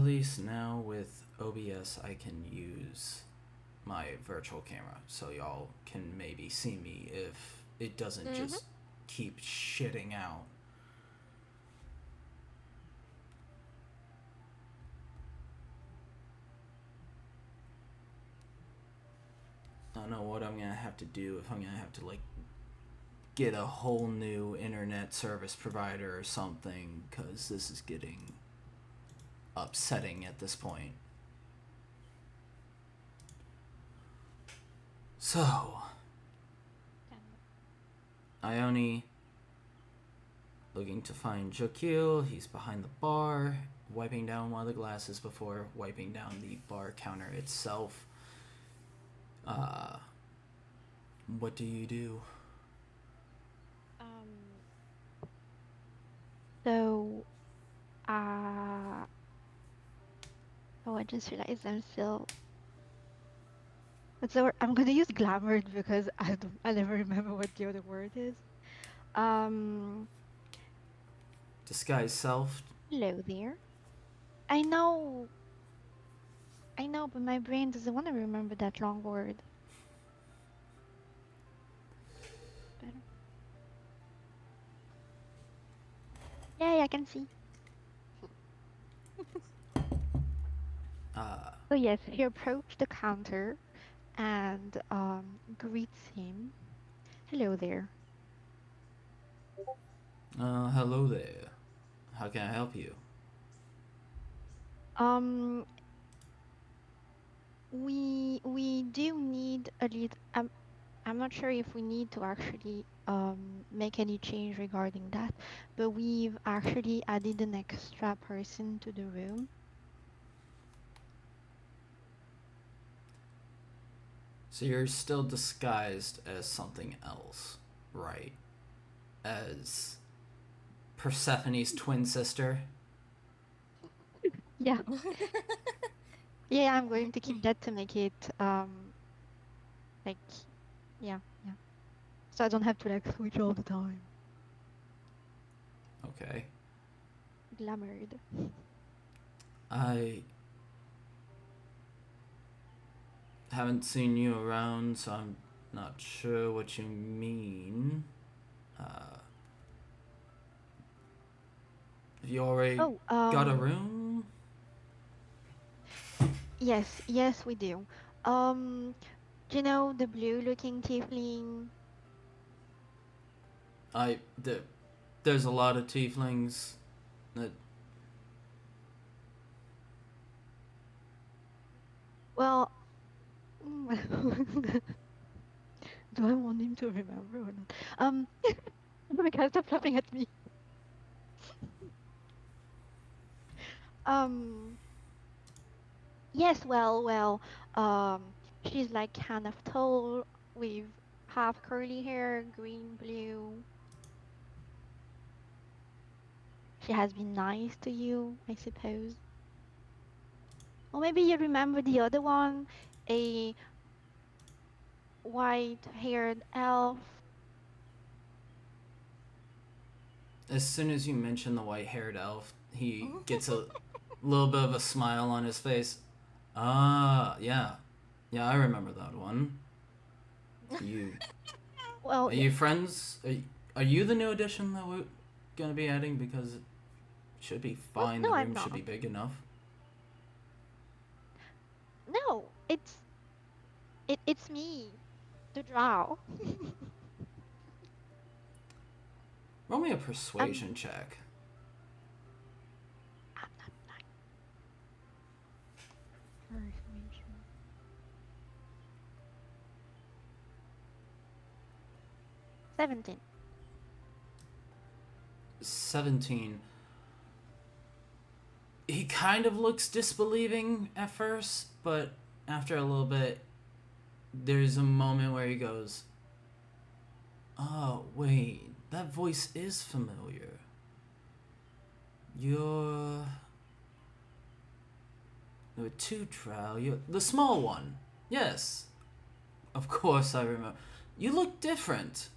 At least now with OBS, I can use my virtual camera, so y'all can maybe see me if it doesn't Mm-hmm. just keep shitting out. I don't know what I'm gonna have to do if I'm gonna have to like get a whole new internet service provider or something, because this is getting upsetting at this point. So, Ione looking to find Jokil. He's behind the bar, wiping down one of the glasses before wiping down the bar counter itself. Uh, what do you do? Um, so, uh, oh, I just realized I'm still. What's the word? I'm gonna use glamored because I never remember what the other word is. Um, Disguise self? Hello there. I know, but my brain doesn't want to remember that long word. Better. Yay, I can see. Uh, So yes, he approached the counter and greets him. Hello there. hello there. How can I help you? Um, we do need a lead. I'm not sure if we need to actually make any change regarding that, but we've actually added an extra person to the room. So you're still disguised as something else, right? As Persephone's twin sister? Yeah, yeah, I'm going to keep that to make it like yeah, yeah. So I don't have to like switch all the time. Okay. Glamored. I haven't seen you around, so I'm not sure what you mean. Uh, have you already Oh, got a room? yes, yes, we do. Do you know the blue-looking tiefling? I there's a lot of tieflings that Well, do I want him to remember or not? Oh my God, stop laughing at me. Um, yes, she's like kind of tall with half curly hair, green, blue. She has been nice to you, I suppose. Or maybe you remember the other one, a white-haired elf. as soon as you mention the white-haired elf, he gets a little bit of a smile on his face. Ah, yeah, yeah, I remember that one. You Well, are yeah. you friends? Are you the new addition that we're gonna be adding? Because it should be Well, fine. The no, I'm room should be not. big enough. No, it's me, the drow. Roll me a um, persuasion check. I'm not like persuasion. 17. 17. He kind of looks disbelieving at first, but after a little bit, there's a moment where he goes, "Oh, wait, that voice is familiar. You're there were two trial. You're the small one. Yes, of course I remember. You look different.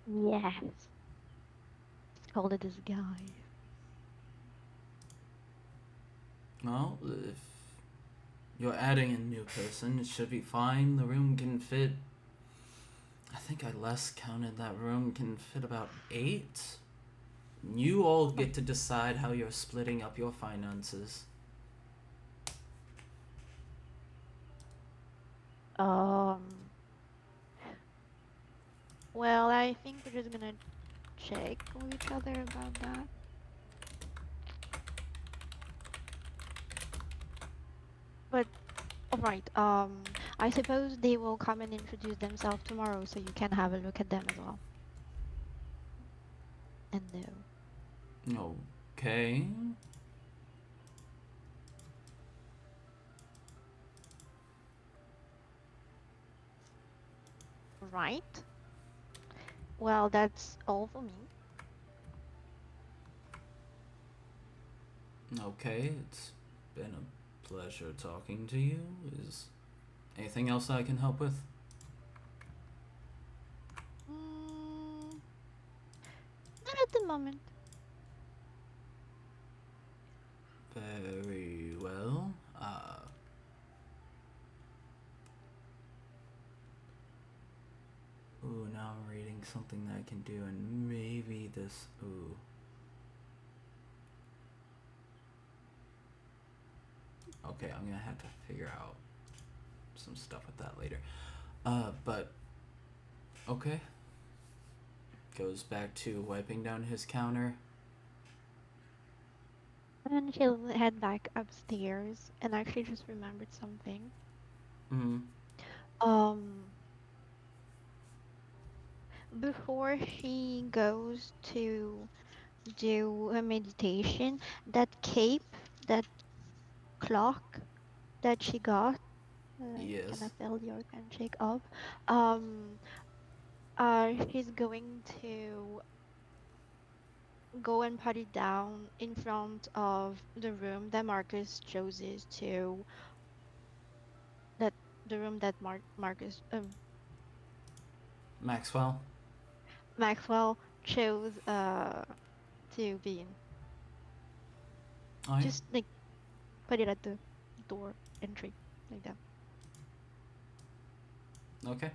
Yes, it's called a disguise. Well, if you're adding a new person, it should be fine. The room can fit. I think I less counted that room can fit about 8. You all get to decide how you're splitting up your finances. Um, well, I think we're just gonna check with each other about that. But all right, I suppose they will come and introduce themselves tomorrow, so you can have a look at them as well. And no. Okay. Right. Well, that's all for me. Okay, it's been a pleasure talking to you. Is anything else I can help with? Mm, not at the moment. Very well. Ooh, now I'm reading something that I can do, and maybe this. Ooh. Okay, I'm gonna have to figure out some stuff with that later. But okay. Goes back to wiping down his counter. And she'll head back upstairs and actually just remembered something. Mm. Um, before she goes to do a meditation, that cape, that clock that she got, can I Yes. feel your handshake of? Um, she's going to go and put it down in front of the room that Marcus chooses to that the room that Marcus Maxwell. Maxwell chose to be in. Alright. Just like put it at the door entry like that. Okay.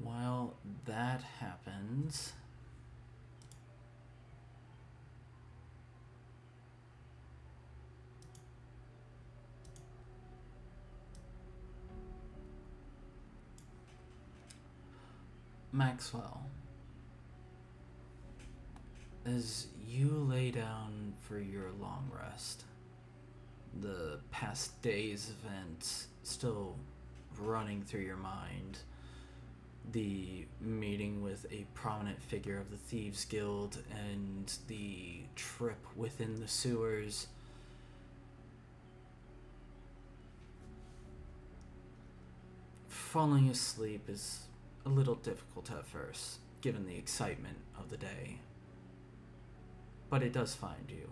While that happens, Maxwell, as you lay down for your long rest, the past day's events still running through your mind, the meeting with a prominent figure of the Thieves Guild and the trip within the sewers. Falling asleep is a little difficult at first, given the excitement of the day, but it does find you.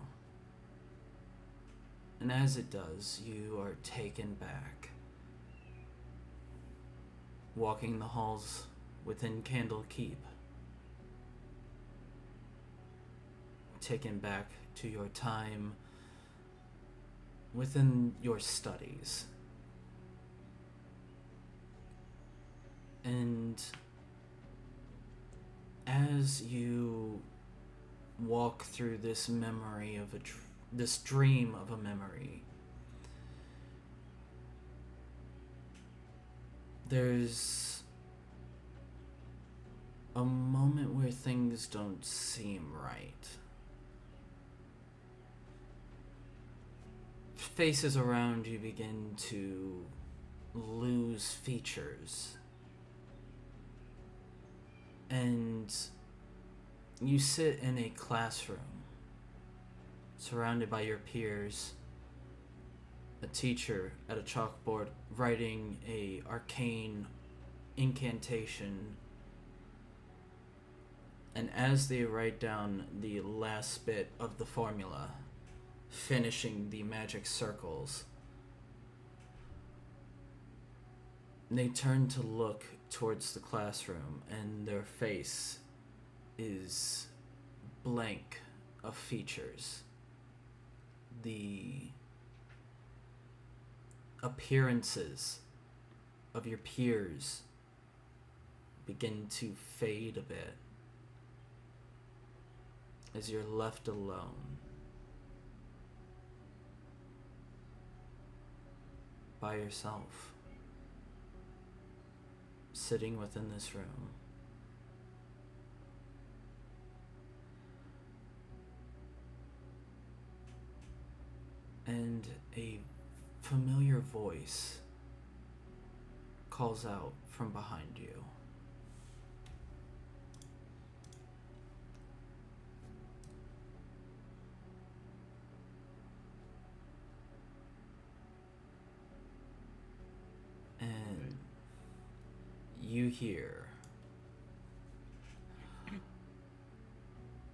And as it does, you are taken back, walking the halls within Candle Keep, taken back to your time within your studies. And as you walk through this memory of this dream of a memory, there's a moment where things don't seem right. Faces around you begin to lose features, and you sit in a classroom surrounded by your peers, a teacher at a chalkboard writing a arcane incantation, and as they write down the last bit of the formula, finishing the magic circles, they turn to look towards the classroom, and their face is blank of features. the appearances of your peers begin to fade a bit as you're left alone by yourself, sitting within this room. And a familiar voice calls out from behind you. And you hear,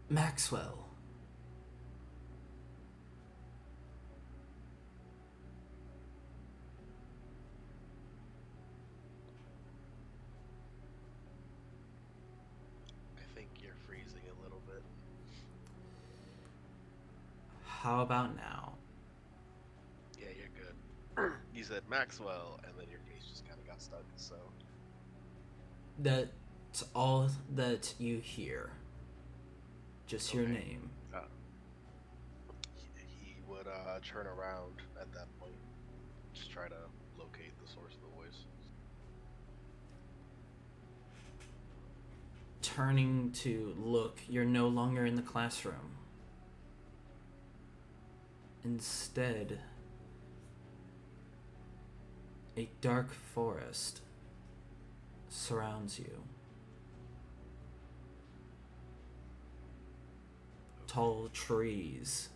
Maxwell. I think you're freezing a little bit. How about now? Yeah, you're good. You said Maxwell, and then your face just kind of got stuck, so. That's all that you hear. Just your Okay. name. He would turn around at that point, just try to locate the source of the voice. Turning to look, you're no longer in the classroom. Instead, a dark forest surrounds you. Tall trees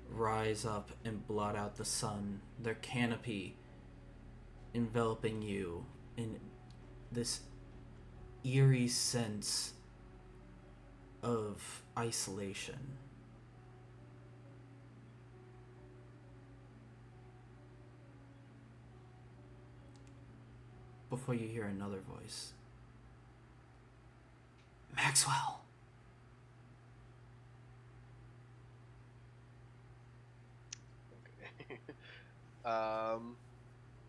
rise up and blot out the sun, their canopy enveloping you in this eerie sense of isolation. Before you hear another voice. Maxwell! Okay.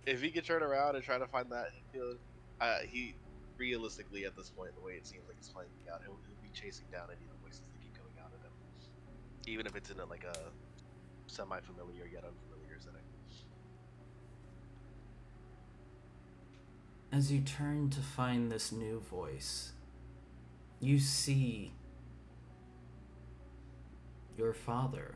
If he could turn around and try to find that, he realistically at this point, the way it seems like it's playing out, he'll be chasing down any of the voices that keep coming out at him, even if it's in like a semi-familiar yet unfamiliar setting. As you turn to find this new voice, you see your father.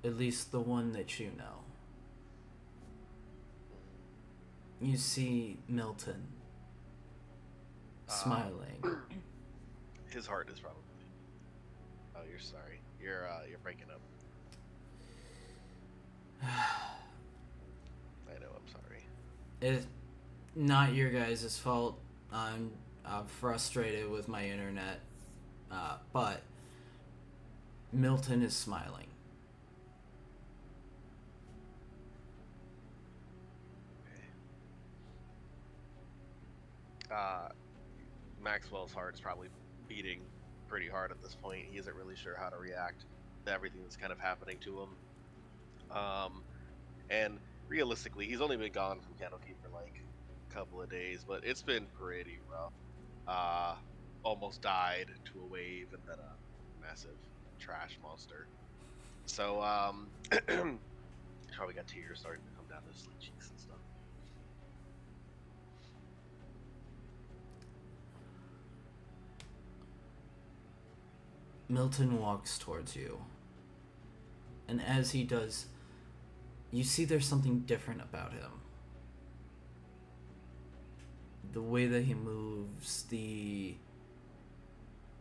At least the one that you know. You see Milton smiling. His heart is probably. Oh, you're sorry. You're breaking up. I know. I'm sorry. It's not your guys' fault. I'm frustrated with my internet, but Milton is smiling. Maxwell's heart's probably beating pretty hard at this point. He isn't really sure how to react to everything that's kind of happening to him. And realistically, he's only been gone from Candlekeep for like a couple of days, but it's been pretty rough. Almost died to a wave and then a massive trash monster. So, probably got tears starting to come down his cheeks and stuff. Milton walks towards you. And as he does, you see there's something different about him. The way that he moves, the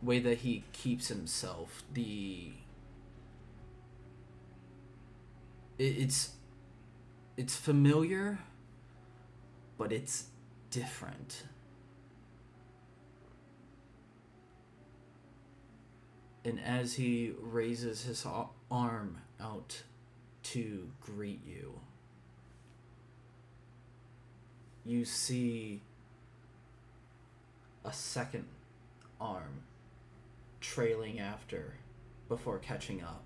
way that he keeps himself, it's familiar, but it's different. And as he raises his arm out to greet you, you see a second arm trailing after before catching up.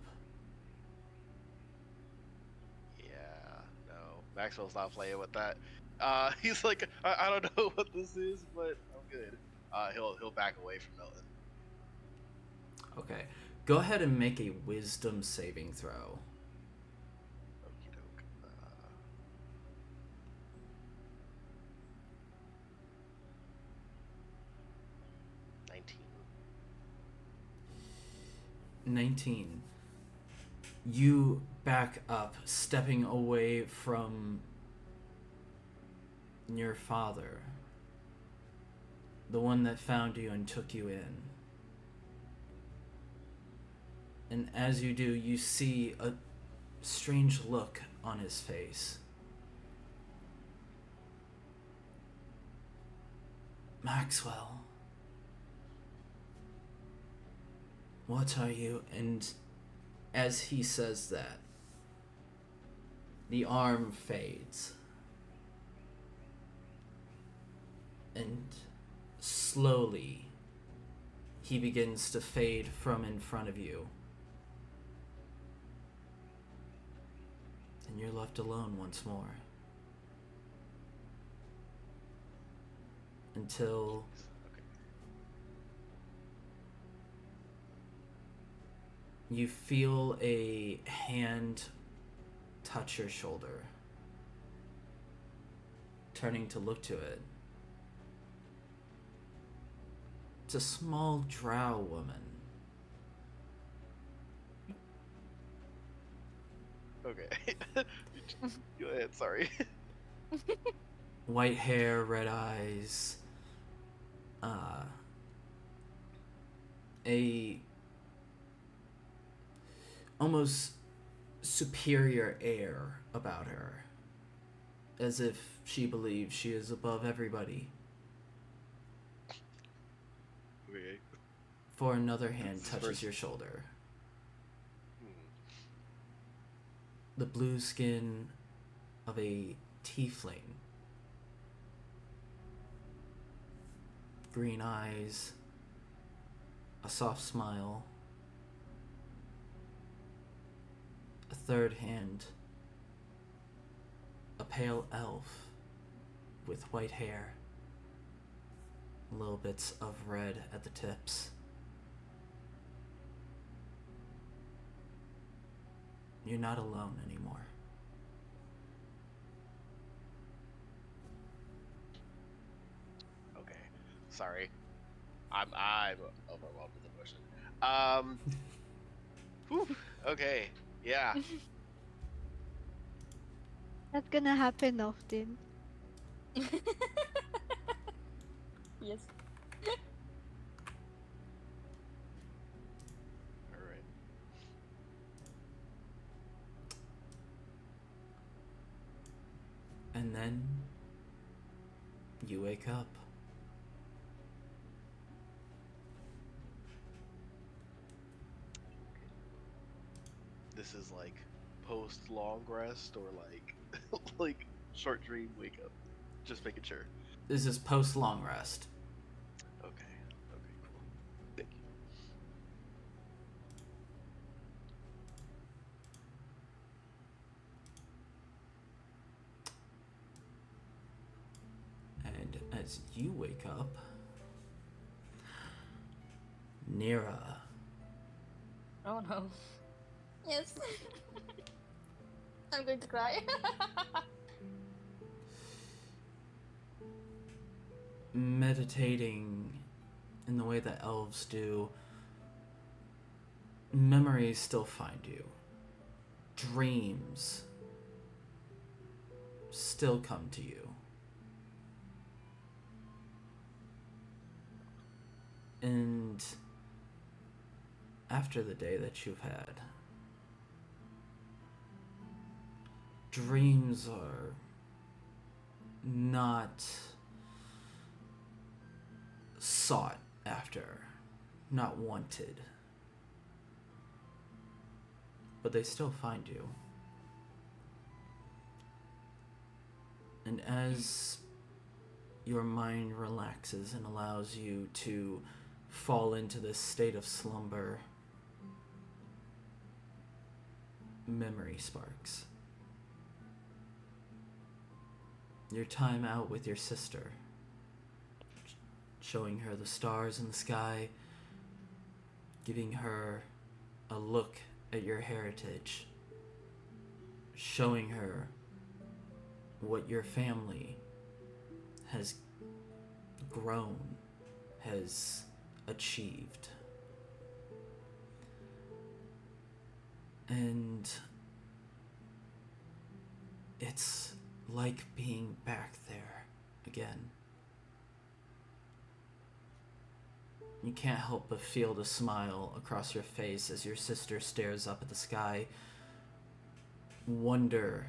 Yeah, no. Maxwell's not playing with that. He's like, I don't know what this is, but I'm good. He'll back away from Milton. Okay. Go ahead and make a wisdom saving throw. Okie doke. 19. 19. You back up, stepping away from your father, the one that found you and took you in. And as you do, you see a strange look on his face. Maxwell, what are you? And as he says that, the arm fades. And slowly, he begins to fade from in front of you. And you're left alone once more. Until Okay. you feel a hand touch your shoulder. Turning to look to it, it's a small drow woman. Okay. Go ahead, sorry. White hair, red eyes, a almost superior air about her, as if she believes she is above everybody. Okay. For another hand This is touches first- your shoulder. Hmm. The blue skin of a tiefling. Green eyes, a soft smile. A third hand, a pale elf with white hair, little bits of red at the tips. You're not alone anymore. Okay. Sorry. I'm overwhelmed with emotion. Whew. Okay. Yeah. That's gonna happen often. Yes. All right. And then you wake up. This is like post long rest or like like short dream wake up. Just making sure. This is post long rest. Okay. Okay. Cool. Thank you. And as you wake up, Nira, Oh no. Yes. I'm going to cry. meditating in the way that elves do, memories still find you. Dreams still come to you. And after the day that you've had, dreams are not sought after, not wanted, but they still find you. And as your mind relaxes and allows you to fall into this state of slumber, memory sparks. Your time out with your sister, showing her the stars in the sky, giving her a look at your heritage, showing her what your family has grown, has achieved. And it's like being back there again. You can't help but feel the smile across your face as your sister stares up at the sky, wonder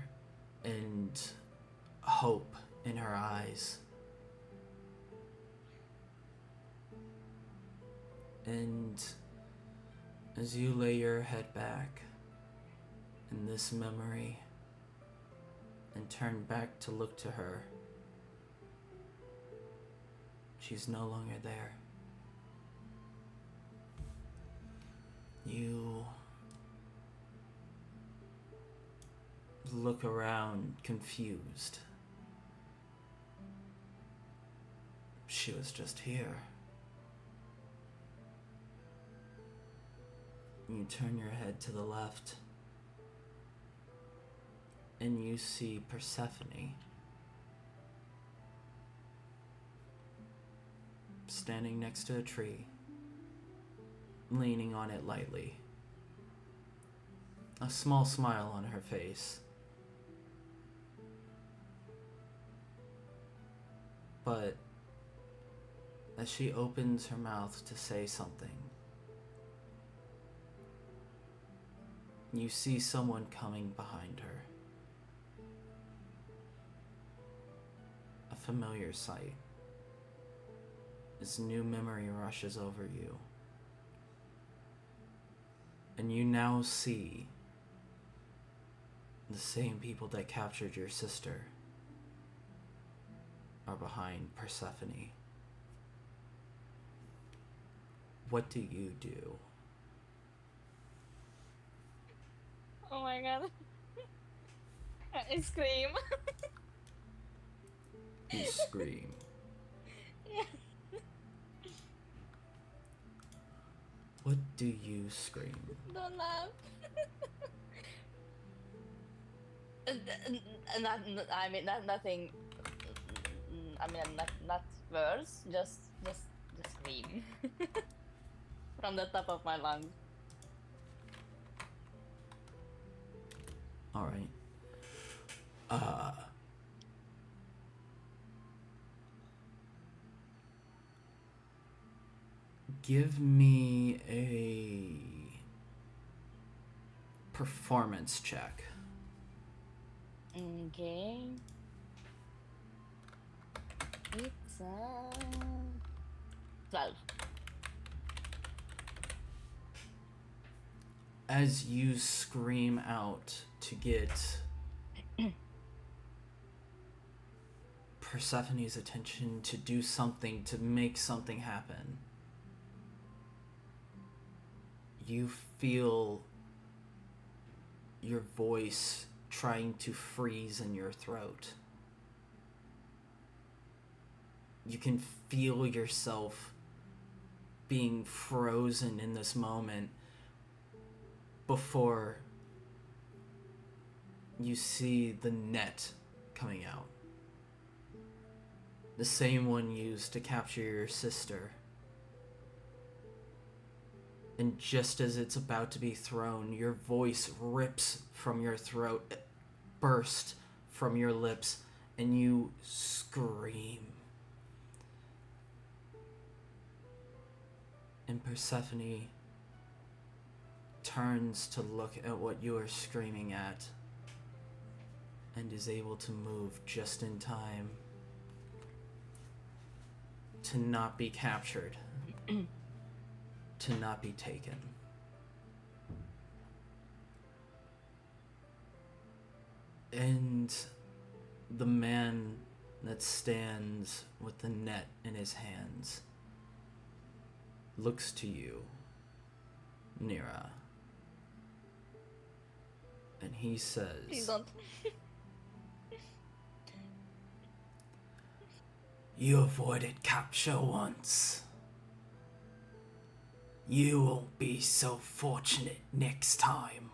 and hope in her eyes. And as you lay your head back in this memory and turn back to look to her, she's no longer there. You look around confused. She was just here. You turn your head to the left and you see Persephone standing next to a tree, leaning on it lightly, a small smile on her face. But as she opens her mouth to say something, you see someone coming behind her. A familiar sight. This new memory rushes over you. And you now see the same people that captured your sister are behind Persephone. What do you do? Oh my god. I scream. You scream. Yeah. What do you scream? Don't laugh. I mean, nothing. I mean, not words. Just scream from the top of my lungs. All right. Give me a performance check. Okay. It's 12. As you scream out to get Persephone's attention to do something, to make something happen, you feel your voice trying to freeze in your throat. You can feel yourself being frozen in this moment before you see the net coming out. The same one used to capture your sister. And just as it's about to be thrown, your voice rips from your throat, bursts from your lips, and you scream. And Persephone turns to look at what you are screaming at and is able to move just in time to not be captured, to not be taken. And the man that stands with the net in his hands looks to you, Nira, And he Please says, don't. "You avoided capture once. You won't be so fortunate next time."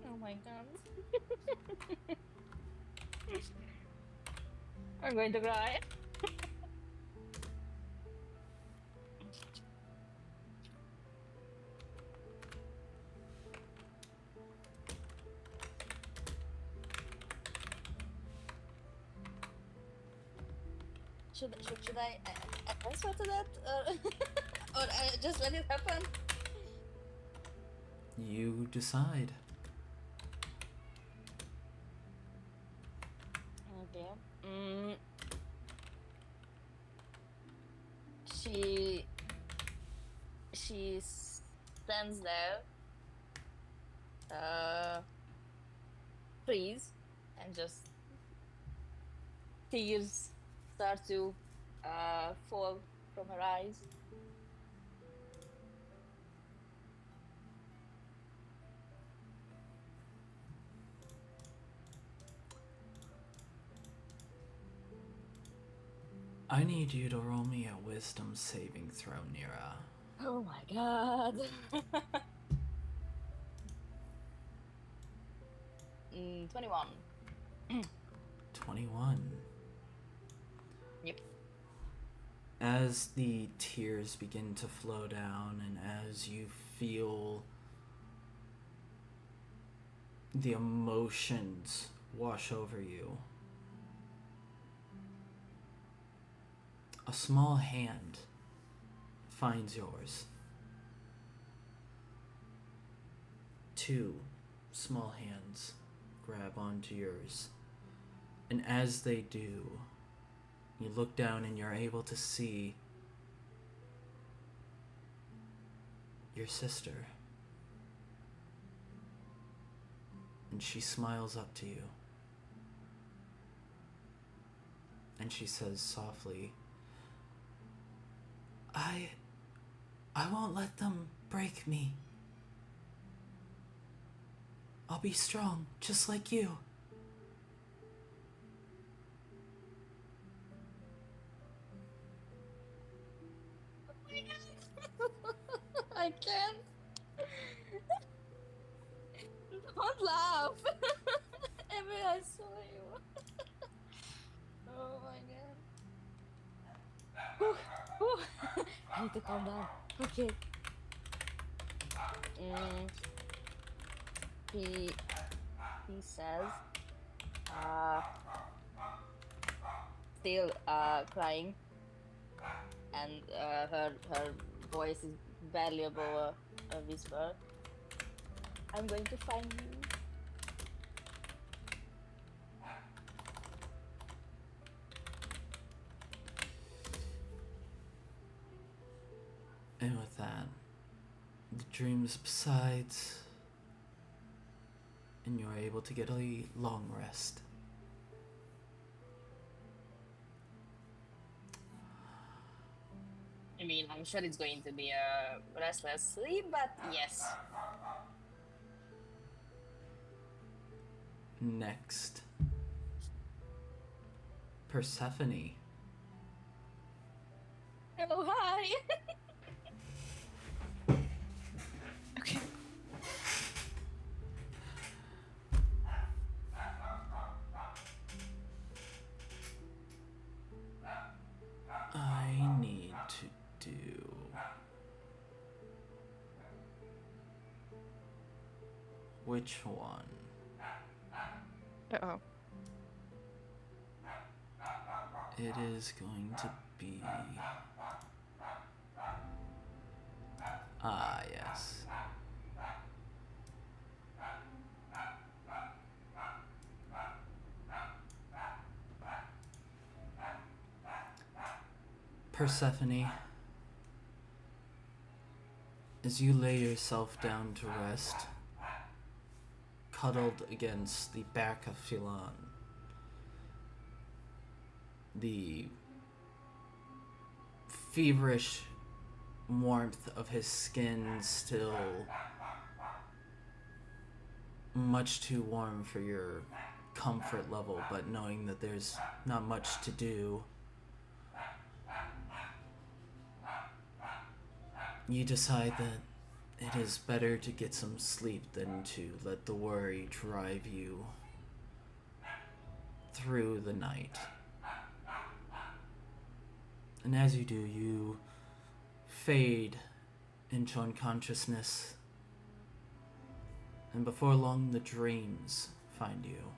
Oh my god. I'm going to cry. Should I answer to that, or just let it happen? You decide. Okay. She she stands there, freeze, and just tears start to fall from her eyes. I need you to roll me a wisdom saving throw, Nira. Oh my god. 21. 21. Yep. As the tears begin to flow down and as you feel the emotions wash over you, a small hand finds yours. Two small hands grab onto yours. And as they do, you look down and you're able to see your sister. And she smiles up to you. And she says softly, I won't let them break me. I'll be strong, just like you. I can't. Don't laugh. Emily, I saw you. Oh my god. Whew, whew. I need to calm down. Okay. He says, still crying, and her voice is barely above a whisper. I'm going to find you. And with that, the dream subsides, and you're able to get a long rest. I mean, I'm sure it's going to be a restless sleep, but yes. Next, Persephone. Oh, hi. Okay. I need to do which one? Uh-oh. It is going to be yes. Persephone, as you lay yourself down to rest, cuddled against the back of Philon, the feverish warmth of his skin still much too warm for your comfort level, but knowing that there's not much to do, you decide that it is better to get some sleep than to let the worry drive you through the night. And as you do, you fade into unconsciousness, and before long the dreams find you,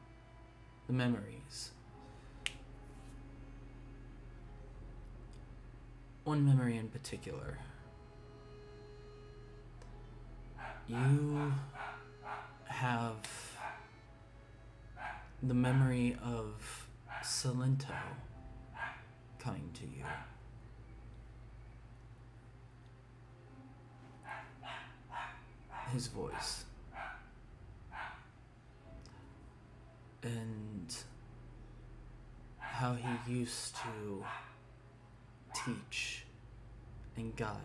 the memories. One memory in particular. You have the memory of Salento coming to you. His voice. And how he used to teach and guide.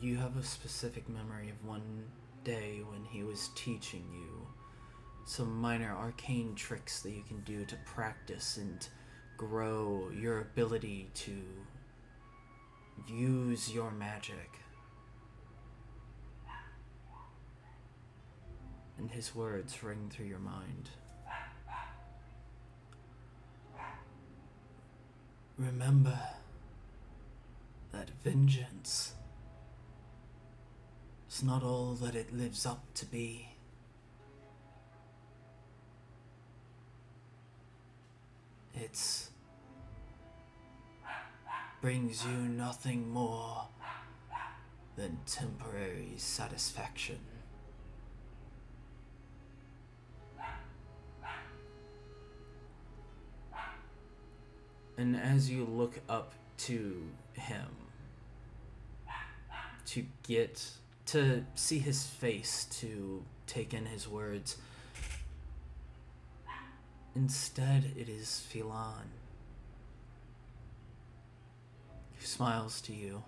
You have a specific memory of one day when he was teaching you some minor arcane tricks that you can do to practice and grow your ability to use your magic. And his words ring through your mind. Remember that vengeance is not all that it lives up to be. It's brings you nothing more than temporary satisfaction. And as you look up to him, to see his face, to take in his words, instead it is Philan who smiles to you.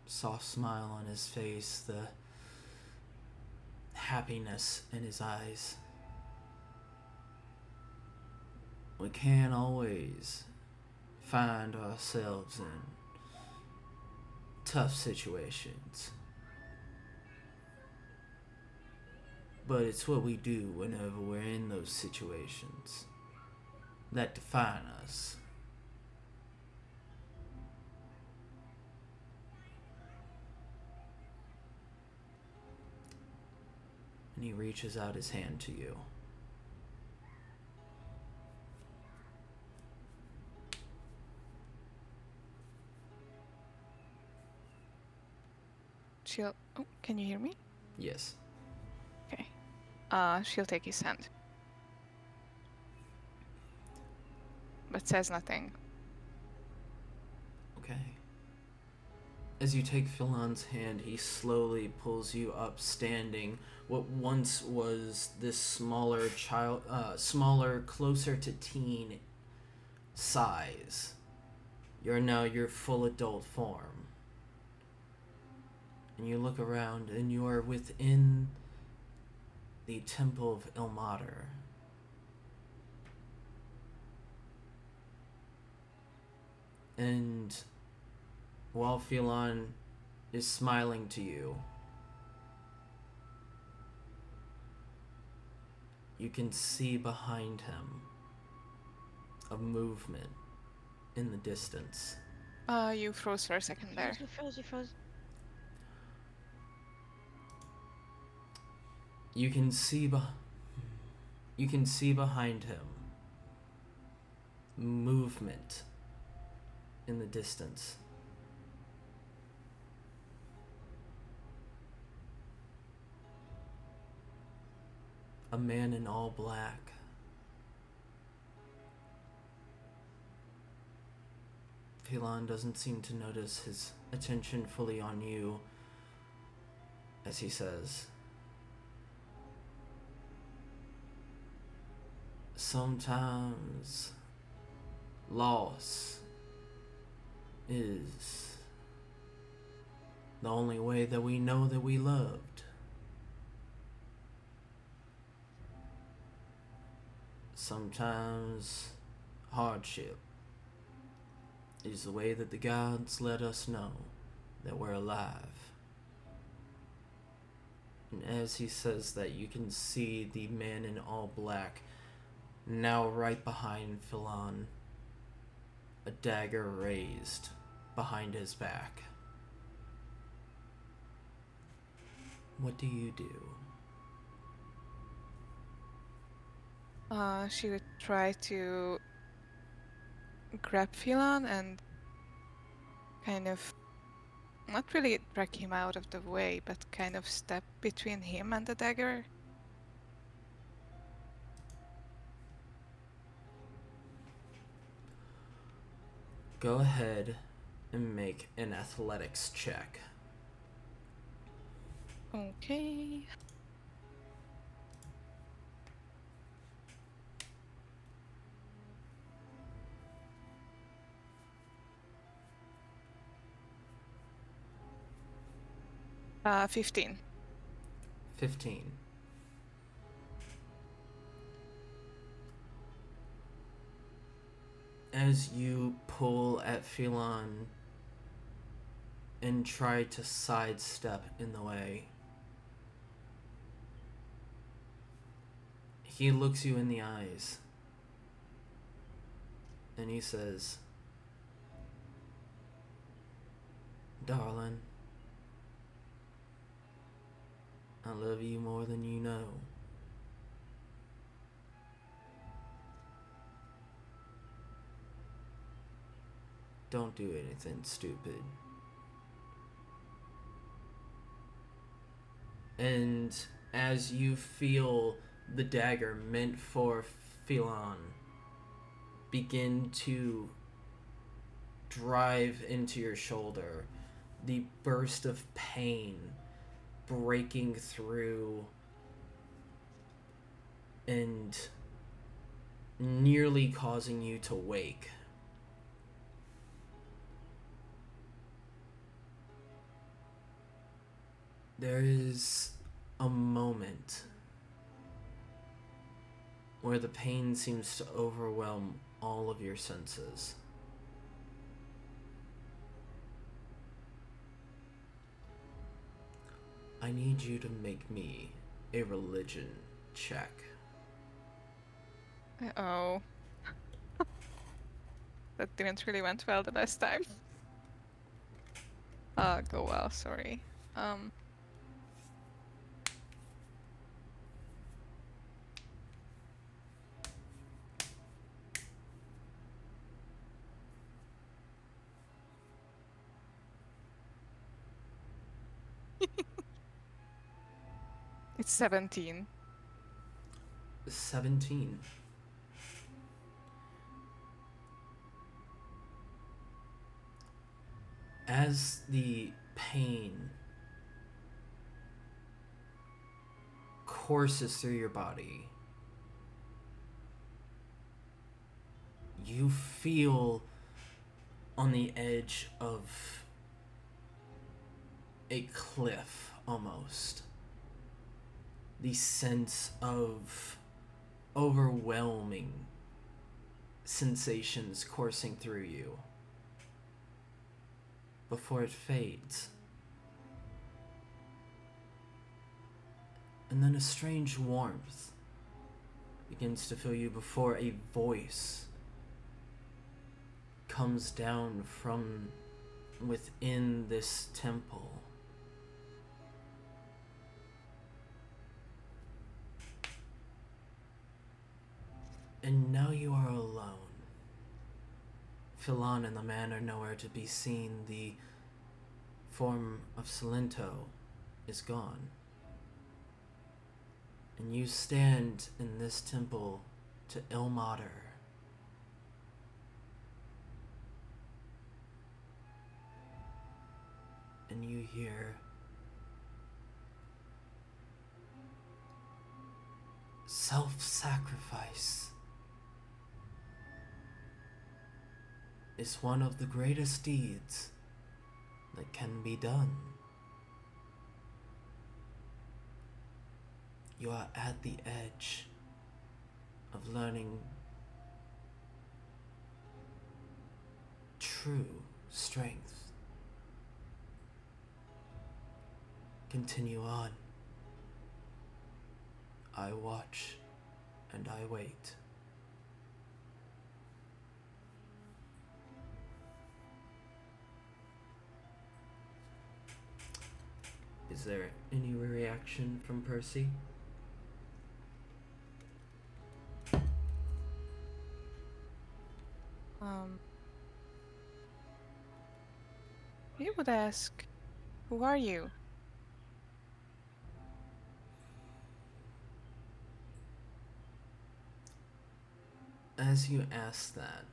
Soft smile on his face, the happiness in his eyes. We can't always find ourselves in tough situations, but it's what we do whenever we're in those situations that define us. And he reaches out his hand to you. She'll... Oh, can you hear me? Yes. Okay. She'll take his hand. But says nothing. Okay. As you take Philan's hand, he slowly pulls you up, standing what once was this smaller child, closer to teen size. You're now your full adult form. And you look around, and you are within the Temple of Ilmater. And while Philan is smiling to you, you can see behind him a movement in the distance. You froze for a second there. You froze. You can see behind him movement in the distance. A man in all black. Philan doesn't seem to notice his attention fully on you as he says, Sometimes loss is the only way that we know that we loved. Sometimes hardship is the way that the gods let us know that we're alive. And as he says that, you can see the man in all black now right behind Philon, a dagger raised behind his back. What do you do? She would try to grab Phelan and kind of not really drag him out of the way, but kind of step between him and the dagger. Go ahead and make an athletics check. Okay. Uh, 15. 15. As you pull at Phelan and try to sidestep in the way, he looks you in the eyes and he says, "Darling, I love you more than you know." Don't do anything stupid. And as you feel the dagger meant for Phelan begin to drive into your shoulder, the burst of pain breaking through and nearly causing you to wake. There is a moment where the pain seems to overwhelm all of your senses. I need you to make me a religion check. Uh-oh. That didn't really went well the last time. Go well, sorry. It's 17. 17. As the pain courses through your body, you feel on the edge of a cliff almost. The sense of overwhelming sensations coursing through you before it fades. And then a strange warmth begins to fill you before a voice comes down from within this temple. And now you are alone. Phelan and the man are nowhere to be seen. The form of Salento is gone. And you stand in this temple to Ilmater. And you hear self-sacrifice is one of the greatest deeds that can be done. You are at the edge of learning true strength. Continue on. I watch and I wait. Is there any reaction from Percy? He would ask, "Who are you?" As you ask that,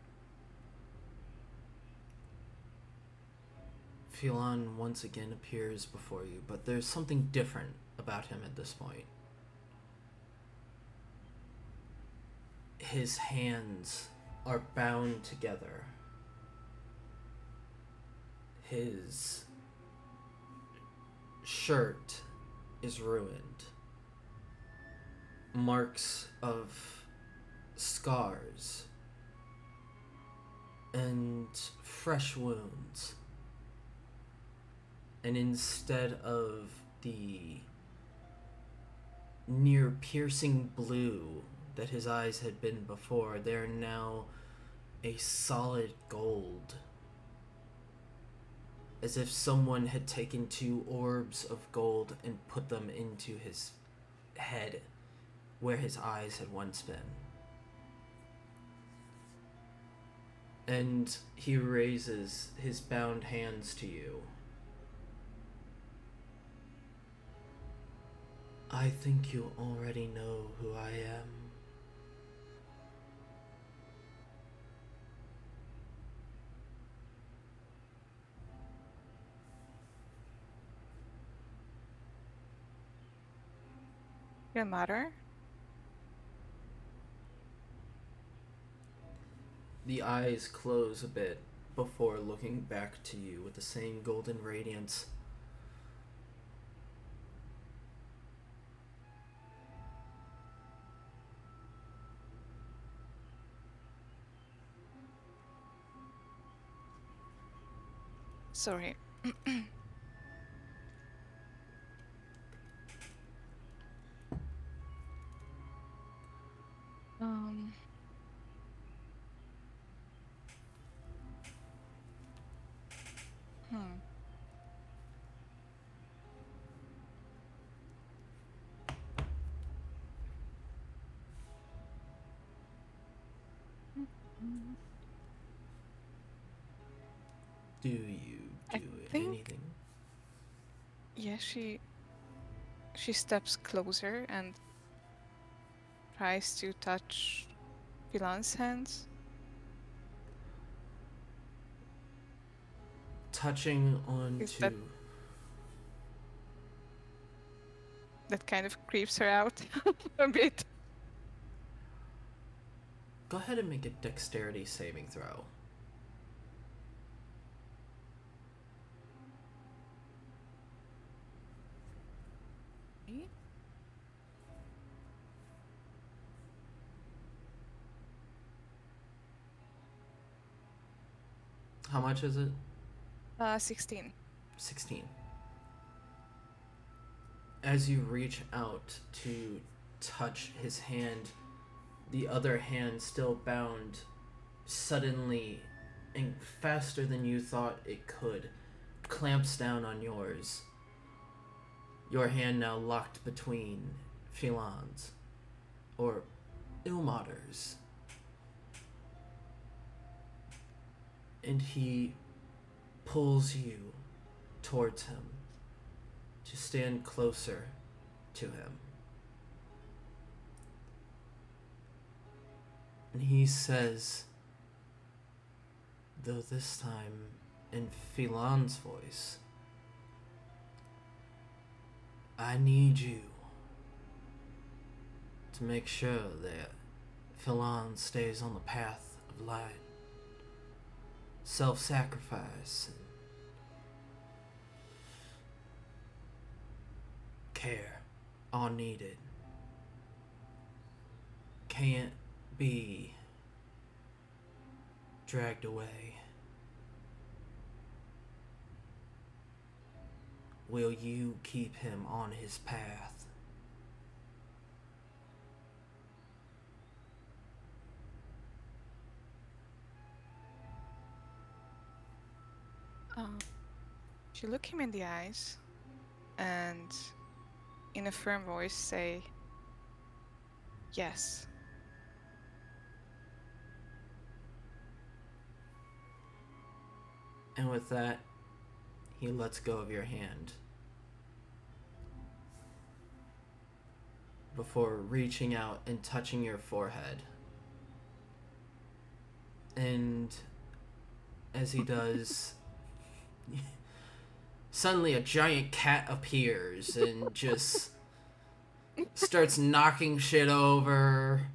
Phelan once again appears before you, but there's something different about him at this point. His hands are bound together. His shirt is ruined. Marks of scars and fresh wounds. And instead of the near piercing blue that his eyes had been before, they're now a solid gold. As if someone had taken 2 orbs of gold and put them into his head, where his eyes had once been. And he raises his bound hands to you. I think you already know who I am. Your mother? The eyes close a bit before looking back to you with the same golden radiance. Sorry. Um. Hmm. Do you I do think- anything? Yeah, she steps closer and tries to touch Philan's hands. Touching Is onto... That kind of creeps her out a bit. Go ahead and make a dexterity saving throw. How much is it? 16. 16. As you reach out to touch his hand, the other hand still bound, suddenly, and faster than you thought it could, clamps down on yours. Your hand now locked between Phelan's, or Ilmater's. And he pulls you towards him to stand closer to him. And he says, though this time in Phelan's voice, I need you to make sure that Phelan stays on the path of light. self-sacrifice and care are needed. Can't be dragged away. Will you keep him on his path? She look him in the eyes and in a firm voice say, yes. And with that, he lets go of your hand before reaching out and touching your forehead. And as he does, suddenly a giant cat appears and just starts knocking shit over.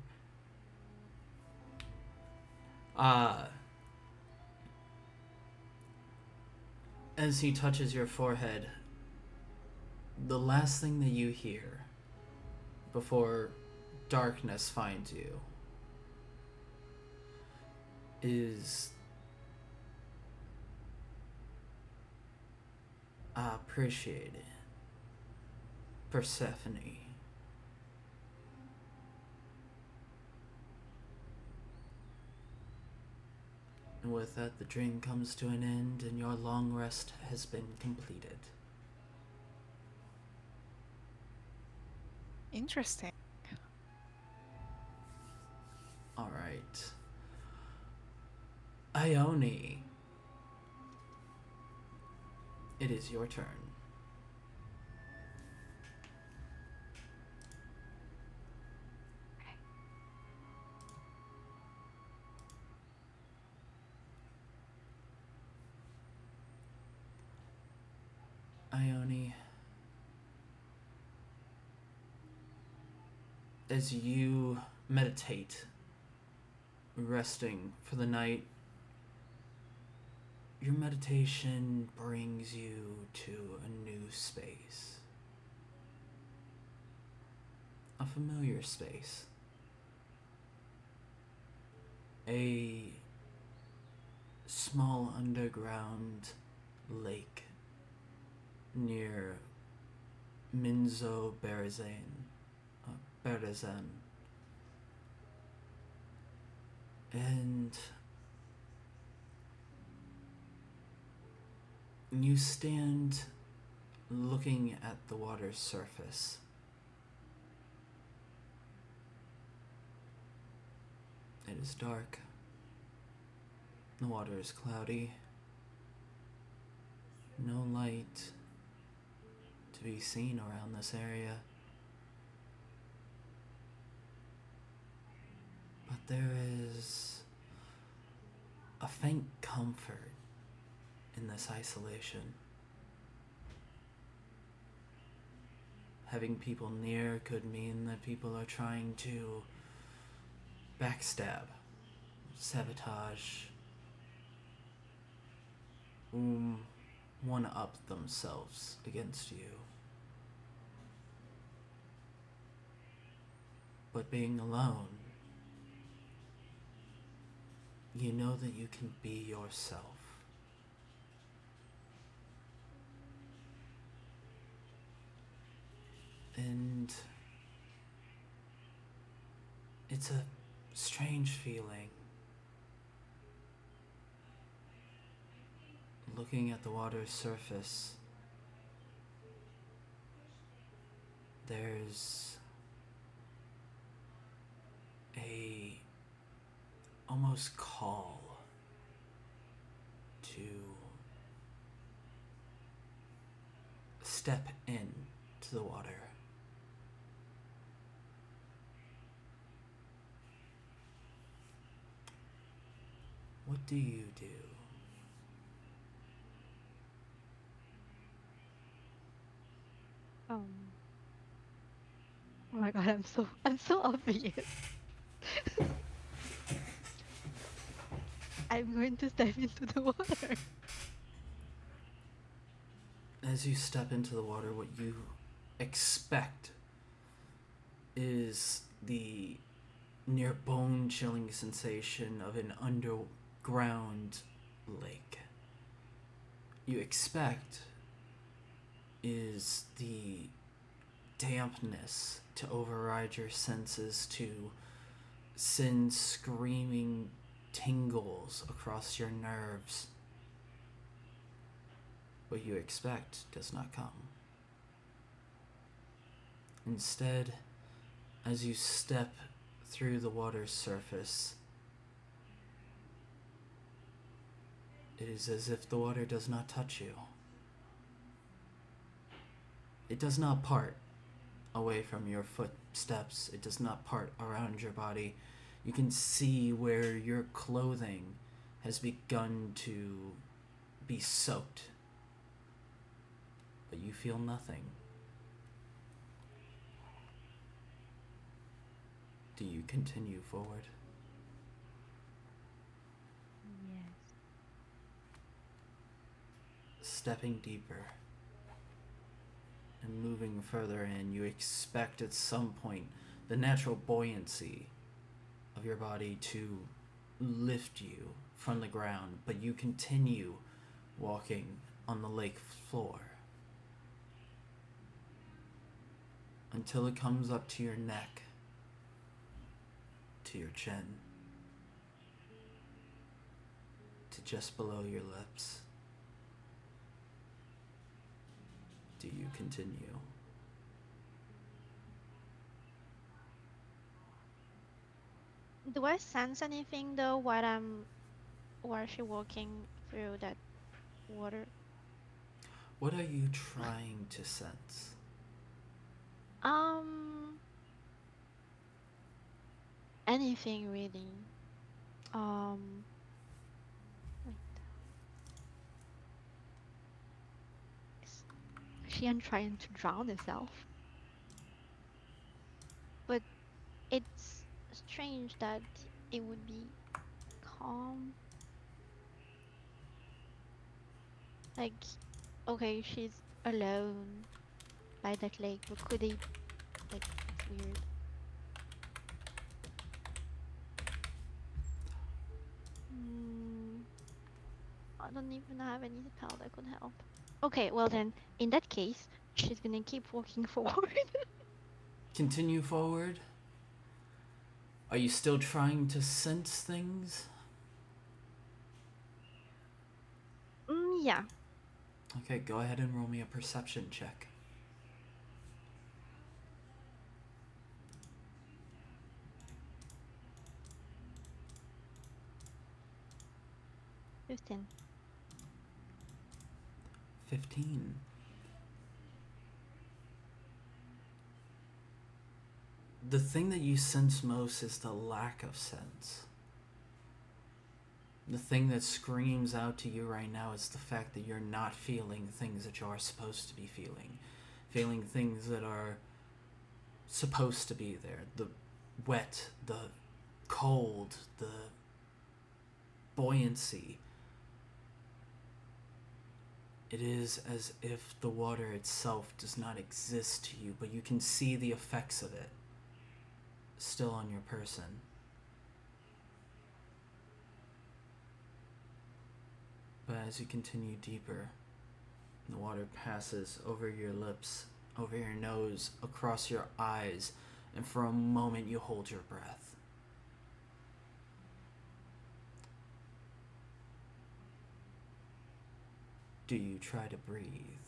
As he touches your forehead, the last thing that you hear before darkness finds you is, I appreciate it, Persephone. And with that, the dream comes to an end and your long rest has been completed. Interesting. Alright. Ione. It is your turn. Ione, as you meditate, resting for the night, your meditation brings you to a new space. A familiar space. A small underground lake near Minzo Berezan. And you stand looking at the water's surface. It is dark. The water is cloudy. No light to be seen around this area. But there is a faint comfort in this isolation. Having people near could mean that people are trying to backstab, sabotage, one-up themselves against you. But being alone, you know that you can be yourself. And it's a strange feeling. Looking at the water's surface, there's a almost call to step in to the water. What do you do? Oh my god, I'm so obvious. I'm going to step into the water. As you step into the water, what you expect is the near bone chilling sensation of an underground lake. You expect is the dampness to override your senses, to send screaming tingles across your nerves. What you expect does not come. Instead, as you step through the water's surface, it is as if the water does not touch you. It does not part away from your footsteps. It does not part around your body. You can see where your clothing has begun to be soaked, but you feel nothing. Do you continue forward? Yes. Stepping deeper and moving further in, you expect at some point the natural buoyancy of your body to lift you from the ground, but you continue walking on the lake floor until it comes up to your neck, to your chin, to just below your lips. Do you continue? Do I sense anything though while she walking through that water? What are you trying to sense? Um, Anything really. Wait. Is she trying to drown herself? But it's strange that it would be calm. Like, okay, she's alone by that lake, but could they, like, it's weird. Hmm, I don't even have any spell that could help. Okay, well then, in that case, she's gonna keep walking forward. Continue forward? Are you still trying to sense things? Yeah. Okay, go ahead and roll me a perception check. 15. 15. The thing that you sense most is the lack of sense. The thing that screams out to you right now is the fact that you're not feeling things that you are supposed to be feeling. Feeling things that are supposed to be there. The wet, the cold, the buoyancy. It is as if the water itself does not exist to you, but you can see the effects of it still on your person. But as you continue deeper, the water passes over your lips, over your nose, across your eyes, and for a moment you hold your breath. Do you try to breathe?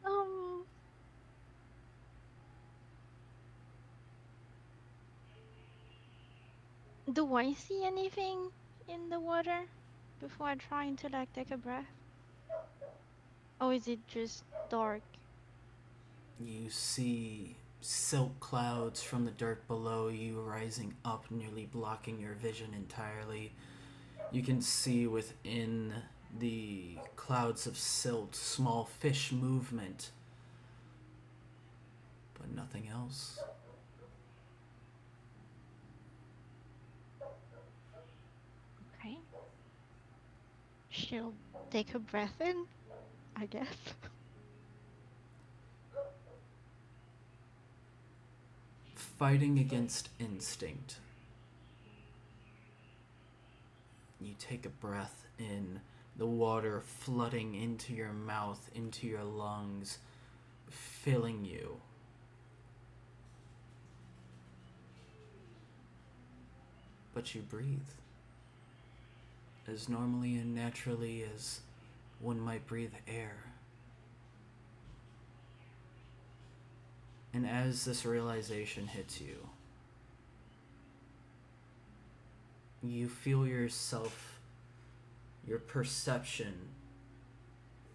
Um, do I see anything in the water before I try to like take a breath? Or is it just dark? You see silk clouds from the dirt below you rising up, nearly blocking your vision entirely. You can see within the clouds of silt small fish movement, but nothing else. She'll take a breath in, I guess. Fighting against instinct. You take a breath in, the water flooding into your mouth, into your lungs, filling you. But you breathe as normally and naturally as one might breathe air. And as this realization hits you, you feel yourself, your perception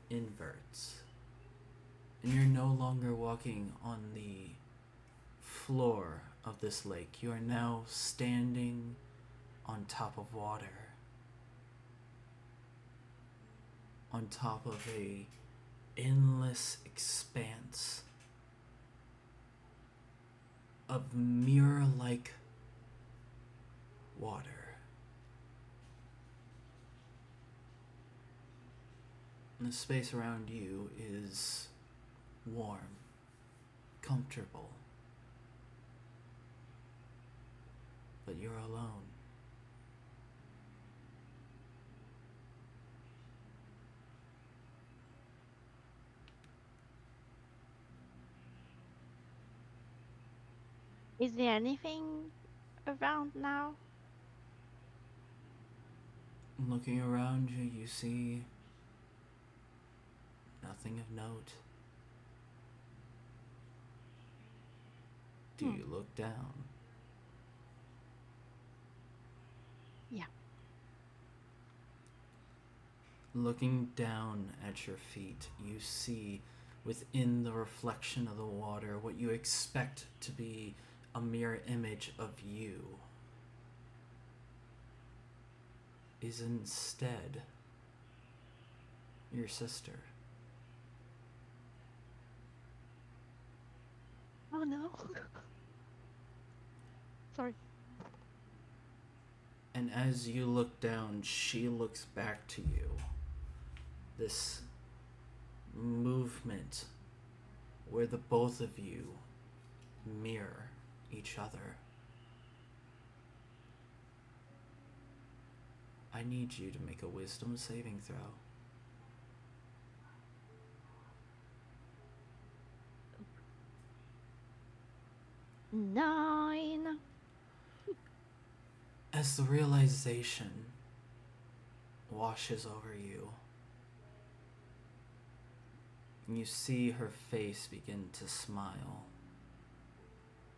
inverts. And you're no longer walking on the floor of this lake. You are now standing on top of water. On top of a endless expanse of mirror-like water. And the space around you is warm, comfortable, but you're alone. Is there anything around now? Looking around you, you see nothing of note. Do you look down? Yeah. Looking down at your feet, you see within the reflection of the water what you expect to be a mirror image of you is instead your sister. Oh no. Sorry. And as you look down, she looks back to you. This movement where the both of you mirror each other. I need you to make a wisdom saving throw. 9. As the realization washes over you, you see her face begin to smile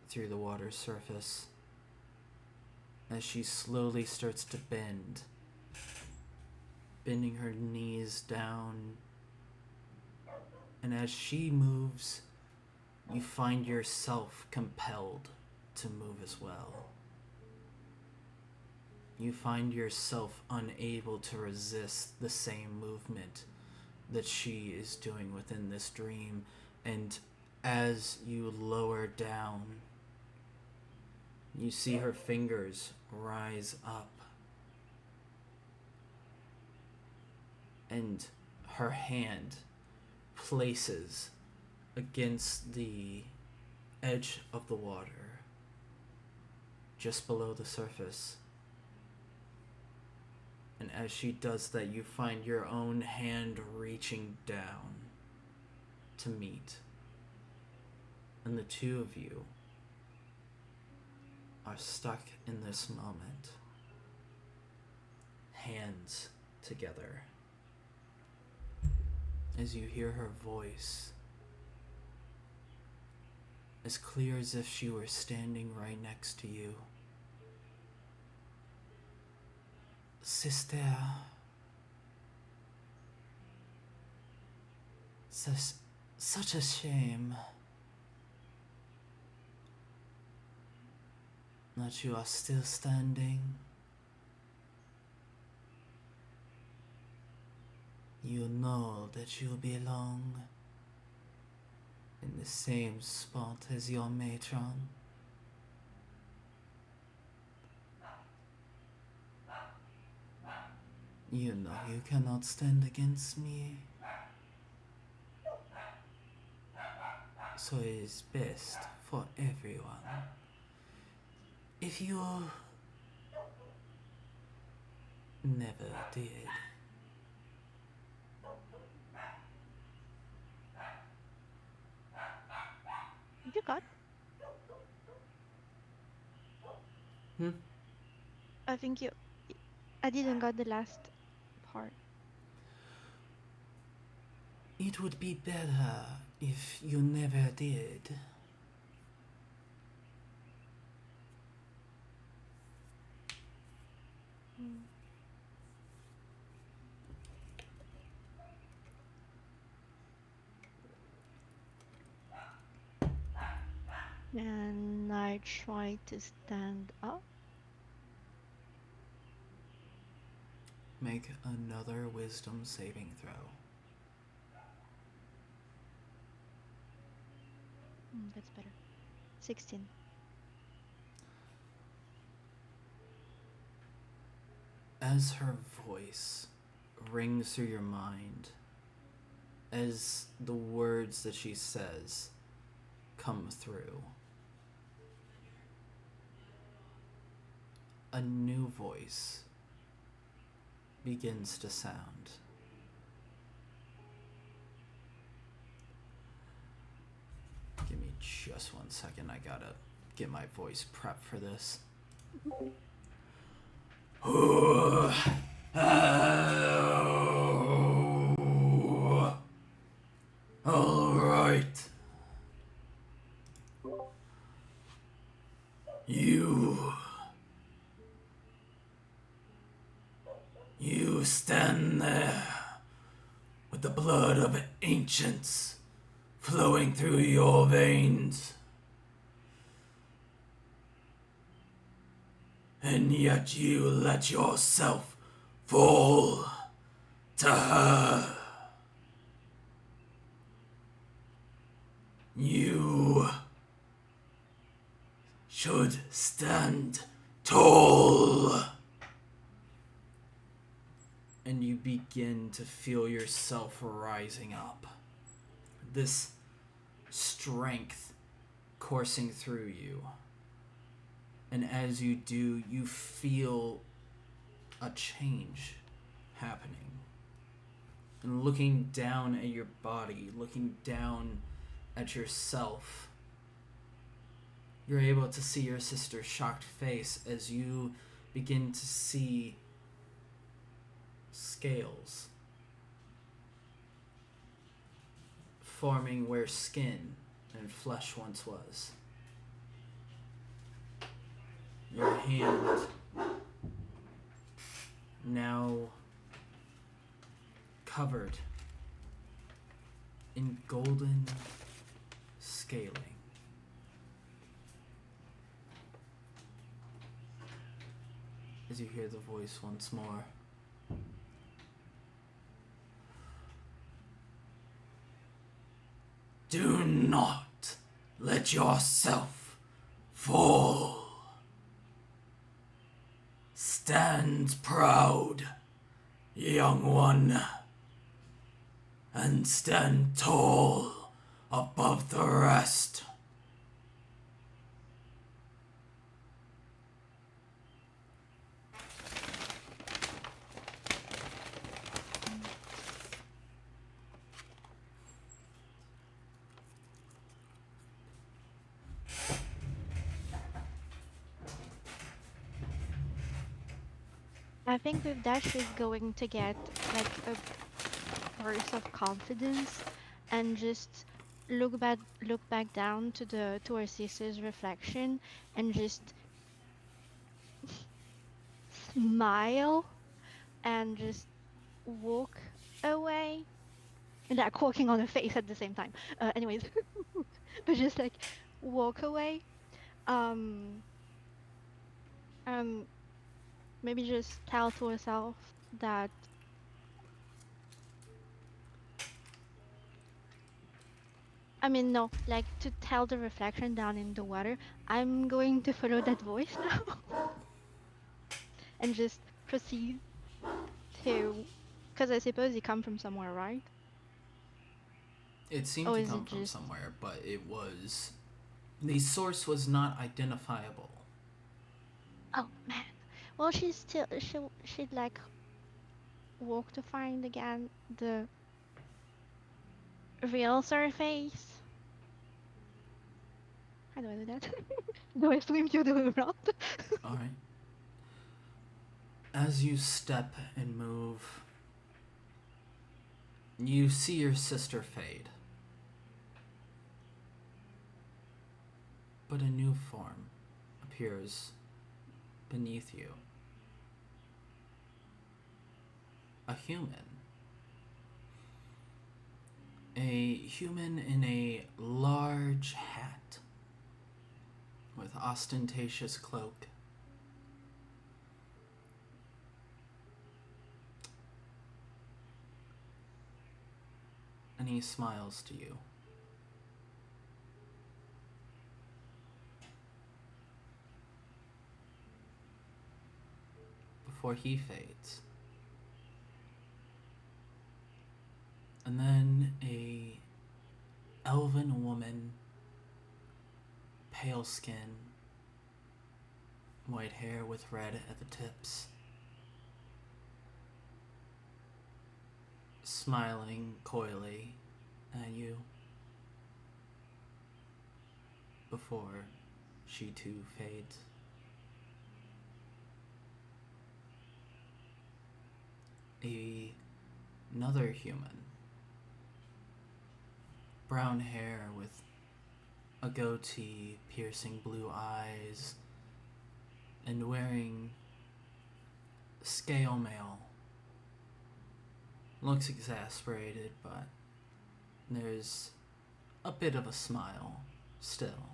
through the water's surface as she slowly starts to bend, bending her knees down. And as she moves, you find yourself compelled to move as well. You find yourself unable to resist the same movement that she is doing within this dream. And as you lower down, you see her fingers rise up, and her hand places against the edge of the water, just below the surface. And as she does that, you find your own hand reaching down to meet. And the two of you are stuck in this moment, hands together, as you hear her voice, as clear as if she were standing right next to you. Sister, such a shame that you are still standing. You know that you belong in the same spot as your matron. You know you cannot stand against me, so it is best for everyone if you never did. You got? Hmm? I think you. I didn't got the last part. It would be better if you never did. Mm. And I try to stand up. Make another wisdom saving throw. That's better. 16. As her voice rings through your mind, as the words that she says come through, a new voice begins to sound. Give me just 1 second, I gotta get my voice prepped for this. All right. You. You stand there with the blood of ancients flowing through your veins. And yet you let yourself fall to her. You should stand tall. And you begin to feel yourself rising up. This strength coursing through you. And as you do, you feel a change happening. And looking down at your body, looking down at yourself, you're able to see your sister's shocked face as you begin to see scales forming where skin and flesh once was. Your hand now covered in golden scaling. As you hear the voice once more. Do not let yourself fall. Stand proud, young one, and stand tall above the rest. I think with that she's going to get like a burst of confidence and just look back down to her sister's reflection and just smile and just walk away. And like walking on her face at the same time. Anyways, but just like walk away. Um, um, maybe just tell to herself that I mean, no, like to tell the reflection down in the water, I'm going to follow that voice now and just proceed So, because I suppose it come from somewhere, right? It seemed Or to is come it from just... somewhere, but the source was not identifiable. Oh man. Well, she'd like walk to find again the real surface. How do I do that? Do I swim the other way around? Alright. As you step and move, you see your sister fade. But a new form appears beneath you. A human. A human in a large hat with ostentatious cloak. And he smiles to you. Before he fades. And then a elven woman, pale skin, white hair with red at the tips, smiling coyly at you before she too fades. Another human, brown hair with a goatee, piercing blue eyes, and wearing scale mail. Looks exasperated, but there's a bit of a smile still.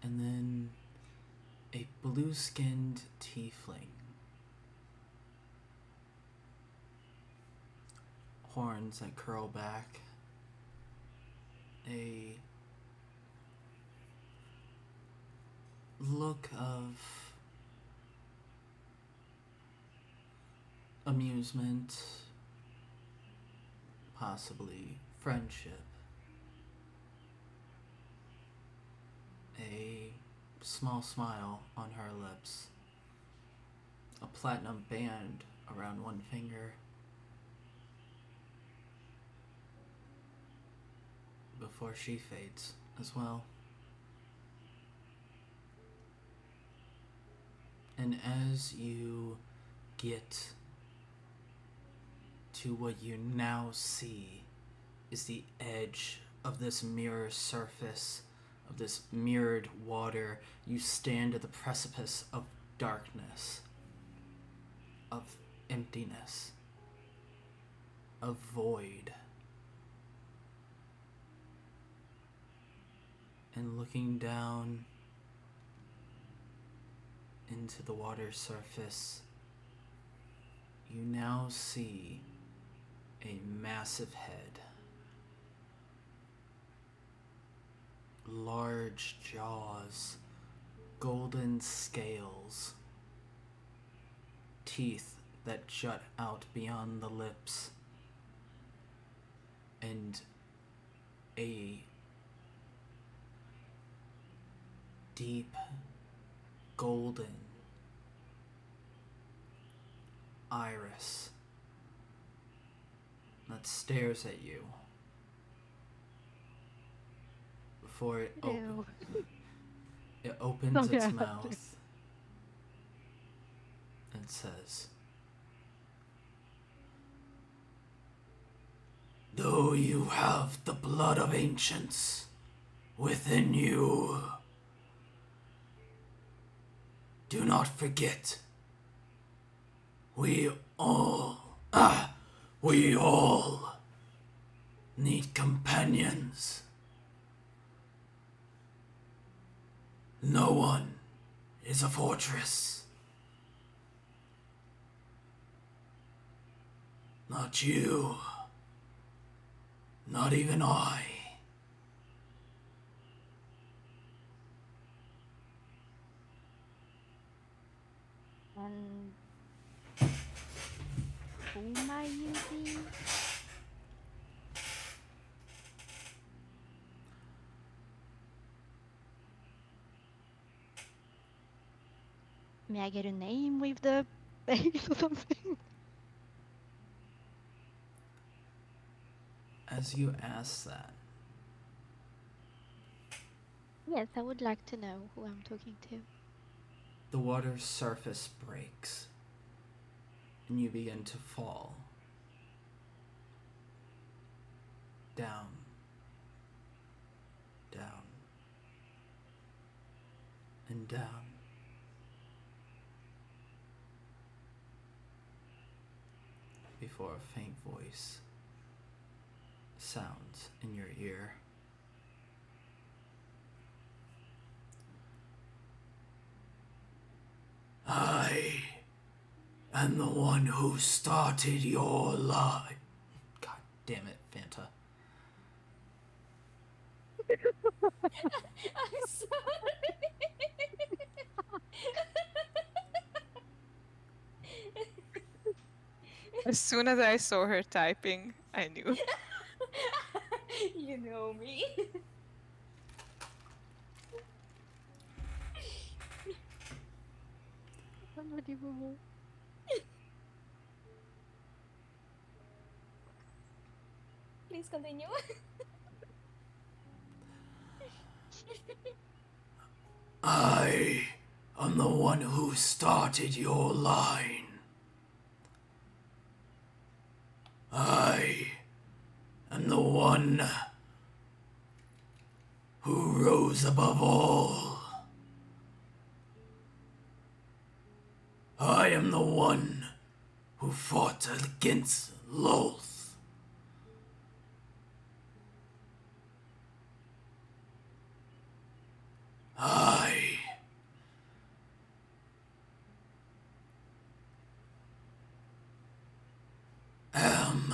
And then a blue-skinned tiefling. Horns that curl back. A look of amusement, possibly friendship. A small smile on her lips. A platinum band around one finger. Before she fades as well. And as you get to what you now see is the edge of this mirror surface, of this mirrored water, you stand at the precipice of darkness, of emptiness, of void. And looking down into the water surface, you now see a massive head, large jaws, golden scales, teeth that jut out beyond the lips, and a deep golden iris that stares at you before it Ew. opens Okay, I its had to. mouth and says, "Though you have the blood of ancients within you, do not forget, we all need companions. No one is a fortress. Not you. Not even I. I use these? May I get a name with the face or something? As you ask that, Yes, I would like to know who I'm talking to. the water's surface breaks, and you begin to fall down, down, and down. Before a faint voice sounds in your ear. I am the one who started your lie. God damn it, Fanta. I'm sorry. As soon as I saw her typing, I knew. You know me. Unbelievable. Please continue. I am the one who started your line. I am the one who rose above all. I am the one who fought against Loth. I am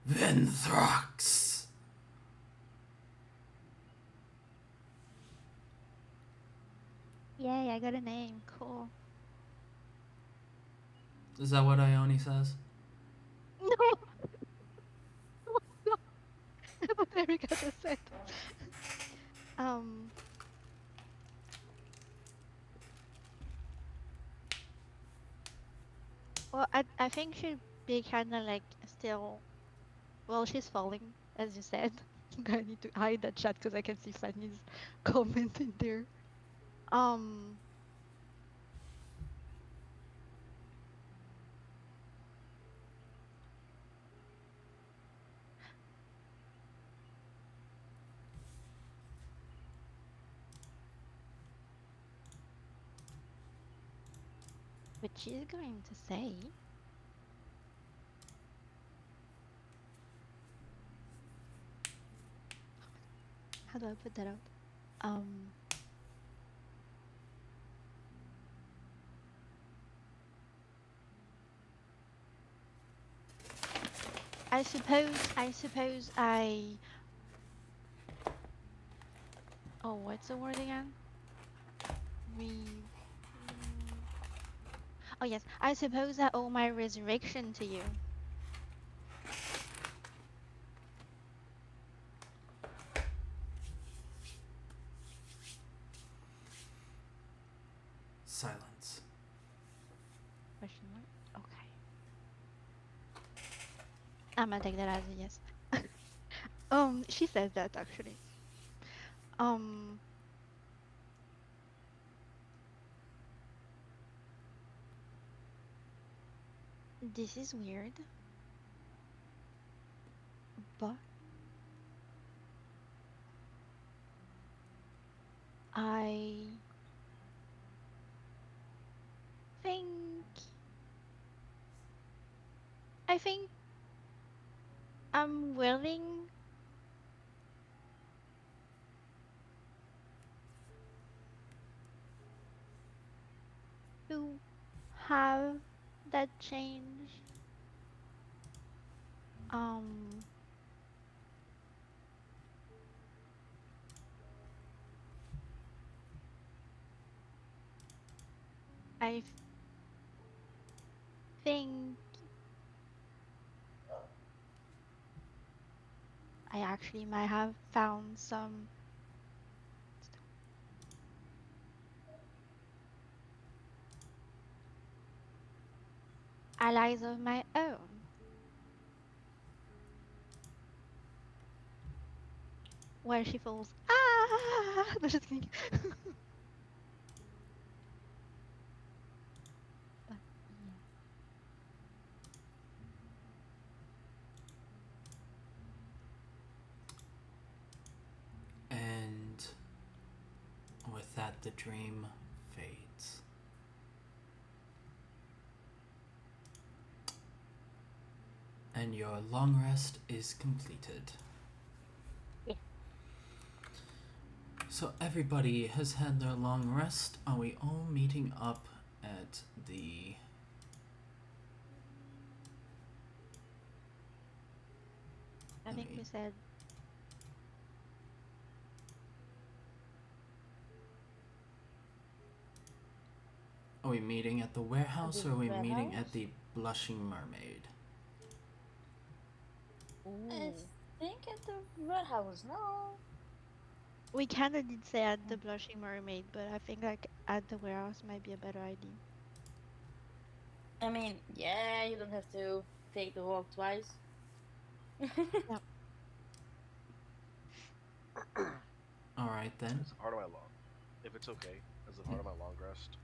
Venthrax. Yay, I got a name. Cool. Is that what Ione says? No! Oh, no! That's what Erika just said. Um, well, I think she'd be kind of like still. Well, she's falling, as you said. I need to hide that chat because I can see Fanny's comment in there. Um, but she's going to say, how do I put that out? Um, I suppose I. Oh, what's the word again? Re. Oh yes, I suppose I owe my resurrection to you. Silence. Question mark. Okay, I'm gonna take that as a yes. She says that actually. Um, this is weird, but I think I think I'm willing to have that change. Um, I think I actually might have found some allies of my own. Where she falls. Ah! No, just kidding. But yeah. And with that, the dream fades. And your long rest is completed. Yeah. So everybody has had their long rest. Are we all meeting up at the... I think we said Are we meeting at the warehouse The or are we meeting warehouse? at the Blushing Mermaid? I Ooh. think at the warehouse, no? we kinda did say at the Blushing Mermaid, but I think like at the warehouse might be a better idea. I mean, yeah, you don't have to take the walk twice. Yeah. Alright then. As a part of my long, if it's okay, as a part of my long rest,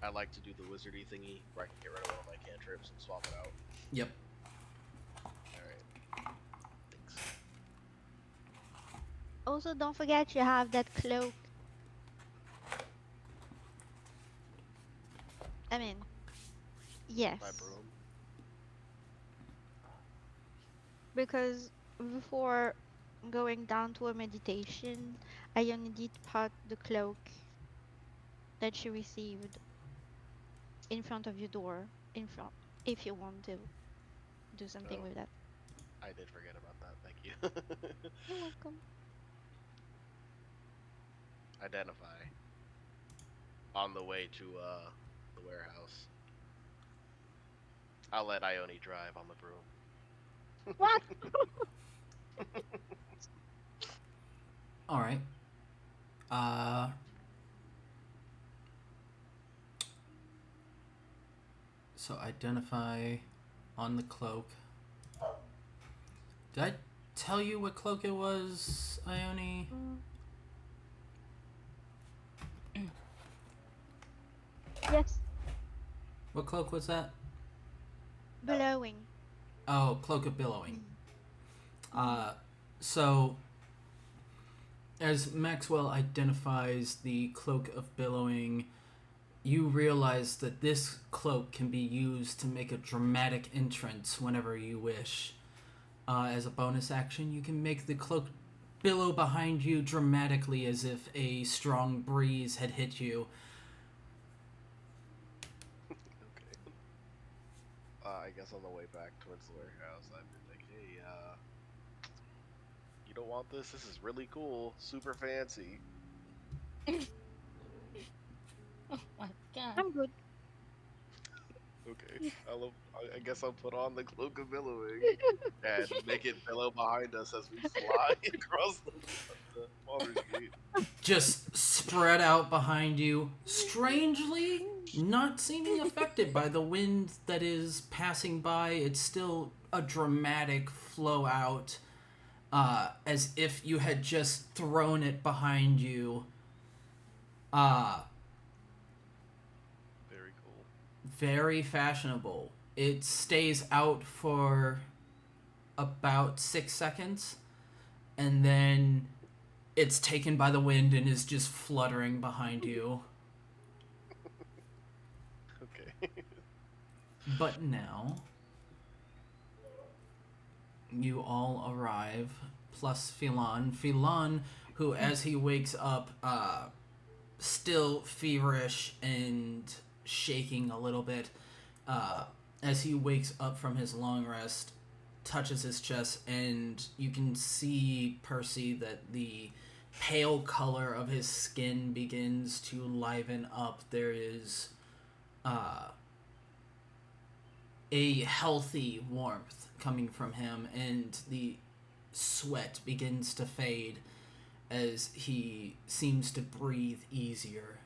I like to do the wizardy thingy where I can get rid of one of my cantrips and swap it out. Yep. Alright. Thanks. Also, don't forget you have that cloak. I mean, yes. My broom. Because before going down to a meditation, I only did put the cloak that she received in front of your door, in front, if you want to do something Oh. with that. I did forget about that. Thank you. You're welcome. Identify. On the way to the warehouse. I'll let Ione drive on the broom. What? Alright. So identify on the cloak. Did I tell you what cloak it was, Ione? Yes, What cloak was that? blowing. Oh, Cloak of Billowing. So as Maxwell identifies the Cloak of Billowing, you realize that this cloak can be used to make a dramatic entrance whenever you wish. As a bonus action, you can make the cloak billow behind you dramatically as if a strong breeze had hit you. Okay. I guess on the way back towards the warehouse, I'd be like, hey, you don't want this? This is really cool. Super fancy. Oh my god. I'm good. Okay. I guess I'll put on the cloak of billowing and make it billow behind us as we fly across the Baldur's Gate. Just spread out behind you, strangely not seeming affected by the wind that is passing by. It's still a dramatic flow out, as if you had just thrown it behind you. Very cool. Very fashionable. It stays out for about 6 seconds, and then it's taken by the wind and is just fluttering behind you. Okay. But now, you all arrive, plus Philan. Philan, who as he wakes up, still feverish and shaking a little bit, as he wakes up from his long rest, touches his chest, and you can see, Percy, that the pale color of his skin begins to liven up. There is a healthy warmth coming from him, and the sweat begins to fade as he seems to breathe easier.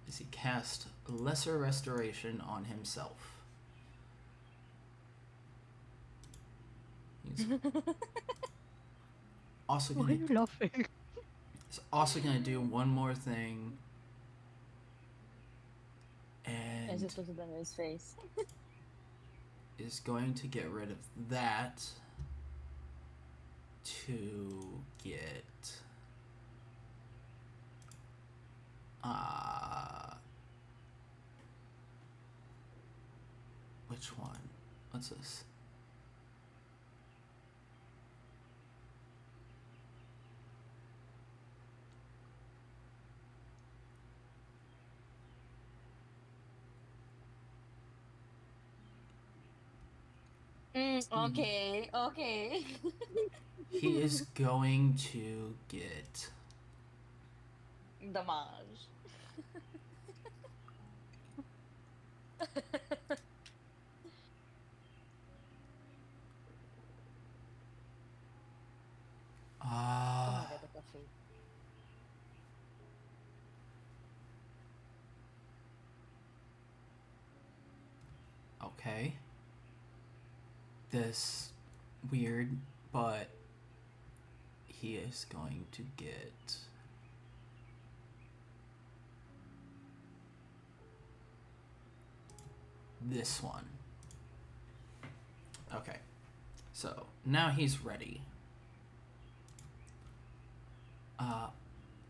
As he casts lesser restoration on himself. He's also Why are gonna you laughing? he's also gonna do one more thing, I and just put it on his face. is going to get rid of that to get which one? What's this? Okay, okay. He is going to get Damage. Oh my god, the coffee. okay. This weird, but he is going to get this one. Okay. So now he's ready.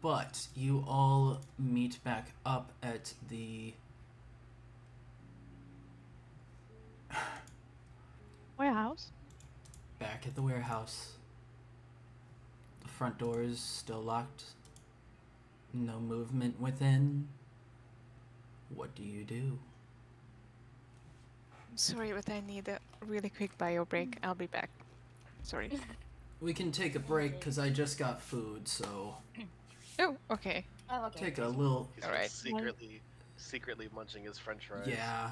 But you all meet back up at the Warehouse? back at the warehouse. The front door is still locked. No movement within. What do you do? Sorry, but I need a really quick bio break. I'll be back. Sorry. We can take a break because I just got food, so Oh, okay. Oh, okay. take a little. He's All been right. secretly munching his French fries. Yeah.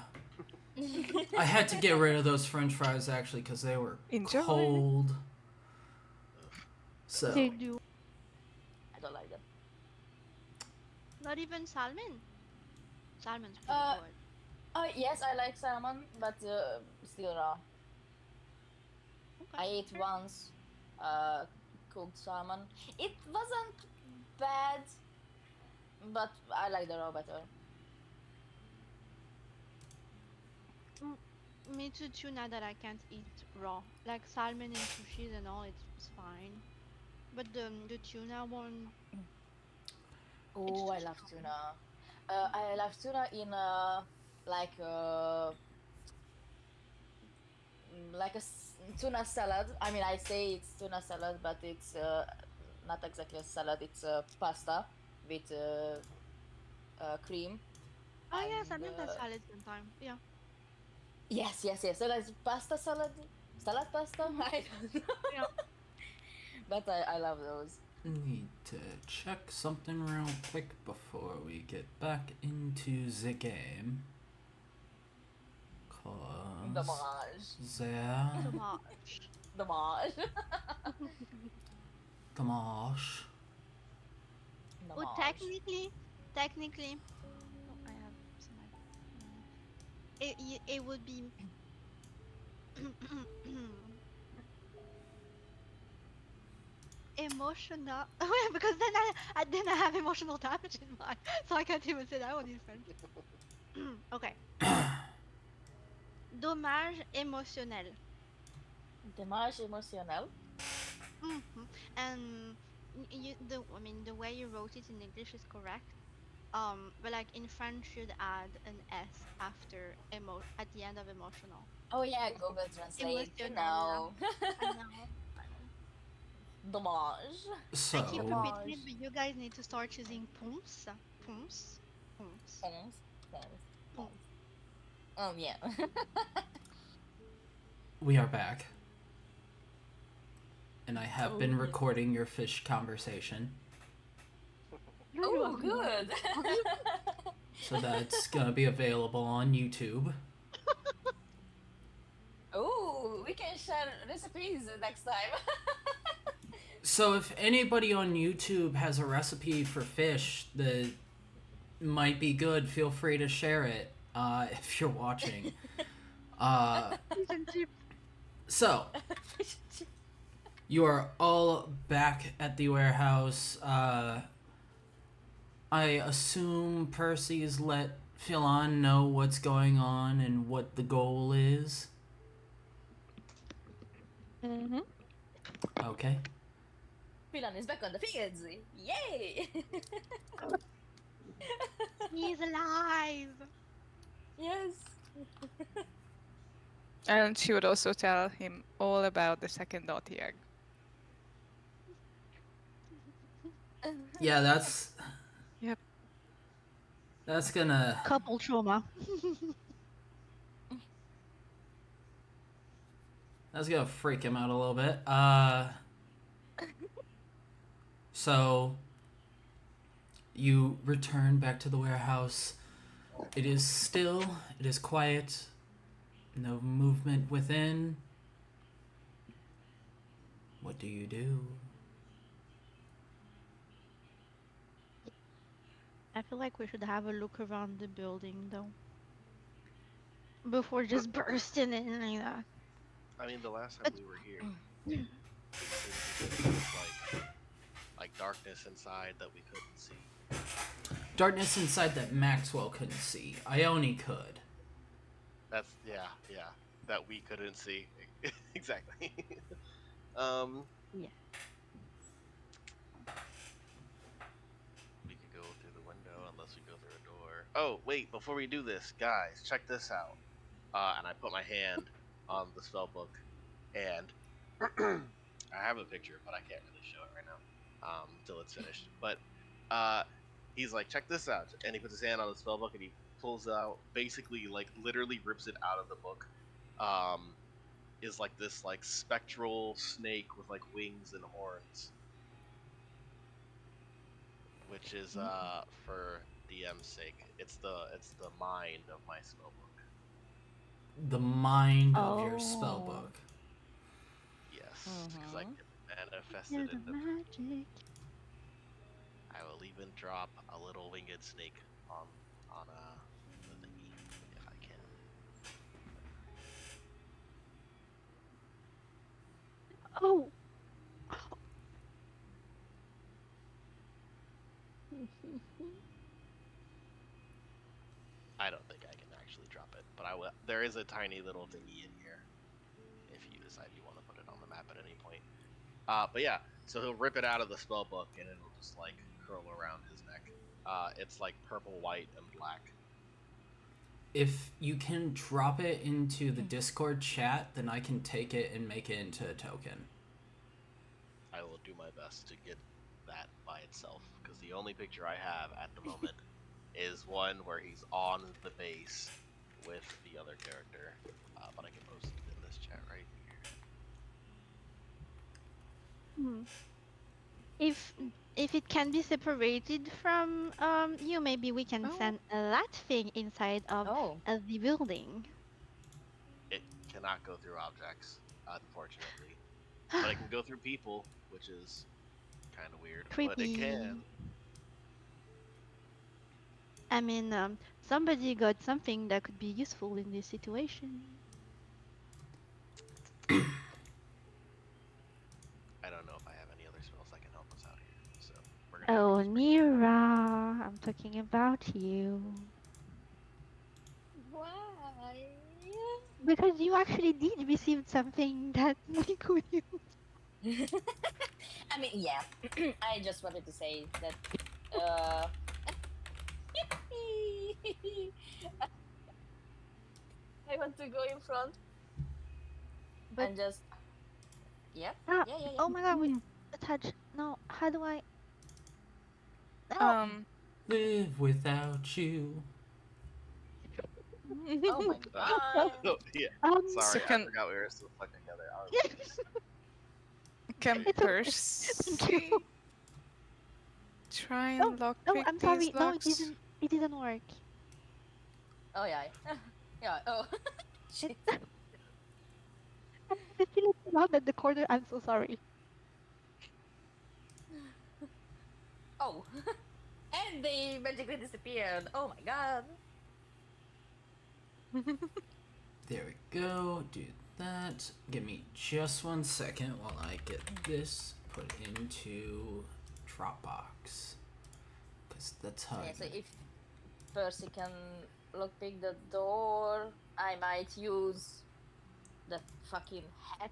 I had to get rid of those French fries actually because they were Enjoy. cold. So They do. I don't like them. Not even salmon. Salmon's pretty Uh, good. Yes, I like salmon, but still raw. I Okay. ate once cooked salmon. It wasn't bad, but I like the raw better. Me too, tuna that I can't eat raw. Like salmon and sushi and all, it's fine. But the tuna one, Oh, I too love strong. tuna. I love tuna in like tuna salad. I mean, I say it's tuna salad, but it's not exactly a salad. It's pasta with cream. Oh yes, I And made that salad one time. Yeah. yes, yes, yes. So that's pasta salad, salad pasta. Mhm. I don't know. Yeah. But I love those. need to check something real quick before we get back into the game. Cause Damage. there Damage. Damage. Gamash. Oh, technically, oh, I have some. It would be. Emotional. Because then I have emotional damage in mind, so I can't even say that one in French. Okay. Dommage émotionnel. Damage émotionnel. And the way you wrote it in English is correct. But like in French, you'd add an S after at the end of emotional. Oh yeah, Google Translate. You Émotionnel. know. I know. Damage. I keep So repeating it, but you guys need to start using pumps. Pumps. Pumps. Thanks. Thanks. Pumps. Yeah. we are back. And I have been yeah. recording your fish conversation. Oh, good. So that's gonna be available on YouTube. Oh, we can share recipes next time. So if anybody on YouTube has a recipe for fish that might be good, feel free to share it if you're watching. Fish and chips. So you are all back at the warehouse. I assume Percy's let Philon know what's going on and what the goal is. Mm-hmm. Okay. Milan is back on the fields. Yay! He's alive. Yes. And she would also tell him all about the second Dottie egg. Yeah, that's Yep. that's gonna Couple trauma. freak him out a little bit. So you return back to the warehouse. It is still, it is quiet, no movement within. What do you do? I feel like we should have a look around the building though. Before just bursting in like that. I mean, the last time we were here, it seemed to be like darkness inside that we couldn't see. Darkness inside that Maxwell couldn't see. Ione could. That's yeah, that we couldn't see. Exactly. Yeah. We could go through the window unless we go through a door. Oh, wait, before we do this, guys, check this out. And I put my hand on the spell book, and I have a picture, but I can't really show it right now until it's finished. But he's like, check this out. And he puts his hand on the spell book, and he pulls out, basically, like, literally rips it out of the book. Is like this like spectral snake with like wings and horns, which is for DM's sake. It's the mind of my spellbook. The mind of your spell Oh. book. Yes, because I can manifest Feel it the into. magic. I will even drop a little winged snake on the thingy if I can. Oh. I don't think I can actually drop it, but I will. There is a tiny little thingy in here if you decide you want to put it on the map at any point. But yeah, so he'll rip it out of the spell book and it'll just like curl around his neck. It's like purple, white, and black. If you can drop it into the Discord chat, then I can take it and make it into a token. I will do my best to get that by itself because the only picture I have at the moment is one where he's on the base with the other character. But I can post it in this chat right here. Hmm. If it can be separated from you, maybe we can Oh. send that thing inside of Oh. the building. It cannot go through objects, unfortunately, but it can go through people, which is kind of weird. But it Creepy. can. I mean, somebody got something that could be useful in this situation. I don't know if I have any other spells that can help us out here, so we're gonna. Oh, Nira, I'm talking about you. Why? Because you actually did receive something that we could use. I mean, yeah. I just wanted to say that. I want to go in front But and just. Yep. ah, Yeah. oh my god, we touch. No, how do I? Oh. No. Live without you. Oh my god. Oh, yeah. Sorry, Second- I forgot we were still stuck together. I was Can It's okay. Percy Thank you. try Oh, and lockpick Oh, I'm sorry. these No, locks? it didn't work. Oh yeah. Yeah. Oh shit. It's still loud at the corner. I'm so sorry. Oh. And they magically disappeared. Oh my god. There we go. Do that. Give me just 1 second while I get this put into Dropbox. Because that's how Yeah, I so get it. if Percy can lockpick the door, I might use the fucking hat.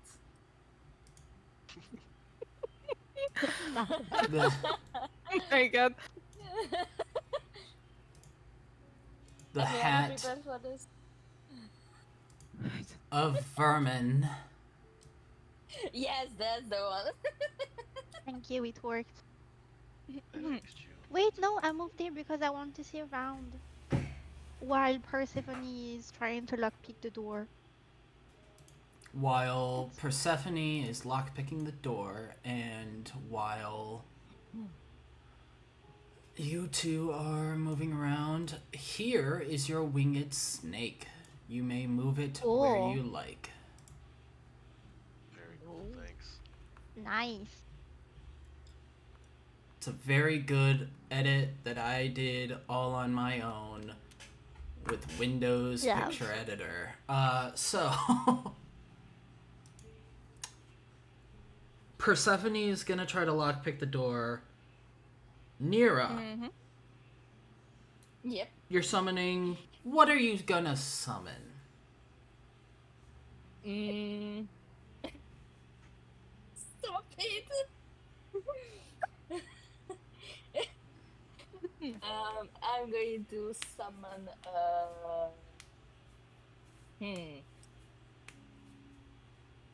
The, Oh my god. the I mean, I'm not hat prepared for this. of vermin. Yes, that's the one. Thank you, it worked. Thanks, June. Wait, no, I moved there because I want to see around while Persephone is trying to lockpick the door. While That's Persephone is lockpicking the door, and while you two are moving around, here is your winged snake. You may move it where cool. you like. Very cool. Ooh. Thanks. Nice. It's a very good edit that I did all on my own with Windows Yes. Picture Editor. So Persephone is gonna try to lockpick the door. Nira, Mm-hmm. Yep. you're summoning. What are you gonna summon? Mm. Stop it. I'm going to summon hmm.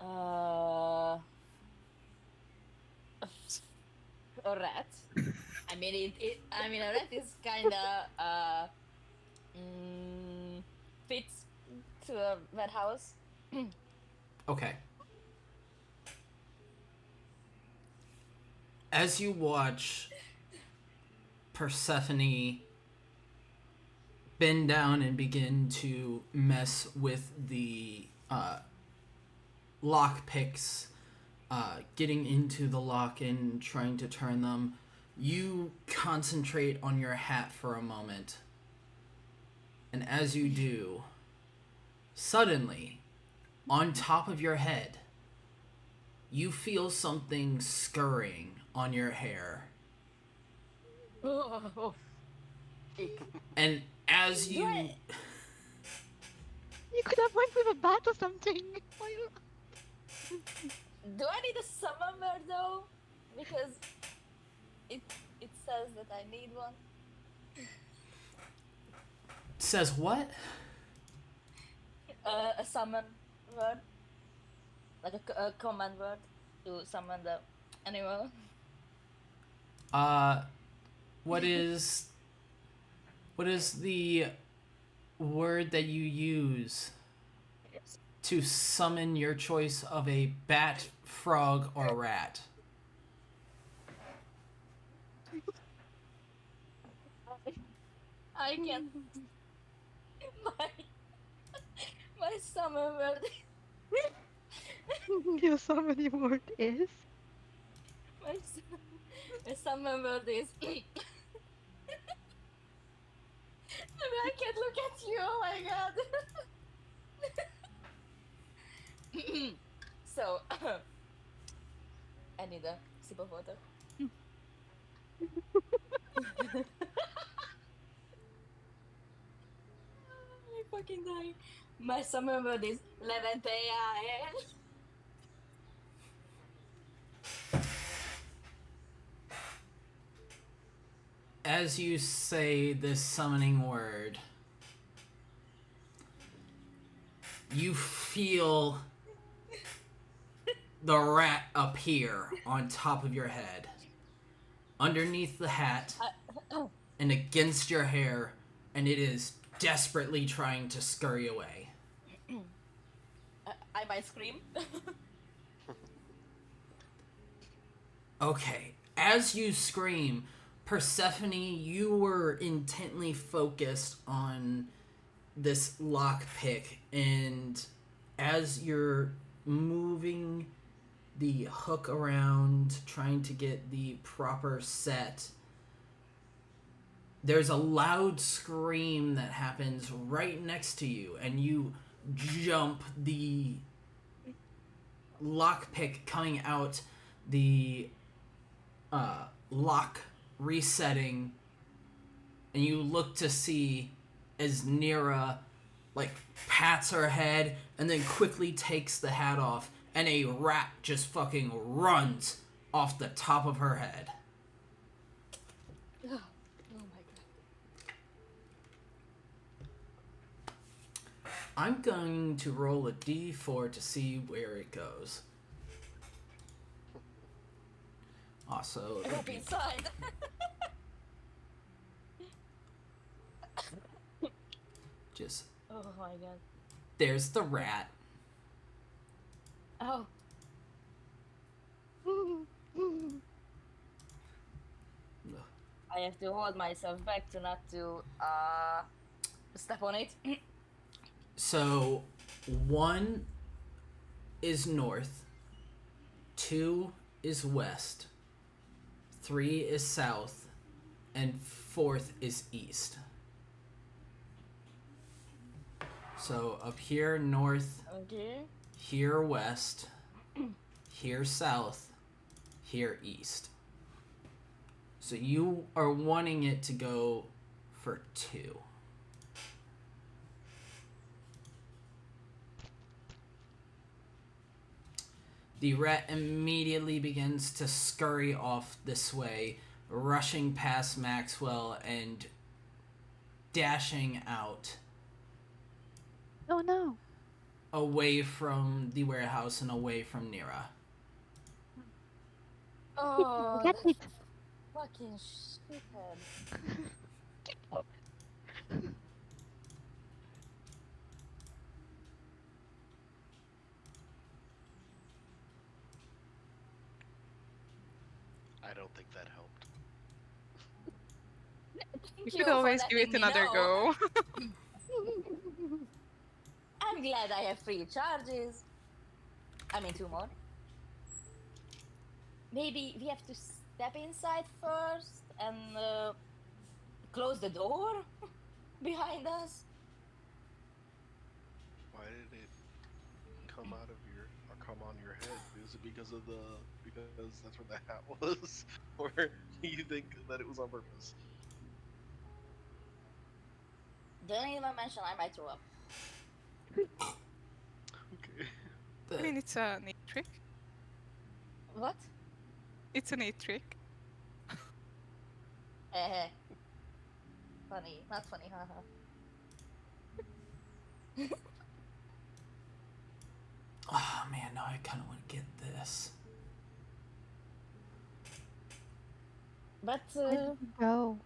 Uh a rat. I mean I mean a rat is kinda fits to a rat house. Okay. As you watch Persephone bend down and begin to mess with the lock picks, getting into the lock and trying to turn them, you concentrate on your hat for a moment. And as you do, suddenly, on top of your head, you feel something scurrying on your hair. Oh, ick. And as Do you I You could have went with a bat or something. Why you- do I need a summon though? Because it says that I need one. says what? A summon word, like a command word to summon the animal. Uh what is the word that you use to summon your choice of a bat, frog, or rat? I can't. My my summon word. Your summoning word is? My, my summon word is. I mean, I can't look at you. Oh my god. So I need a sip of water. I fucking die. My summon word is Leventea. As you say this summoning word, you feel the rat appear on top of your head, underneath the hat, and against your hair, and it is desperately trying to scurry away. I might scream. Okay, as you scream, Persephone, you were intently focused on this lockpick, and as you're moving the hook around, trying to get the proper set, there's a loud scream that happens right next to you, and you jump, the lockpick coming out, the lock resetting, and you look to see as Nira like pats her head and then quickly takes the hat off, and a rat just fucking runs off the top of her head. Oh my god. I'm going to roll a d4 to see where it goes. Also, I hope inside. just Oh my god. there's the rat. Oh. I have to hold myself back to not to step on it. So 1 is north, 2 is west, 3 is south, and 4th is east. So up here north, Okay. here west, here south, here east. So you are wanting it to go for 2. The rat immediately begins to scurry off this way, rushing past Maxwell and dashing out Oh no. away from the warehouse and away from Nira. Oh, Get that it. fucking shithead. I don't think that helped. You Thank could you for always give it letting me another know. go. I'm glad I have 3 charges. I mean 2 more. Maybe we have to step inside first and close the door behind us. Why did it come out of your or come on your head? Is it because that's where the hat was, or do you think that it was on purpose? Don't even mention I might throw up. Okay. I mean, it's a neat trick. What? It's a neat trick. Eh. Funny, not funny, haha. Oh man, now I kind of want to get this. But Where did it go?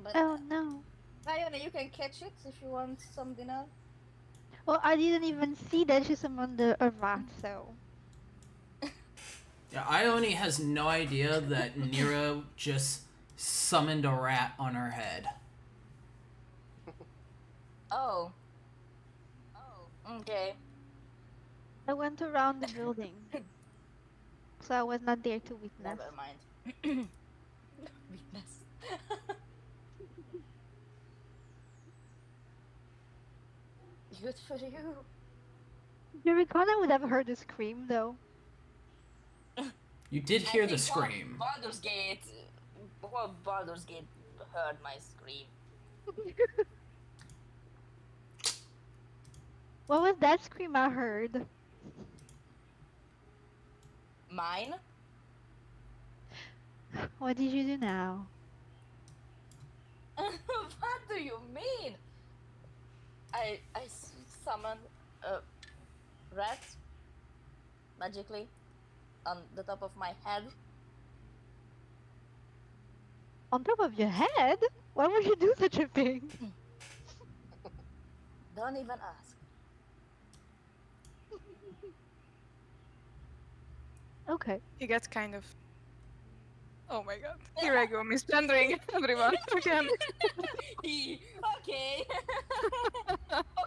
but Oh no. Iona, you can catch it if you want some dinner. Well, I didn't even see that she summoned a rat, so. Yeah, Ione has no idea that Nero just summoned a rat on her head. Oh. Okay. I went around the building, so I was not there to witness. Never mind. Weakness. Good for you. Yurikana would have heard a scream, though. You did I hear the think scream. Baldur's Gate. Well, Baldur's Gate heard my scream. What was that scream I heard? Mine? What did you do now? What do you mean? I summoned a rat magically on the top of my head. On top of your head? Why would you do such a thing? Don't even ask. Okay. He gets kind of Oh my god. Here I go, misgendering everyone again. Okay.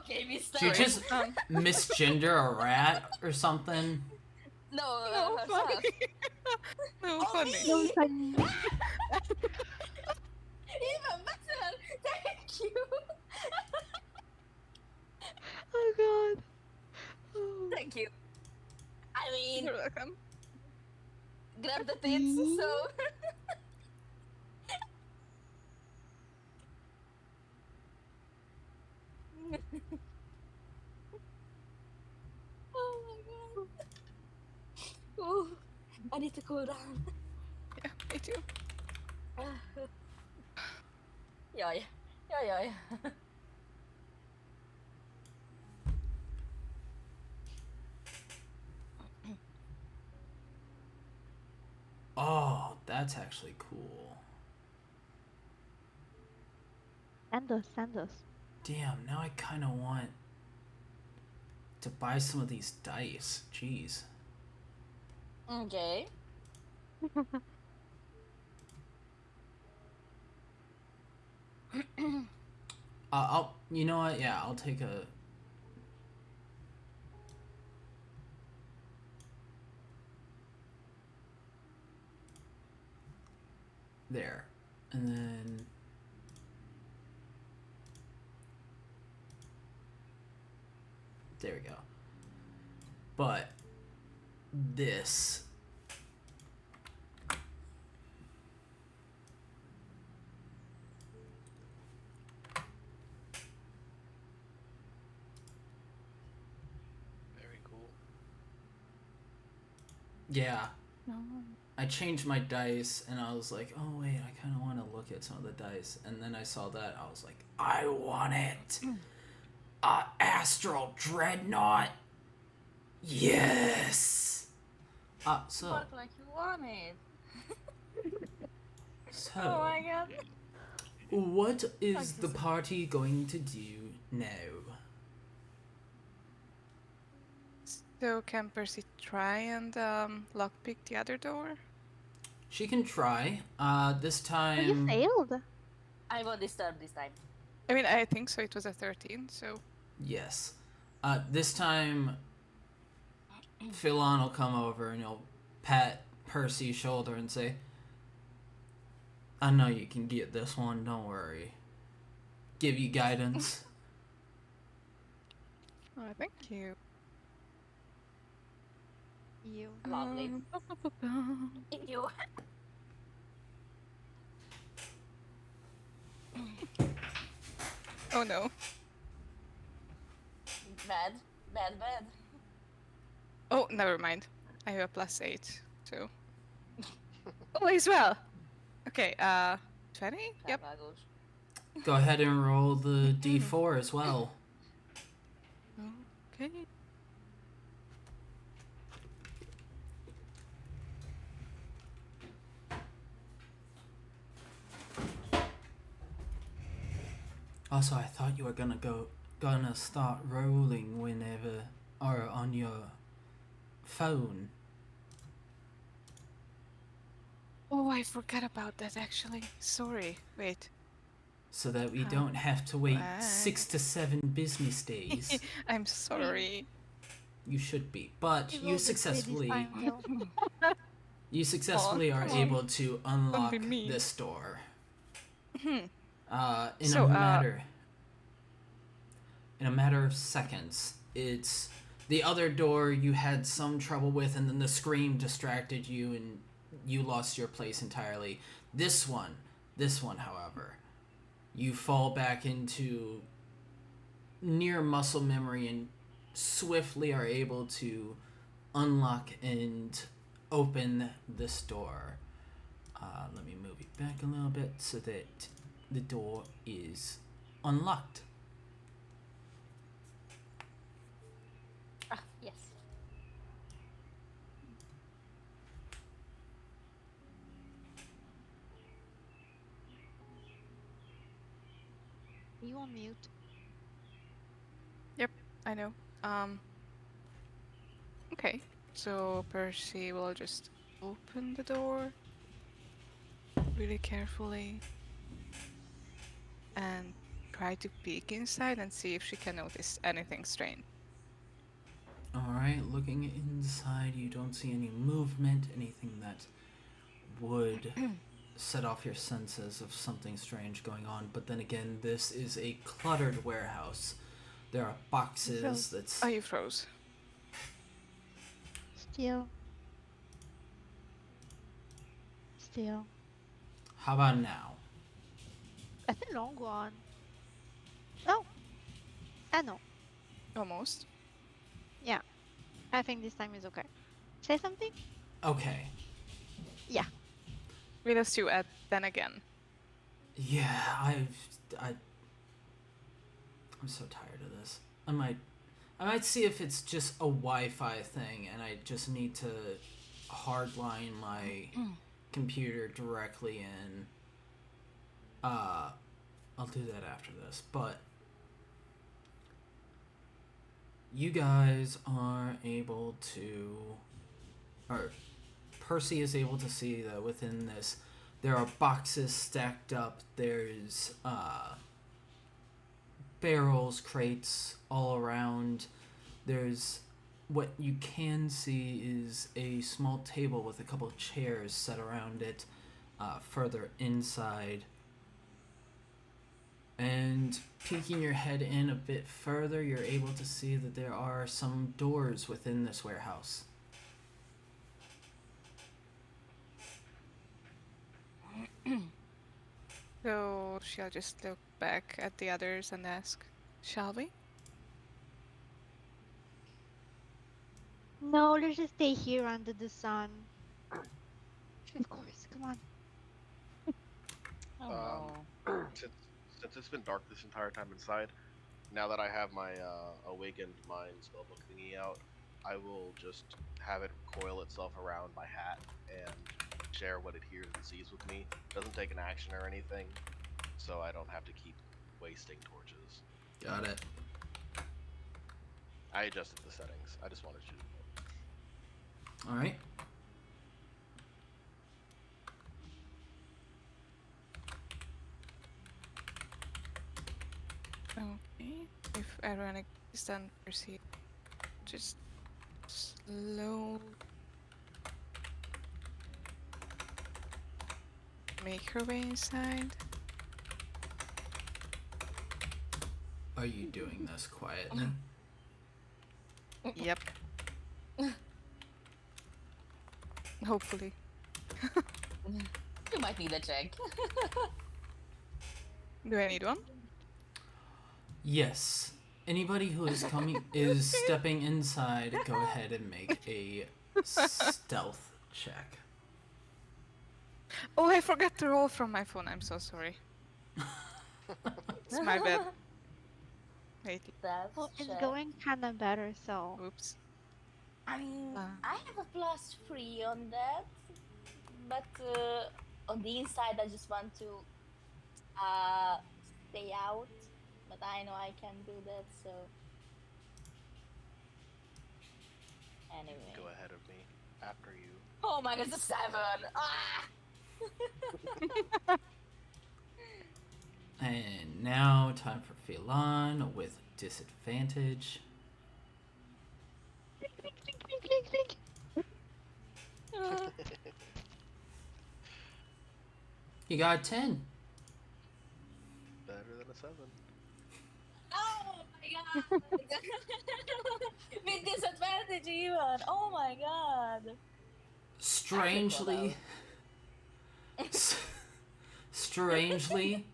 Okay, mister. Did you Sorry. just misgender a rat or something? No, No, funny. herself. No, Oh, funny. So me! funny. Even better! Thank you! Oh god. Oh. Thank you. I mean, You're welcome. grab the tits, See? so. Oh my god. Ooh, I need to cool down. Yeah, me too. Yeah, yeah, yeah, yeah. Oh, that's actually cool. Send us. Damn, now I kind of want to buy some of these dice. Jeez. Okay. I'll. You know what? Yeah, I'll take a. There, and then. There we go. But this. Very cool. Yeah. No. I changed my dice and I was like, oh wait, I kind of want to look at some of the dice. And then I saw that. I was like, I want it. Astral Dreadnought. Yes. So. Work like you want it. So. Oh my god. What is Okay, the so- party going to do now? So can Percy try and lockpick the other door? She can try. This Oh, you time. failed. I won't disturb this time. I mean, I think so. It was a 13, so Yes. This time, Philon will come over and he'll pat Percy's shoulder and say, I know you can get this one, don't worry. Give you guidance. oh, thank you. You. Lovely. You. Oh no. Bad. Bad, bad. Oh, never mind. I have a +8, so. Oh, as well. Okay, 20? Yep. Vágós. Go ahead and roll the d4 as well. Okay. Also, I thought you were gonna start rolling whenever, or on your phone. Oh, I forgot about that actually. Sorry. Wait. So that we How- don't have to wait Right. 6 to 7 business days. I'm sorry. You should be, but you successfully are come on. able to unlock be mean. this door. Hmm. In So, a matter of seconds. It's the other door you had some trouble with, and then the scream distracted you, and you lost your place entirely. This one, however, you fall back into near muscle memory and swiftly are able to unlock and open this door. Let me move it back a little bit so that the door is unlocked. Ah, yes. You on mute. I know. Okay. So Percy will just open the door. really carefully and try to peek inside and see if she can notice anything strange. Alright, looking inside, you don't see any movement, anything that would set off your senses of something strange going on. But then again, this is a cluttered warehouse. There are boxes that's... Oh, you froze. Still. Still. How about now? That's a long one. Oh. I know. Almost. Yeah. I think this time is okay. Say something? Okay. Yeah. With us two at then again. Yeah, I'm so tired of this. I might see if it's just a Wi-Fi thing and I just need to hardline my computer directly in. I'll do that after this, but you guys are able to, or Percy is able to see that within this there are boxes stacked up. There's barrels, crates all around. There's what you can see is a small table with a couple of chairs set around it further inside. And peeking your head in a bit further, you're able to see that there are some doors within this warehouse. So she'll just look back at the others and ask, shall we? No, let's just stay here under the sun. Of course, come on. Oh no. Since it's been dark this entire time inside, now that I have my awakened mind spellbook thingy out, I will just have it coil itself around my hat and share what it hears and sees with me. Doesn't take an action or anything, so I don't have to keep wasting torches. Got it. I adjusted the settings. I just wanted you to know. All right. Okay. If ironic is done, Percy, just slow. Make her way inside. Are you doing this quietly? Yep. Hopefully. You might need a check. Do I need one? Yes. Anybody who is coming is stepping inside. Go ahead and make a stealth check. Oh, I forgot to roll from my phone. I'm so sorry. It's my bad. Wait. That's Well, it's check. going kind of better, so. Oops. I mean, Ah. I have a +3 on that, but on the inside, I just want to stay out. But I know I can do that, so anyway. Go ahead of me. After you. Oh my god, it's a 7! Ah! And now, time for Phelan with disadvantage. Clink, clink, clink, clink, clink. You got a 10. Better than a 7. Oh my god! With disadvantage even! Oh my god! Strangely, strangely,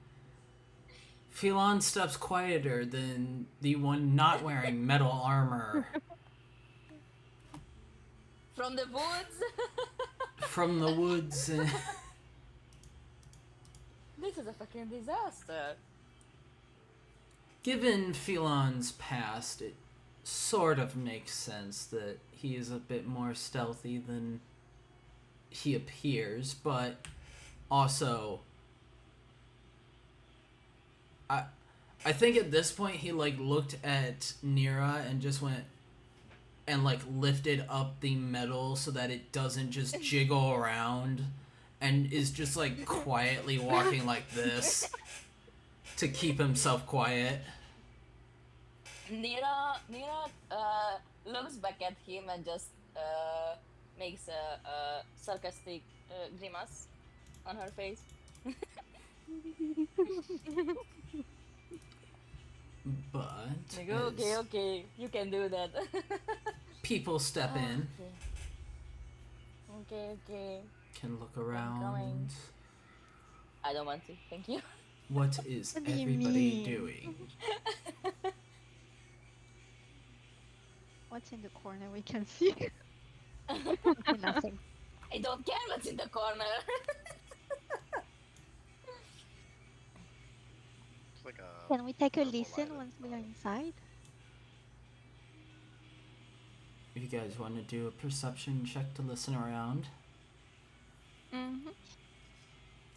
Phelan steps quieter than the one not wearing metal armor From the woods? from the woods. This is a fucking disaster. Given Phelan's past, it sort of makes sense that he is a bit more stealthy than he appears, but also I think at this point he looked at Nira and just went and lifted up the metal so that it doesn't just jiggle around and is just like quietly walking like this to keep himself quiet. Nira looks back at him and just makes a sarcastic grimace on her face. But Like, as okay, you can do that. people step in, Okay. can look I'm coming. around. I don't want to. Thank you. What is What do you everybody mean? doing? What's in the corner we can see? Nothing. I don't care what's in the corner. It's like a Can we take a purple listen light at once the we are bottom. inside? If you guys want to do a perception check to listen around. Mm-hmm.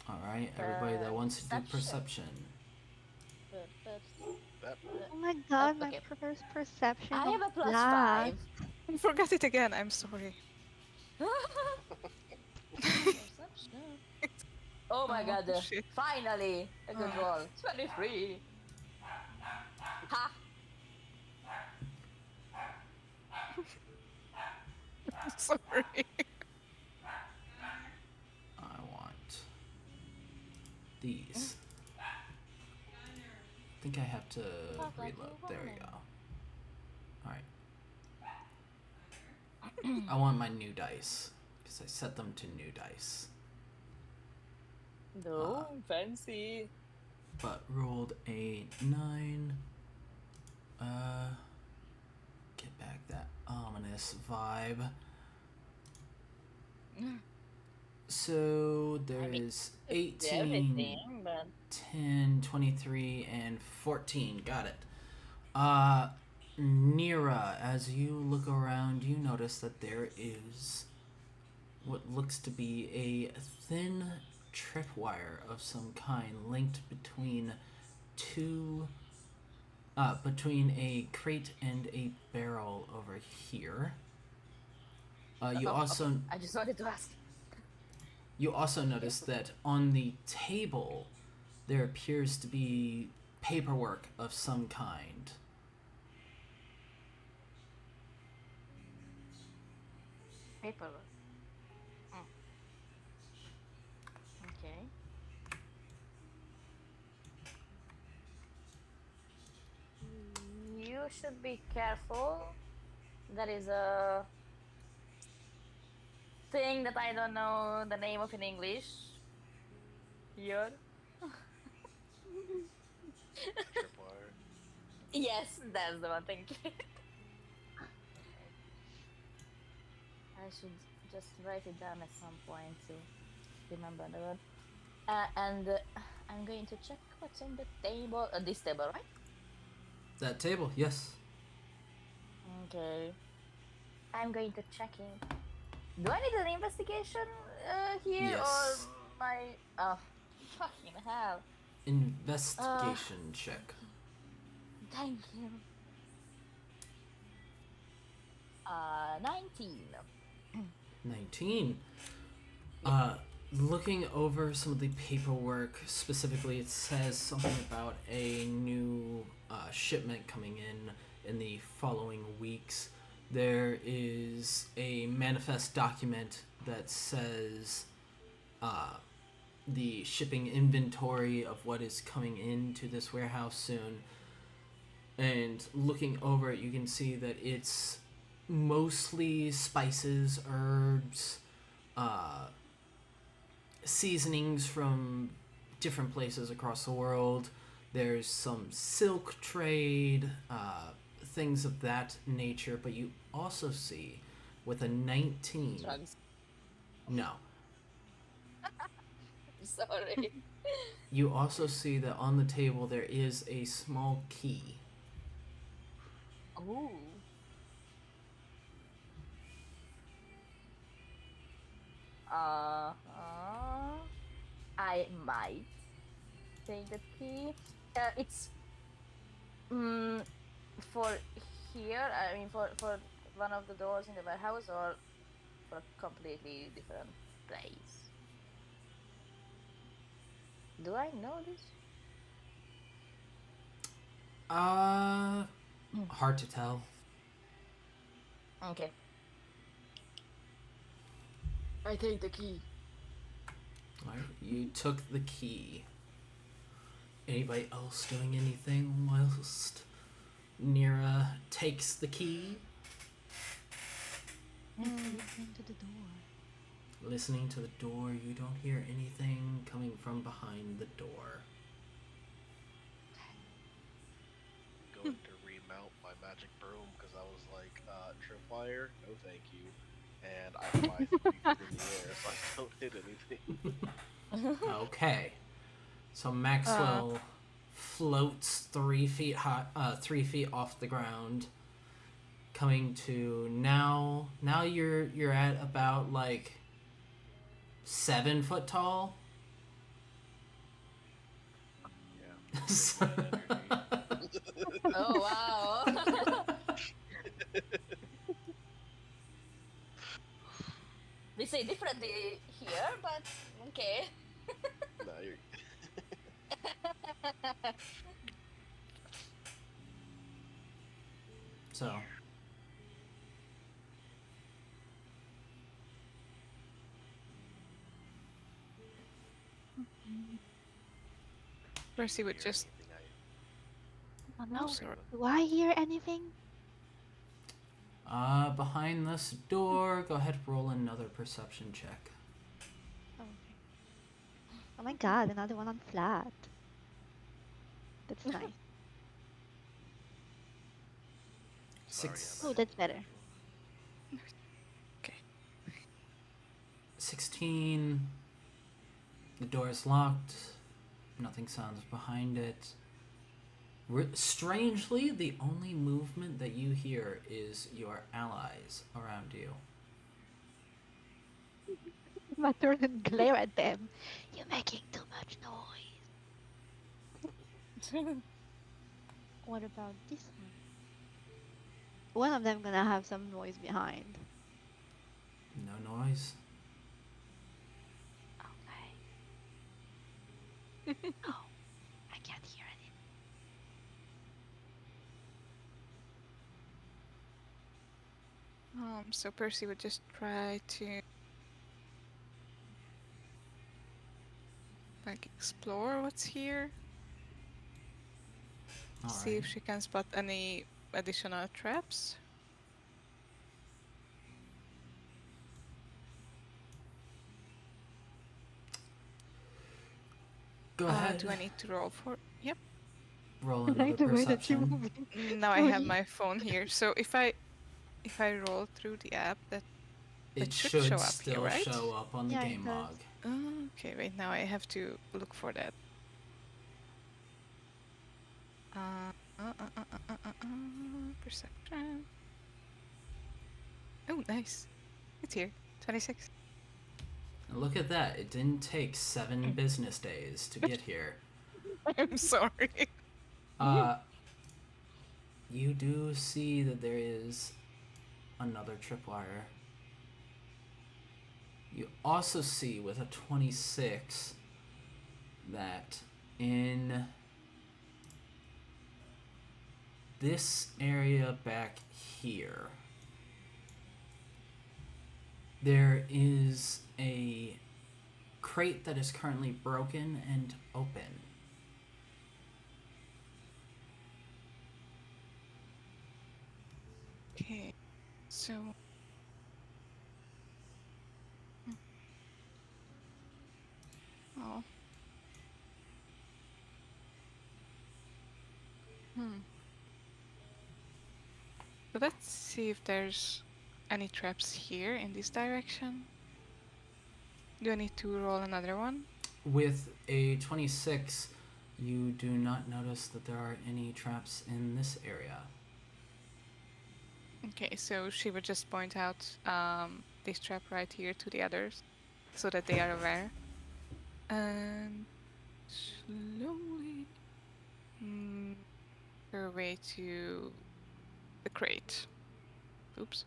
Alright, everybody that wants to do Perception. perception. That Oh my god, my okay. first perception I of have a plus that. 5. I forgot it again. I'm sorry. Perception. Oh my Oh, god. shit. Finally, a good Oh. roll. 23. Ha! Sorry. I want these. I think I have to reload. There we go. Alright. I want my new dice. Because I set them to new dice. No, fancy. But rolled a 9. Get back that ominous vibe. So there is 18, Everything, but 10, 23, and 14. Got it. Nira, as you look around, you notice that there is what looks to be a thin tripwire of some kind linked between between a crate and a barrel over here. You also I just wanted to ask. notice that on the table there appears to be paperwork of some kind. Paperwork. Okay. You should be careful. There is a thing that I don't know the name of in English. Here. tripwire. Yes, that's the one. Thank you. I should just write it down at some point to remember the word. And I'm going to check what's on the table. This table, right? That table, yes. Okay. I'm going to check it. Do I need an investigation here Yes. or my? Oh, fucking hell! Investigation check. Thank you. 19. 19. Looking over some of the paperwork, specifically, it says something about a new shipment coming in the following weeks. There is a manifest document that says the shipping inventory of what is coming into this warehouse soon. And looking over it, you can see that it's mostly spices, herbs, seasonings from different places across the world. There's some silk trade, things of that nature, but you also see with a 19. Drugs. No. Sorry. You also see that on the table there is a small key. Ooh. I might take the key. It's for here. I mean, for one of the doors in the warehouse, or for a completely different place. Do I know this? Hard to tell. Okay. I take the key. Alright, you took the key. Anybody else doing anything whilst Nira takes the key? Listening to the door. Listening to the door, you don't hear anything coming from behind the door. Going to remount my magic broom because I was like, tripwire, no thank you. And I fly 3 feet in the air, so I don't hit anything. Okay. So Maxwell floats 3 feet high, 3 feet off the ground, coming to now. Now you're at about like 7 foot tall. Yeah. So- Energy. Oh wow. We say differently here, but okay. No, you're. so Percy would Hear just. anything Oh Oh, no. sorry. Do I hear anything? behind this door, go ahead, roll another perception check. Oh, okay. Oh my god, another one on flat. That's nice. Sorry, Six. I'm Oh, ahead that's of better. schedule. Okay. 16. The door is locked. Nothing sounds behind it. Strangely, the only movement that you hear is your allies around you. I turn and glare at them. You're making too much noise. What about this one? One of them gonna have some noise behind. No noise. Okay. No, I can't hear anything. So Percy would just try to like explore what's here. All See if right. she can spot any additional traps. Go ahead. Do I need to roll for? Yep. Roll I another like the way that you're perception. moving. Now I Oh, have yeah. my phone here. So if I roll through the app, that It should should show up here, still right? show up on the Yeah, it game does. log. Okay, wait. Now I have to look for that. Perception. Oh, nice. It's here. 26. And look at that. It didn't take 7 business days to get here. I'm sorry. You do see that there is another tripwire. You also see with a 26 that in this area back here, there is a crate that is currently broken and open. Okay. So. Oh. So let's see if there's any traps here in this direction. Do I need to roll another one? With a 26, you do not notice that there are any traps in this area. Okay, so she would just point out this trap right here to the others so that they are aware. And slowly her way to the crate. Oops.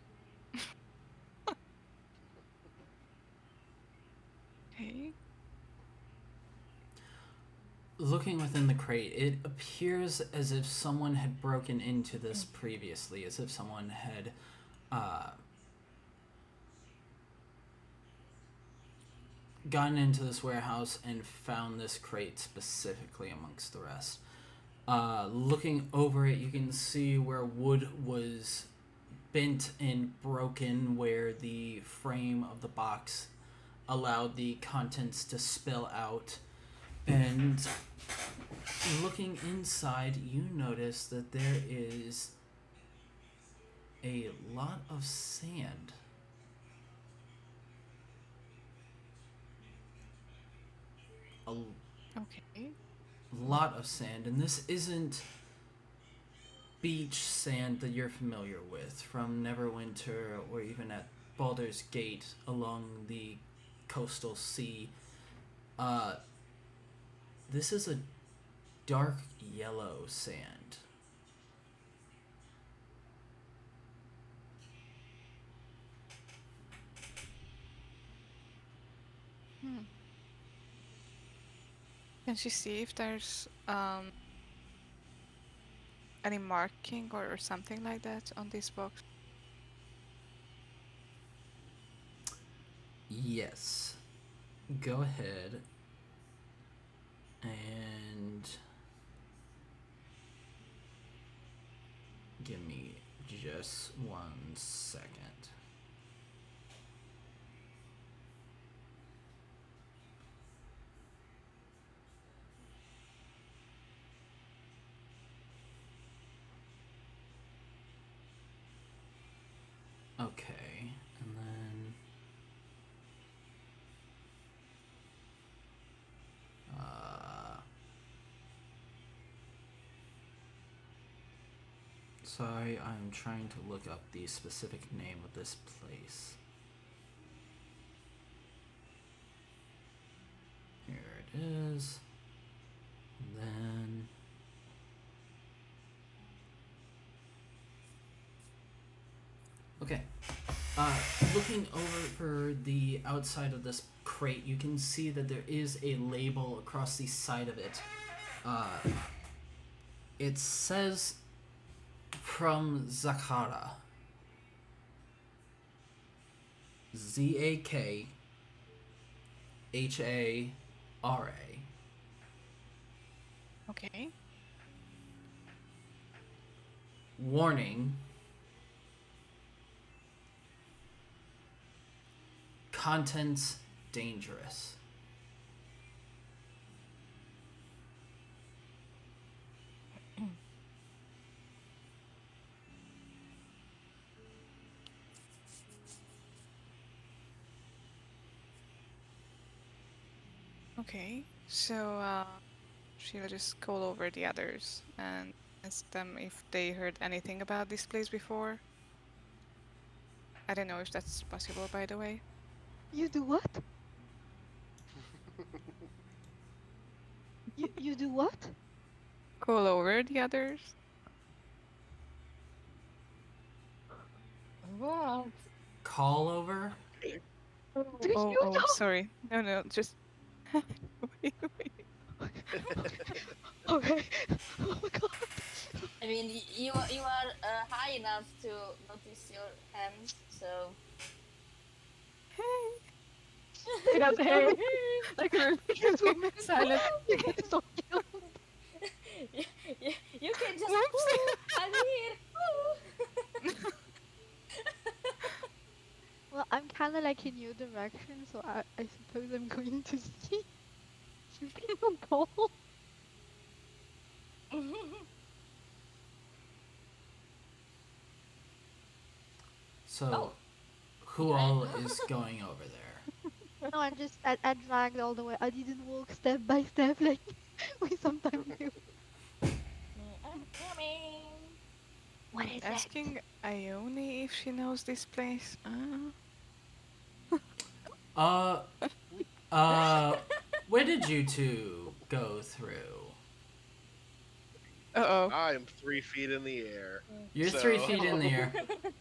Okay. Looking within the crate, it appears as if someone had broken into this previously, as if someone had uh, gotten into this warehouse and found this crate specifically amongst the rest. Looking over it, you can see where wood was bent and broken, where the frame of the box allowed the contents to spill out. And looking inside, you notice that there is a lot of sand. A Okay. lot of sand, and this isn't beach sand that you're familiar with from Neverwinter or even at Baldur's Gate along the coastal sea. Uh, this is a dark yellow sand. Hmm. Can she see if there's any marking or something like that on this box? Yes. Go ahead and give me just 1 second. Okay, and then sorry, I'm trying to look up the specific name of this place. Here it is. And then okay. Looking over the outside of this crate, you can see that there is a label across the side of it. It says from Zakara. Zakhara. Okay. Warning. Contents dangerous. Okay. So she'll just call over the others and ask them if they heard anything about this place before. I don't know if that's possible, by the way. You do what? You do what? Call over the others? What? Call over? Do you know? Sorry. No, just wait. Okay. Oh my god. I mean, you are high enough to notice your hands, so. Hey, that's hey. Like we're This woman silent. you get so killed. You can just. Whoops. Ooh, I'm here. Ooh. Well, I'm kind of like in your direction, so I suppose I'm going to see. People call. So, Oh. who all is going over there? No, I dragged all the way. I didn't walk step by step like we sometimes do. I'm coming. What is it? Asking Ione if she knows this place. Where did you two go through? Uh-oh. I'm 3 feet in the air. You're 3 feet in the air.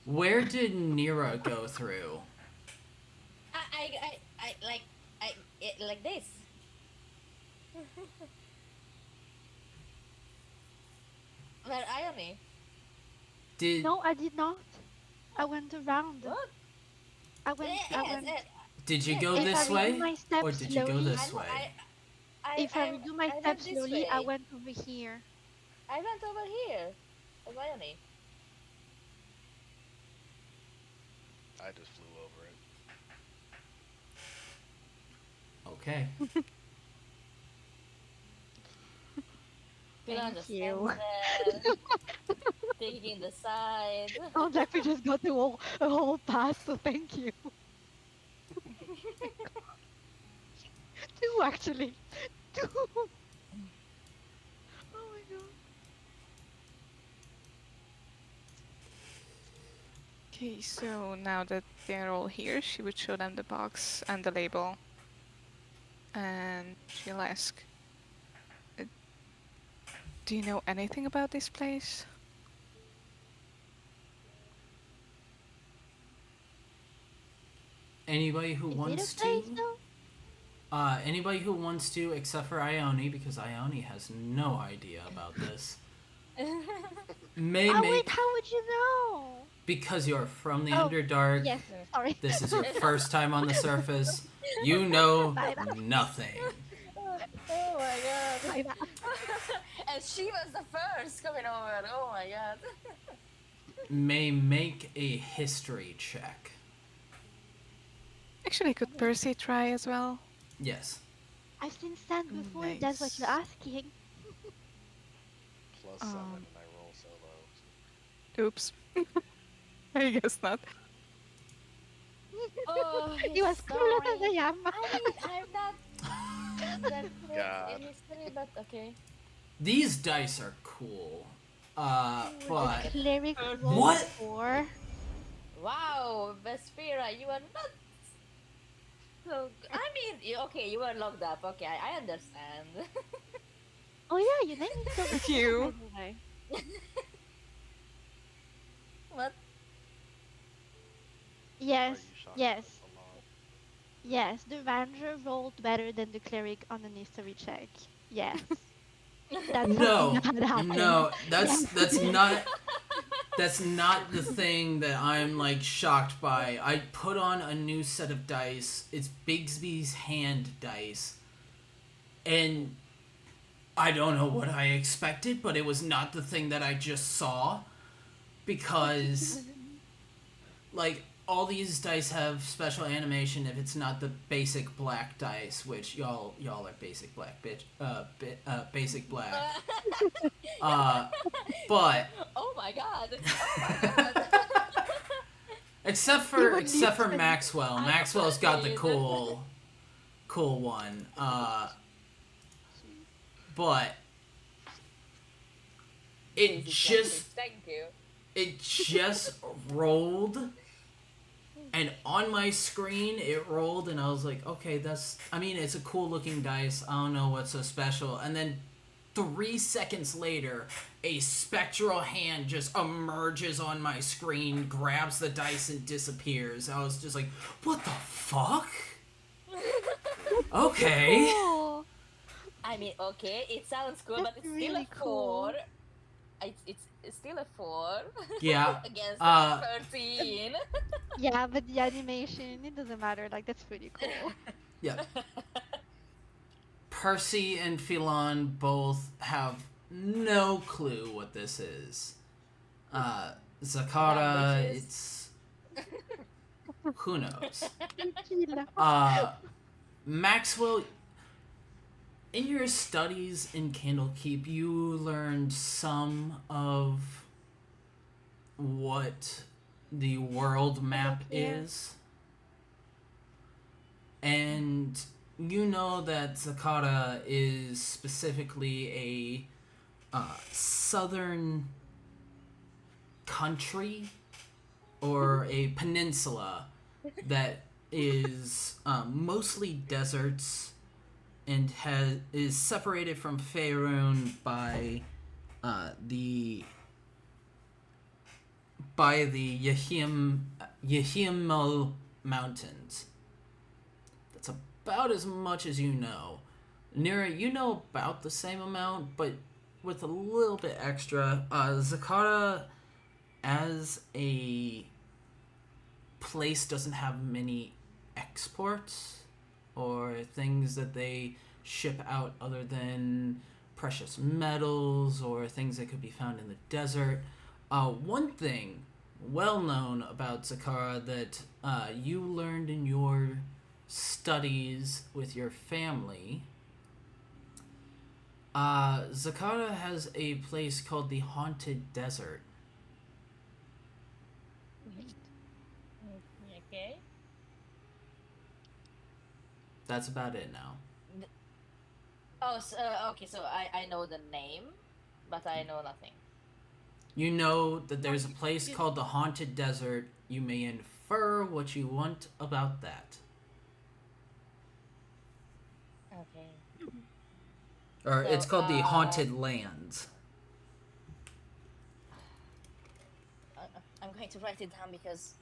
Where did Nira go through? I like this. Where Ione? Did No, I did not. I went around. What? I Yes, went. did you yes. go If I this redo way, my or steps did you go slowly, I this know. way? if I redo my I went steps this slowly, I way. went over here. I went over here. With Ione. I just flew over it. Okay. Pilar Thank just you. stands there, taking the side. Sounds like we just got a whole pass, so thank you. Two actually. Two. Oh my god. Okay, so now that they're all here, she would show them the box and the label. And she'll ask, do you know anything about this place? Anybody who Is it a wants place to? though? Anybody who wants to, except for Ione, because Ione has no idea about this, may Oh wait, make how would you know? because you're from the Oh, Underdark. yes. Sorry. This is your first time on the surface. You know My bad. nothing. Oh my god. My bad. And she was the first coming over. Oh my god. May make a history check. Actually, could Percy try as well? Yes. I've seen sand before, if that's what you're Nice. asking. +7 and I roll so low. Oops. I guess not. Oh, He was clueless as I history. am. I mean, I'm not that great God. in history, but okay. These dice are cool. But The cleric rolled What? 4. Wow, Vespera, you are not so. I mean, okay, you were locked up. Okay, I understand. Oh yeah, your name is still Thank the same, by you. the way. What? Yes, Are you shocked yes, that's a lot? yes. The ranger rolled better than the cleric on an history check. Yes. That's no, something that happened. no, Yes. that's not the thing that I'm like shocked by. I put on a new set of dice. It's Bigsby's hand dice. And I don't know what I expected, but it was not the thing that I just saw. Because like all these dice have special animation if it's not the basic black dice, which y'all are basic black bitch basic black. But Oh my god! Oh my god! except You for would need to- Maxwell. I'm Maxwell's got the afraid. cool one. But it just Thank you. it just rolled, and on my screen it rolled, and I was like, okay, it's a cool looking dice. I don't know what's so special. And then 3 seconds later, a spectral hand just emerges on my screen, grabs the dice, and disappears. I was just like, what the fuck? Okay. Cool. I mean, okay, it sounds cool, That's but it's really still a 4. cool. It's still a 4 Yeah. against 13. Yeah, but the animation, it doesn't matter. Like, that's pretty cool. Yeah. Percy and Philon both have no clue what this is. Zakata, Languages. it's... Who knows? Tequila. Maxwell, in your studies in Candlekeep, you learned some of what the world map Yeah. is. And you know that Zakata is specifically a southern country or a peninsula that is mostly deserts and is separated from Faerun by the Yahimal Mountains. That's about as much as you know. Nira, you know about the same amount, but with a little bit extra, Zakata as a place doesn't have many exports or things that they ship out other than precious metals or things that could be found in the desert. One thing well known about Zakara that you learned in your studies with your family. Zakara has a place called the Haunted Desert. Okay. That's about it now. Oh, so, okay. So I know the name, but I know nothing. You know that there's a place called the Haunted Desert. You may infer what you want about that. Okay. Or So, it's called the Haunted Lands. I'm going to write it down because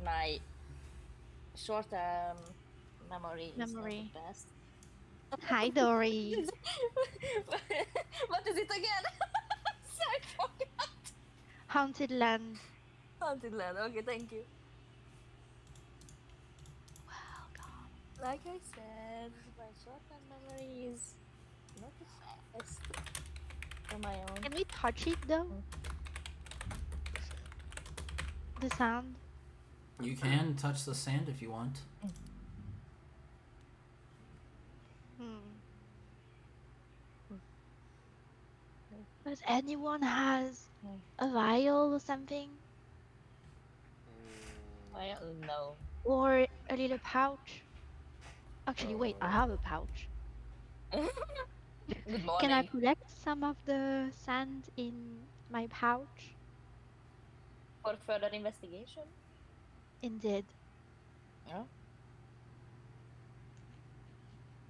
my short-term memory is not the best. Hi, Dory. What is it again? I forgot. Haunted Land. Haunted Land. Okay, thank you. Welcome. Like I said, my short-term memory is not the best for my own. Can we touch it though? The sand? You can touch the sand if you want. Does anyone has a vial or something? Well, no. Or a little pouch? Actually, wait, I have a pouch. Good Can I morning. collect some of the sand in my pouch? For further investigation? Indeed. Yeah.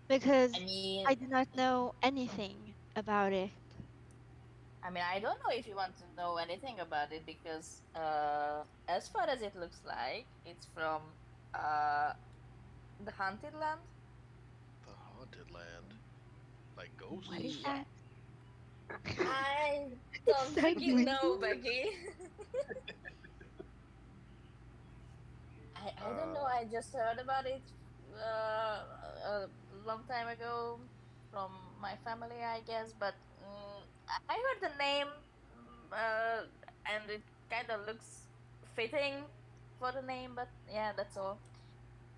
Because I mean, I do not know anything about it. I don't know if you want to know anything about it because, as far as it looks like, it's from the Haunted Land. The Haunted Land? Like ghosts? What is Yeah. that? I It's don't so freaking new. know, Becky. I don't know. I just heard about it a long time ago from my family, I guess. But I heard the name, and it kind of looks fitting for the name. But yeah, that's all.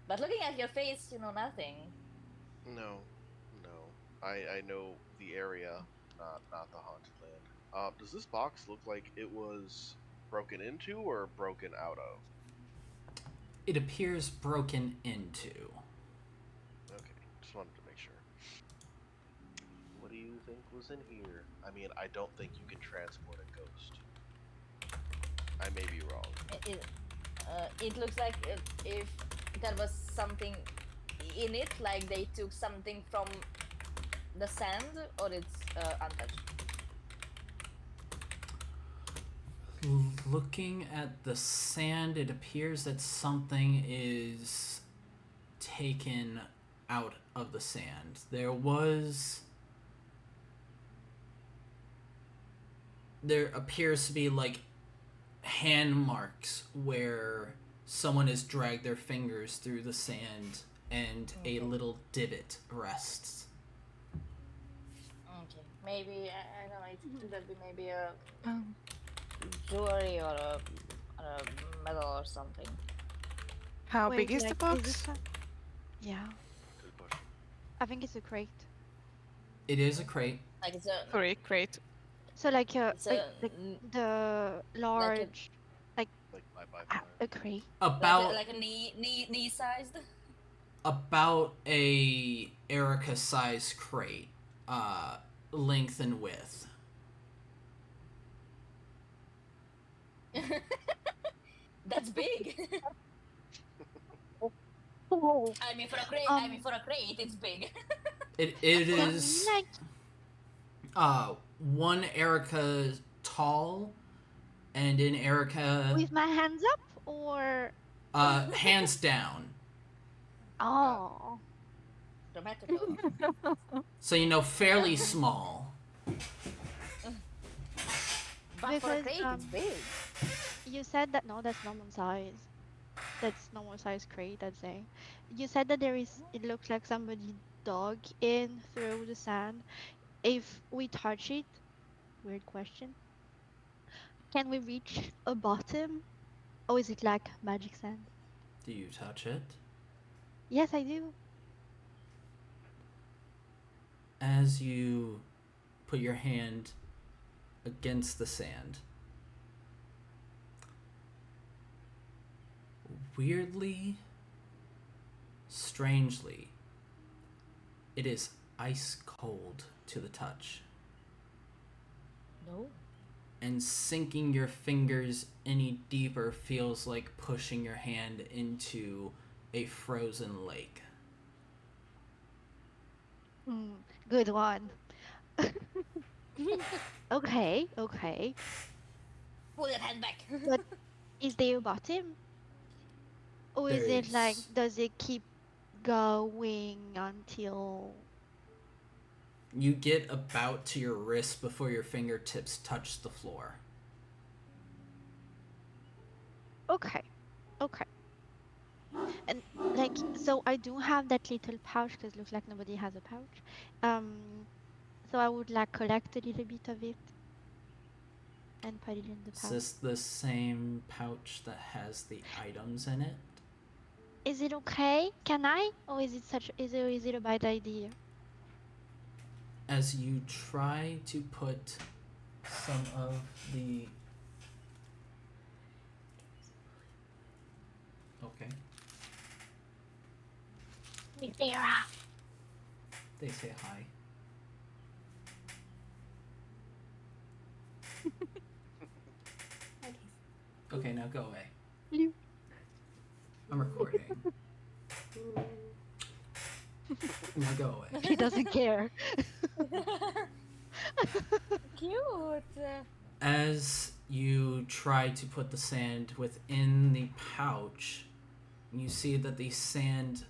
But looking at your face, you know nothing. No, no. I know the area, not the Haunted Land. Does this box look like it was broken into or broken out of? It appears broken into. Okay, just wanted to make sure. What do you think was in here? I mean, I don't think you can transport a ghost. I may be wrong. It looks like if there was something in it, like they took something from the sand, or it's untouched. Looking at the sand, it appears that something is taken out of the sand. There appears to be like hand marks where someone has dragged their fingers through the sand and a little divot rests. Okay, maybe I don't know. It could be maybe a jewelry or a medal or something. How Wait, big is the like, box? is this a... Yeah, Good question. I think it's a crate. It is a crate. Like it's a Sorry, great. So like it's a the large, Like by fire. a crate. About like a knee sized. about a Erica size crate, length and width. That's big. Oh, I mean, for a crate. For a crate, it's big. It can is we like one Erica tall and an Erica with my hands up or? hands down. Oh, Grammatical. So fairly small. But for a Because crate, it's big. you said that no, that's normal size. That's normal size crate, I'd say. You said that it looks like somebody dug in through the sand. If we touch it, weird question, can we reach a bottom? Or is it like magic sand? Do you touch it? Yes, I do. As you put your hand against the sand, weirdly, strangely, it is ice cold to the touch. No. And sinking your fingers any deeper feels like pushing your hand into a frozen lake. Good one. Okay, okay. Pull your hand back. But is there a bottom? Or There is it like, is. does it keep going until. You get about to your wrist before your fingertips touch the floor. Okay, okay. And like, so I do have that little pouch because it looks like nobody has a pouch. So I would like collect a little bit of it and put it in the Is pouch. this the same pouch that has the items in it? Is it okay? Can I? Or is it a bad idea? As you try to put some of the. Okay. Sarah. They say hi. Okay, now go away. Blue. I'm recording. Now go away. She doesn't care. Cute. As you try to put the sand within the pouch, you see that the sand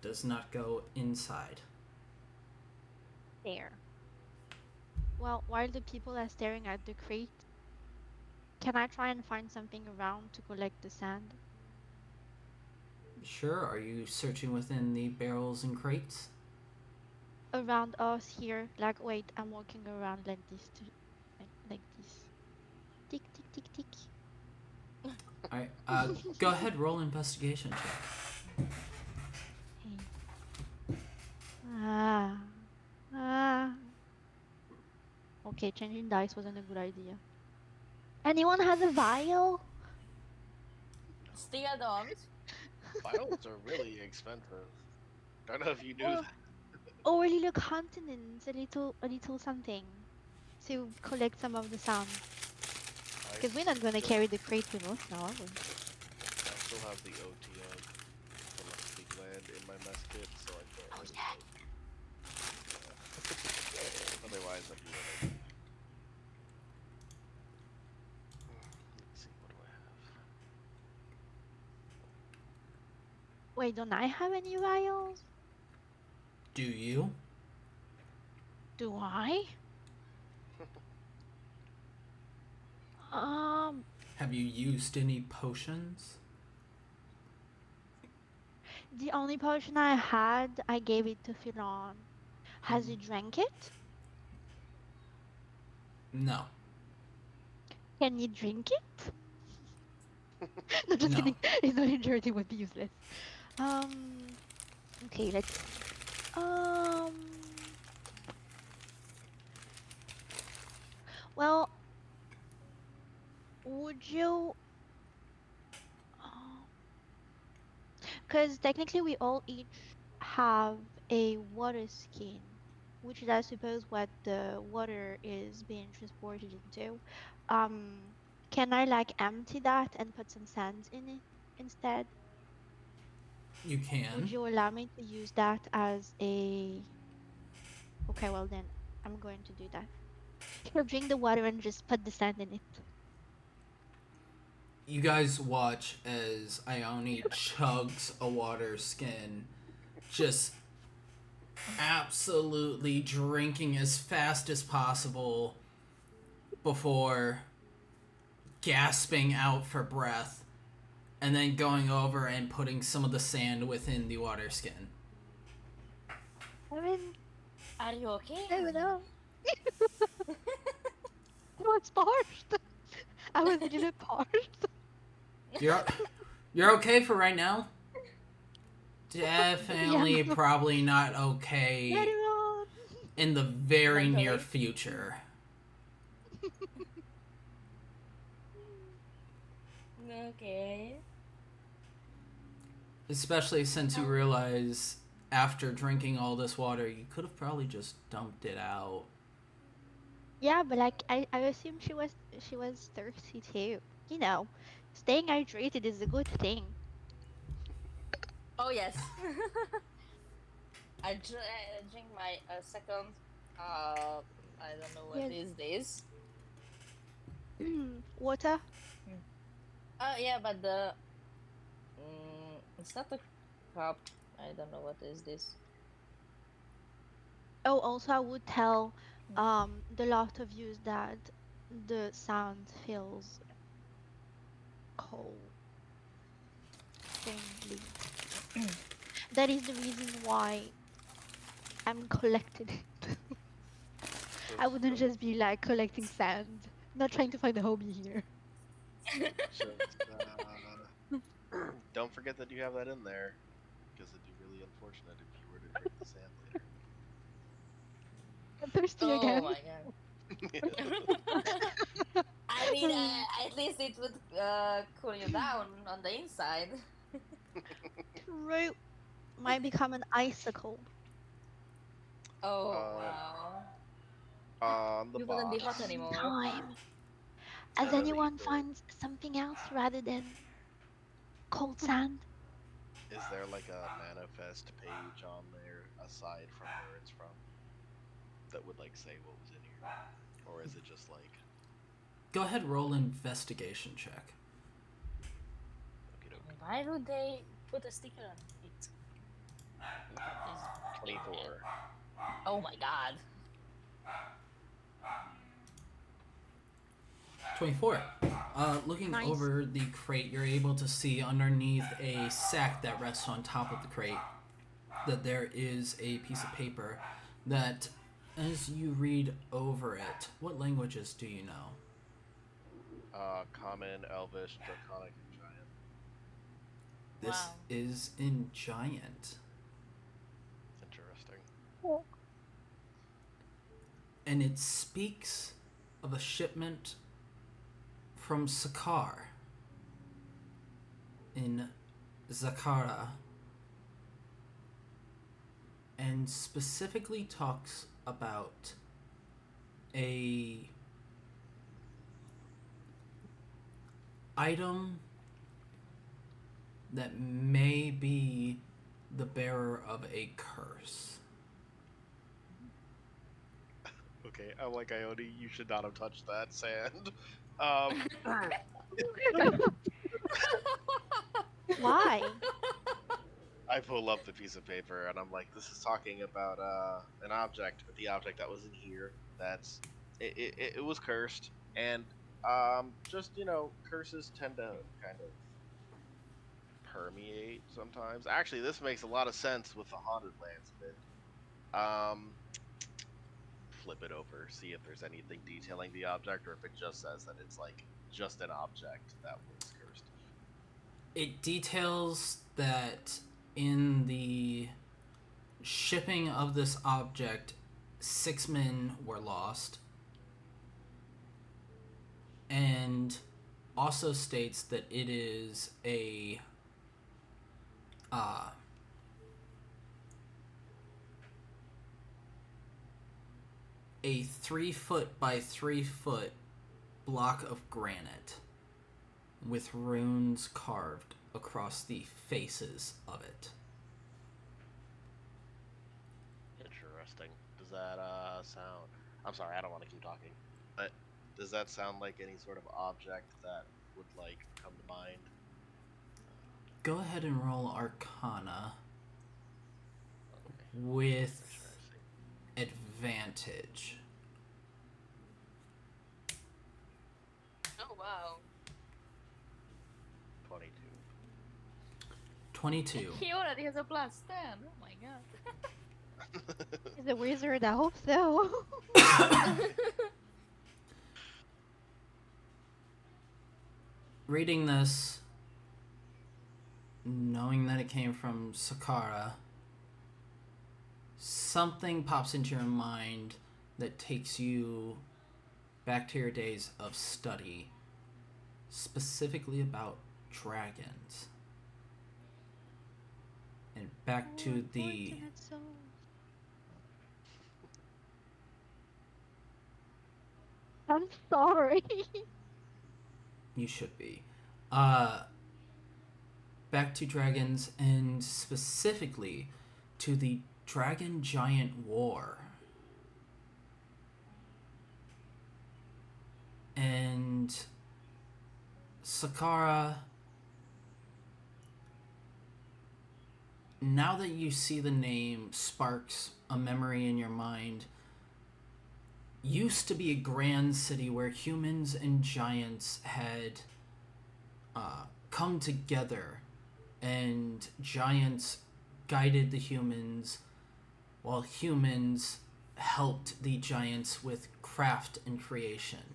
does not go inside. There. Well, while the people are staring at the crate, can I try and find something around to collect the sand? Sure, are you searching within the barrels and crates? Around us here, like, wait, I'm walking around like this, like this. Tick, tick, tick, tick. Alright, go ahead, roll investigation check. Hey. Ah. Okay, changing dice wasn't a good idea. Anyone has a vial? Still don't. Vials are really expensive. Don't know if you knew Or, that. or a little continent, a little something to collect some of the sand. Because we're not gonna carry the crate with us now, are we? I still have the OTM Elastic Land in my mess kit, so I can't Oh really yeah. Otherwise, I'd be like, let's see, what do I have? Wait, don't I have any vials? Do you? Do I? Have you used any potions? The only potion I had, I gave it to Philon. Has he drank it? No. Can you drink it? No, just No. kidding. It's not injured, it would be useless. Okay, let's see. Well, would you? Because technically we all each have a water skin, which is, I suppose, what the water is being transported into. Can I like empty that and put some sand in it instead? You Would can. you allow me to use that as a? Okay, well then I'm going to do that. I'll drink the water and just put the sand in it. You guys watch as Ione chugs a water skin, just absolutely drinking as fast as possible before gasping out for breath and then going over and putting some of the sand within the water skin. I mean, Are you okay? I don't know. I was parched. I was a little parched. You're you're okay for right now? Yeah, Definitely probably not okay very well. in the very near Mentally? future. Okay. Especially since you Um, realize after drinking all this water, you could have probably just dumped it out. Yeah, but like I assume she was thirsty too. You know, staying hydrated is a good thing. oh yes. I drink my second. Uh, I don't know what Yes. is this. Water. Yeah, but the it's not a cup. I don't know what is this. Oh, also I would tell the lot of you that the sound feels cold, strangely. That is the reason why I'm collecting it. I wouldn't Just, just be like collecting sand, not trying to find a hobby here. just don't forget that you have that in there, because it'd be really unfortunate if you were to drink the sand later. I'm thirsty Oh again. my god. I mean, at least it would cool you down on the inside. True. Might become an icicle. Oh um, wow. on the You wouldn't be Just hot box, in anymore. time. Has it does anyone either. found something else rather than cold sand? Is there like a manifest page on there aside from where it's from that would like say what was in here, or is it just like Go ahead, roll an investigation check. okie doke? Why would they put a sticker on it? What is 24. Oh my god. 24. Looking Nice. over the crate, you're able to see underneath a sack that rests on top of the crate that there is a piece of paper that, as you read over it, what languages do you know? Common, Elvish, Draconic, and Giant. This Wow. is in Giant, Interesting. and it speaks of a shipment from Sakar in Zakara, and specifically talks about a item that may be the bearer of a curse. Okay, I'm like Ione, you should not have touched that sand. Um, Why? I pull up the piece of paper and I'm like, this is talking about an object, the object that was in here. That's it was cursed, and just curses tend to kind of permeate sometimes. Actually, this makes a lot of sense with the haunted lands bit. Flip it over, see if there's anything detailing the object, or if it just says that it's like just an object that was cursed. It details that in the shipping of this object, 6 men were lost, and also states that it is uh, a 3 foot by 3 foot block of granite with runes carved across the faces of it. Interesting. Does that sound? I'm sorry, I don't want to keep talking. But does that sound like any sort of object that would like come to mind? Go ahead and roll Arcana Okay. with advantage. Oh wow. 22. 22. He already has a +10. Oh my god. He's a wizard, I hope so. Reading this, knowing that it came from Sakara, something pops into your mind that takes you back to your days of study, specifically about dragons. And back to the Unfortunate souls. I'm sorry. you should be. Back to dragons and specifically to the Dragon Giant War. And Sakara, now that you see the name sparks a memory in your mind, used to be a grand city where humans and giants had come together, and giants guided the humans while humans helped the giants with craft and creation.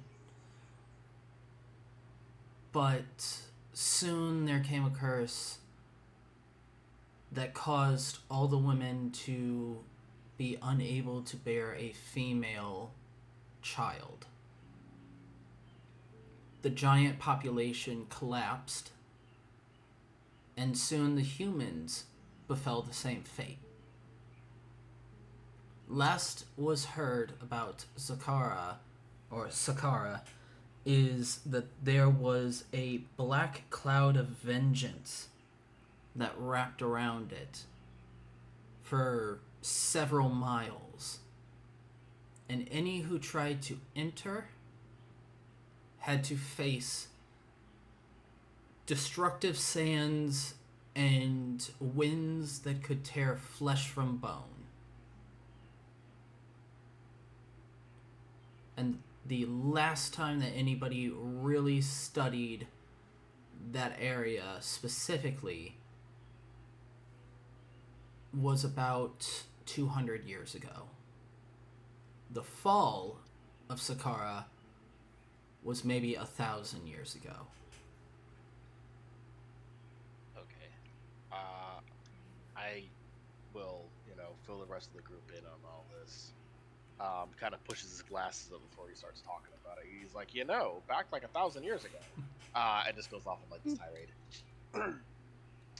But soon there came a curse that caused all the women to be unable to bear a female child. The giant population collapsed, and soon the humans befell the same fate. Last was heard about Sakara, is that there was a black cloud of vengeance that wrapped around it for several miles. And any who tried to enter had to face destructive sands and winds that could tear flesh from bone. And the last time that anybody really studied that area specifically was about 200 years ago. The fall of Sakara was maybe 1,000 years ago. Okay. I will, fill the rest of the group in on all this. Kind of pushes his glasses up before he starts talking about it. He's like, back like 1,000 years ago. And just goes off on like this tirade.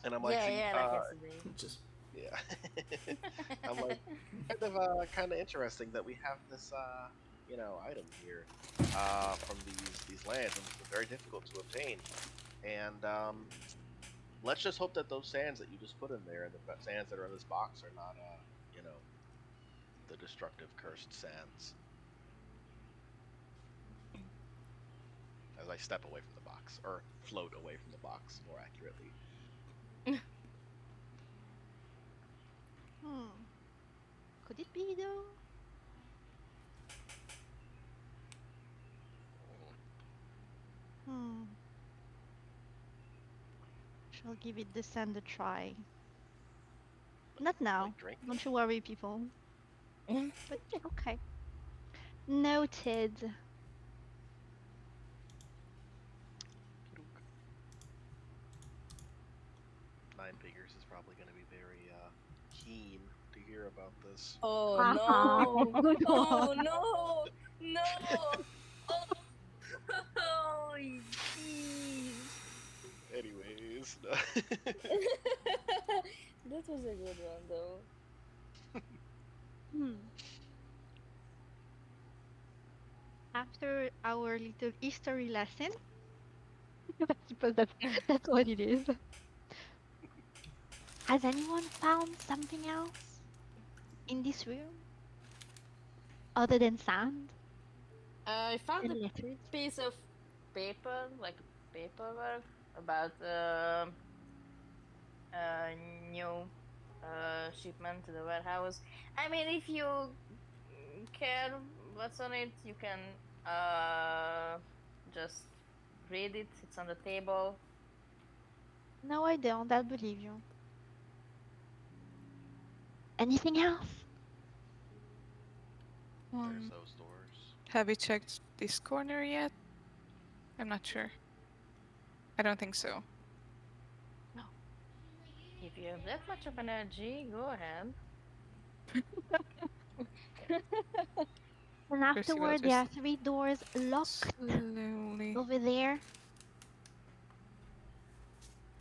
And I'm like, Yeah, like yesterday. Just yeah. I'm like, kind of interesting that we have this, item here from these lands, and it's very difficult to obtain. And let's just hope that those sands that you just put in there and the sands that are in this box are not, the destructive cursed sands. As I step away from the box, or float away from the box, more accurately. Could it be though? Shall give it the sand a try. Not now. Like Don't you worry, people. But okay. Noted. 9 Figures is probably going to be very keen to hear about this. Oh Haha, no! good Oh one. no! No! Oh, jeez. Anyways, That was a good one, though. After our little history lesson, I suppose that's what it is. Has anyone found something else in this room other than sand I found and a letters? piece of paper, like paperwork, about new shipment to the warehouse. I mean, if you care what's on it. You can just read it. It's on the table. No, I don't. I'll believe you. Anything else? There's those doors. Have we checked this corner yet? I'm not sure. I don't think so. If you have that much of energy, go ahead. And Percy will afterward, there are just 3 doors locked slowly. over there.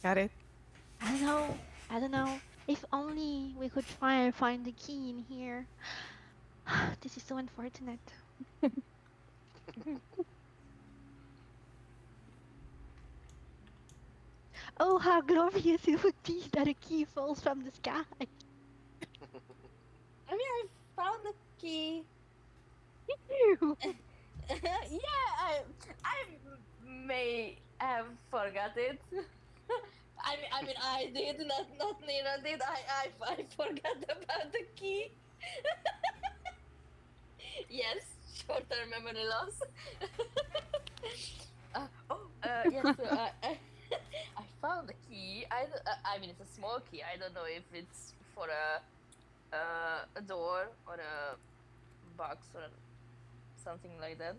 Got it. I don't know. I don't know. If only we could try and find the key in here. This is so unfortunate. Oh, how glorious it would be that a key falls from the sky. I mean, I found the key. Ew. Yeah, I may have forgot it. I did not Nina did. I forgot about the key. Yes, short-term memory loss. Yes. I found the key. I mean, it's a small key. I don't know if it's for a door or a box or something like that.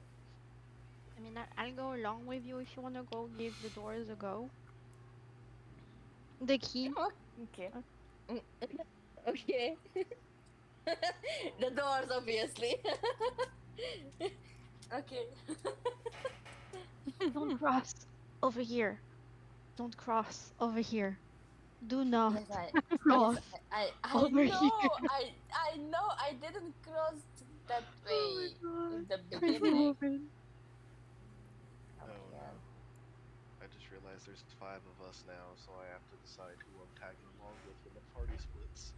I mean, I'll go along with you if you want to go give the doors a go. The key. Oh, okay. Uh, Mm, Okay. The doors, obviously. Okay. Don't cross over here. Don't cross over here. Do not Yes, I. Yes, cross I over know. here. I know. I didn't cross that Oh my way god. in the Try to beginning. move in. Oh my Oh no. god. I just realized there's 5 of us now, so I have to decide who I'm tagging along with when the party splits.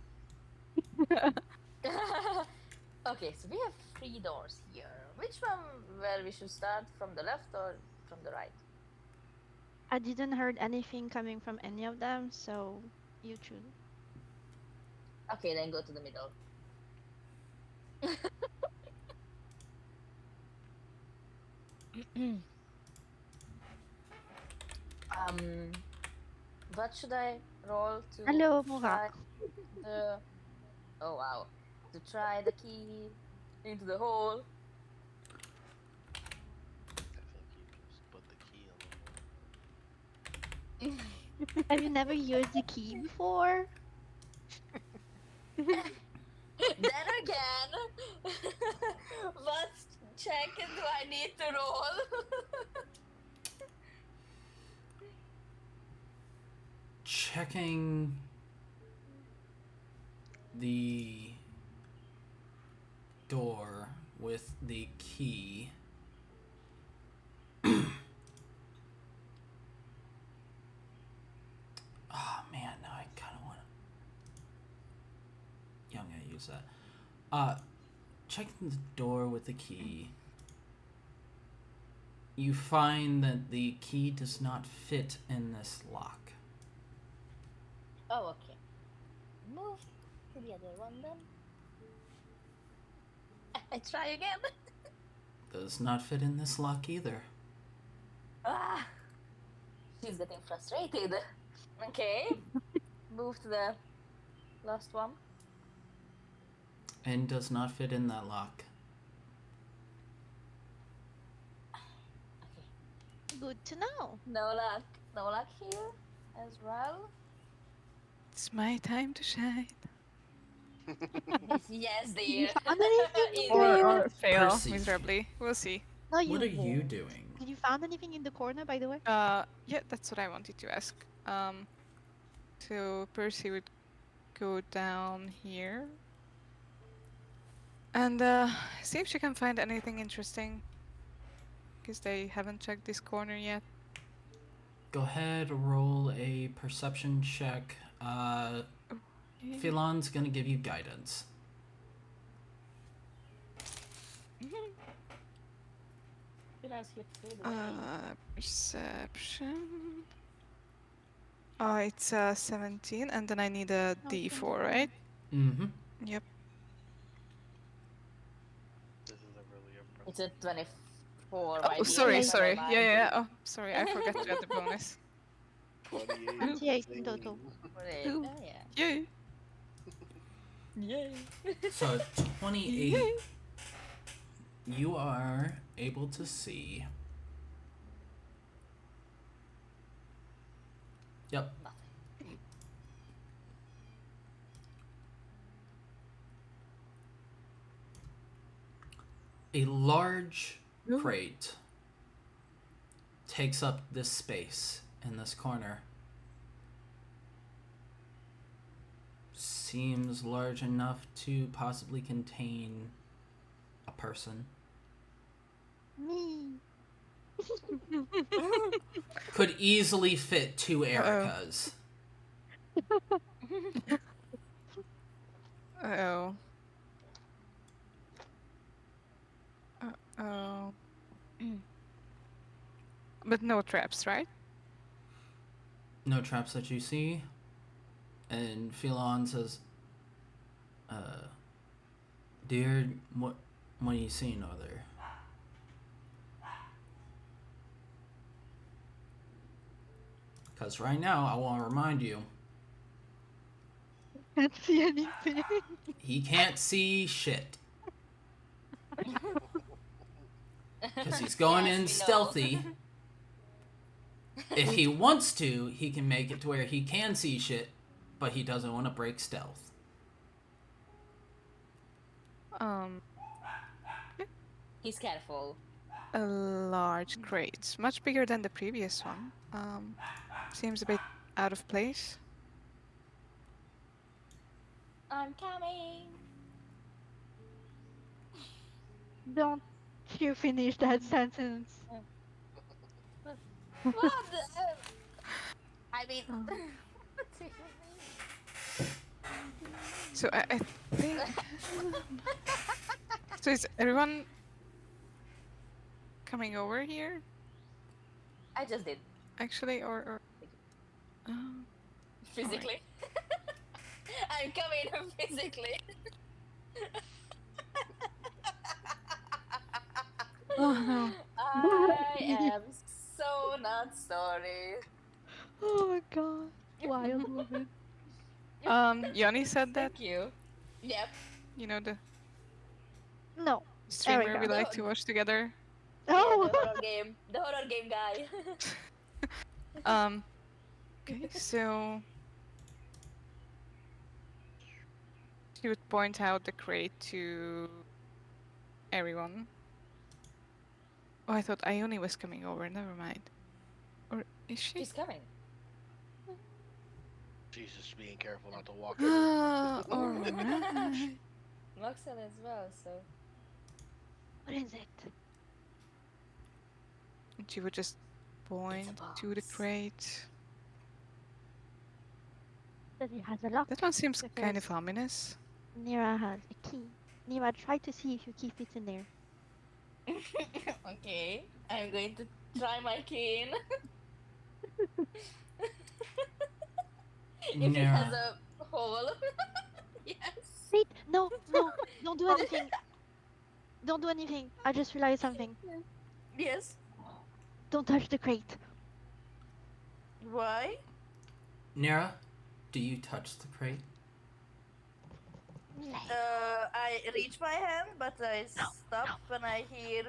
Okay, so we have 3 doors here. Which one where we should start? From the left or from the right? I didn't heard anything coming from any of them, so you choose. Okay, then go to the middle. um, what should I roll to Hello, Murak. try the? Oh wow, to try the key into the hole. I think you just put the key on the hole. Have you never used the key before? Then again, what check do I need to roll? Checking the door with the key. Oh man, now I kind of want to. Yeah, I'm gonna use that. Checking the door with the key. You find that the key does not fit in this lock. Oh, okay. Move to the other one then. I try again. Does not fit in this lock either. Ah, she's getting frustrated. Okay, move to the last one. And does not fit in that lock. Okay, Good to know. no luck here as well. It's my time to shine. Yes, Did you dear. found anything in Indeed. the... Or fail Percy. miserably. We'll see. No, you What are you won't. doing? Did you found anything in the corner, by the way? Yeah, that's what I wanted to ask. So Percy would go down here and see if she can find anything interesting, because they haven't checked this corner yet. Go ahead, roll a perception check. Okay. Philon's gonna give you guidance. Realize here too, the way. Perception. Oh, it's 17, and then I need a No, D4, 24. right? Mm-hmm. Yep. It's a 24, Oh, my dear. sorry, 28. Never sorry. Yeah, mind. yeah. Oh, sorry. I forgot to add the bonus. 28 Ooh, 28 in insane. total. Great. ooh, Oh, yeah. yay, Yay. So 28, yay. you are able to see. Yep. Nothing. A large Ooh. crate takes up this space in this corner. Seems large enough to possibly contain a person. Me. Could easily fit 2 Uh-oh. Ericas. Uh-oh. Uh-oh. But no traps, right? No traps that you see. And Philon says, Dear, what are you seeing over there? Because right now, I want to remind you, Can't see anything. he can't see shit. Because he's going Yes, in we know. stealthy. If he wants to, he can make it to where he can see shit, but he doesn't want to break stealth. Um, He's careful. a large crate, much bigger than the previous one. Seems a bit out of place. I'm coming. Don't you finish that sentence. What? I mean, Um, what do you mean? so I think. So is everyone coming over here? I just did Actually, or physically. I'm coming physically. oh no. I am so not sorry. Oh my god. Wild woman. Yanni said that. Thank you. Yep. You know, the No. streamer we Erica. like to watch together. Yeah, Oh. the horror game guy. Okay, so she would point out the crate to everyone. Oh, I thought Ione was coming over. Never mind. Or is she? She's coming. She's just being careful not to walk in. Ah, all right. Maxwell as well, so. What is it? And she would just point to the box. crate. That it has a lock. That one seems kind of Because ominous. Nira has a key. Nira, try to see if you keep it in there. Okay, I'm going to try my cane. If it has Nira, a hole. Yes. Wait, no, don't do anything. Don't do anything. I just realized something. Yes. Don't touch the crate. Why? Nira, do you touch the crate? I reach my hand, but I stop when I hear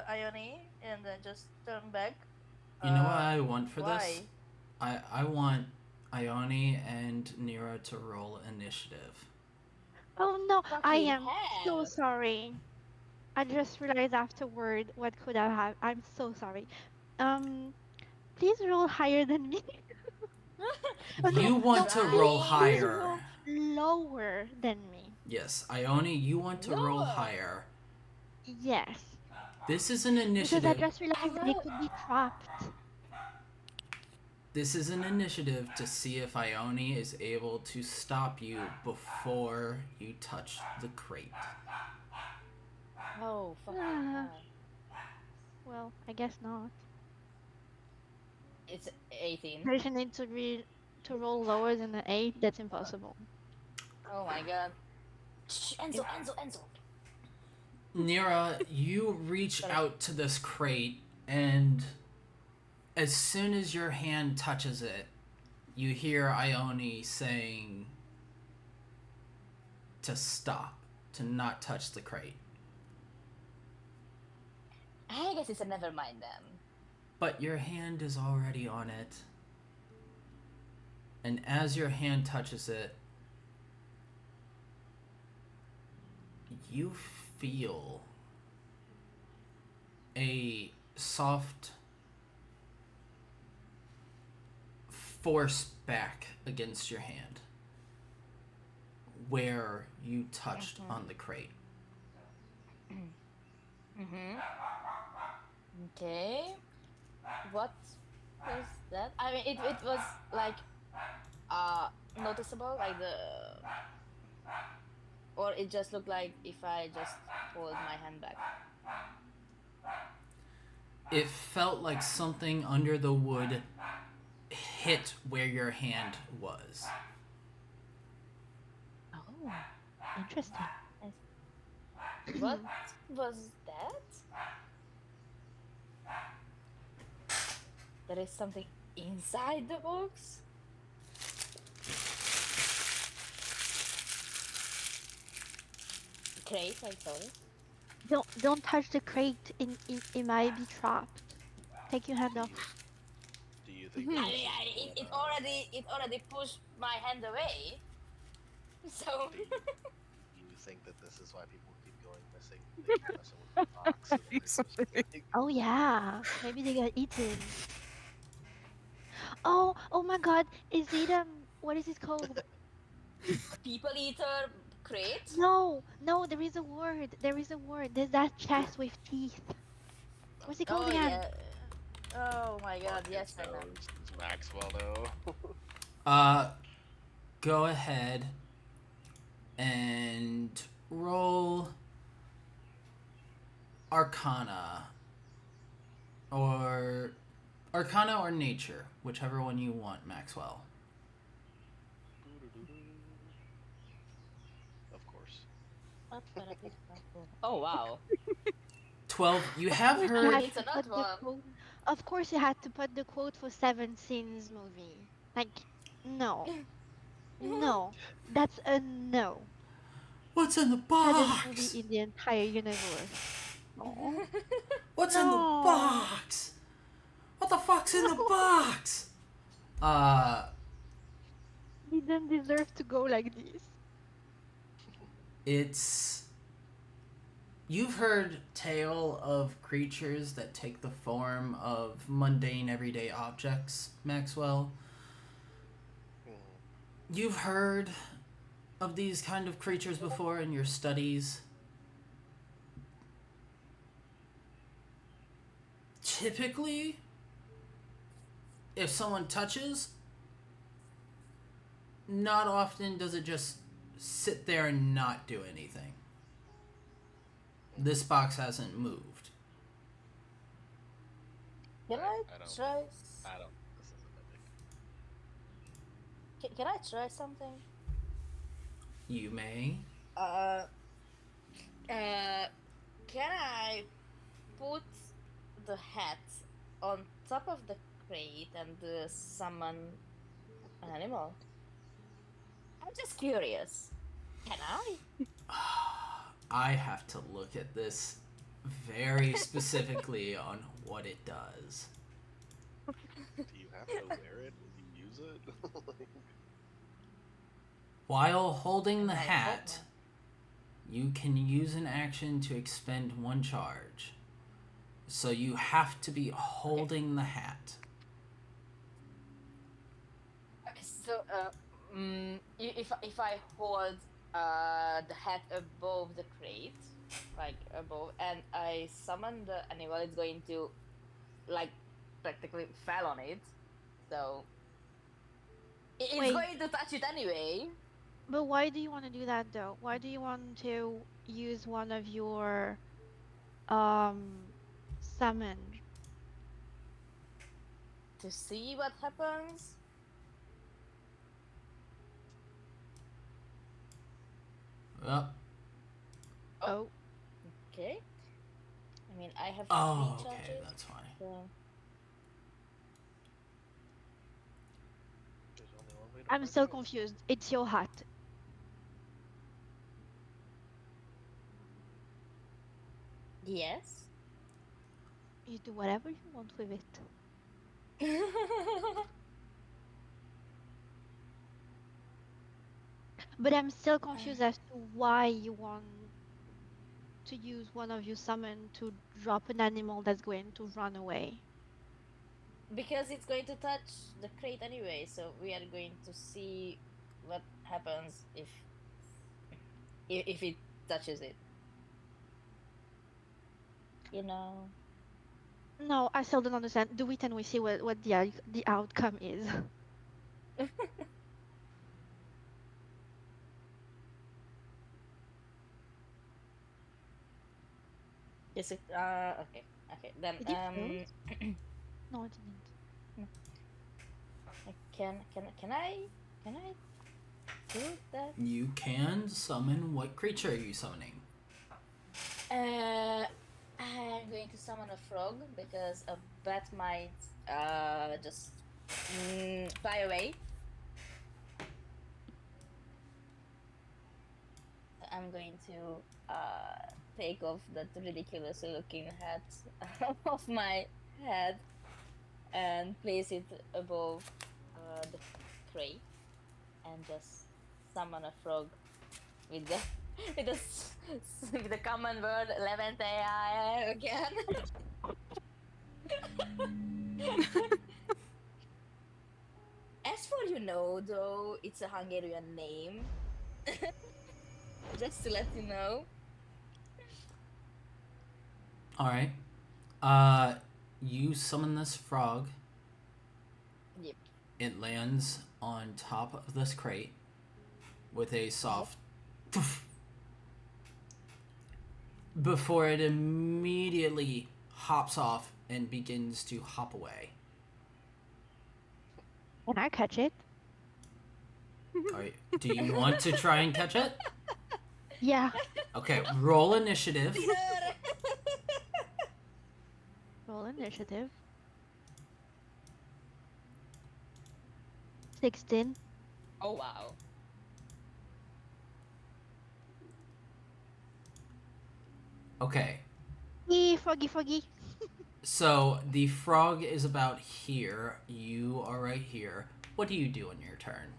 Ione, and then just turn back. You know what I want for why? this? I want Ione and Nira to roll initiative. Oh no, I Fucking am so hell. sorry. I just realized afterward what could I have. I'm so sorry. Please roll higher than me. Oh, no, You want to roll please higher. roll lower than me. Yes, Ione, you want to roll Lower. higher. Yes. This is an Because I initiative. just realized they could be trapped. This is an initiative to see if Ione is able to stop you before you touch the crate. Oh, fucking Ah. hell. Well, I guess not. It's 18. I should need to roll lower than an 8. That's impossible. Oh my god. Shh, Enzo, Enzo, Enzo. Nira, you reach out to this crate, and as soon as your hand touches it, you hear Ione saying to stop, to not touch the crate. I guess it's a never mind then. But your hand is already on it. And as your hand touches it, you feel a soft force back against your hand where you touched on the crate. Okay. What was that? I mean, it was like noticeable, like or it just looked like if I just pulled my hand back. It felt like something under the wood hit where your hand was. Oh, interesting. What was that? There is something inside the box? Crate, I'm sorry. Don't touch the crate. It might be trapped. Take your hand off. Do you think? I mean, it already pushed my hand away. So Do you think that this is why people keep going missing? They keep messing with the box. And then it's just like, Oh yeah, maybe they got eaten. Oh my God! Is it what is it called? people eater crate. No, there is a word. There is a word. There's that chest with teeth. What's it called Oh again? yeah. Oh my God! Marcus Yes, I know. knows. Does Maxwell know? Go ahead and roll Arcana or Nature, whichever one you want, Maxwell. Of course. Oh wow. 12. You have Of course you heard. had It's to a put not the one. quote. Of course you had to put the quote for Seven Sins movie. Like, no, no, that's a no. What's in the Saddest movie box? in the entire universe. No, What's in the no, box? What the fuck's in the no. box? He didn't deserve to go like this. It's. You've heard tale of creatures that take the form of mundane everyday objects, Maxwell. You've heard of these kind of creatures before in your studies. Typically, if someone touches, not often does it just sit there and not do anything. This box hasn't moved. Can I don't. try? I don't. This is a mimic. Can I try something? You may. Uh, can I put the hat on top of the crate and summon an animal? I'm just curious. Can I? I have to look at this very specifically on what it does. Do you have to wear it when you use it? While holding the I hope hat, not. you can use an action to expend one charge. So you have to be holding the hat. So, if I hold the hat above the crate, like above, and I summon the animal, it's going to like practically fell on it. So it's Wait. going to touch it anyway. But why do you want to do that though? Why do you want to use one of your summon? To see what happens. Well, Oh. Okay. I mean, I have Oh, three okay, charges. that's why. So There's only one way to I'm find still out. confused. It's your hat. yes. You do whatever you want with it. But I'm still confused as to why you want to use one of your summon to drop an animal that's going to run away. Because it's going to touch the crate anyway, so we are going to see what happens if it touches it. You know. No, I still don't understand. Do it and we see what the outcome is. Yes. It. Okay. Okay. Then. Did you fail it? No, I didn't. Can I do that? You can summon. What creature are you summoning? I'm going to summon a frog because a bat might just fly away. I'm going to take off that ridiculous looking hat off my head and place it above the crate and just summon a frog with the with the common word Levante again. As for though, it's a Hungarian name. Just to let you know. All right. You summon this frog. Yep. It lands on top of this crate with a soft poof, before it immediately hops off and begins to hop away. Can I catch it? All right. Do you want to try and catch it? Yeah. Okay, roll initiative. Roll initiative. 16. Oh wow. Okay. Froggy, froggy. So the frog is about here. You are right here. What do you do on your turn?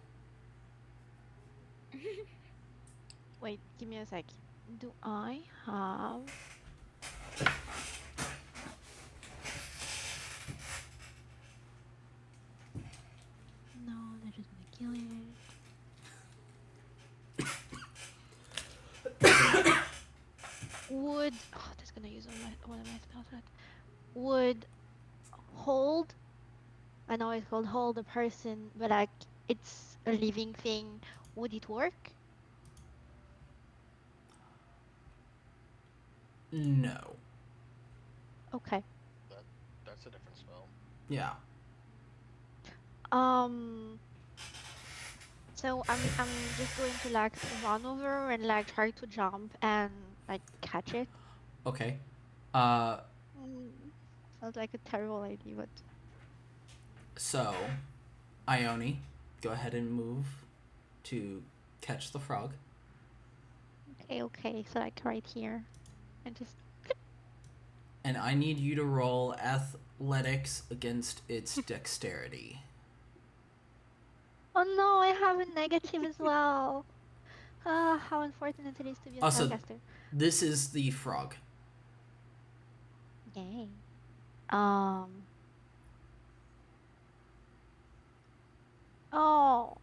Wait, give me a sec. Do I have... No, they're just gonna kill it. Would... Oh, that's gonna use one of my spells. Would hold... I know it's called hold a person, but like, it's a living thing. Would it work? No. Okay. That's a different spell. Yeah. So I'm just going to like run over and like try to jump and like catch it. Okay. Sounds like a terrible idea, but So, Ione, go ahead and move to catch the frog. okay. So like right here, and just And I need you to roll athletics against its dexterity. oh no, I have a negative as well. Ah, how unfortunate it is to be a Also, spellcaster. this is the frog. Yay. Oh,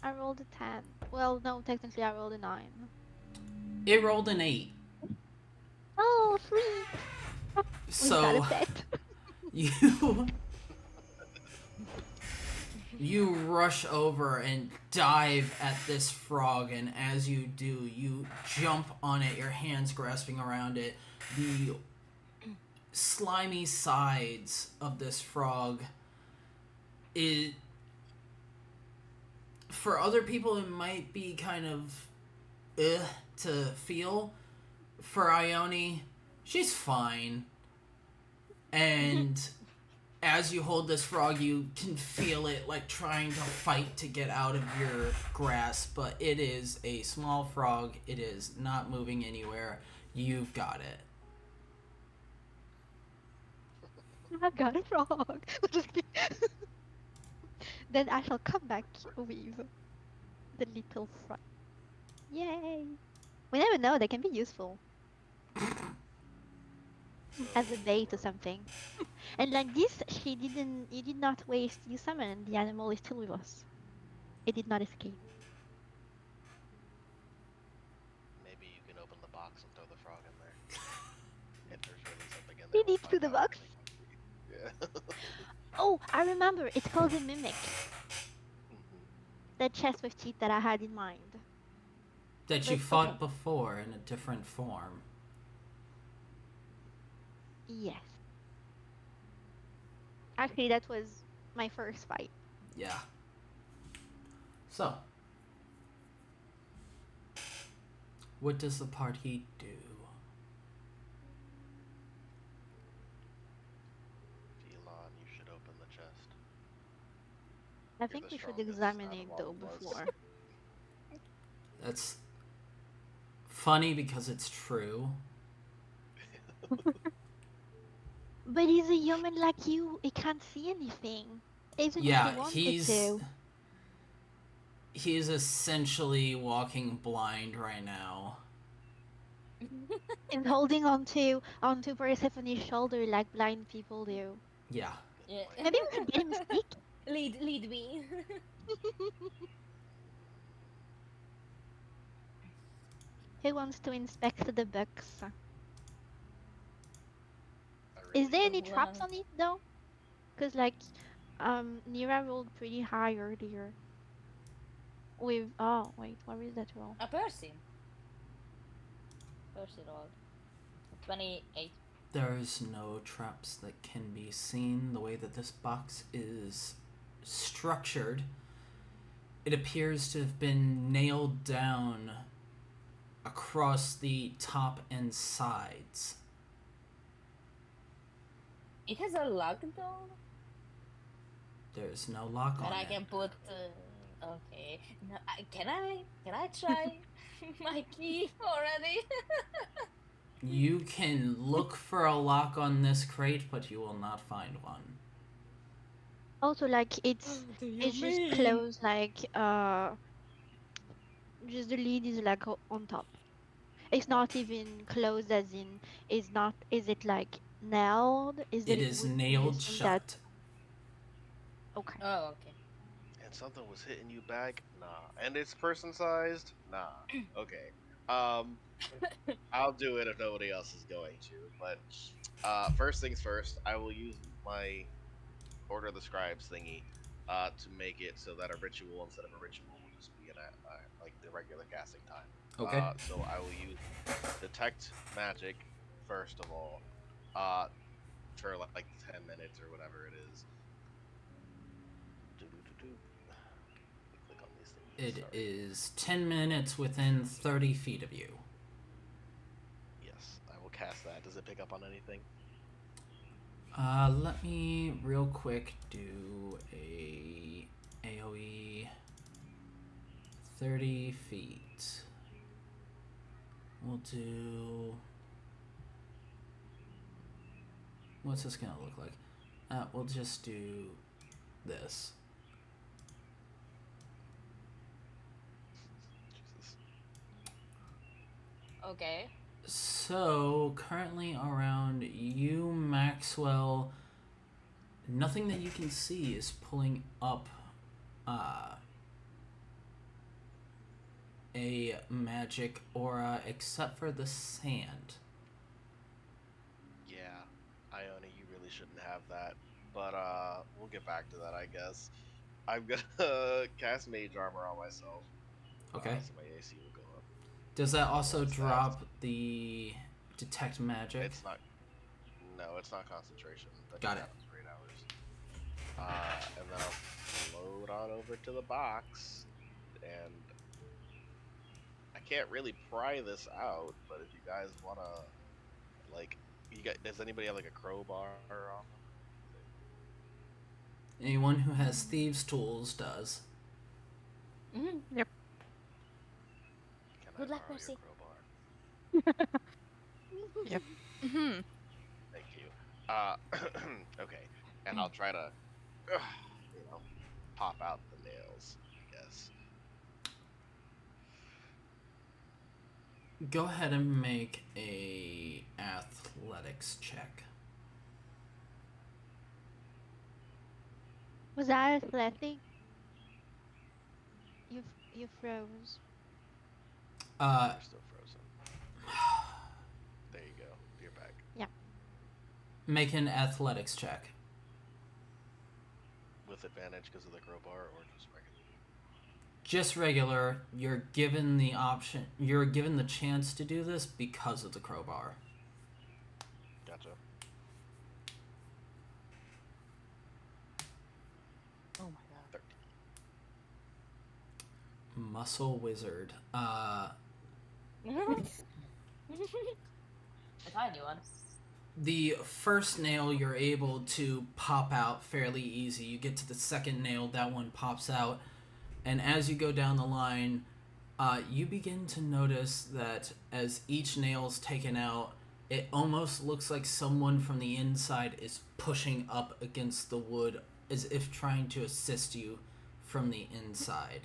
I rolled a 10. Well, no, technically I rolled a 9. It rolled an 8. Oh, sweet. We got a So, pet. you rush over and dive at this frog, and as you do, you jump on it, your hands grasping around it. The slimy sides of this frog, it, for other people it might be kind of to feel. For Ione, She's fine. And as you hold this frog, you can feel it like trying to fight to get out of your grasp, but it is a small frog. It is not moving anywhere. You've got it. I've got a frog. Then I shall come back with the little frog. Yay! We never know, they can be useful as a bait or something. And like this, you did not waste, you summoned, the animal is still with us. It did not escape. Maybe you can open the box and throw the frog in there. If there's really something in there, Did we'll it to find the out box? really quickly. Yeah. Oh, I remember, it's called a mimic. Mhm. That chest with teeth that I had in mind. That you But fought okay, before in a different form. yes. Actually, that was my first fight. Yeah. So, what does the party do? Elon, you should open the chest. I You're think the we should strongest examine out of it all though of us. before. That's funny because it's true. But he's a human like you. He can't see anything. Even if he Yeah, wanted to. he's essentially walking blind right now. And holding onto Persephone's shoulder like blind people do. Yeah. Good Yeah. point. Maybe we could get him a stick. Lead me. Who wants to inspect the box? I Is really there Oh, any don't. traps wow. on it though? Cause like, Nira rolled pretty high earlier. With oh wait, what is that roll? A Percy. Percy rolled 28. There's no traps that can be seen. The way that this box is structured, it appears to have been nailed down across the top and sides. It has a lock though There's no lock that on I it. can put. Okay. No, can I try my key already? You can look for a lock on this crate, but you will not find one. Also, like What do you it's just mean? closed, like just the lid is like on top. It's not Okay. even closed, as in is not. Is it like nailed? It is Would we nailed assume that? shut. Okay. Oh, okay. And something was hitting you back? Nah. And it's person sized? Nah. Okay. Um, I'll do it if nobody else is going to. But first things first, I will use my Order of the Scribes thingy to make it so that a ritual instead of a ritual will just be like the regular casting time. Okay. So I will use detect magic first of all, uh, for like 10 minutes or whatever it is. Do. Let me click on these thingies. It Sorry. is 10 minutes within 30 feet of you. Yes, I will cast that. Does it pick up on anything? Let me real quick do a AoE 30 feet. We'll do. What's this gonna look like? We'll just do this. Jesus. Okay. So, currently around you, Maxwell, nothing that you can see is pulling up uh, a magic aura except for the sand. Yeah, Iona, you really shouldn't have that. But we'll get back to that, I guess. I'm gonna cast Mage Armor on myself, Okay. so my AC will go up. Does that And also once that's, drop the detect magic? it's not. No, it's not concentration. That just Got it. happens for 8 hours. And then I'll float on over to the box, and I can't really pry this out. But if you guys wanna Like, does anybody have like a crowbar on them? Anyone who has thieves' tools does. Yep. Can I Good luck, borrow Percy. your crowbar? Yep. Hmm. Thank you. Okay, and I'll try to, you know, pop out the nails, I guess. Go ahead and make a athletics check. Was that athletic? You froze. You're still frozen. There you go. You're back. Yeah. Make an athletics check. With advantage because of the crowbar, or just regular? Just regular. You're given the option. You're given the chance to do this because of the crowbar. Gotcha. Oh my god. 13. Muscle wizard. If I knew one. The first nail you're able to pop out fairly easy. You get to the second nail, that one pops out, and as you go down the line, you begin to notice that as each nail's taken out, it almost looks like someone from the inside is pushing up against the wood as if trying to assist you from the inside.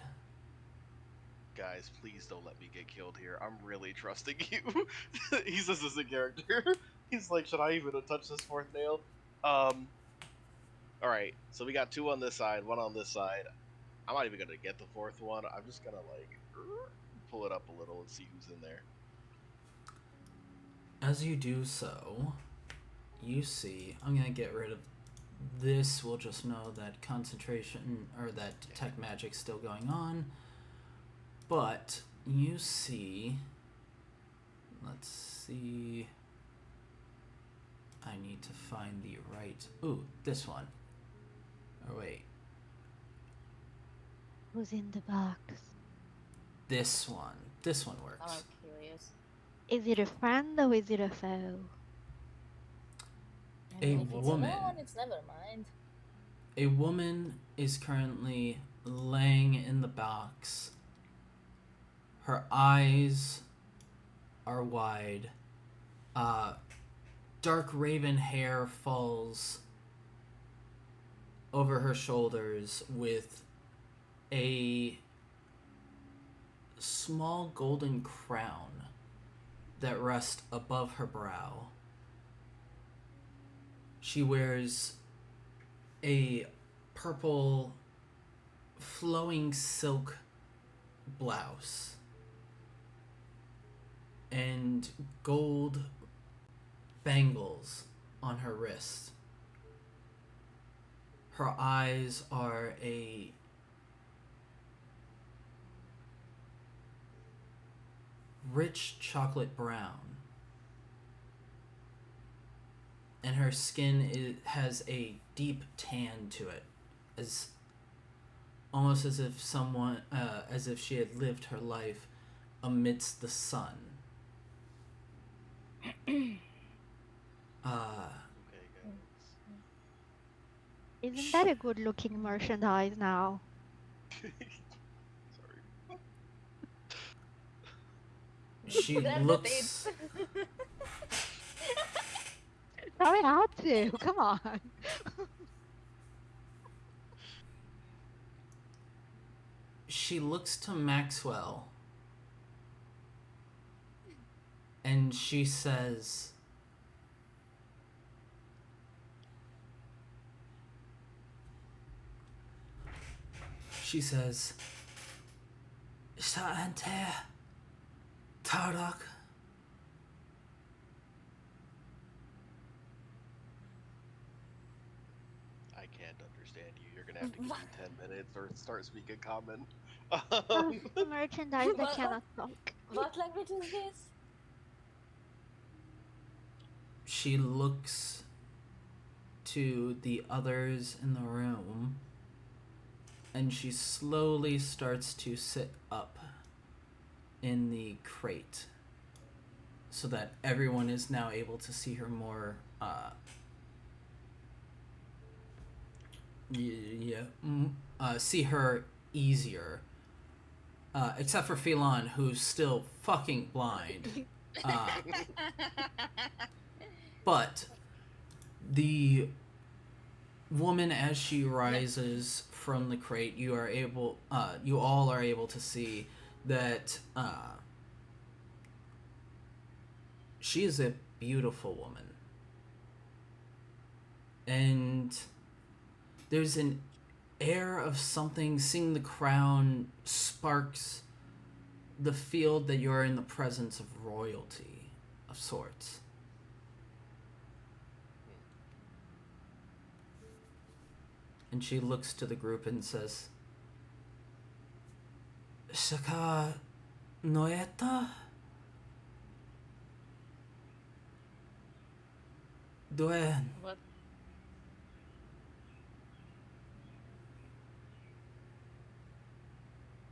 Guys, please don't let me get killed here. I'm really trusting you. He says this in character. He's like, should I even touch this fourth nail? Alright, so we got 2 on this side, 1 on this side. I'm not even gonna get the fourth one. I'm just gonna like pull it up a little and see who's in there. As you do so, you see, I'm gonna get rid of this. We'll just know that concentration or that detect magic's still going on. But you see, let's see. I need to find the right. Ooh, this one. Oh wait, Who's in the box? this one. This one works. I'm curious. Is it a friend or is it a foe? A If it's a woman. one, it's never mind. A woman is currently laying in the box. Her eyes are wide. Dark raven hair falls over her shoulders with a small golden crown that rests above her brow. She wears a purple flowing silk blouse and gold bangles on her wrist. Her eyes are a rich chocolate brown, and her skin has a deep tan to it, as almost as if as if she had lived her life amidst the sun. Okay, guys. Isn't that a good looking merchandise now? Sorry. She Grab the looks. Sorry, I had to. Come on. She looks to Maxwell, and she says, "Is that Ante? Tardoc?" I can't understand you. You're gonna have to give me 10 minutes or start speaking common. The merchandise that What- cannot talk. What language is this? She looks to the others in the room, and she slowly starts to sit up in the crate, so that everyone is now able to see her more. See her easier. Except for Phelan, who's still fucking blind. But the woman, as she rises from the crate, you all are able to see that she is a beautiful woman. And there's an air of something, seeing the crown sparks the field that you're in the presence of royalty of sorts. And she looks to the group and says, Shaka Noeta? Duen. What?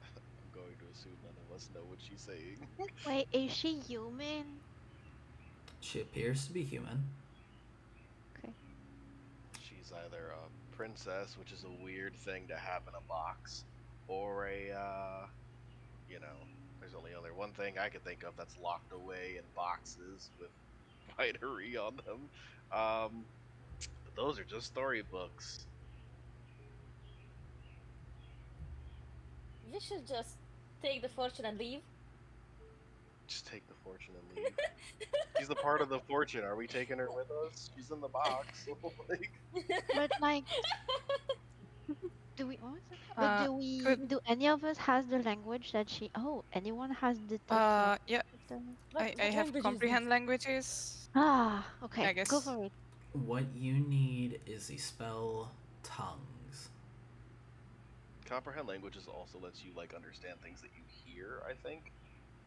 I'm going to assume none of us know what she's saying. Wait, is she human? She appears to be human. Okay. She's either a princess, which is a weird thing to have in a box, or a, there's only other one thing I could think of that's locked away in boxes with finery on them. But those are just storybooks. You should just take the fortune and leave. Just take the fortune and leave. She's a part of the fortune. Are we taking her with us? She's in the box. But like, do we? What was it? But Could do any of us has the language that she? Oh, anyone has detect yeah, language of them? I have language is comprehend this? languages. Ah, okay. I Go guess. for it. What you need is the spell Tongues. Comprehend languages also lets you understand things that you hear, I think.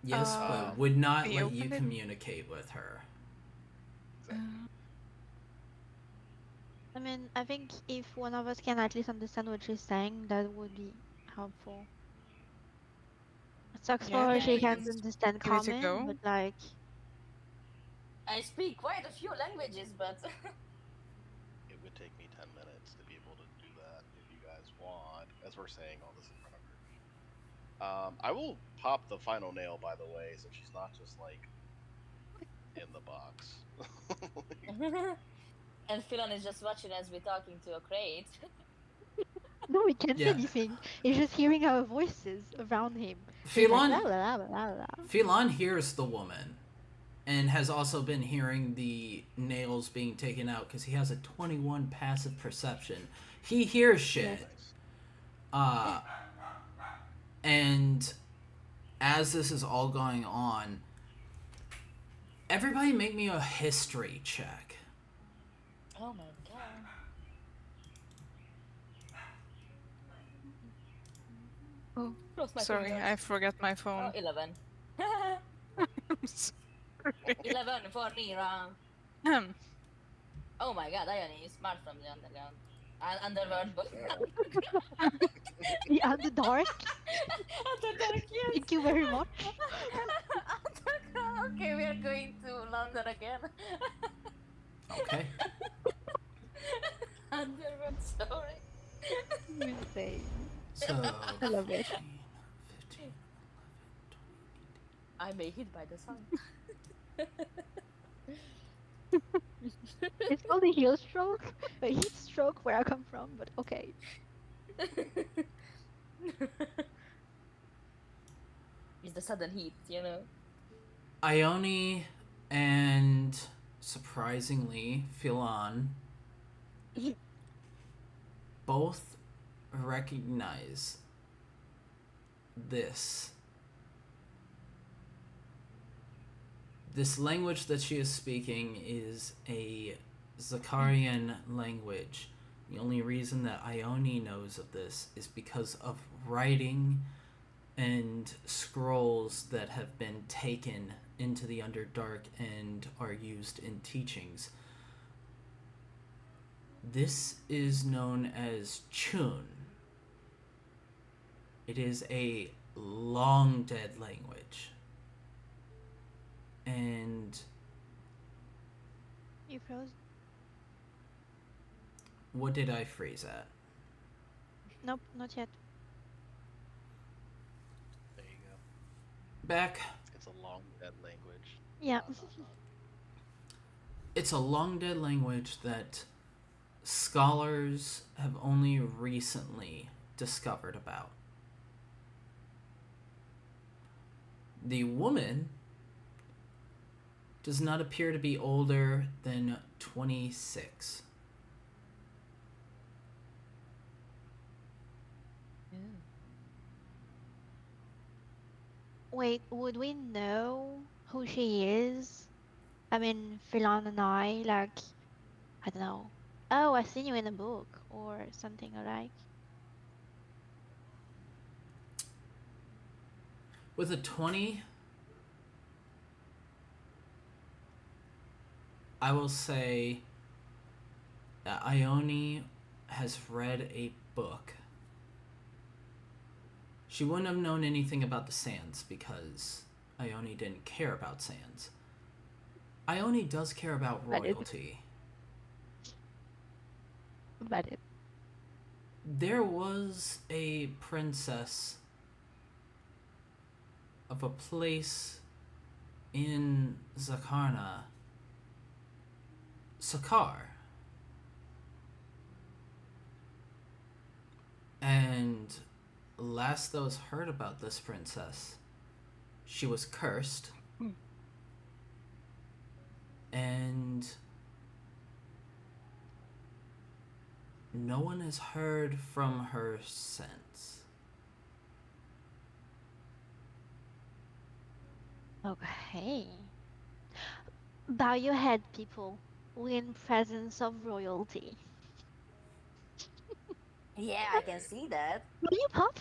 Yes, but Um, would not I let you opened it. communicate with her. Exactly. I mean, I think if one of us can at least understand what she's saying, that would be helpful. It sucks for Yeah, her then she we can't can understand give it a common, but go. like, I speak quite a few languages, but It would take me 10 minutes to be able to do that if you guys want, as we're saying all this in front of her. I will pop the final nail, by the way, so she's not just in the box. and Philon is just watching as we're talking to a crate. no, we can't say Yeah. anything. It's just hearing our voices around him. Being like, Phelan, blah, blah, blah, blah. Phelan hears the woman and has also been hearing the nails being taken out because he has a 21 passive perception. He hears shit. Nice. And as this is all going on, everybody make me a history check. Oh my god. Oh, Cross my sorry, fingers. I forgot my Oh, phone. 11. I'm sorry. 11 for me, wrong. Ahem. Oh my god, Ione is smart from the underground. Underworld, but The Underdark. Underdark, yes. Thank you very much. Underground. Okay, we are going to London again. Okay. Underworld, sorry. Insane. So, I love it. 15, I may hit by the sun. It's called a heel stroke, a heat stroke where I come from, but okay. It's the sudden heat, you know. Ione and surprisingly Phelan both recognize this. This language that she is speaking is a Zakarian language. The only reason that Ione knows of this is because of writing and scrolls that have been taken into the Underdark and are used in teachings. This is known as Chun. It is a long dead language. And You froze? what did I freeze at? Nope, not yet. There you go. Back. It's a long dead language. Yeah. Dot dot dot. It's a long dead language that scholars have only recently discovered about. The woman does not appear to be older than 26. Wait, would we know who she is? I mean, Philan and I, like, I don't know. Oh, I seen you in a book or something alike. With a 20, I will say that Ione has read a book. She wouldn't have known anything about the sands because Ione didn't care about sands. Ione does care about Valid. royalty. Valid. There was a princess of a place in Zakarna, Sakar. And last those heard about this princess, she was cursed. And no one has heard from her since. Okay. Bow your head, people. We're in presence of royalty. Yeah, I can see that. Will you pop?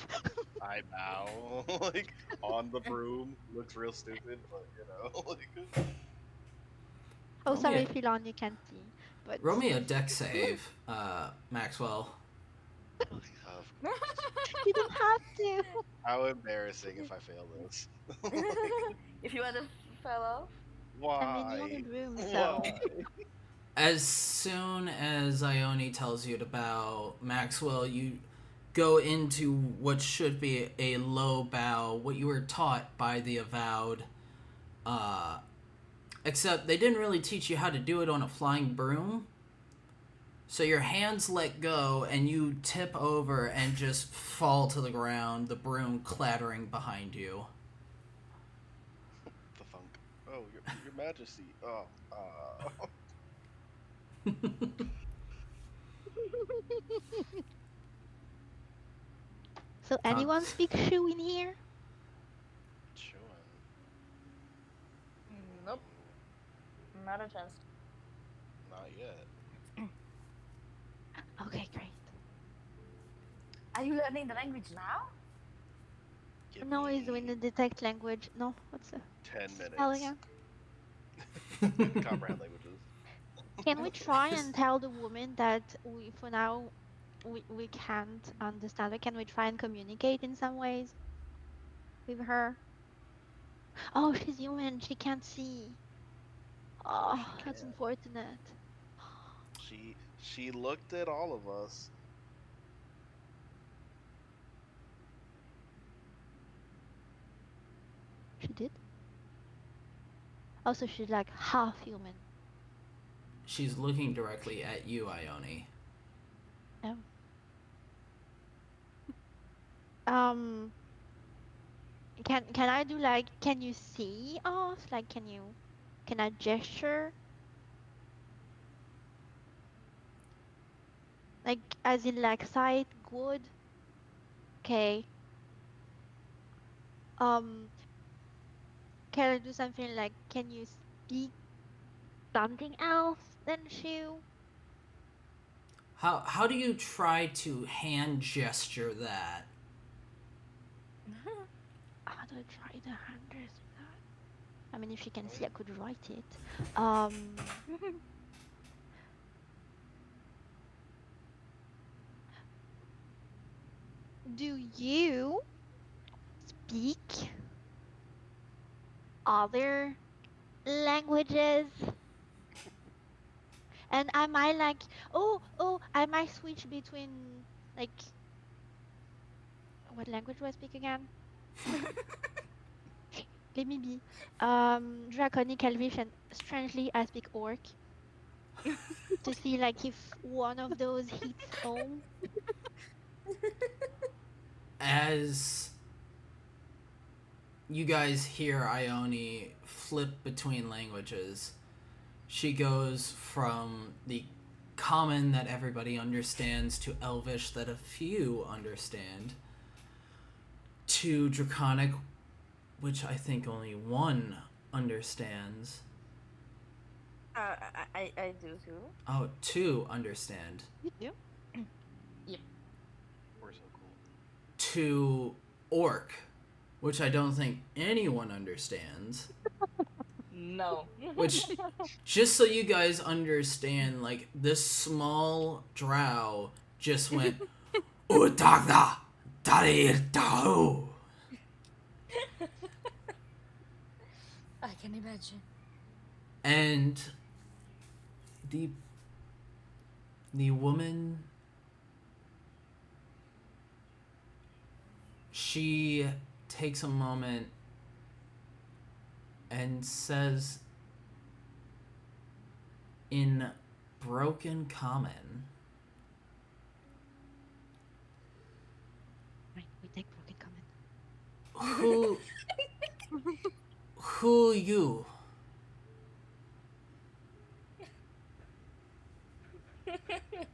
I bow like on the broom. Looks real stupid, but like Oh, Roll me sorry, a, Philan, you can't see. But roll me a deck save, Maxwell. of you don't have to. how embarrassing if I fail this. Like, If you want to fell off. I mean, you're on the why? broom, Why? so. As soon as Ione tells you to bow, Maxwell, you go into what should be a low bow, what you were taught by the avowed. Uh, Except they didn't really teach you how to do it on a flying broom. So your hands let go and you tip over and just fall to the ground, the broom clattering behind you. The thunk. Oh, your Majesty. Oh, So, Uh, anyone speak Shu in here? chewing. Nope, not a chance. Not yet. Okay, great. Are you learning the language now? Give Now he's doing the me detect language. No, what's the 10 hell minutes. again? Comprehend languages. Can we try and tell the woman that we, for now, we can't understand her? Can we try and communicate in some ways with her? Oh, she's human. She can't see. No, she Oh, that's can't. unfortunate. She looked at all of us. She did? Also, she's like half human. She's looking directly at you, Ione. Oh. Um, can I do like, can you see us? Like, can I gesture? Like, as in like sight, good? Okay. Um, can I do something like, can you speak something else than Shu? How do you try to hand gesture that? How do I try the hand gesture that? I mean, if she can see, I Right? could write it. Um, do you speak other Languages. And I might like, I might switch between, like, what language do I speak again? Let me be. Draconic, Elvish, and strangely, I speak Orc to see like if one of those hits home. As you guys hear Ione flip between languages, she goes from the common that everybody understands to Elvish that a few understand to Draconic, which I think only one understands. I do too. Oh, two understand. You do? Yep. We're so cool. To Orc, which I don't think anyone understands. No. Which, just so you guys understand, like, this small drow just went, Utagda Darir Dao. I can imagine. And the woman, she takes a moment and says in broken common, Right, we take broken comment. who you?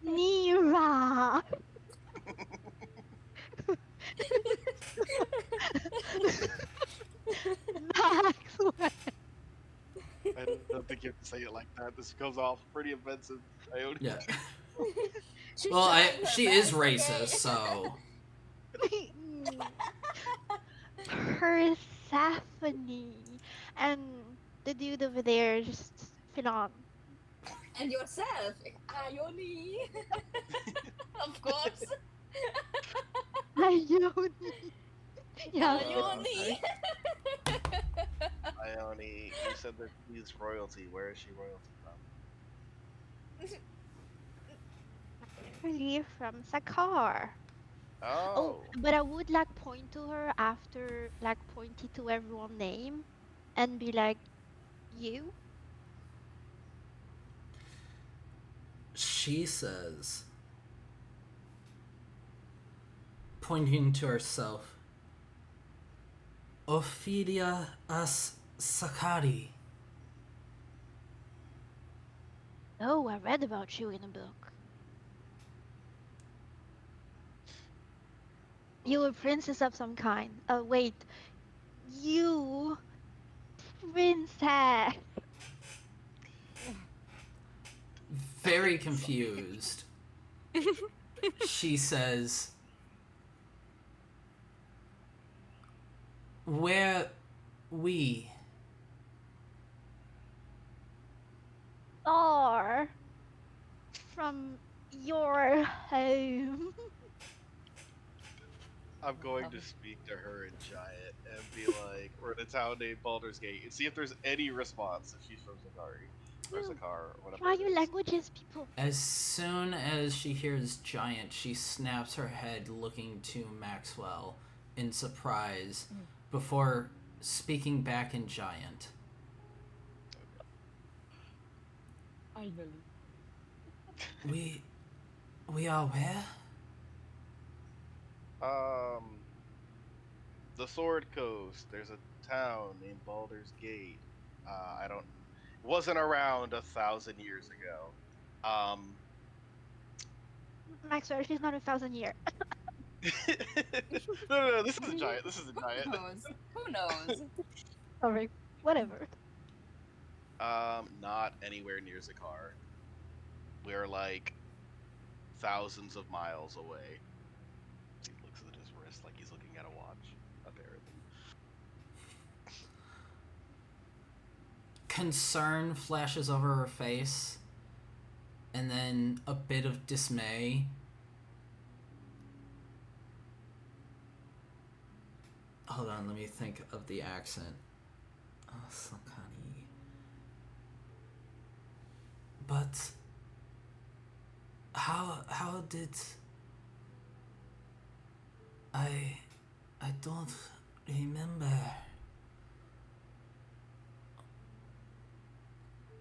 Nira! Maxwell! I don't think you have to say it like that. This goes off pretty offensive. Ione. Yeah. She's Well, trying her she is best, racist, okay? so Persephone! And the dude over there just fell on. And yourself, Ione. Of course. Ione! Yeah, skip. Ione. Ione, you said that she's royalty. Where is she royalty from? Actually, from Sakar. Oh, Oh, but I would like point to her after like pointing to everyone's name and be like, you? she says, pointing to herself, Ophidia as Sakari. Oh, I read about you in a book. You a princess of some kind. Oh, wait. You princess. Very confused, she says, where we? Are from your home. I'm going to speak to her in Giant and be like, we're in a town named Baldur's Gate, and see if there's any response if she's from Zakari. Or You Zakar, or whatever try it your is. languages, people. As soon as she hears giant, she snaps her head looking to Maxwell in surprise before speaking back in giant. I believe. We are where? The Sword Coast. There's a town named Baldur's Gate. I don't. Wasn't around 1,000 years ago. Maxwell, she's not 1,000 years. No. This is a giant. This is a giant. Who knows? Who knows? Alright, whatever. Not anywhere near Zakar. We're like thousands of miles away. He looks at his wrist like he's looking at a watch, apparently. Concern flashes over her face, and then a bit of dismay. Hold on, let me think of the accent. Sakani. But how did I I don't remember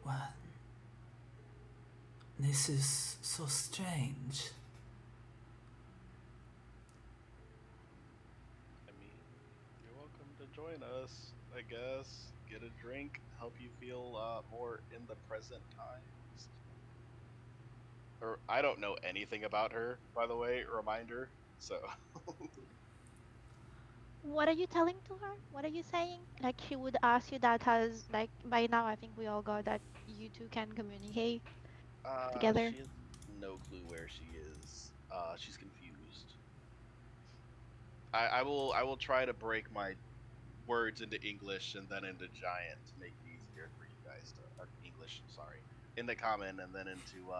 what. This is so strange. I mean, you're welcome to join us, I guess. Get a drink, help you feel more in the present times. Or I don't know anything about her, by the way, reminder. So What are you telling to her? What are you saying? Like she would ask you that as like by now I think we all got that you two can communicate together. she has no clue where she is. She's confused. I will try to break my words into English and then into Giant to make it easier for you guys to or English, sorry, into Common and then into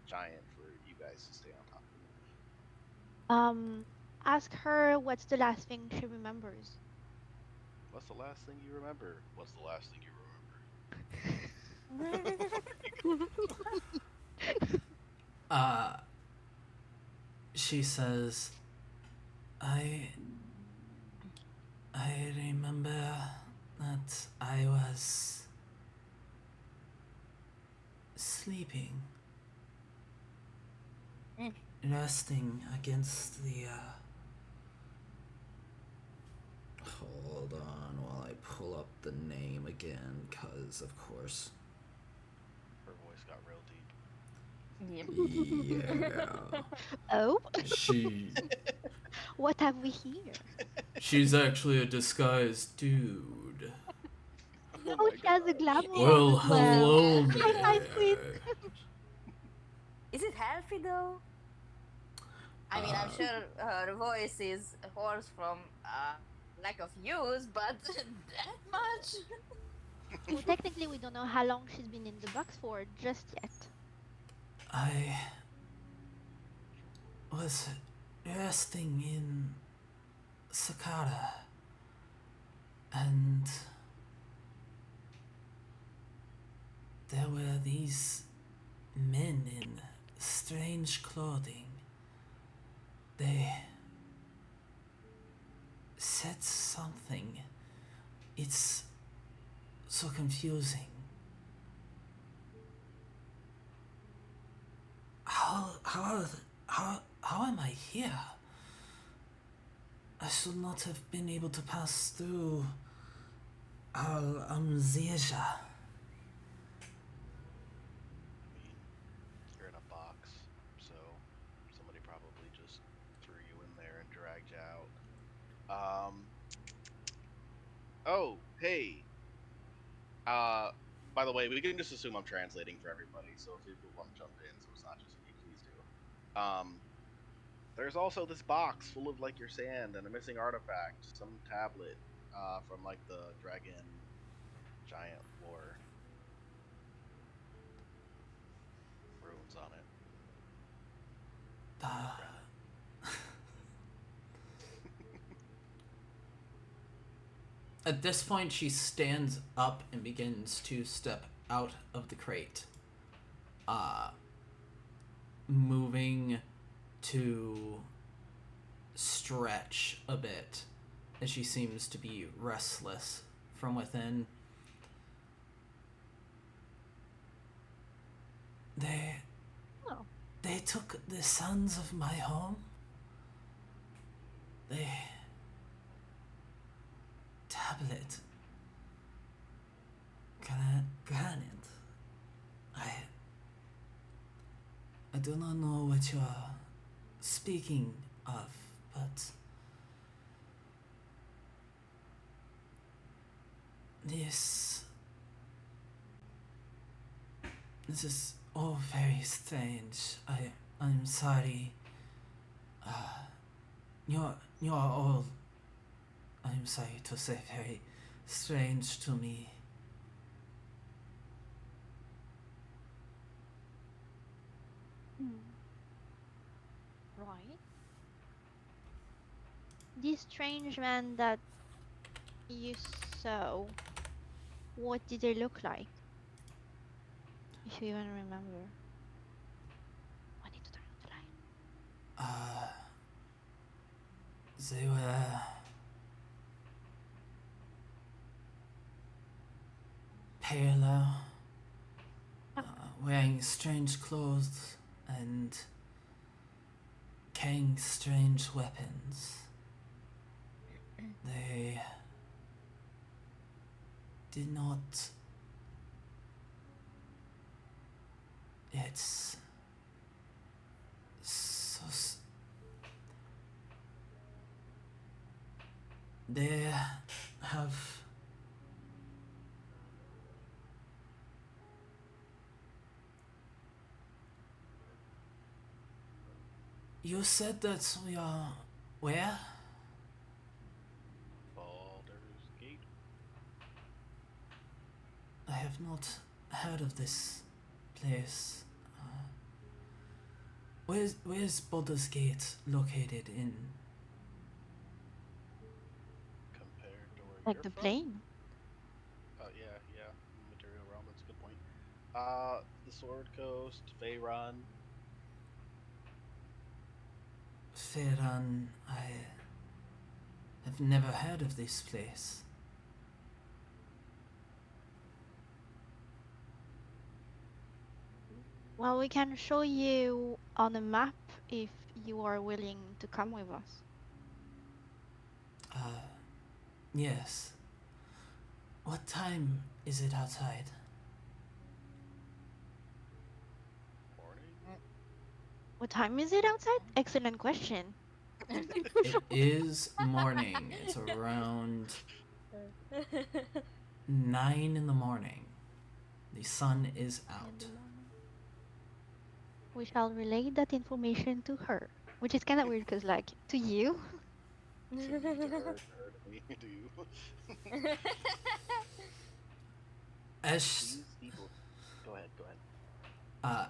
Giant for you guys to stay on top of. Um, ask her what's the last thing she remembers. What's the last thing you remember? What's the last thing you Uh, she says, I I remember that I was sleeping, Mm. resting against the. Hold on while I pull up the name again, cause of course. remember? Her voice got real deep. Yep. Yeah. Oh, She what have we here? she's actually a disguised dude. Oh Oh, my she has a gosh. glamour on Well, as well. hello Hi, hi, queen. there. Is it healthy though? I mean, I'm Uh, sure her voice is hoarse from lack of use, but that much? Well, technically, we don't know how long she's been in the box for just yet. I was resting in Sakata, and there were these men in strange clothing. They said something. It's so confusing. How am I here? I should not have been able to pass through Al Amzija. I mean, you're in a box, so somebody probably just threw you in there and dragged you out. Oh, hey. Uh, by the way, we can just assume I'm translating for everybody. So if people want to jump in, so it's not just me, please do. There's also this box full of like your sand and a missing artifact, some tablet, from like the dragon giant lore, runes on it. Uh, Grab at this point, she stands up and begins to step out of the crate, uh, moving to stretch a bit as she seems to be restless from within. They Oh, they took the sons of my home. The tablet. Granite. I I do not know what you're speaking of, but this this is all very strange. I'm sorry. Uh, you're all, I'm sorry to say, very strange to me. hmm. Right. This strange man that you saw, what did they look like? If you even remember. I need to turn on the light. They were paler, wearing strange clothes and carrying strange weapons. They did not. It's so. They have. You said that we are. Where? Baldur's Gate. I have not heard of this place. Where's Baldur's Gate located in? Compared to where Like you're the from? plane. Oh yeah. Material realm. That's a good point. The Sword Coast, Faerun. Faerun, I have never heard of this place. Well, we can show you on a map if you are willing to come with us. Yes. What time is it outside? Morning. What time is it outside? Excellent question. It is morning. It's around 9 in the morning. The sun is In out. the morning. We shall relay that information to her, which is kind of weird because, like, to you. To me, to her, to her, to me, to you. As These people. Go ahead.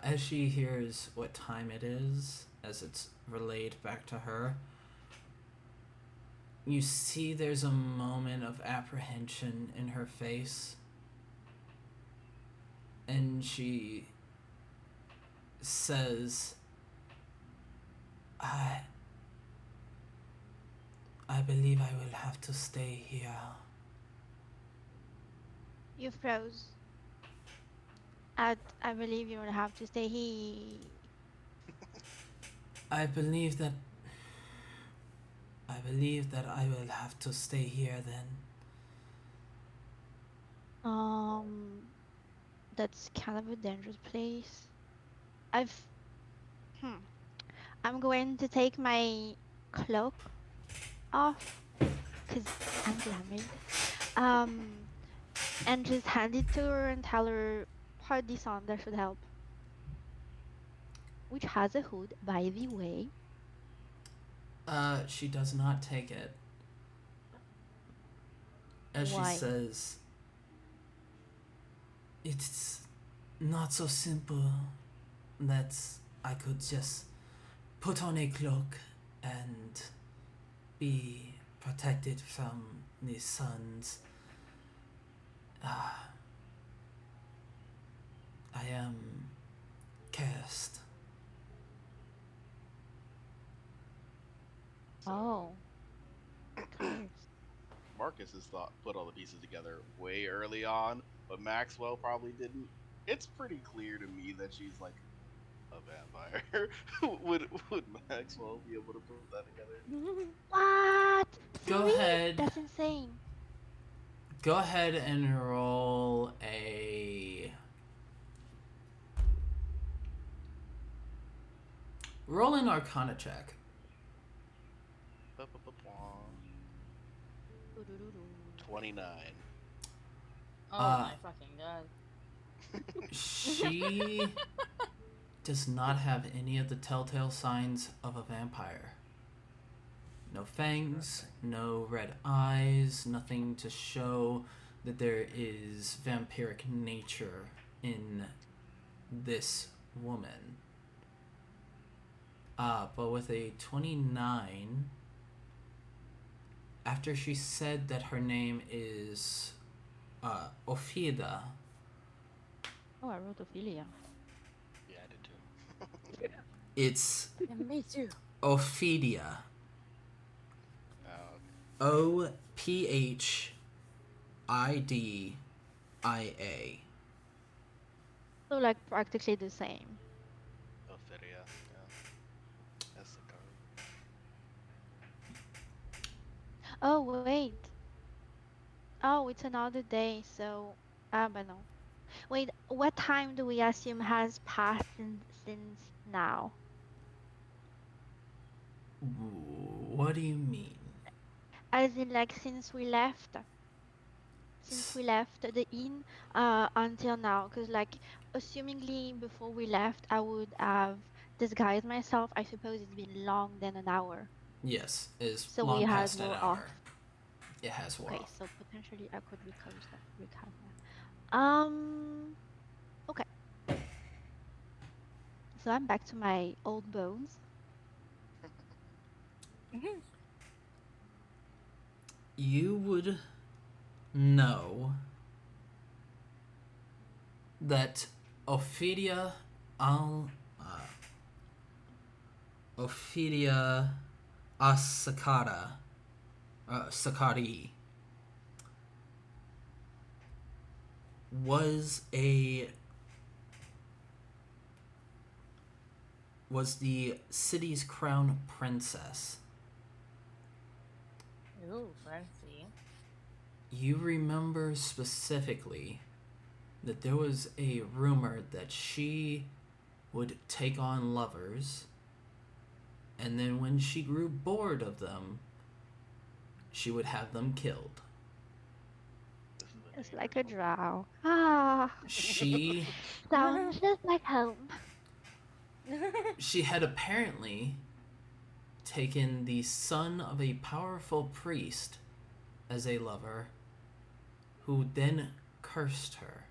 as she hears what time it is, as it's relayed back to her, you see there's a moment of apprehension in her face, and she says, I believe I will have to stay here. You froze. I believe you will have to stay here. I believe that I will have to stay here then. That's kind of a dangerous place. I've I'm going to take my cloak off because I'm glamored. And just hand it to her and tell her part this on that should help. Which has a hood, by the way. She does not take it. As she Why? says, it's not so simple that I could just put on a cloak and be protected from the suns. I am cursed. So Oh, curse. Marcus has put all the pieces together way early on, but Maxwell probably didn't. It's pretty clear to me that she's like a vampire. would Maxwell be able to put that together? What? Go Three? ahead. That's insane. Go ahead and roll a. Roll an Arcana check. 29. Oh my fucking god. She does not have any of the telltale signs of a vampire. No fangs, no red eyes, nothing to show that there is vampiric nature in this woman. But with a 29, after she said that her name is Ophidia, Oh, I wrote Ophelia. Yeah, I did too. It's Yeah, me too. Ophidia. Okay. Ophidia. So like practically the same. Ophidia. Yeah. That's the card. Oh wait. Oh, it's another day. So but no. Wait, what time do we assume has passed since now? What do you mean? As in like since we left the inn until now, because like assumingly before we left I would have disguised myself. I suppose it's been long than an hour, Yes, is so we long had past an wore hour. off. It has wore Okay, off. so potentially I could recast that. Okay, so I'm back to my old bones. You would know that Ophidia Al Ophidia Asakara Sakari was a was the city's crown princess. Ooh, fancy. You remember specifically that there was a rumor that she would take on lovers, and then when she grew bored of them, she would have them killed. This is a It's like dangerous a woman. drow. Ah, She sounds just like home. she had apparently taken the son of a powerful priest as a lover, who then cursed her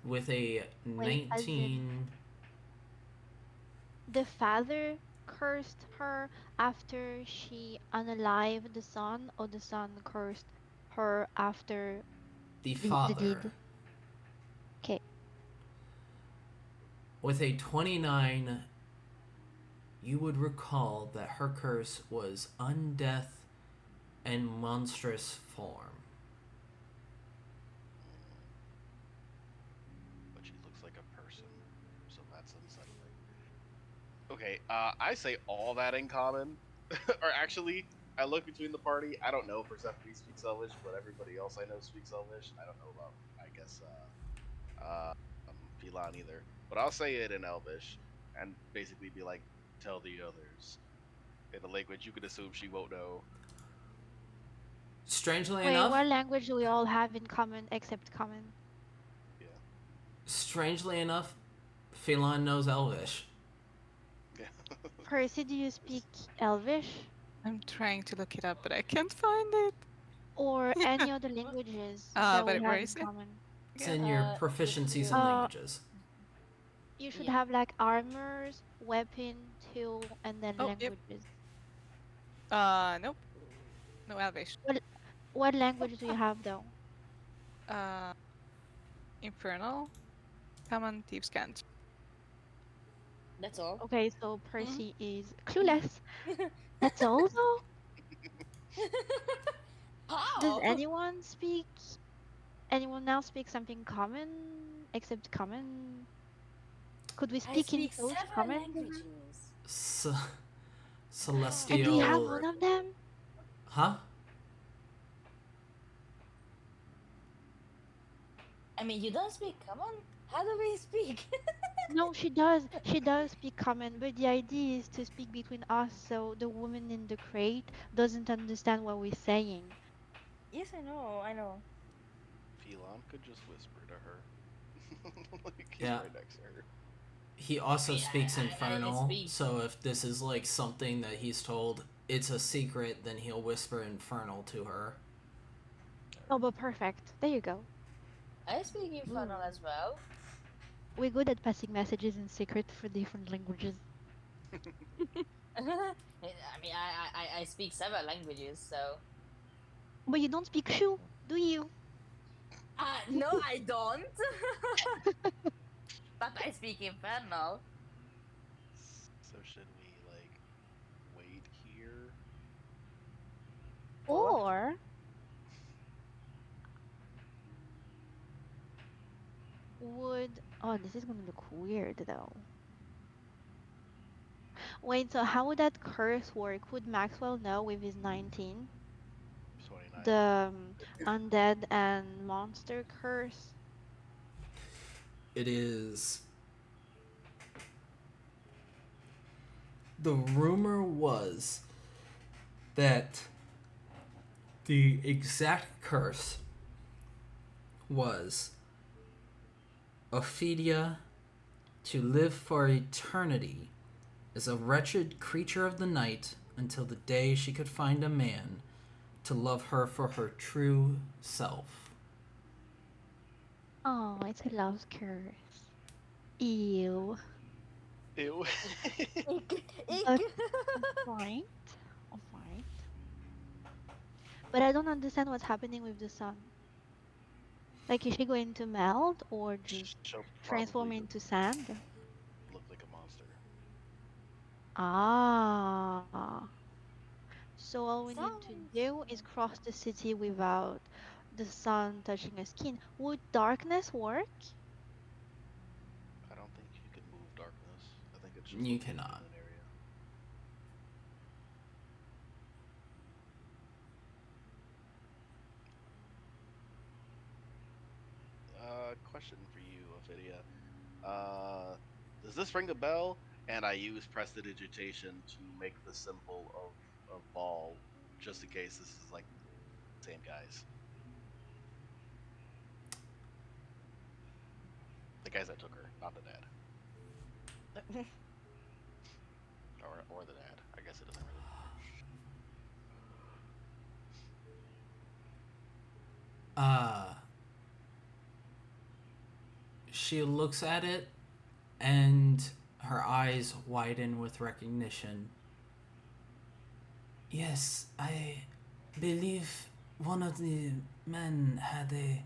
with a Wait, as in 19. the father cursed her after she unalived the son, or the son cursed her after The the father deed? Okay. with a 29. You would recall that her curse was undeath and monstrous form. But she looks like a person, so that's unsettling. Okay, I say all that in common, or actually, I look between the party. I don't know if Persephone speaks Elvish, but everybody else I know speaks Elvish. I don't know about, I guess, Philan either. But I'll say it in Elvish and basically be like, tell the others in a language you could assume she won't know. Strangely Wait, enough, what language do we all have in common except common? Yeah, strangely enough, Phelan knows Elvish. yeah. Percy, do you speak Elvish I'm trying to look it up, but I can't find it. or any other languages that But we where have in is it common? It's again? in your If proficiencies you, in Uh, languages. you should yeah, have like armors, weapon, tool, and then Oh, yep. languages. Nope. No Elvish. What what language do you have though? Uh, Infernal, Common, Thieves' Cant. that's all. Okay, so Mhm. Percy is clueless. That's all though? Does How? anyone else speak something common except common? Could we I speak in speak close several common to her? languages. Ce- And do you That's have Celestial. one of impressive. them? Huh? I mean, you don't speak common? How do we speak? No, she does. She does speak common, but the idea is to speak between us so the woman in the crate doesn't understand what we're saying. Yes, I know, I know. Philan could just whisper to her. Like he's Yeah. right next to her. He I also mean, speaks I Infernal, speak. so if this is like something that he's told it's a secret, then he'll whisper Infernal to her. Oh, but perfect. There you go. I speak Infernal Ooh. as well. We're good at passing messages in secret for different languages. I mean, I speak several languages, so But you don't speak Shu, do you? No, I don't. But I speak Infernal. So should we like wait here? For what? Or would this is gonna look weird though. Wait, so how would that curse work? Would Maxwell know with his 19? 29. The undead and monster curse? It is. The rumor was that the exact curse was Ophidia to live for eternity as a wretched creature of the night until the day she could find a man to love her for her true self. Oh, it's a love curse. Ew. Ew. Ick, But ick. alright. Alright. But I don't understand what's happening with the sun. Like, is she going to melt or just She'll transform probably just into sand? look like a monster. Ah. So all we need to Sounds. do is cross the city without the sun touching our skin. Would darkness work? I don't think you can move darkness. I think it's just You located cannot. in an area. Question for you, Ophidia. Does this ring a bell? And I use prestidigitation to make the symbol of ball, just in case this is like the same guys. The guys that took her, not the dad, or the dad. I guess it doesn't really matter. Uh, she looks at it and her eyes widen with recognition. Yes, I believe one of the men had a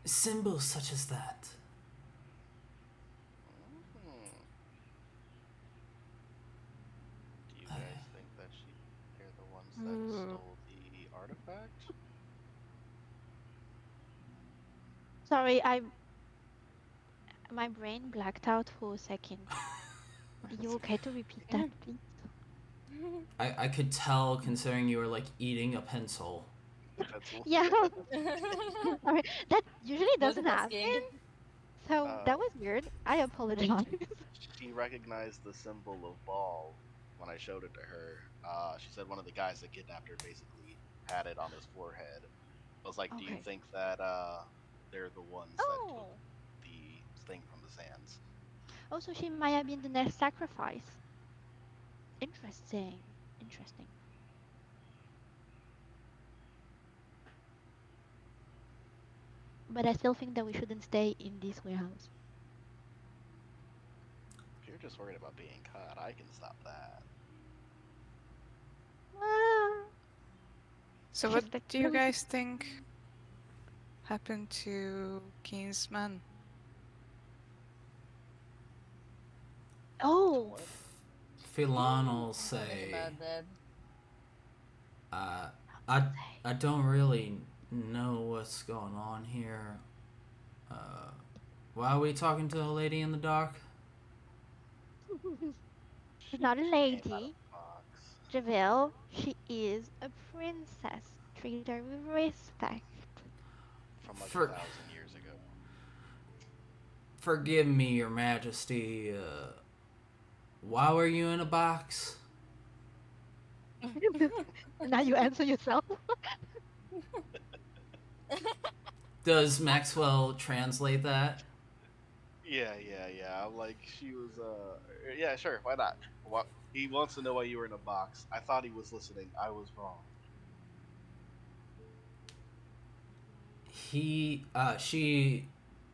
symbol such as that. Hmm. Do you I, guys think that they're the ones that Ooh. stole the artifact? Sorry, my brain blacked out for a second. Are you okay to repeat that, please? I could tell considering you were like eating a pencil. Pencil. Yeah, sorry. That usually doesn't happen. Multitasking. So Uh, that was weird. I apologize. she recognized the symbol of ball when I showed it to her. She said one of the guys that kidnapped her basically had it on his forehead. I was like, do you Okay. think that they're the ones that took Oh. the thing from the sands? Oh, so she might have been the next sacrifice. Interesting. Interesting. But I still think that we shouldn't stay in this warehouse. If you're just worried about being caught, I can stop that. Ah, So what she's like, do you guys think happened to Keen's man? To oh, what? Philan will I'm forgetting say, about that. uh, I, I don't really know what's going on here. Uh, why are we talking to the lady in the dock? she's not a She came out of lady, the box Javel. She is a princess. Treat her with respect. from like For 1,000 years ago. forgive me, Your Majesty. Why were you in a box? Now you answer yourself. Does Maxwell translate that? Yeah. I'm like, she was, yeah, sure, why not? What? He wants to know why you were in a box. I thought he was listening. I was wrong. She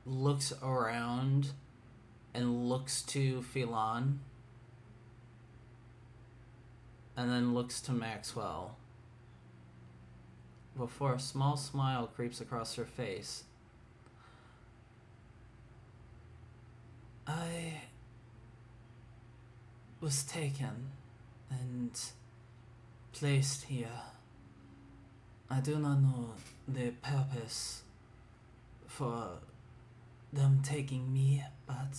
looks around and looks to Philan and then looks to Maxwell. before a small smile creeps across her face. I was taken and placed here. I do not know the purpose for them taking me, but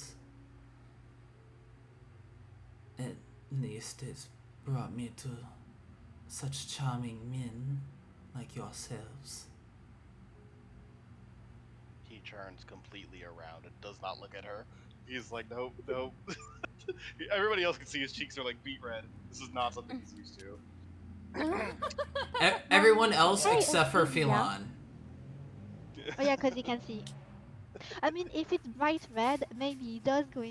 at least it brought me to such charming men like yourselves. He turns completely around and does not look at her. He's like, nope, nope. Everybody else can see his cheeks are like beet red. This is not something he's used to. Everyone else Hey, except for Ophidia. Philan. Oh yeah, because you can see. I mean, if it's bright red, maybe it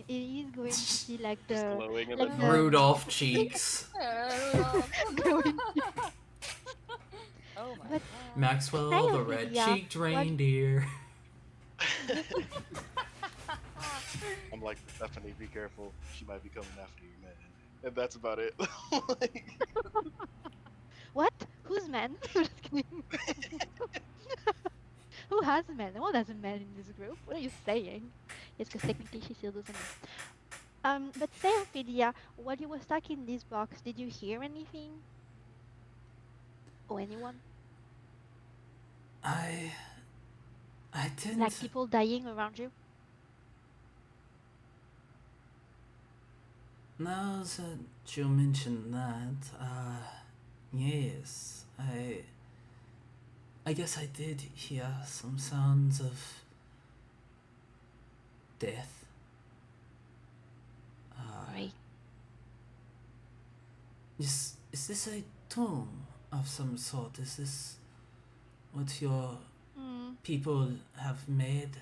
is going to see like Just the glowing in the like dark. the Rudolph cheeks. glowing. Oh my But god. hey, Maxwell the red Ophidia, cheeked what? reindeer. I'm like, Stephanie, be careful. She might be coming after you, man. And that's about it. Like, What? Who's man? Just kidding. Who has men? No one has a man in this group. What are you saying? Yes, because technically she still doesn't know. But say, Ophidia, while you were stuck in this box, did you hear anything or anyone? I Like didn't. people dying around you? Now that you mentioned that, yes, I guess I did hear some sounds of death. Right. Is this a tomb of some sort? Is this what your Hmm. people have made?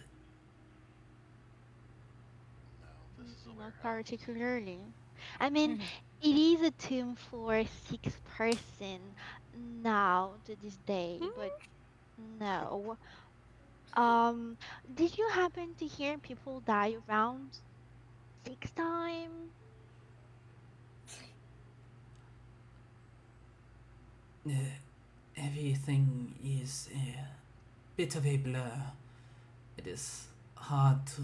no, this is a Not warehouse. particularly. I mean, it is a tomb for 6 person now to this day, but no. Um, did you happen to hear people die around 6 times? Uh, Everything is a bit of a blur. It is hard to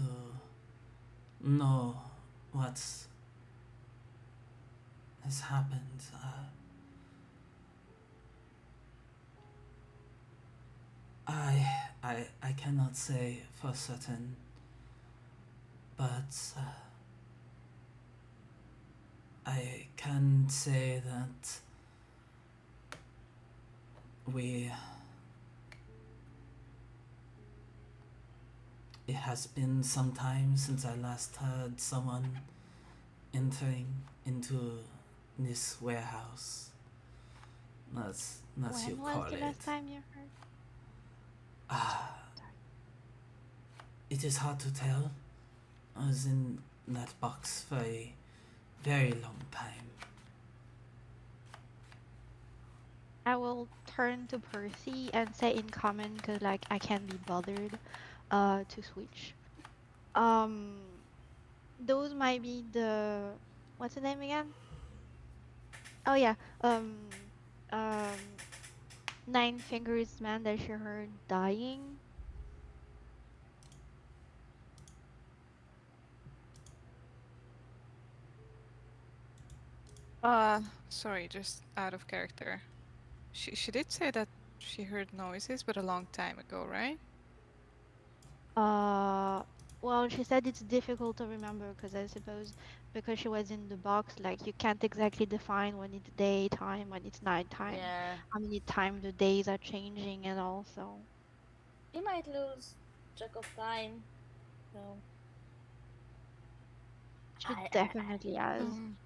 know what has happened. I cannot say for certain, but I can say that we. It has been some time since I last heard someone entering into this warehouse. That's you When was call the it. last time you heard? Ah, it is hard to tell. I was in that box for a very long time. I will turn to Percy and say in common because like I can't be bothered to switch. Um those might be the what's the name again? Oh yeah. Um 9 fingers man that she heard dying. Sorry, just out of character. She did say that she heard noises, but a long time ago, right? Uh well she said it's difficult to remember because I suppose because she was in the box like you can't exactly define when it's daytime, when it's nighttime, Yeah. how many times the days are changing and also. He might lose track of time. So She I definitely has. Um,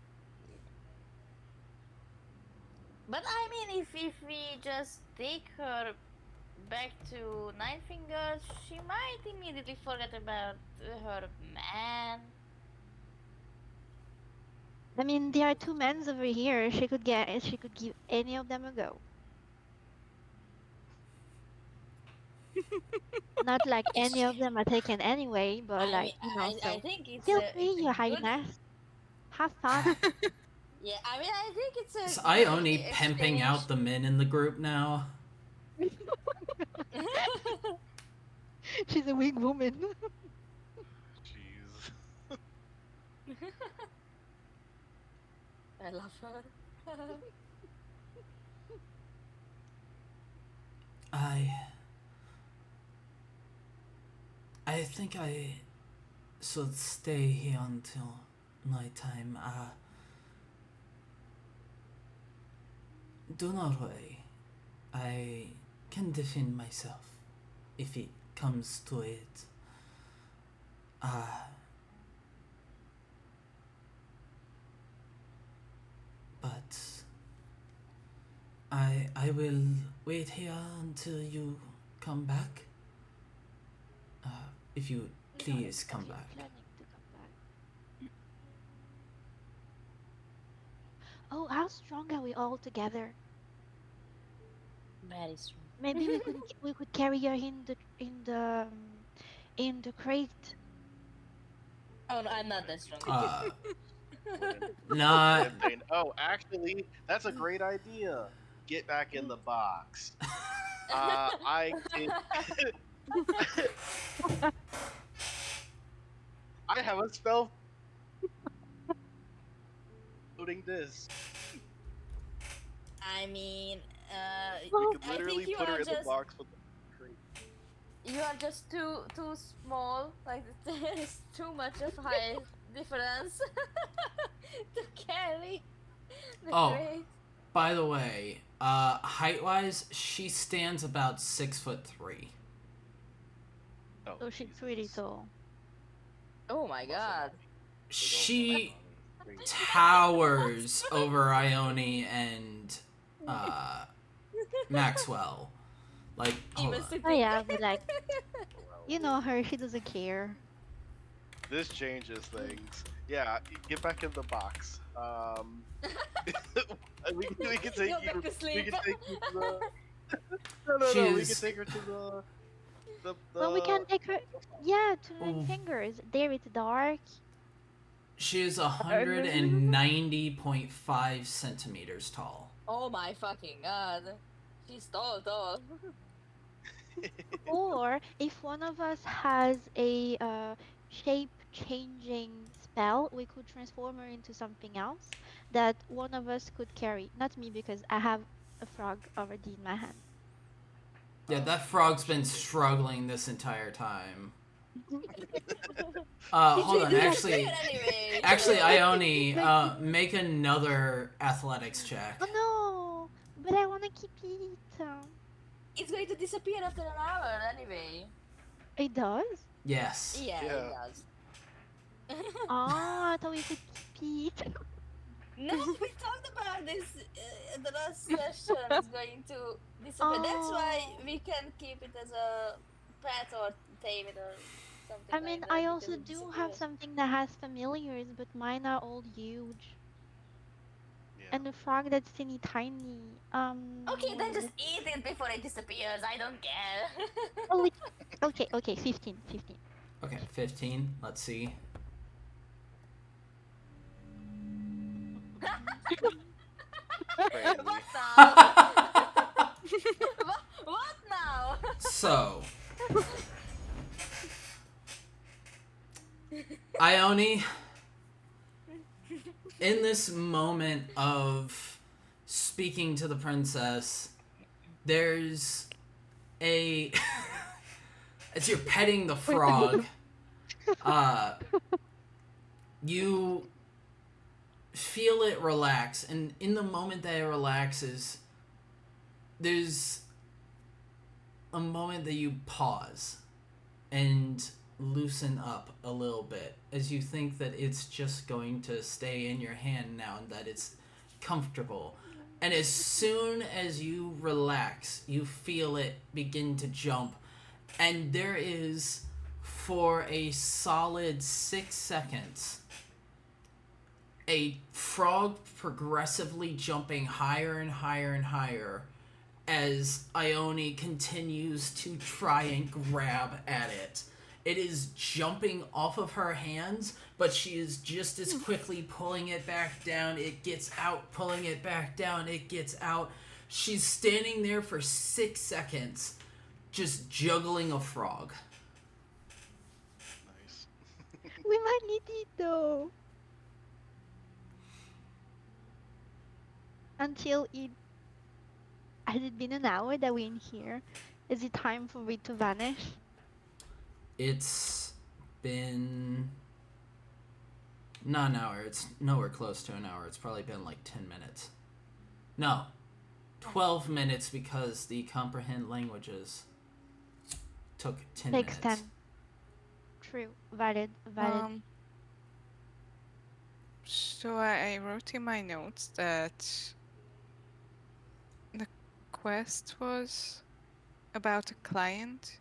but I mean if we just take her back to Nine Fingers, she might immediately forget about her man. I mean, there are two men's over here. She could give any of them a go. Not like any of them are taken anyway, but I mean, like, I so think feel it's free, a Your good. Highness. Have fun. Yeah, I mean, I think it's a Is I good only pimping out exchange. the men in the group now? She's a weak woman. Jeez. I love her. I I think I should stay here until nighttime. Do not worry. I can defend myself if it comes to it. Uh, but I will wait here until you come back. If you please come She's back. planning to come back. Oh, how strong are we all together? Very strong. Maybe we could carry her in the crate. Oh no, I'm not that strong. Uh, Wouldn't not. entertain. Oh, actually, that's a great idea. Get back in the box. I can. I have a spell floating this. I mean, We Oh, could I think literally you put her are in the just box with the crate. too small. Like there is too much of high difference to carry the Oh, crate. by the way, height wise, she stands about 6'3". Oh, so she's pretty Jesus. tall. Oh my Muscle god. mommy. Big old She muscle mommy. Crazy. towers over Ione and Maxwell. Like, hold Even on. Oh sitting. yeah, but like Well, you know her, she doesn't care. this changes things. Yeah, get back in the box. We can take Go you. back to We sleep. can take you to the. No, She no, no. We can is. take her to Well, we the. can take her. Yeah, to Nine Fingers. There it's dark. She is And 190.5 centimeters tall. Oh my fucking god. She's tall. or if one of us has a shape changing spell, we could transform her into something else that one of us could carry. Not me, because I have a frog already in my hand. Yeah, that frog's been struggling this entire time. It's Hold going on. to Yes. disappear Actually, anyway. actually, Ione, Like, make another athletics check. oh no, but I want to keep it. It's going to disappear after an hour anyway. It does? Yes. Yeah, Yeah. it does. Oh, I thought we could keep it. No, we talked about this in the last session. It's going to disappear. That's why Oh. we can keep it as a pet or tame it or something I mean, like I that because also it do have disappears. something that has familiars, but mine are all huge. Yeah. And the frog that's teeny tiny. Okay, then just eat it before it disappears. I don't care. Oh, it's okay. Okay, 15, 15. Okay, 15. Let's see. Crazy. What now? what now? So, Ione, in this moment of speaking to the princess, there's a. As you're petting the frog, you feel it relax, and in the moment that it relaxes, there's a moment that you pause and loosen up a little bit as you think that it's just going to stay in your hand now and that it's comfortable. And as soon as you relax, you feel it begin to jump. And there is, for a solid 6 seconds, a frog progressively jumping higher and higher and higher as Ione continues to try and grab at it. It is jumping off of her hands, but she is just as quickly pulling it back down. It gets out, pulling it back down, it gets out. She's standing there for 6 seconds, just juggling a frog. Nice. We might need it though. Until it has it been an hour that we're in here? Is it time for it to vanish? It's been not an hour. It's nowhere close to an hour. It's probably been like 10 minutes. No, 12 minutes because the comprehend languages took 10 Takes minutes. 10. True. Valid. So I wrote in my notes that the quest was about a client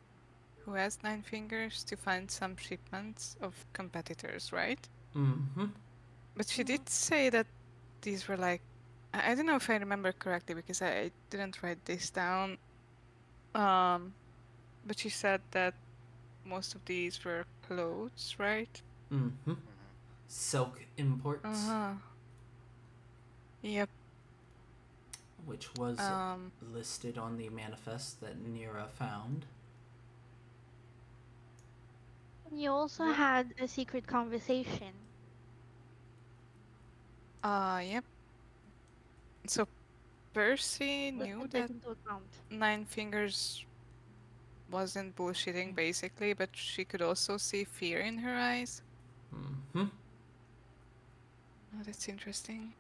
who has 9 fingers to find some shipments of competitors, right? Mm-hmm. But she did say that these were like, I don't know if I remember correctly because I didn't write this down. But she said that most of these were clothes, right? Mm-hmm. Mhm. Silk imports, Uh-huh. Yep. which was Um, listed on the manifest that Nira found. You also Yep. had a secret conversation. Yep. So Percy We knew can take that into account. 9 Fingers wasn't bullshitting, basically, but she could also see fear in her eyes. Mm-hmm. Oh, that's interesting.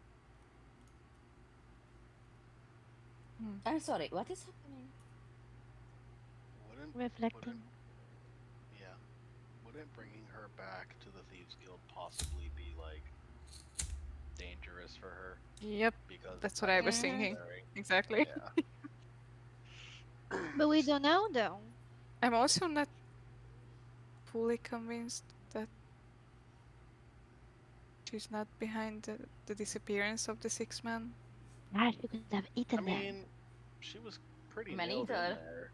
I'm sorry, what is happening? Wouldn't Reflecting. yeah, wouldn't bringing her back to the Thieves Guild possibly be like dangerous for her Yep, because that's what might I be was thinking. necessary? Exactly. Yeah. But we don't know though. I'm also not fully convinced that she's not behind the disappearance of the 6 men. Gosh, you could have I eaten them. mean, she was pretty Man nailed in eater. there.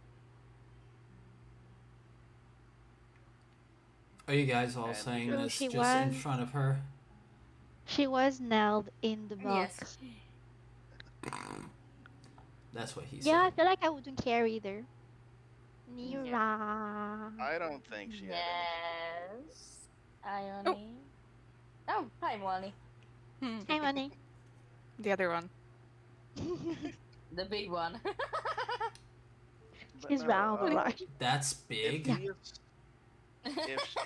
Are you guys all And saying True, this she just in was. front of her? She was nailed in the Yes. box. That's what he Yeah, I said. feel like I wouldn't care either. Yeah. Nira. I don't think she had anything Yes. Oh. Ione. Oh, hi, Molly. Hmm. Hey, money. The other one. The big one. to do. But She's no, round, right? That's if big. Yeah. Thea's, if sh-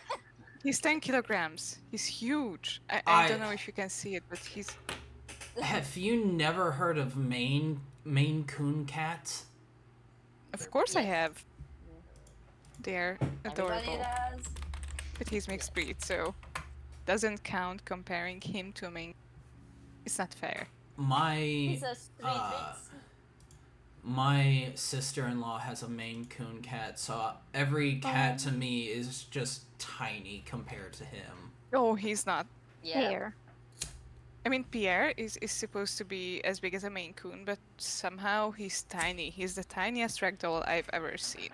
He's 10 kilograms. He's huge. I I don't know if you can see it, but he's... have you never heard of Maine Coon cats? Of they're course I Yes. have. They're Everybody adorable. does. But he's mixed breed, so doesn't count comparing him to a main. It's not fair. My He's a street uh, Rix. my sister-in-law has a Maine Coon cat, so every cat to me is just tiny compared to him. Oh, he's not. Yeah. Hair. I mean, Pierre is supposed to be as big as a Maine Coon, but somehow he's tiny. He's the tiniest ragdoll I've ever seen.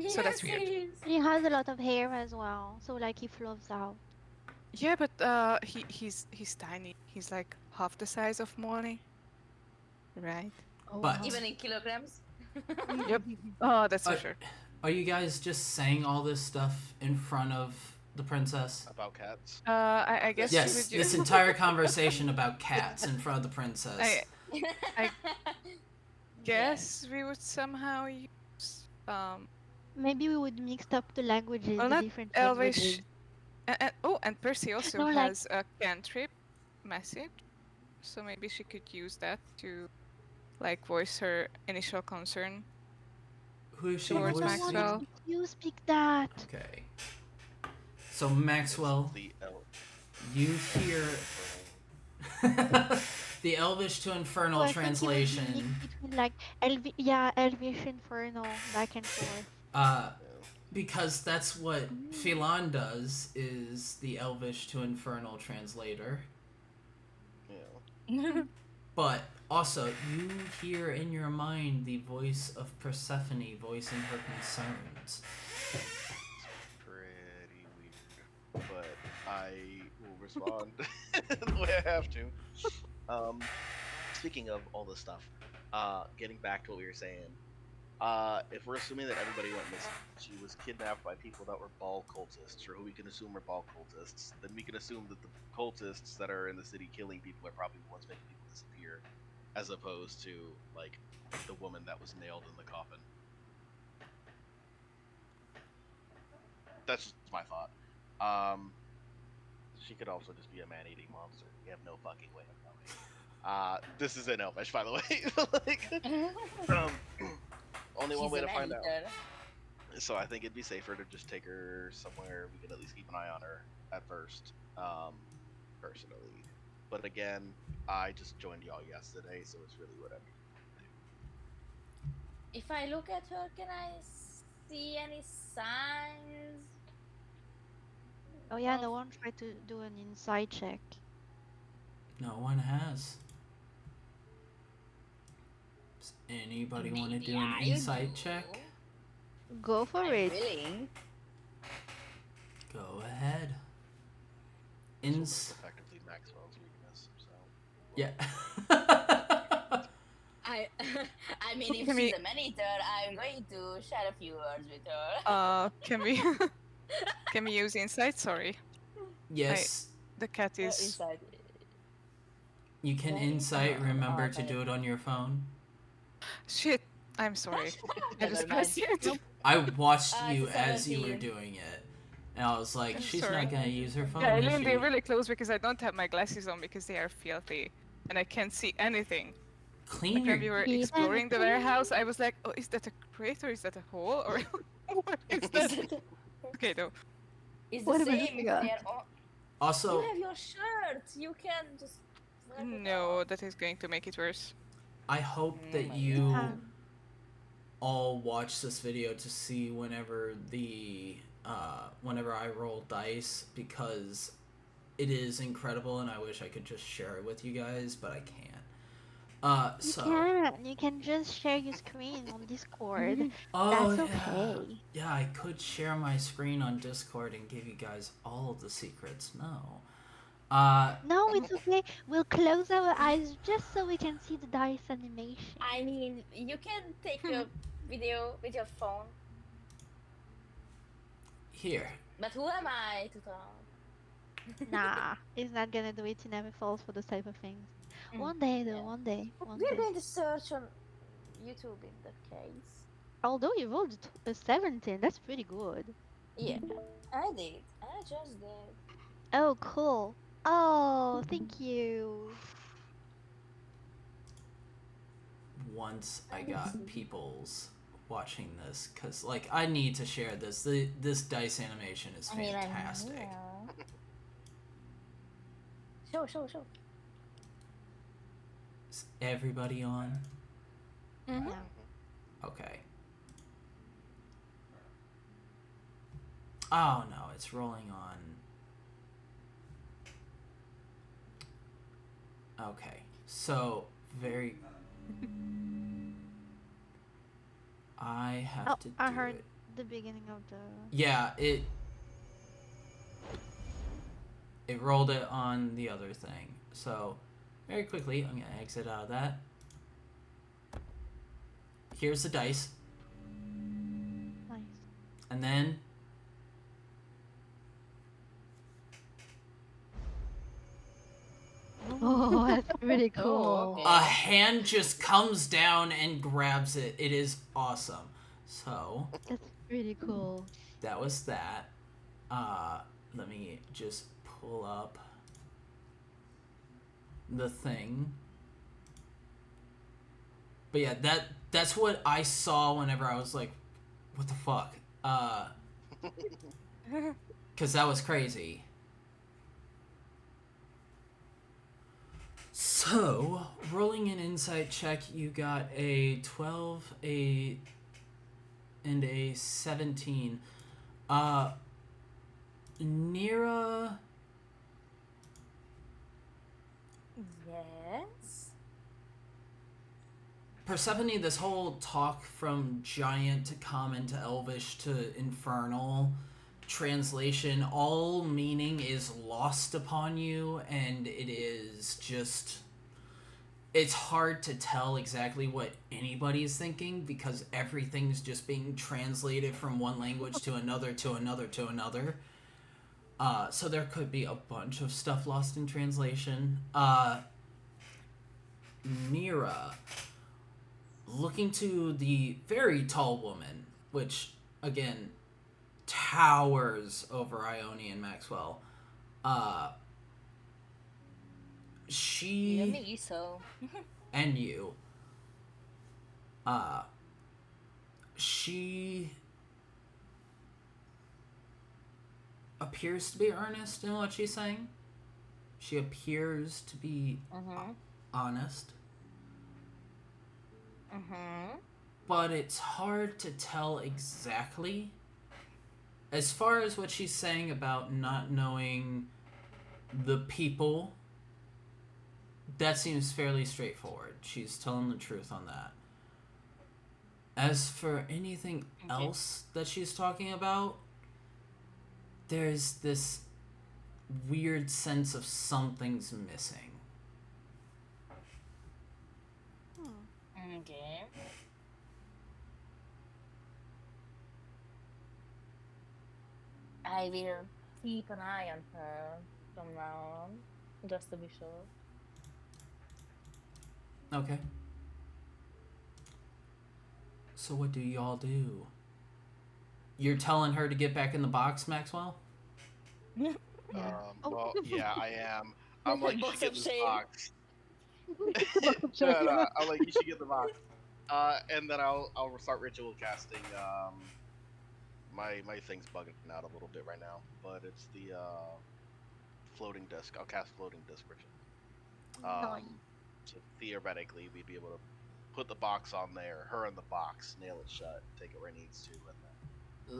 So that's weird. Yes, he is. He has a lot of hair as well, so like he flows out. Yeah, but he's tiny. He's like half the size of Molly. Right? Oh, But Even in kilograms. Yep. Oh, that's for Uh, sure. are you guys just saying all this stuff in front of the princess? about cats. I guess Yes, she would this entire conversation about cats in front of the princess. I guess we would somehow use maybe we would mix up the languages, well, the not different Elvish. languages. And Percy also No, like- has a cantrip message, so maybe she could use that to like voice her initial concern. Who is she Towards But I voicing? want Maxwell. to speak you speak that. Okay. So Maxwell, It's the you hear the Elvish to Infernal So I think it would be translation. mixed between like Elvish Inferno, back and forth. Because that's what Philan does, is the Elvish to Infernal translator. yeah. But also, you hear in your mind the voice of Persephone voicing her concerns. Pretty weird, but I will respond the way I have to. Speaking of all this stuff, Getting back to what we were saying, if we're assuming that everybody went missing, she was kidnapped by people that were Ball cultists, or who we can assume are Ball cultists, then we can assume that the cultists that are in the city killing people are probably the ones making people disappear, as opposed to, like, the woman that was nailed in the coffin. That's just my thought. She could also just be a man-eating monster. We have no fucking way of knowing. This is in Elvish, by the way. Like, only one She's way a to find out. man-eater. So I think it'd be safer to just take her somewhere we can at least keep an eye on her at first, personally. But again, I just joined y'all yesterday, so it's really whatever. If I look at her, can I see any signs? Oh yeah, of- no one tried to do an inside check. No one has. Does anybody want to Maybe do an I insight do. check? Go for I'm it. willing. Go ahead. This one is effectively Maxwell's weakness, so. Yeah. I mean, if Can she's we- a man-eater, I'm going to share a few words with her. Can we can we use insight? Sorry, Yes, the cat is. Inside. you can Yeah, insight. Remember to okay. do it on your phone. Shit, I'm sorry. I Never just mind. pressed it. Nope. I watched It's you a as you were 17. doing it, and I was like, I'm she's sorry. not gonna use her phone. Yeah, I is leaned she? in really close because I don't have my glasses on because they are filthy and I can't see anything. Clean Like your. when we were Keep exploring the them warehouse, I was like, "Oh, is that a crate or is that a hole or what is that?" Okay, no. It's What the am I same. looking If at? they're all... Also, You have your shirt. You can just. slap it No, off. that is going to make it worse. I hope Oh that my you God. all watch this video to see whenever whenever I roll dice, because it is incredible and I wish I could just share it with you guys, but I can't. You can just share your screen on Discord. Oh, That's yeah. okay. Yeah, I could share my screen on Discord and give you guys all of the secrets. No. No, it's okay. We'll close our eyes just so we can see the dice animation. I mean, you can take a video with your phone. Here. But who am I to talk? Nah, he's not gonna do it. He never falls for those type of things. Mm, One day, though, yeah. one day. One We're day. going to search on YouTube in that case. Although you rolled a 17, that's pretty good. Yeah, I did. I just did. Oh, cool. Oh, thank you. Once I got people's watching this, because like I need to share this. This dice animation is I mean, I'm fantastic. here. Show. Is everybody on? Mhm. Yeah. Okay. Oh no, it's rolling on. Okay, so very. I have Oh, to do I heard it. the beginning of the. Yeah, it rolled it on the other thing. So, very quickly, I'm gonna exit out of that. Here's the dice, Nice. and then Oh, that's pretty Oh, cool. okay. a hand just comes down and grabs it. It is awesome. So, That's pretty cool. that was that. Let me just pull up the thing. But yeah, that's what I saw whenever I was like, what the fuck? Cause that was crazy. So, rolling an insight check, you got a 12, and a 17. Nira, Yes. Persephone, this whole talk from giant to common to elvish to infernal translation, all meaning is lost upon you, and it is just it's hard to tell exactly what anybody's thinking because everything's just being translated from one language to another to another to another. So there could be a bunch of stuff lost in translation. Mira, looking to the very tall woman, which again towers over Ione and Maxwell. Uh, You and she me, so. and you. Uh, she appears to be earnest in what she's saying. She appears to be Mm-hmm. honest, Mm-hmm. but it's hard to tell exactly. As far as what she's saying about not knowing the people, that seems fairly straightforward. She's telling the truth on that. As for anything Okay. else that she's talking about, there's this weird sense of something's missing. Hmm. Okay. I will keep an eye on her from now on, just to be sure. Okay. So what do y'all do? You're telling her to get back in the box, Maxwell? Yeah. Oh, Well, yeah, I am. I'm like, you should Box get of this shame. box. it's about to No, shame. I'm like, you should get the box. And then I'll start ritual casting. My thing's bugging out a little bit right now, but it's the floating disc. I'll cast floating disc ritual. Nice. So theoretically, we'd be able to put the box on there, her in the box, nail it shut, take it where it needs to, and then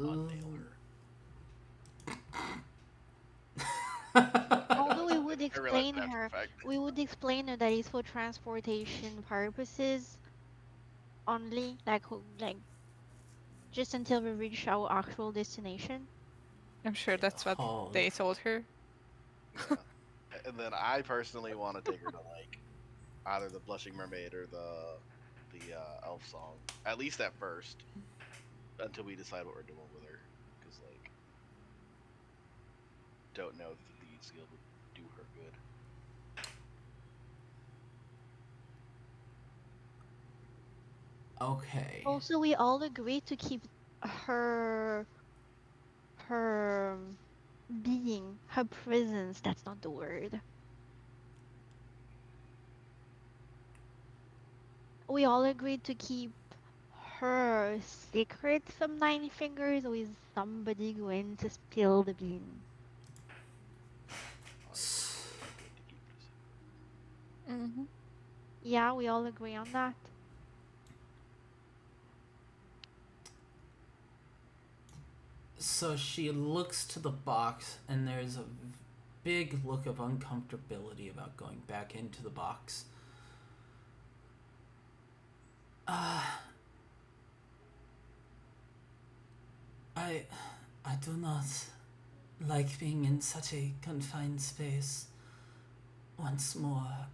unnail Ooh. her. Although I realize it's an after effect. we would explain her that it's for transportation purposes only, like just until we reach our actual destination. I'm sure that's what Oh, they told her. Yeah. And then I personally want to take her to like either the Blushing Mermaid or the Elfsong. At least at first, until we decide what we're doing with her, because like don't know that the Thieves Guild would do her good. okay. Also, we all agreed to keep her her being, her presence, that's not the word. We all agreed to keep her secret from Nine Fingers, or is somebody going to spill the beans? I agree. We are good to keep it a secret. Mm-hmm. Yeah, we all agree on that. So she looks to the box, and there's a big look of uncomfortability about going back into the box. Uh, I, I do not like being in such a confined space. Once more,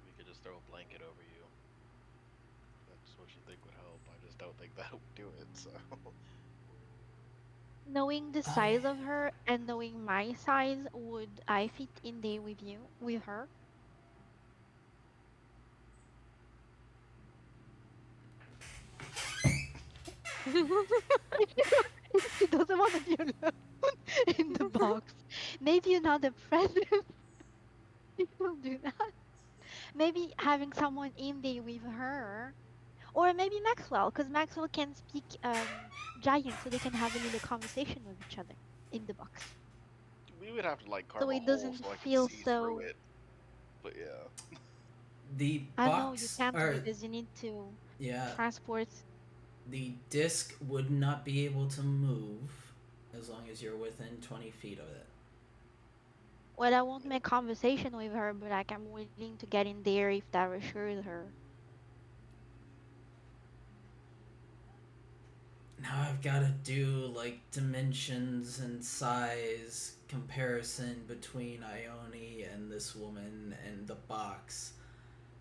We could just throw a blanket over you. That's what you think would help. I just don't think that would do it. So Knowing the I, size of her and knowing my size, would I fit in there with you, with her? If she doesn't want to be alone in the box, maybe another present. People do that. Maybe having someone in there with her, or maybe Maxwell, because Maxwell can speak giant, so they can have a little conversation with each other in the box, we would have to like so carve a it hole doesn't so I could feel see through so. it. But yeah, the I know you box, can't or because you need to yeah, transport. the disc would not be able to move as long as you're within 20 feet of it. Well, I won't make conversation with her, but like I'm willing to get in there if that reassures her. Now I've got to do like dimensions and size comparison between Ione and this woman and the box.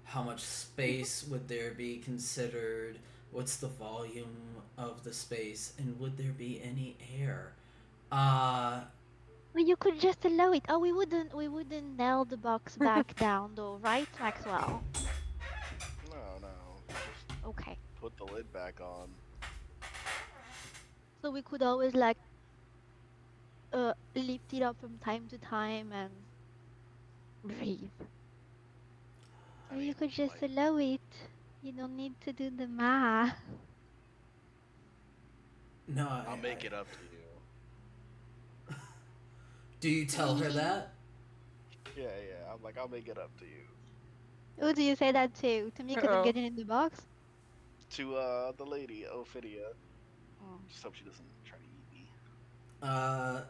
How much space would there be considered? What's the volume of the space? And would there be any air? Uh, Well, you could just allow it. Oh, we wouldn't nail the box back down though, right, Maxwell? No, just Okay. put the lid back on. So we could always like lift it up from time to time and breathe. I Or you mean, could just like, allow it. You don't need to do the math. no, I'll make it up to you. Do you tell her Really? that? Yeah. I'm like, I'll make it up to you. Who do you say that to? To me, because I'm Uh-oh. getting in the box? To the lady, Ophidia. Oh. Just hope she doesn't try to eat me. Uh,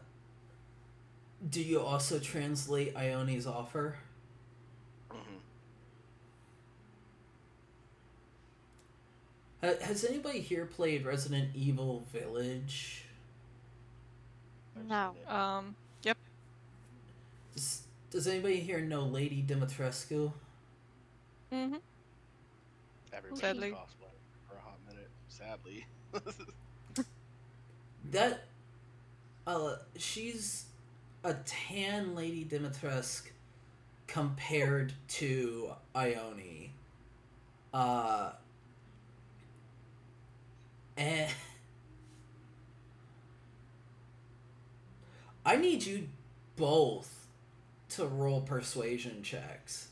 do you also translate Ione's offer? Hmm. Has anybody here played Resident Evil Village? I've seen No. it. Yep. Does anybody here know Lady Dimitrescu? Mm-hmm. Everybody was Sadly. Okay. cosplaying for a hot minute, sadly. That she's a tan Lady Dimitrescu compared to Ione. Uh, and I need you both to roll persuasion checks.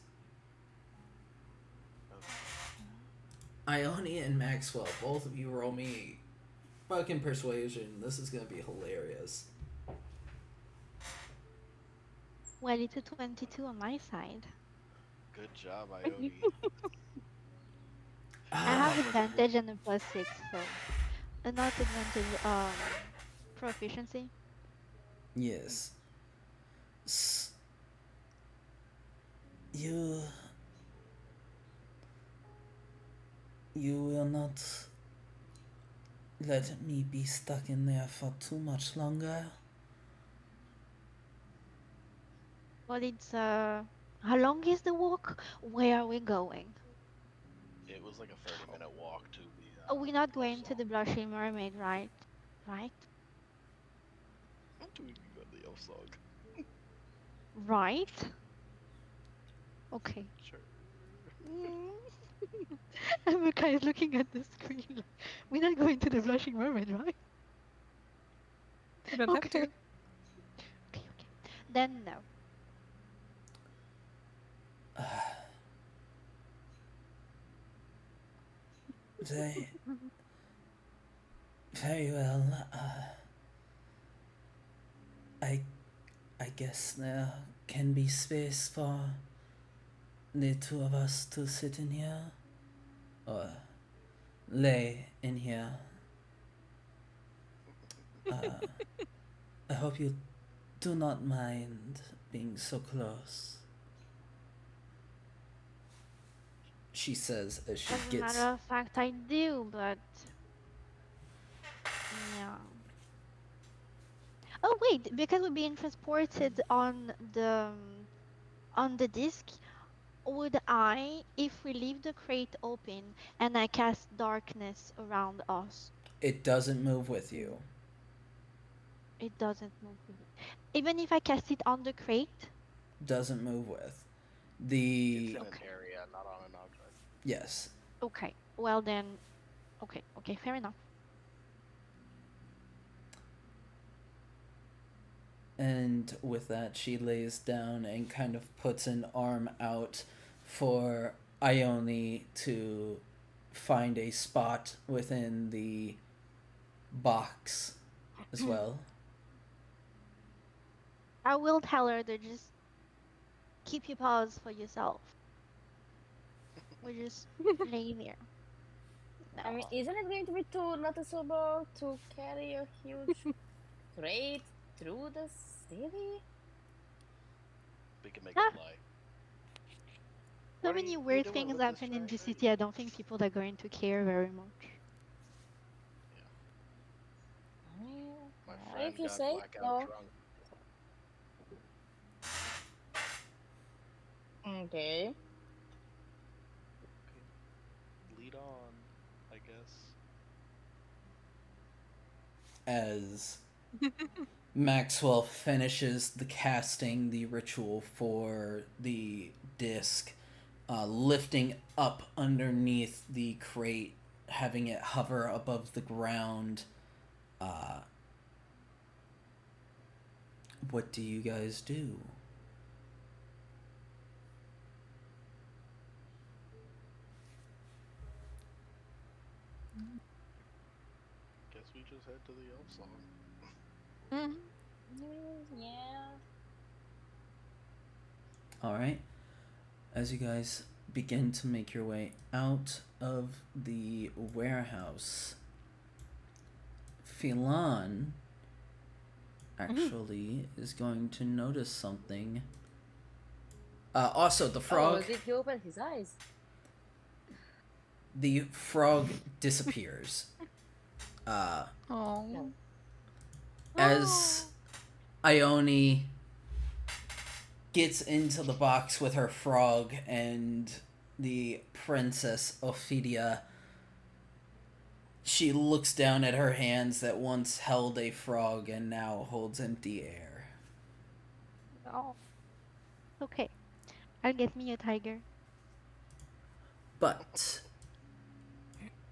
Ione and Maxwell, both of you roll me fucking persuasion. This is gonna be hilarious. Well, it's a 22 on my side. Good job, Ione. I That have sounds like a good. advantage and a +6, so not advantage. Proficiency. Yes. You you will not let me be stuck in there for too much longer. Well, it's how long is the walk? Where are we going? It was like a 30-minute walk to the Oh, we're not going to Elfsong. the Blushing Mermaid, right? Right? We could go to the Elfsong. Right? Okay. Sure. Mm. Emeka is looking at the screen like, we're not going to the Blushing Mermaid, right? You don't have Okay. to. Okay. Then no. They very well. I I guess there can be space for the two of us to sit in here or lay in here. Uh, I hope you do not mind being so close. She says as she As a matter gets. of fact, I do, but yeah. Oh wait, because we're being transported on the disc, would I, if we leave the crate open and I cast darkness around us, It doesn't move with you. it doesn't move with it. Even if I cast it on the crate? Doesn't move with. It's The. in an Okay. area, not on an object. Yes. Okay. Well then, okay, fair enough. And with that, she lays down and kind of puts an arm out for Ione to find a spot within the box as well. I will tell her to just keep your paws for yourself. We're just laying there. I mean, No. isn't it going to be too noticeable to carry a huge crate through the city? We can make it Ah, fly. so What are many you weird doing things with this happen in giant this crate? city. I don't think people are going to care very much. Yeah. I mean, My if friend you got say blackout so. drunk. Okay. Okay. Lead on, I guess. As Maxwell finishes the casting the ritual for the disc, lifting up underneath the crate, having it hover above the ground. What do you guys do? Guess we just head to the Elfsong. Yeah. Alright. As you guys begin to make your way out of the warehouse, Philan actually is going to notice something. Also, the frog. Oh, did he open his eyes? The frog disappears. Oh. No. As Ione gets into the box with her frog and the princess Ophidia, she looks down at her hands that once held a frog and now holds empty air. Oh, okay. I'll get me a tiger. But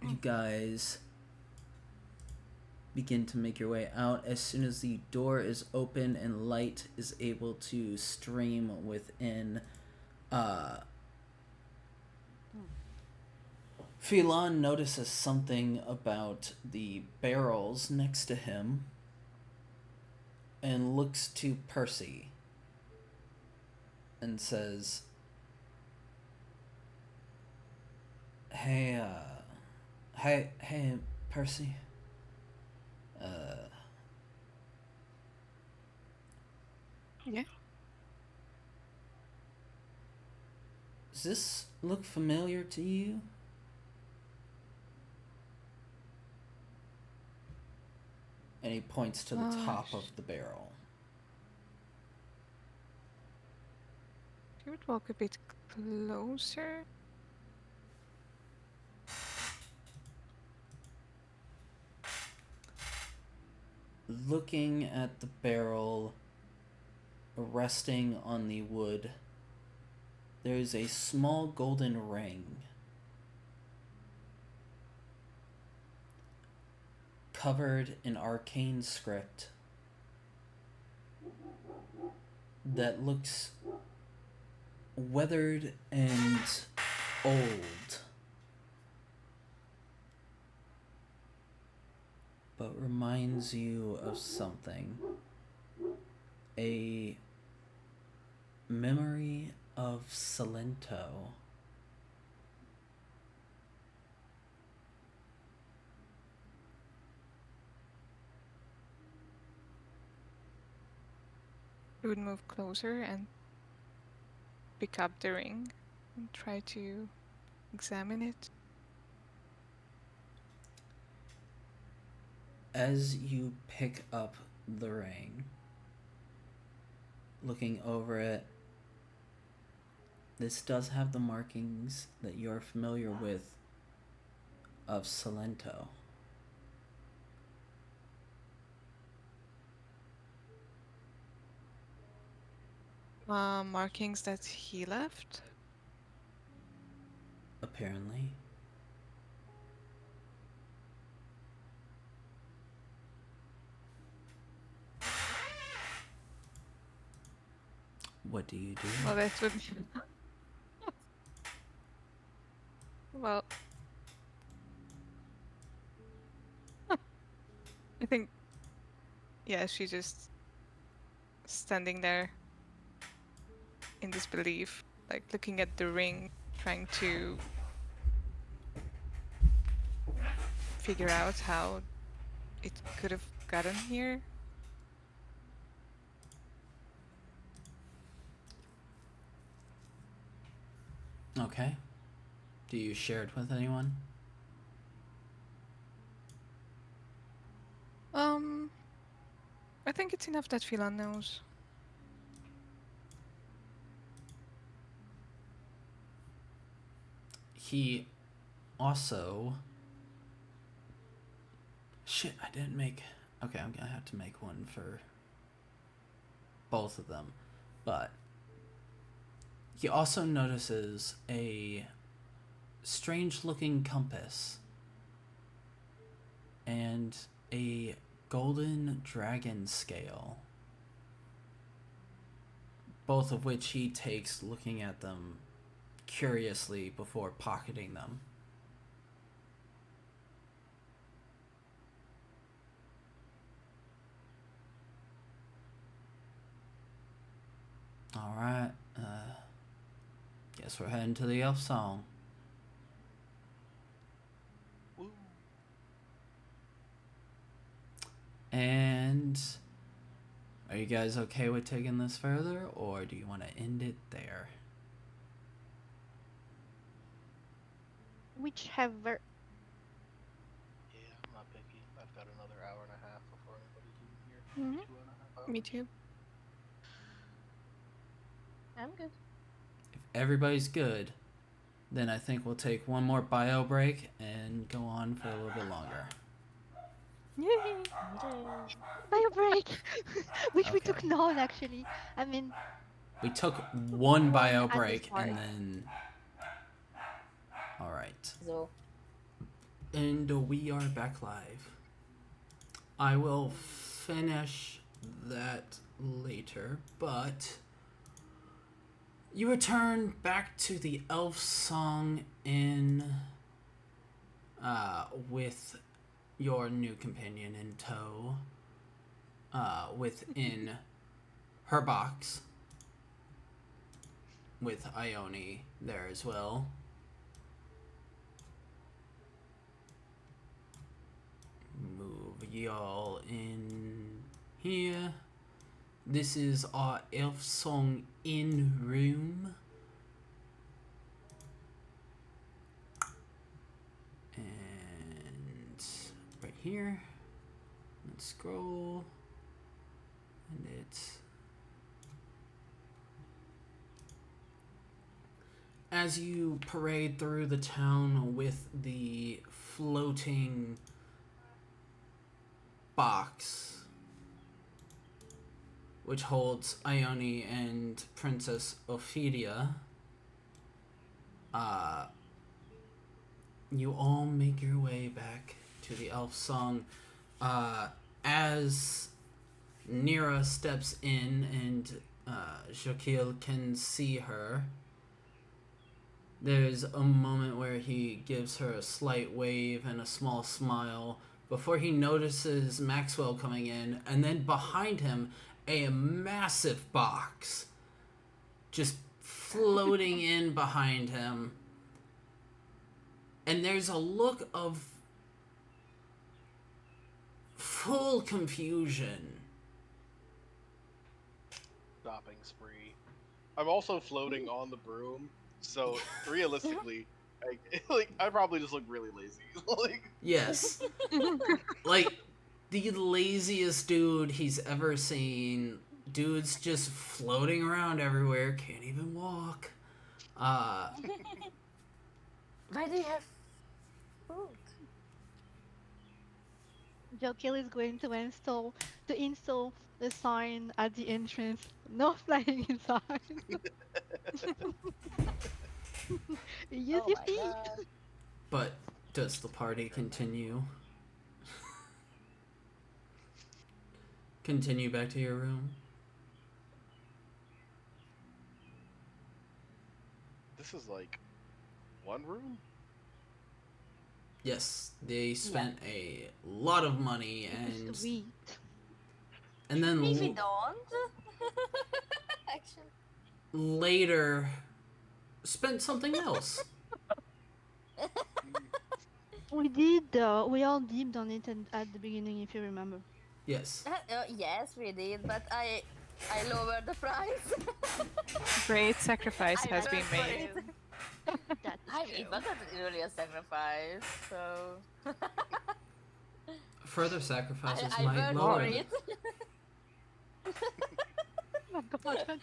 you guys begin to make your way out as soon as the door is open and light is able to stream within. Philan notices something about the barrels next to him and looks to Percy and says, hey, Percy. Yeah. Does this look familiar to you? And he points to the top of the barrel. She would walk a bit closer. Looking at the barrel resting on the wood, there is a small golden ring covered in arcane script that looks weathered and old, but reminds you of something. A memory of Salento. She would move closer and pick up the ring and try to examine it. As you pick up the ring, looking over it, this does have the markings that you're familiar with of Salento. Markings that he left. Apparently. What do you do? Well, that would. Well, I think. Yeah, she's just standing there in disbelief, like looking at the ring, trying to figure out how it could have gotten here. Okay. Do you share it with anyone? I think it's enough that Philan knows. he also... Shit, I didn't make... Okay, I'm gonna have to make one for both of them. But he also notices a strange-looking compass and a golden dragon scale, both of which he takes, looking at them curiously before pocketing them. Alright, guess we're heading to the Elfsong. Woo. And are you guys okay with taking this further, or do you want to end it there? Whichever. Yeah, I'm not picky. I've got another hour and a half before anybody's even here. Mhm. 2.5 hours. Me too. I'm good. If everybody's good, then I think we'll take one more bio break and go on for a little bit longer. Yay! Yay. Bio break! Which we took Okay. none, actually. I mean, We took one bio at the break start. and then... Alright. So, And we are back live. I will finish that later, but you return back to the Elfsong Inn with your new companion in tow, within her box, with Ione there as well. Move y'all in here. This is our Elfsong Inn room. And right here, let's scroll. And it's... As you parade through the town with the floating box, which holds Ione and Princess Ophidia, you all make your way back to the Elfsong. As Nira steps in and Jokil can see her, there's a moment where he gives her a slight wave and a small smile before he notices Maxwell coming in, and then behind him, a massive box just floating in behind him. And there's a look of full confusion. Shopping spree. I'm also floating on the broom, so realistically, I probably just look really lazy. Like, Yes. Like, the laziest dude he's ever seen. Dude's just floating around everywhere, can't even walk. why do you have food? Jokil is going to install the sign at the entrance. No flying inside. Use Oh your my feet. god. But does the party continue? Continue back to your room? this is like one room? Yes, they spent a lot of money and Sweet. then If we don't, actually, later spent something else. We did. We all deeped on it at the beginning, if you remember. Yes. yes, we did, but I lowered the price. Great sacrifice has been worked for made. it. That is It true. wasn't really a sacrifice, so Further sacrifices I might worked lower for it. it. Oh my god.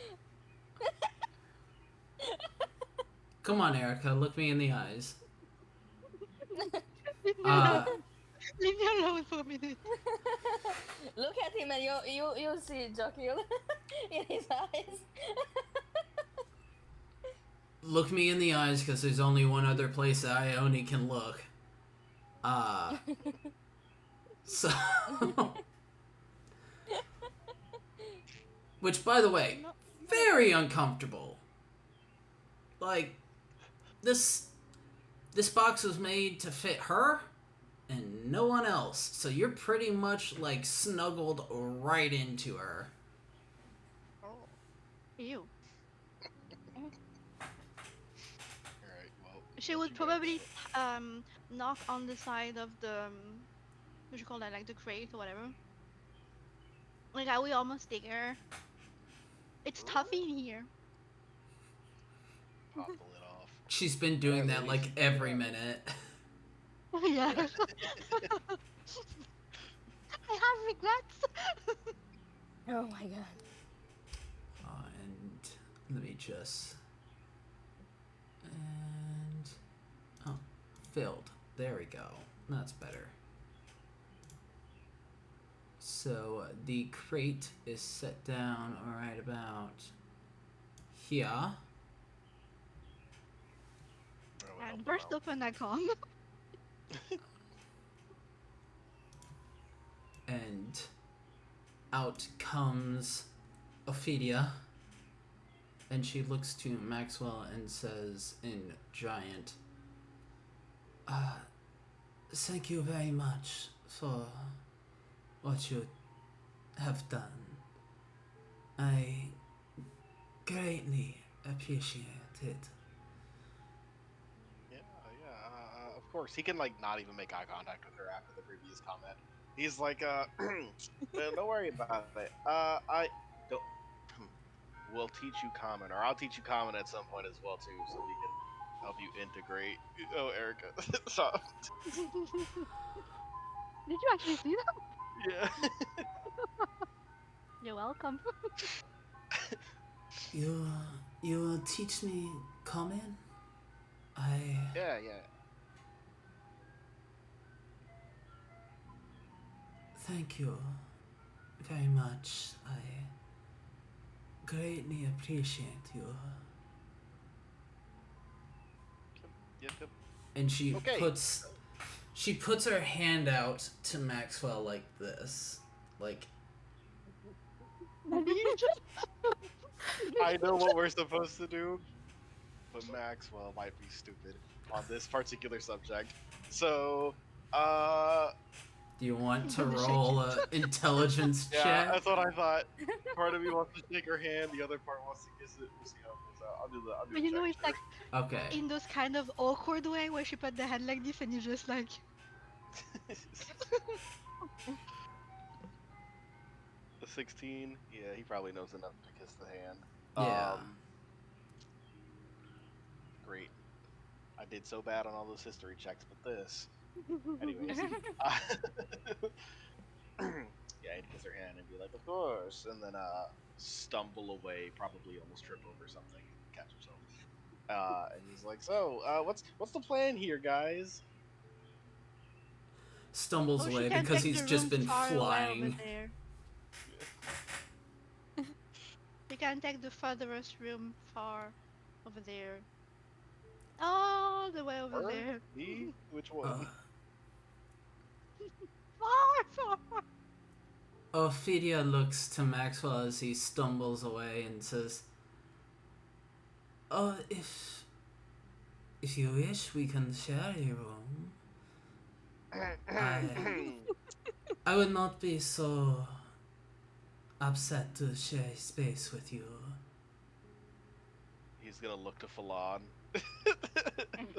Come on, Erica, look me in the eyes. Leave me alone for a minute. Look at him and you see Jockey in his eyes. Look me in the eyes, because there's only one other place that Ione can look. So, which, by the way, No, very uncomfortable. Like, this box was made to fit her and no one else. So you're pretty much like snuggled right into her. Oh. you. All right. Well, She what would you got probably going? knock on the side of the what you call that, like the crate or whatever. Like are we almost there? It's tough in here. Pop the lid off. She's been All doing right, that ladies. like every minute. Yes. I have regrets. Oh my god. And let me just. And. Oh, filled. There we go. That's better. So the crate is set down right about here. Oh, we helped And him burst out. open icon. And out comes Ophidia. And she looks to Maxwell and says in giant, thank you very much for what you have done. I greatly appreciate it. Yeah, of course. He can like not even make eye contact with her after the previous comment. He's like, don't worry about it. I don't. We'll teach you common, or I'll teach you common at some point as well too, so we can help you integrate. Oh, Erica. So, Did you actually see that? yeah. You're welcome. You will teach me common? I Yeah. thank you very much. I greatly appreciate you. Yep. And she Okay. puts her hand out to Maxwell like this. Like I know what we're supposed to do, but Maxwell might be stupid on this particular subject. So, do you want to Gonna shake roll a intelligence yeah, check? that's what I thought. Part of me wants to shake her hand, the other part wants to kiss it. We'll see how it goes out. I'll do But the you know, check, it's like Okay. in those kind of awkward way where she put the hand like this and you just like. The 16, yeah, he probably knows enough to kiss the hand. Yeah. Great. I did so bad on all those history checks, but this. Anyways, yeah, he'd kiss her hand and be like, "Of course," and then stumble away, probably almost trip over something, and catch himself. And he's like, "So, what's the plan here, guys?" Stumbles Oh, she away can because take he's the just room been far away over flying. there. She can take the furthest room far over there. All the way over Her? there. Me? Which one? Far, far. Ophidia looks to Maxwell as he stumbles away and says, "Oh, if you wish, we can share a room. I would not be so upset to share space with you." He's gonna look to Falon,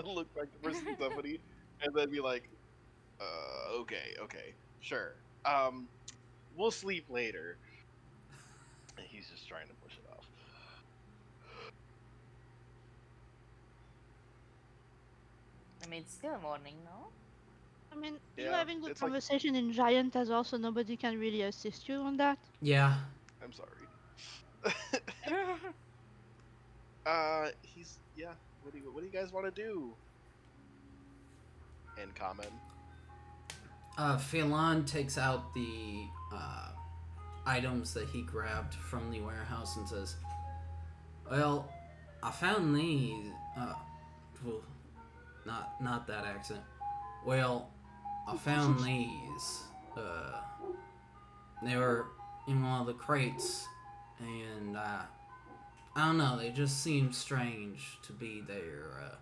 look back to somebody, and then be like, okay, sure. We'll sleep later." And he's just trying to push it off. I mean, it's still morning, no? I mean, you Yeah, having the it's like, conversation in Giant as well, so nobody can really assist you on that. Yeah. I'm sorry. He's, yeah. What do you guys want to do? In common. Phelan takes out the items that he grabbed from the warehouse and says, "Well, I found these. Well, not that accent. Well, I found these. They were in one of the crates, and I don't know. They just seem strange to be there.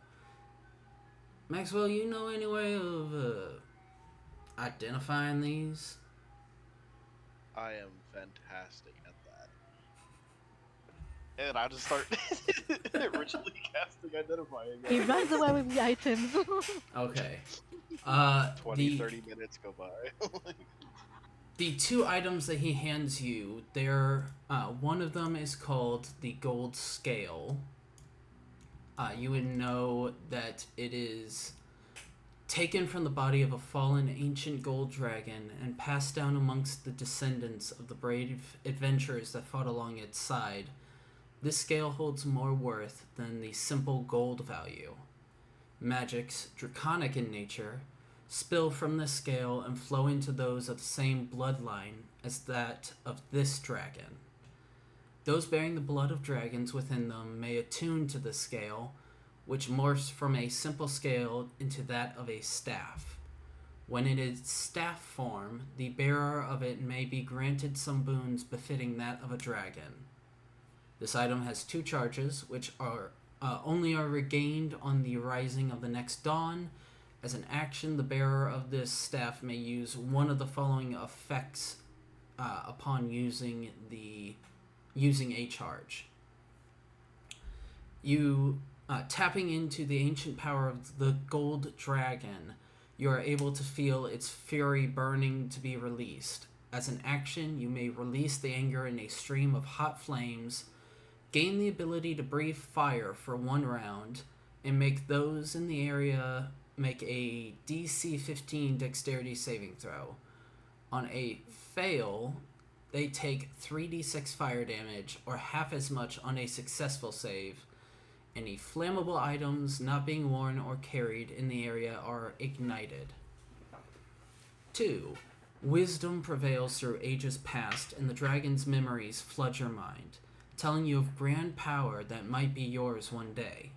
Maxwell, you know any way of identifying these?" I am fantastic at that. And I just start ritually casting identifying. He runs away with the items. Okay. 20, 30 minutes go by. The two items that he hands you, they're one of them is called the gold scale. You would know that it is taken from the body of a fallen ancient gold dragon and passed down amongst the descendants of the brave adventurers that fought along its side. This scale holds more worth than the simple gold value. Magics, draconic in nature, spill from this scale and flow into those of the same bloodline as that of this dragon. Those bearing the blood of dragons within them may attune to the scale, which morphs from a simple scale into that of a staff. When in its staff form, the bearer of it may be granted some boons befitting that of a dragon. This item has two charges, which are only are regained on the rising of the next dawn. As an action, the bearer of this staff may use one of the following effects upon using a charge. You tapping into the ancient power of the gold dragon, you are able to feel its fury burning to be released. As an action, you may release the anger in a stream of hot flames, gain the ability to breathe fire for 1 round, and make those in the area make a DC 15 dexterity saving throw. On a fail, they take 3d6 fire damage, or half as much on a successful save. Any flammable items not being worn or carried in the area are ignited. 2. Wisdom prevails through ages past, and the dragon's memories flood your mind, telling you of grand power that might be yours one day.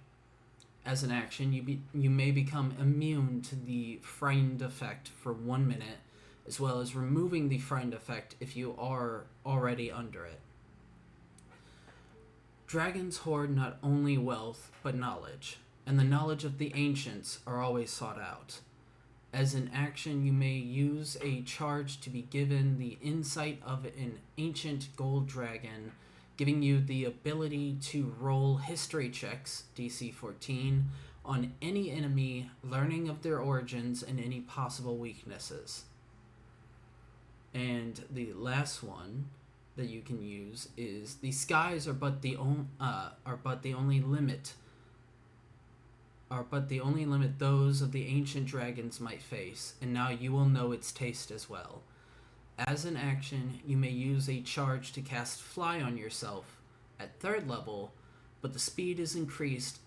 As an action, you may become immune to the frightened effect for 1 minute, as well as removing the frightened effect if you are already under it. Dragons hoard not only wealth, but knowledge, and the knowledge of the ancients are always sought out. As an action, you may use a charge to be given the insight of an ancient gold dragon, giving you the ability to roll history checks, DC 14, on any enemy, learning of their origins and any possible weaknesses. And the last one that you can use is the skies are but the only limit those of the ancient dragons might face, and now you will know its taste as well. As an action, you may use a charge to cast Fly on yourself at 3rd level, but the speed is increased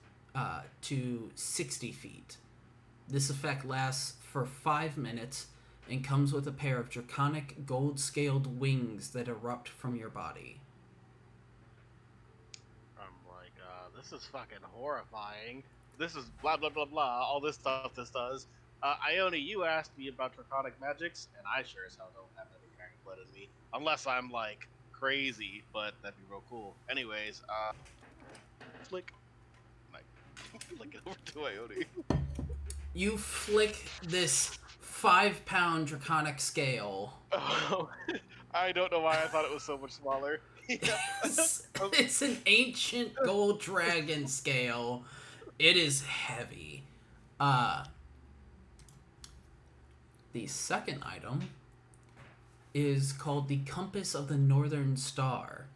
to 60 feet. This effect lasts for 5 minutes and comes with a pair of draconic gold-scaled wings that erupt from your body. I'm like, this is fucking horrifying. This is blah blah blah blah, all this stuff this does. Ione, you asked me about draconic magics, and I sure as hell don't have any dragon blood in me. Unless I'm, like, crazy, but that'd be real cool. Anyways, flick. Like, flick it over to Ione. You flick this 5-pound draconic scale. Oh, I don't know why I thought it was so much smaller. It's an ancient gold dragon scale. It is heavy. The second item is called the Compass of the Northern Star.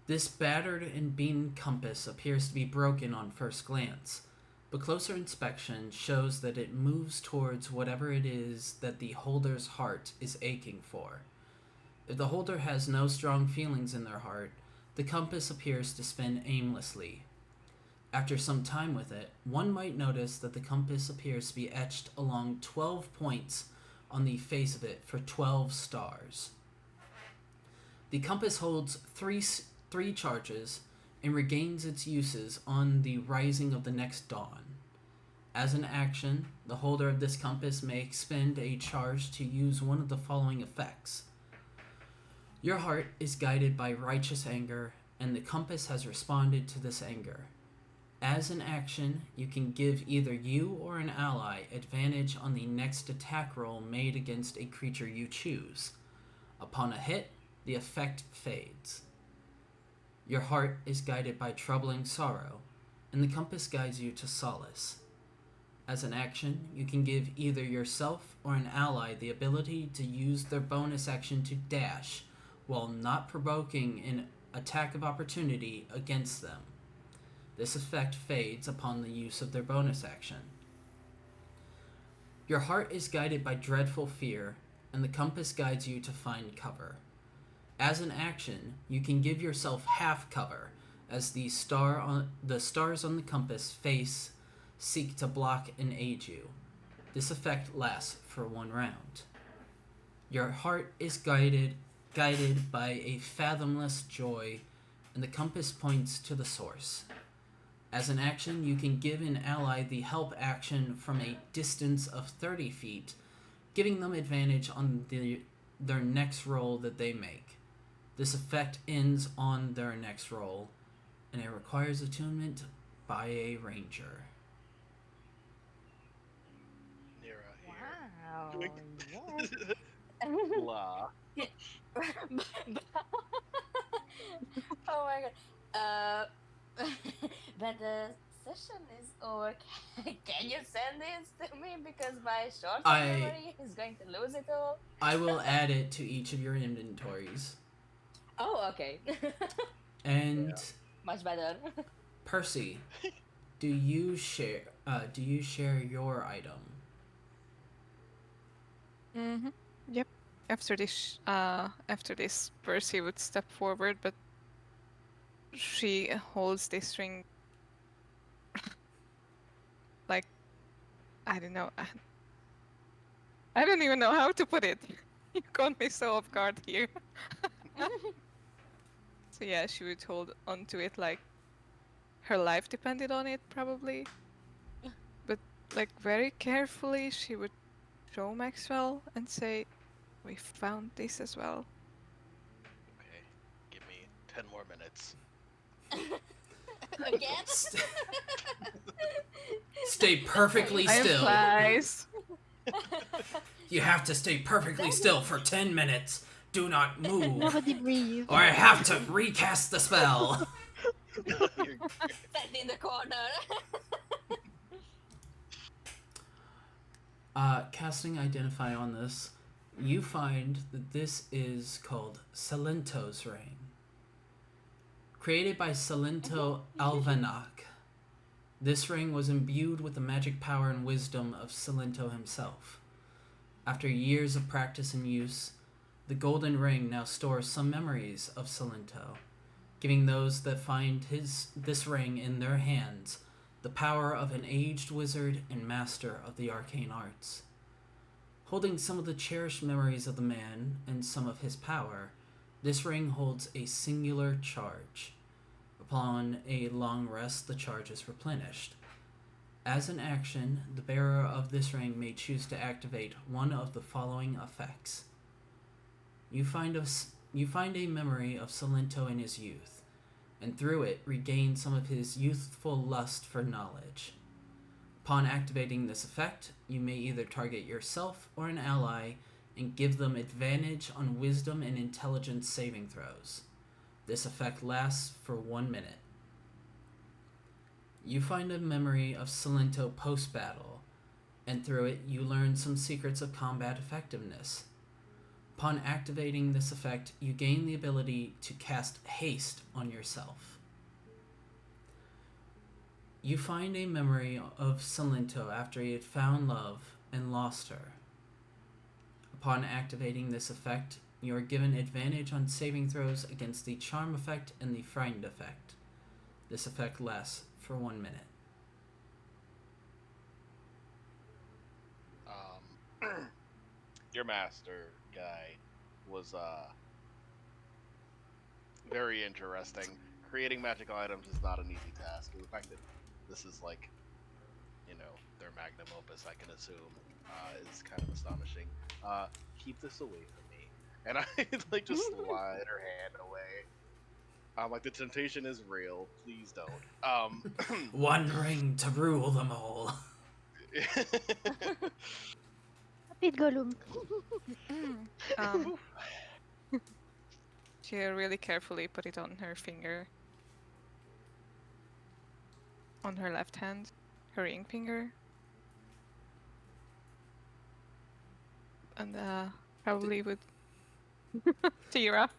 This battered and beaten compass appears to be broken on first glance, but closer inspection shows that it moves towards whatever it is that the holder's heart is aching for. If the holder has no strong feelings in their heart, the compass appears to spin aimlessly. After some time with it, one might notice that the compass appears to be etched along 12 points on the face of it for 12 stars. The compass holds three charges and regains its uses on the rising of the next dawn. As an action, the holder of this compass may expend a charge to use one of the following effects. Your heart is guided by righteous anger, and the compass has responded to this anger. As an action, you can give either you or an ally advantage on the next attack roll made against a creature you choose. Upon a hit, the effect fades. Your heart is guided by troubling sorrow, and the compass guides you to solace. As an action, you can give either yourself or an ally the ability to use their bonus action to dash, while not provoking an attack of opportunity against them. This effect fades upon the use of their bonus action. Your heart is guided by dreadful fear, and the compass guides you to find cover. As an action, you can give yourself half cover, as the stars on the compass face seek to block and aid you. This effect lasts for 1 round. Your heart is guided by a fathomless joy, and the compass points to the source. As an action, you can give an ally the help action from a distance of 30 feet, giving them advantage on their next roll that they make. This effect ends on their next roll, and it requires attunement by a ranger. Nira Wow. here. Yes. Blah. Oh my god. But the session is over. Can you send this to me because my short-term memory is going to lose it all? I will add it to each of your inventories. Oh, okay. And Much better. Percy, do you share your item? Mm-hmm. Yep. After this, Percy would step forward, but she holds this ring like, I don't know. I don't even know how to put it. You caught me so off guard here. So yeah, she would hold onto it like her life depended on it, probably. But like very carefully, she would show Maxwell and say, "We found this as well." Okay, give me 10 more minutes. Again? Stay perfectly Time still. flies. You have to stay perfectly still for 10 minutes. Do not move, Nobody breathes. or I have to recast the spell. Sat in the corner. Casting Identify on this, you find that this is called Salento's Ring. Created by Salento Alvenac, this ring was imbued with the magic power and wisdom of Salento himself. After years of practice and use, the golden ring now stores some memories of Salento, giving those that find this ring in their hands the power of an aged wizard and master of the arcane arts. Holding some of the cherished memories of the man and some of his power, this ring holds a singular charge. Upon a long rest, the charge is replenished. As an action, the bearer of this ring may choose to activate one of the following effects. You find a memory of Salento in his youth, and through it regain some of his youthful lust for knowledge. Upon activating this effect, you may either target yourself or an ally and give them advantage on wisdom and intelligence saving throws. This effect lasts for 1 minute. You find a memory of Salento post-battle, and through it you learn some secrets of combat effectiveness. Upon activating this effect, you gain the ability to cast haste on yourself. You find a memory of Salento after he had found love and lost her. Upon activating this effect, you are given advantage on saving throws against the charm effect and the frightened effect. This effect lasts for 1 minute. Your master guy was very interesting. Creating magical items is not an easy task. And the fact that this is like, their magnum opus, I can assume, is kind of astonishing. Keep this away from me. And I like just slide her hand away. Like the temptation is real. Please don't. One ring to rule them all. Bit Gollum. She really carefully put it on her finger. On her left hand. Her ring finger. And probably would tear up.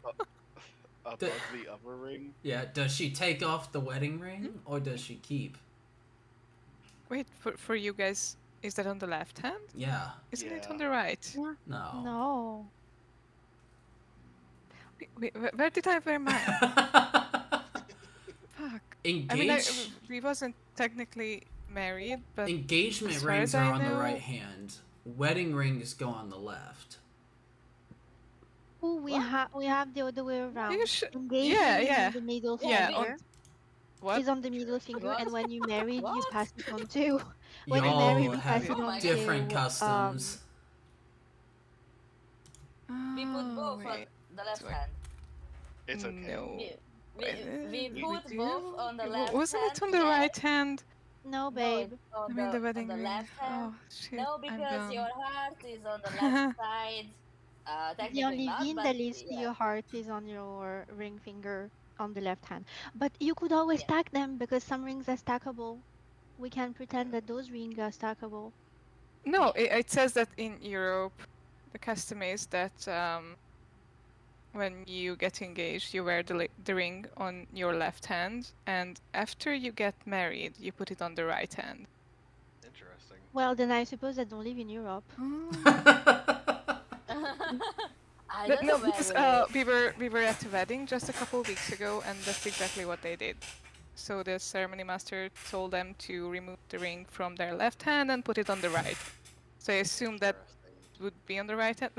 Above the upper ring? Yeah, does she take off the wedding ring or does she keep? Wait, for you guys, is that on the left hand? Yeah. Isn't it on the right? Yeah. No. No. Wait, where did I wear mine? Fuck. We wasn't technically married, but engagement as far rings as are I on the know- right hand. Wedding rings go on the left. Oh, we have the other way around. You should- Engagement yeah. is on the middle Yeah, finger. What? Is on the middle finger, What? and when you married, you What? pass it on to. When you Y'all married, you have pass it Oh on my different to. customs. We put both on wait. the left wait. hand. It's okay. No. We We put do? both on the left Wasn't hand. it on the right hand? No, No, babe. it's on I mean, the on wedding the ring. left hand. Oh, shit. No, I'm because dumb. your heart is on the left side. The Technically only not, vein but that leads to yeah. your heart is on your ring finger on the left hand. But you could always Yeah. stack them because some rings are stackable. We can pretend that those rings are stackable. No, it says that in Europe, the custom is that when you get engaged, you wear the ring on your left hand, and after you get married, you put it on the right hand. Interesting. Well, then I suppose I don't live in Europe. I don't No, know where because you live. we were at a wedding just a couple of weeks ago, and that's exactly what they did. So the ceremony master told them to remove the ring from their left hand and put it on the right. So I assume that Interesting. would be on the right hand.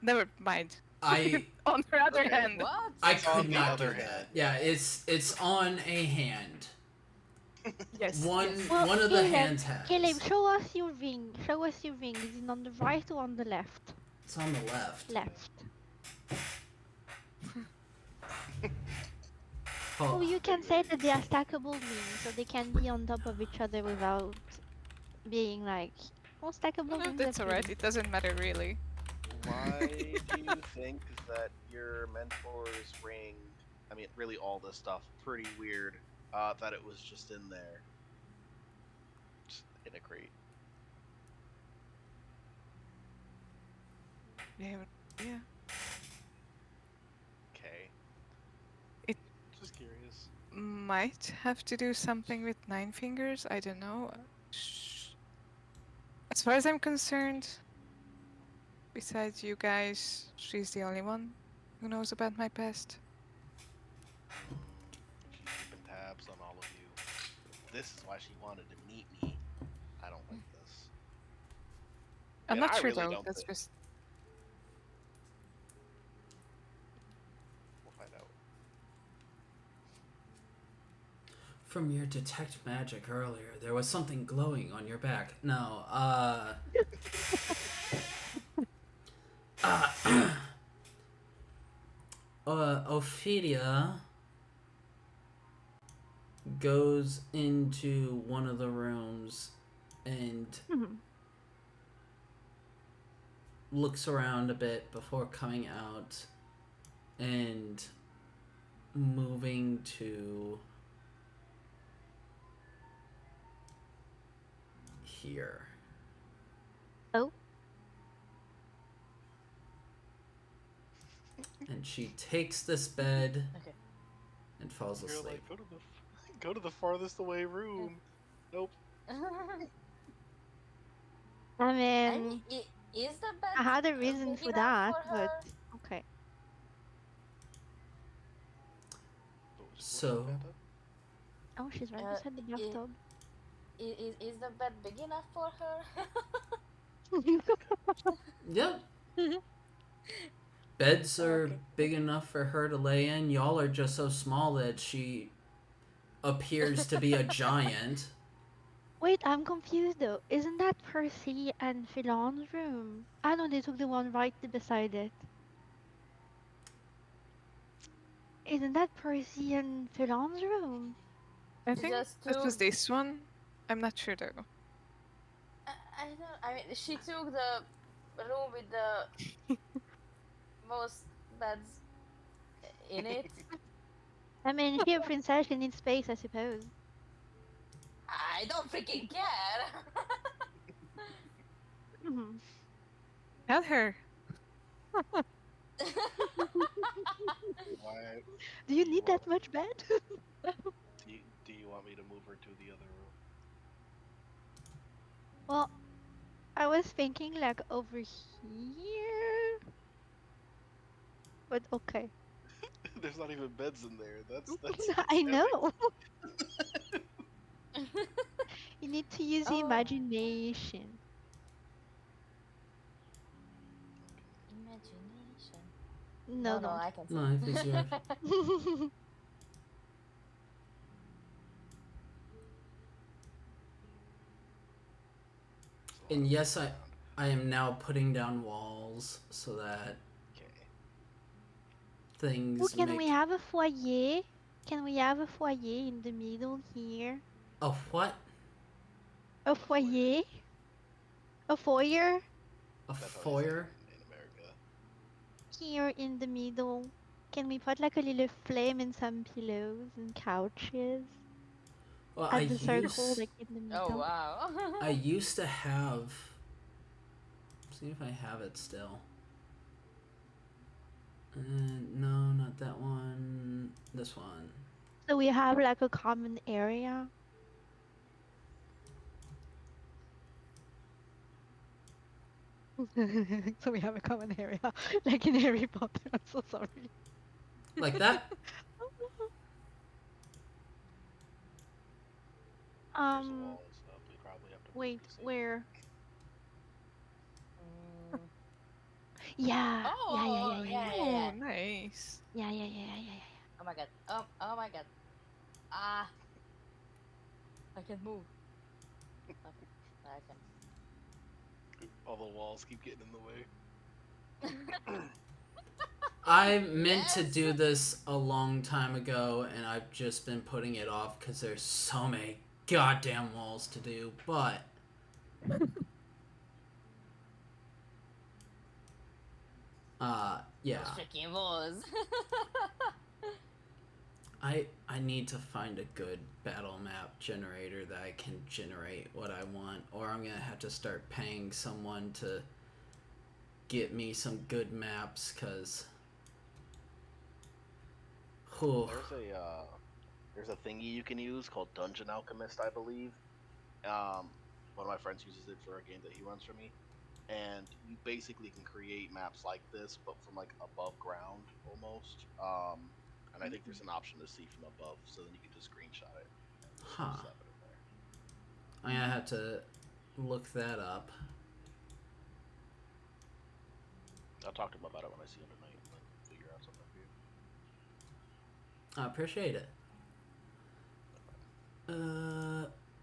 Never mind. I On her other Okay. hand. What? I It's on could the not do other that. hand. Yeah, it's on a hand. Yes. One yes. Well, one of the Caleb, hands has. Caleb, show us your ring. Show us your ring. Is it on the right or on the left? It's on the left. Left. Oh, Oh, you can say that they are stackable rings, so they can be on top of each other without being like, oh, stackable No, rings that's are alright. pretty. It doesn't matter really. Why do you think that your mentor's ring, I mean, really all this stuff, pretty weird, that it was just in there? Just in a crate. Yeah. Okay. It- Just curious. Might have to do something with 9 fingers. I don't know. As far as I'm concerned, besides you guys, she's the only one who knows about my past. She's keeping tabs on all of you. This is why she wanted to meet me. I don't like this. I'm Yeah, not I sure really though. don't That's think- just We'll find out. from your detect magic earlier, there was something glowing on your back. No, Ophidia goes into one of the rooms and looks around a bit before coming out and moving to here. Oh. And she takes this bed Okay. and falls You're asleep. like, go to the farthest away room. Nope. I I mean, mean, is the bed I had a reason big for enough that, for but her? okay. But we'll just So- look at that. Oh, she's right Uh, beside the i- bathtub. is the bed big enough for her? Yep. Beds are Okay. big enough for her to lay in. Y'all are just so small that she appears to be a giant. Wait, I'm confused though. Isn't that Percy and Philon's room? I know they took the one right beside it. Isn't that Percy and Philon's room? I She think just this was took. this one. I'm not sure though. I don't. I mean, she took the room with the most beds in it. I mean, here, Princess, she needs space, I suppose. I don't freaking care. Mhm. Tell her. Why Do do you you need want that much bed? do you want me to move her to the other room? Well, I was thinking like over here, but okay. There's not even beds in there. That's I heavy. know. You need to use your Oh my god. imagination. Imagination. No, No, no, don't. I can say. Life is yours. There's a lot And of yes, beds I around. I am now putting down walls so that Okay. Oh, things can we make have a foyer? Can we have a foyer in the middle here? a what? A A foyer. foyer? A foyer? A That's how they say foyer? it in America. Here in the middle. Can we put like a little flame and some pillows and couches Well, at the circle, like in the Oh middle? I wow. used to have. See if I have it still. No, not that one. This one. So we have like a common area. So we have a common area, like in Harry Potter. I'm so sorry. Like that? There's a Um, wall and stuff. We probably have to move wait, these things. where? Mm. Yeah, Oh yeah, yeah, yeah. yeah, Oh, yeah. nice. Yeah. Oh my god. Oh my god. Ah, I can move. Okay, I can. All the walls keep getting in the way. I meant to Yes. do this a long time ago, and I've just been putting it off because there's so many goddamn walls to do. But Those yeah, freaking walls. I need to find a good battle map generator that I can generate what I want, or I'm gonna have to start paying someone to get me some good maps. Cause, whew, There's a thingy you can use called Dungeon Alchemist, I believe. Um, One of my friends uses it for a game that he runs for me, and you basically can create maps like this, but from like above ground almost. And I think there's an option to see from above, so then you can just screenshot it and just huh? slap it in there. I'm gonna have to look that up. I'll talk to him about it when I see him tonight, and then figure out something for you. I appreciate it.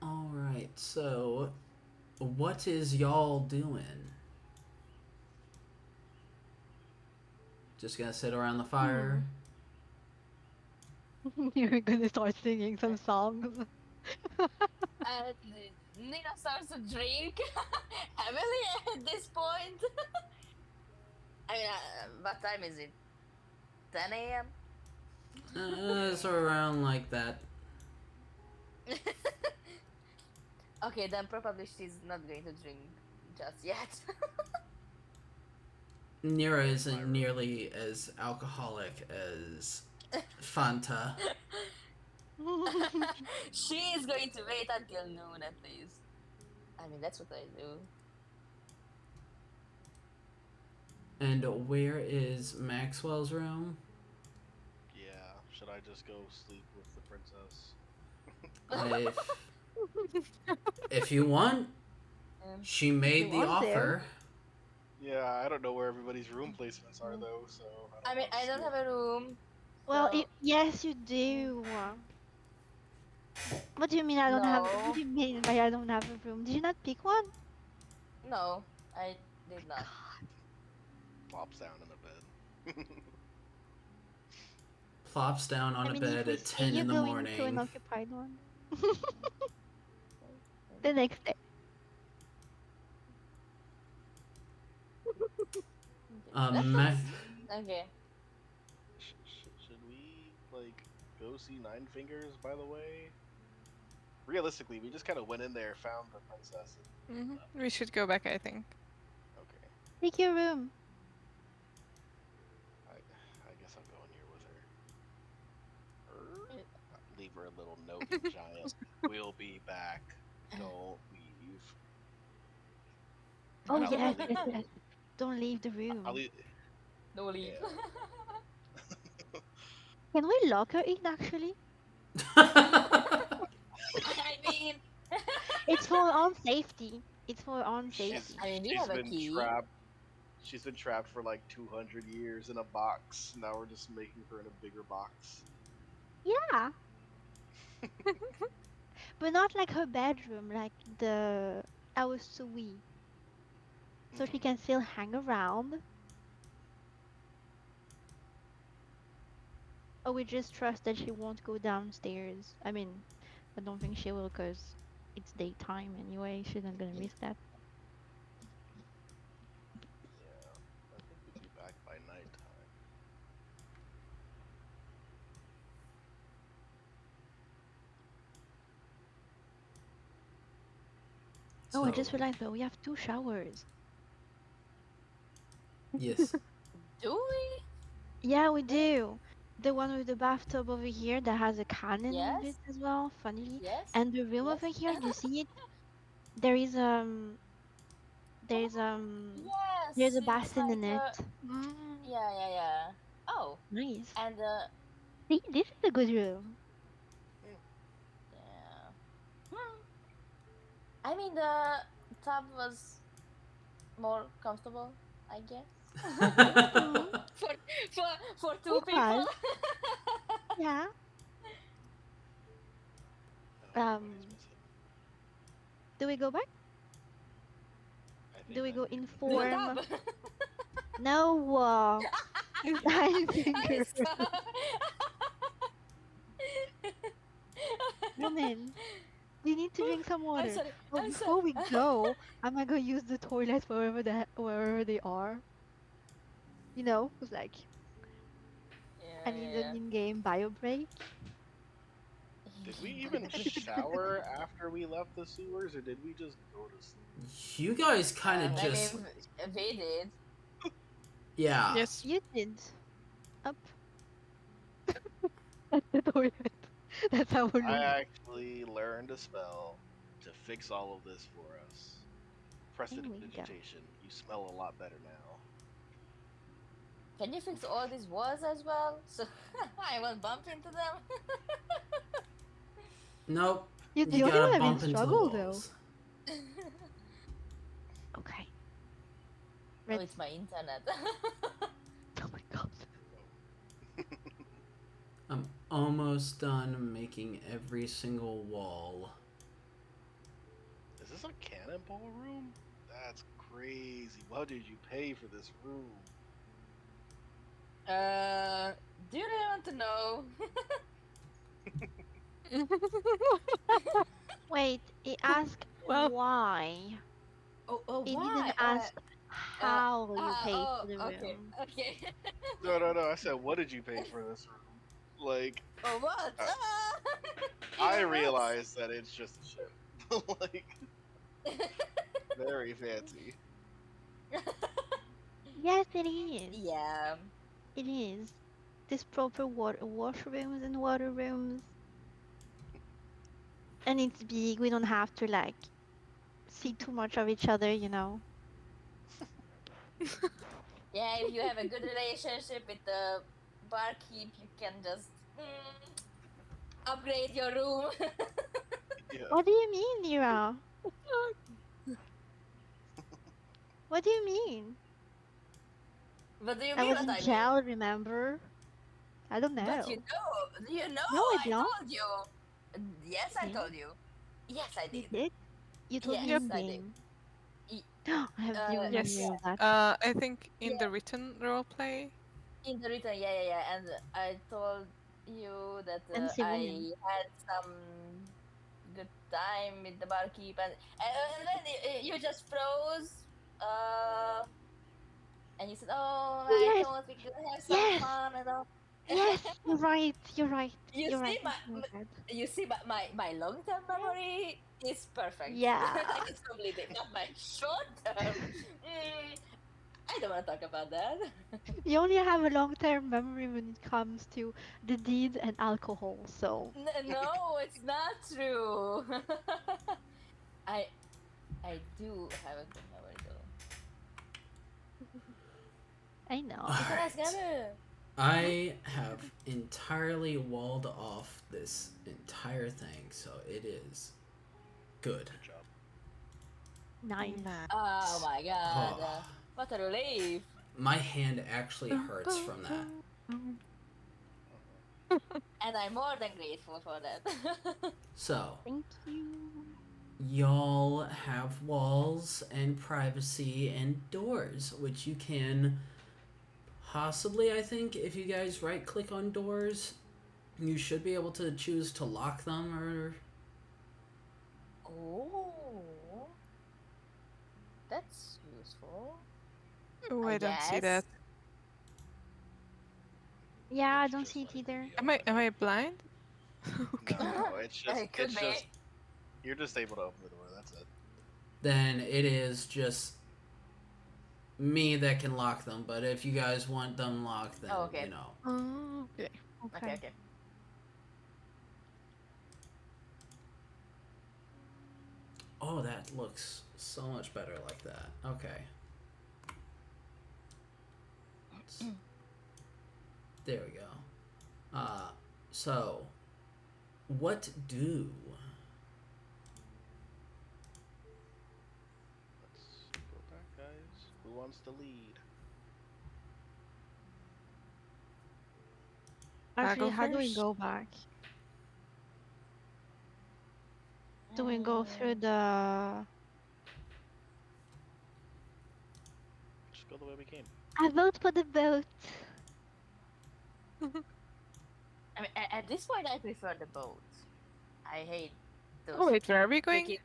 All right. So, what is y'all doing? Just gonna sit around the Hmm. fire? You're gonna start singing some songs. Nina starts to drink heavily at this point. I mean, what time is it? 10 a.m. It's around like that. Okay, then probably she's not going to drink just yet. Nira Where's my isn't room? nearly as alcoholic as Fanta. She is going to wait until noon at least. I mean, that's what I do. And where is Maxwell's room? Yeah, should I just go sleep with the princess? If if you want, she If you made the want to. offer. Yeah, I don't know where everybody's room placements are though, so I I don't mean, want to I don't steal. have a room, Well, so yes, you do. What do you mean I don't have? What no, do you mean by I don't have a room? Did you not pick one? no, I did not. God. Plops down in the bed. Plops down on I a mean, if bed we at see 10 you in the going to an morning. occupied one, the next day. Okay, let's Um, let's. Okay. Should we like go see Nine Fingers? By the way, realistically, we just kind of went in there, found the princess, and left. We should go back, I think. Okay, Take your room. I guess I'll go in here with her. Leave her a little note in giant. We'll be back. Don't leave. Oh And I'll yes, leave yes, the yes. Don't leave the I'll room. leave. No leave. Yeah. Can we lock her in actually? I mean, It's for own safety. It's for own She's safety. I mean, we she's have a been key. trapped. She's been trapped for like 200 years in a box. Now we're just making her in a bigger box. Yeah, but not like her bedroom, like the our suite, so she Hmm. can still hang around. Or we just trust that she won't go downstairs. I mean, I don't think she will, cause it's daytime anyway. She's not gonna risk that. Yeah, I think we'd be back by nighttime. Oh, I So, just realized, but we have two showers. yes. Do we? Yeah, we Really? do. The one with the bathtub over here that has a cannon with it Yes. as well, funnily. Yes. And the room Yes. over here, do you see it? There is there's Oh, there's yes. a It's basin like in it. Mm. yeah, yeah, yeah. Oh, Nice. and See, this is a good room. Hmm. yeah. Hmm. I mean, the tub was more comfortable, I guess. Mm, for for two it people. was. Yeah. Oh, everybody's missing. Do we go back? I Do think we I go think everybody's The back. inform? tub. No, nine I finger. saw. Woman, you need to drink some I'm water. sorry. Oh, I'm sorry. before we go, I'm gonna go use the toilet wherever they are. You know, it's like I Yeah, need an yeah, in-game bio break. Did we yeah. even shower after we left the sewers, or did we just go to sleep? You guys kind of I mean, just. we did. Yeah. Yes. You did. Up. That's the toilet. That's our I loop. actually learned a spell to fix all of this for us. There we go. Prestidigitation. You smell a lot better now. Can you fix all these walls as well? So I won't bump into them. Nope. You're You the only gotta one having bump into the struggle though. walls. Okay. Oh, Ready? it's my internet. Oh my god. I'm almost done making every single wall. Is this a cannonball room? That's crazy. What did you pay for this room? Do you really want to know? Wait, it asked Well, why. Oh, It didn't why? ask Uh, how you paid oh, for the okay, room. okay. No, no, no. I said, what did you pay for this room? Like, Oh, what? I, I Even worse. realize that it's just a ship. Like, very fancy. Yes, it is. Yeah. It is. There's proper water washrooms and water rooms. And it's big. We don't have to like see too much of each other, you know. Yeah, if you have a good relationship with the barkeep, you can just upgrade your room. Yeah. What do you mean, Nira? What do you mean? What do you I mean was what in I mean? jail, remember? I don't But know. you know, No, I I don't. told you. Yes, I Okay. told you. Yes, I You did. did? You told me Yep. Yes, in I did. game. Y- I have zero Yes. memory Yeah, of that. I think in yeah. the written roleplay. In the return, yeah. And I told you that And civilian. I had some good time with the barkeep, and then you just froze. Uh, and you said, "Oh, Oh I yes, thought we could have some yes, fun and all." yes. You're right. You're right. you You're see right. my, My bad. you see my long term Yeah. memory is perfect. Yeah. I can complete it, not my short term. I don't want to talk about that. You only have a long-term memory when it comes to the deeds and alcohol. So No, it's not true. I I do have a good memory though. I know. Ikaras Alright. gamu. I have entirely walled off this entire thing, so it is good. Good job. Nice. Oh Nice. my god. Oh, What a relief. my hand actually hurts from that. And I'm more than grateful for that. So, Thank you. y'all have walls and privacy and doors, which you can possibly, I think, if you guys right click on doors, you should be able to choose to lock them or. Oh, that's useful. Oh, I I don't see that. guess. Yeah, I It's don't just see it letting either. me Am open I it. blind? Okay. No, It could be. you're just able to open the door. That's it. Then it is just me that can lock them. But if you guys want them locked, then Oh, okay. you know. Oh, okay. Okay, Okay. okay. Oh, that looks so much better like that. Okay. There we go. So, what do? Let's go back, guys. Who wants to lead? I Actually, go how do we first. go back? Do we go through the... Just go the way we came. I vote for the boat. I mean, at this point, I prefer the boat. I hate Oh those wait, where are we going? tricky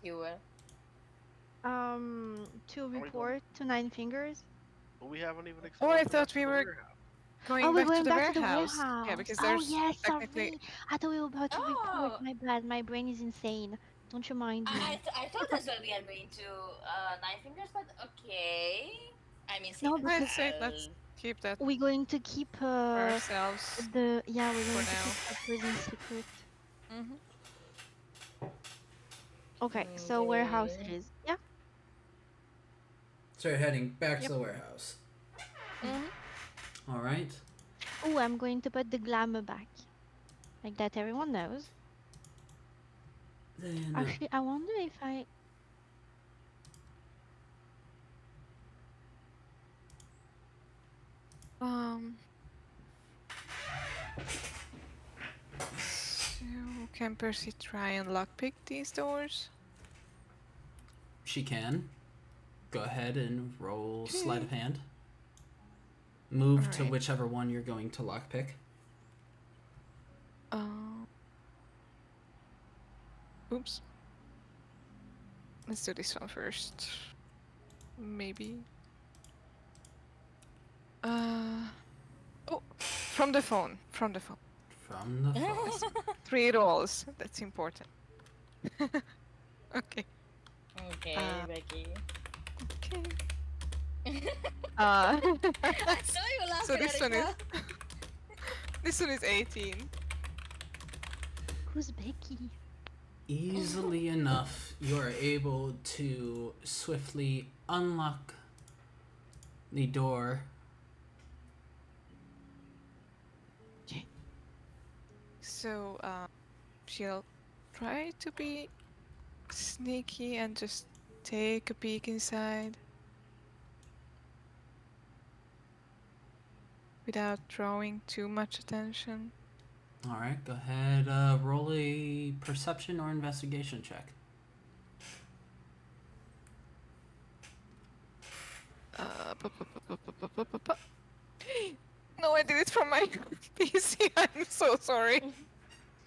fuel. To Are we going? report to Nine Fingers. But we haven't even Oh, explored I the thought rest we of the were warehouse. Oh, going we're back to going the back to the warehouse. Yeah, warehouse. because Oh, there's yes, technically. sorry. I thought we were about to report. Oh, My bad. My brain is insane. Don't remind me. I thought as well we are going to Nine Fingers, but okay. I mean, same No, as I'd because say let's well. keep that we're going to keep for ourselves we're for going to keep now. the prison secret. Mm-hmm. Okay, so warehouse it Okay. is. Yeah. So you're heading back to Yep. the warehouse. Mm-hmm. All right. Oh, I'm going to put the glamour back. Like that everyone knows. Then Actually, I wonder if I... Um. So can Percy try and lockpick these doors? she can go ahead and roll sleight of Okay. hand. Move to Alright. whichever one you're going to lockpick. Oops. Let's do this one first. Maybe. Oh, from the phone. From the phone. From the phone. 3 rolls. That's important. Okay. Okay, Becky. Okay. I saw you So laughing, this one is Erika. this one is 18. Who's Becky? Easily enough, you are able to swiftly unlock the door. So So she'll try to be sneaky and just take a peek inside without drawing too much attention. All right, go ahead. Roll a perception or investigation check. No, I did it from my PC. I'm so sorry.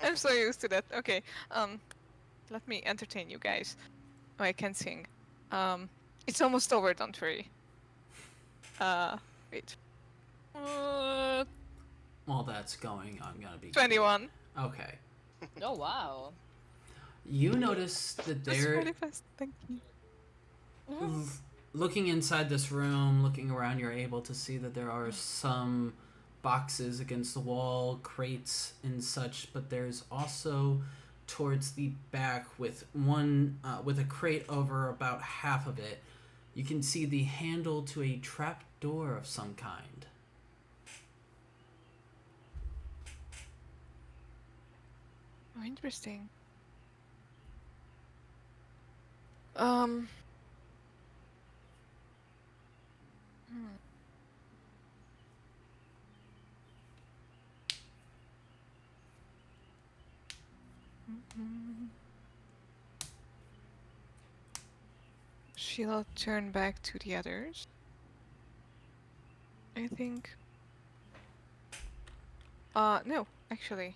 I'm so used to that. Okay. Let me entertain you guys. Oh, I can't sing. It's almost over. Don't worry. Wait. While that's going, I'm gonna be 21. Okay. Oh wow. You notice that That's there, really fast. Thank you. looking inside this room, looking around, you're able to see that there are some boxes against the wall, crates and such, but there's also towards the back with with a crate over about half of it, you can see the handle to a trap door of some kind. Oh, interesting. Hmm. Mhm. She'll turn back to the others. I think. No, actually.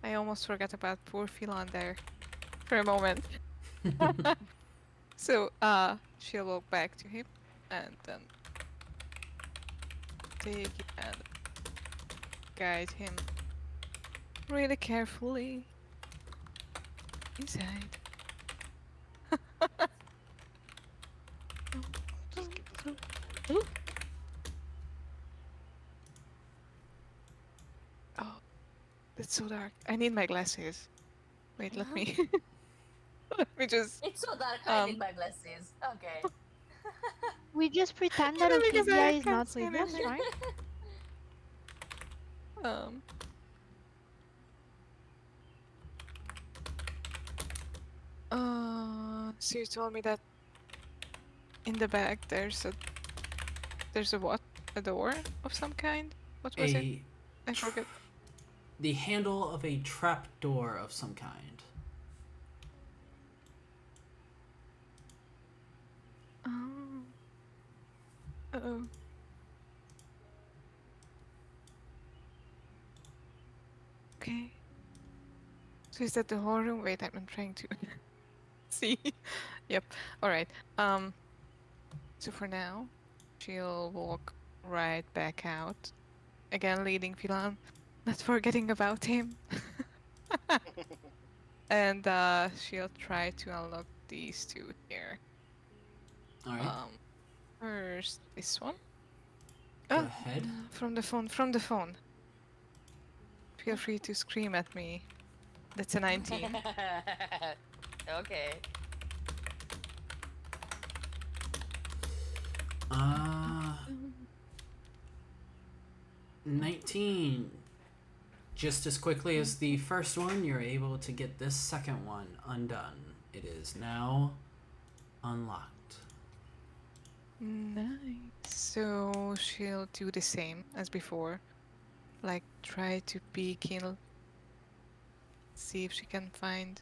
I almost forgot about poor Philan there for a moment. So, she'll walk back to him and then take it and guide him really carefully inside. Just give this guy. Oh, that's so dark. I need my glasses. Wait, let me let me just It's so dark. I need my glasses. Okay. We just pretend that because I Ophidia is can't not see with us, anything. right? Um. So you told me that in the back there's a what? A door of some kind? What was it? I forget. The handle of a trap door of some kind. Oh. Uh-oh. Okay. So is that the whole room? Wait, I'm trying to see. Yep. All right. So for now, she'll walk right back out. Again, leading Philan, not forgetting about him. And she'll try to unlock these two here. All right. First this one. Go ahead. From the phone. From the phone. Feel free to scream at me. That's a 19. Okay. 19. Just as quickly as the first one, you're able to get this second one undone. It is now unlocked. Nice. So she'll do the same as before. Like try to peek in, see if she can find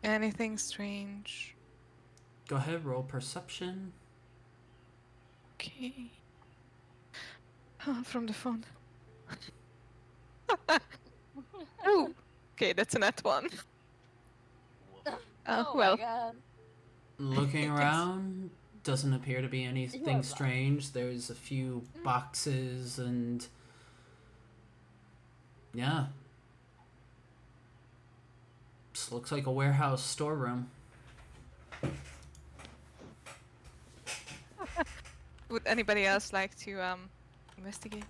anything strange. Go ahead, roll perception. Okay. From the phone. Oh, okay, that's a nat one. Oh Well, my god. Looking around, doesn't appear to be anything strange. There's a few boxes and yeah. This looks like a warehouse storeroom. would anybody else like to investigate?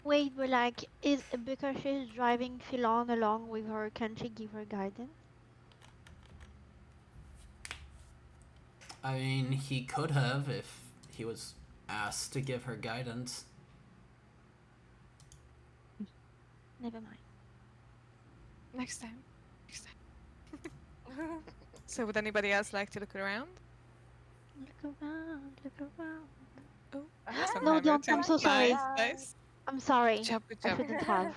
Wait, but like, is because she's driving Philon along with her, can she give her guidance? I mean, he could have if he was asked to give her guidance. Never mind. Next time. Next time. So would anybody else like to look around? Look around, look around. Oh, Ah, some No, hammer Dion, too. I'm so sorry. Nice, nice. I'm Good sorry. job, good I job. shouldn't have.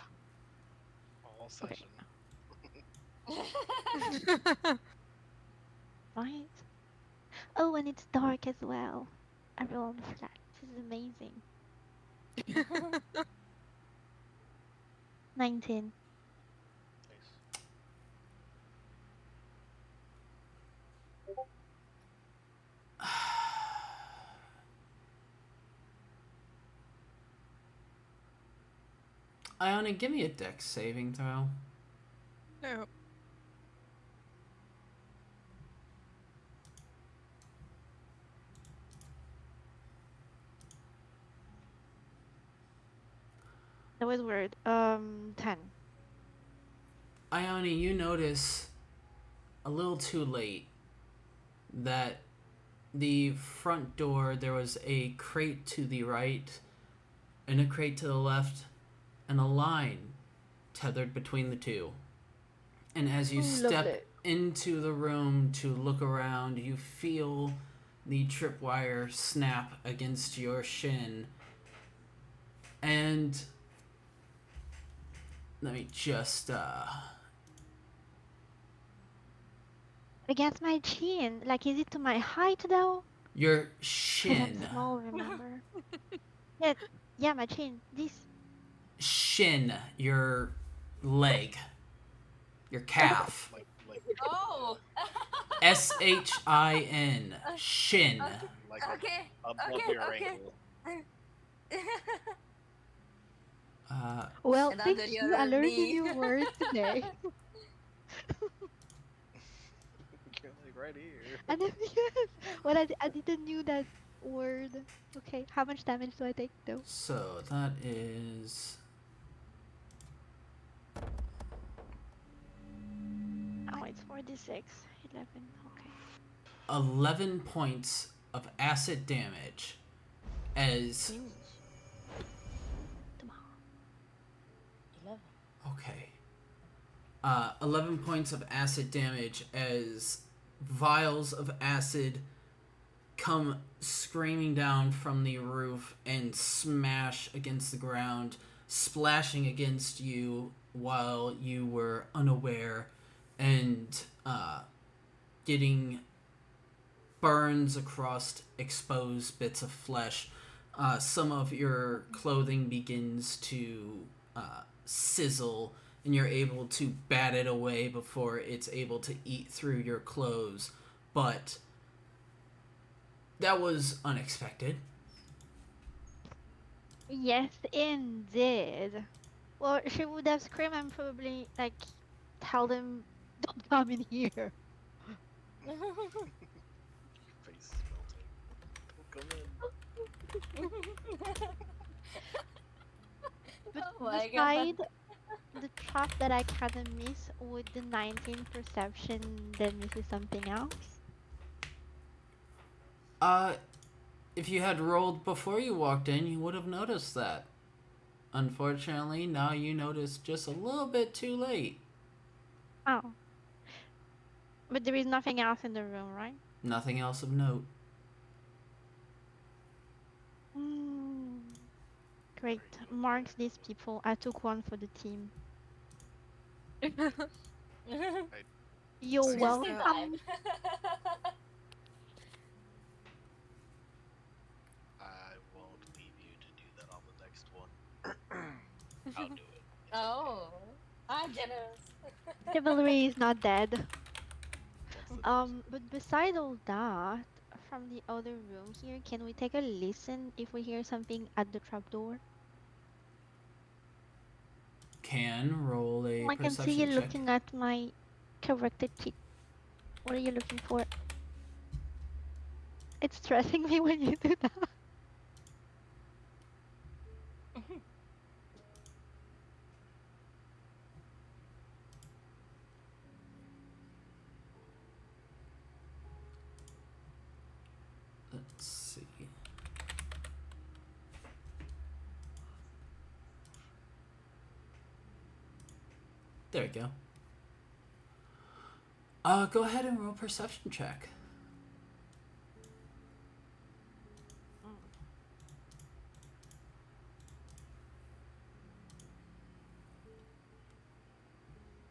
All Okay. session. Right? Oh, and it's dark as well. Everyone flat. This is amazing. 19. Nice. Ione, give me a dex saving throw. No. That was weird. 10. Ione, you notice a little too late that the front door, there was a crate to the right and a crate to the left and a line tethered between the two. And as you Ooh, step lovely. into the room to look around, you feel the tripwire snap against your shin. And let me just Against my chin. Like, is it to my height though? your 'Cause shin. I'm small, remember? Yeah, my chin. This. Shin, your leg, your calf. Like Oh. SHIN. Shin. Okay. like Okay. above Okay. your Okay. ankle. Well, And thank under you. I your learned a knee. new word today. You're like right here. I never yes. Well, I didn't knew that word. Okay, how much damage do I take though? So that is Oh, it's 46. 11. Okay. 11 points of acid damage as. Ew. Come on. 11. Okay. 11 points of acid damage as vials of acid come screaming down from the roof and smash against the ground, splashing against you while you were unaware and getting burns across exposed bits of flesh. Some of your clothing begins to sizzle, and you're able to bat it away before it's able to eat through your clothes. But that was unexpected. Yes, indeed. Well, she would have screamed and probably like tell them, "Don't come in here." Face is melting. Don't come in. But Oh my god. beside the trap that I kind of miss, would the 19 perception then misses something else? If you had rolled before you walked in, you would have noticed that. Unfortunately, now you notice just a little bit too late. Oh. But there is nothing else in the room, right? Nothing else of note. Great. Marks these people. I took one for the team. You're I- Just in time. welcome. I won't leave you to do that on the next one. I'll do it. It's Oh, I'm generous. Chivalry is not dead. okay. What's the next? But beside all that, from the other room here, can we take a listen if we hear something at the trapdoor? Can roll a I can see you perception check. looking at my corrected cheek. What are you looking for? It's stressing me when you do that. Let's see. There you go. Go ahead and roll perception check. Mm.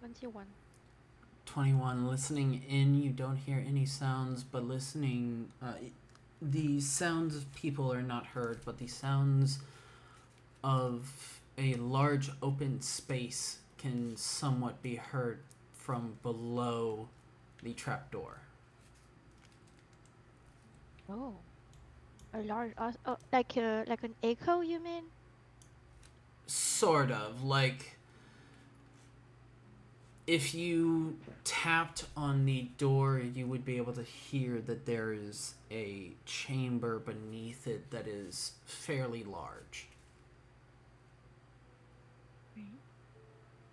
21. 21. Listening in, you don't hear any sounds, but listening, the sounds of people are not heard, but the sounds of a large open space can somewhat be heard from below the trapdoor. Oh, a large, like an echo, you mean? Sort of. Like, if you tapped on the door, you would be able to hear that there is a chamber beneath it that is fairly large.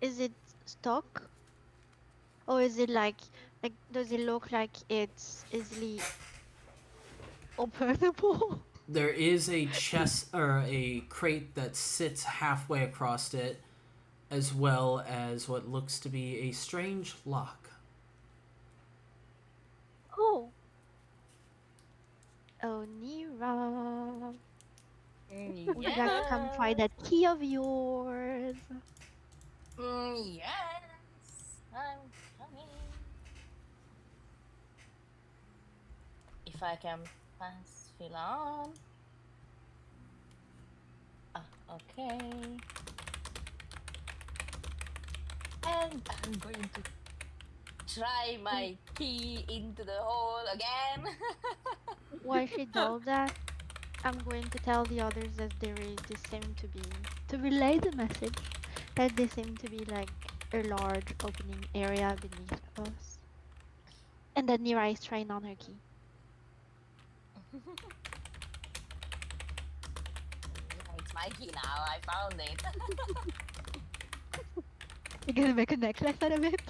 Is it stuck? Or is it like, does it look like it's easily openable? There is a chest or a crate that sits halfway across it, as well as what looks to be a strange lock. Oh. Oh, Nira. Would you like to come try Yes. that key of yours? Yes. I'm coming. If I can pass Philan. Ah, okay. And I'm going to try my key into the hole again. While she does that, I'm going to tell the others that they seem to be, to relay the message, that they seem to be like a large opening area beneath us. And that Nira is trying on her key. It's my key now. I found it. You're gonna make a necklace out of it?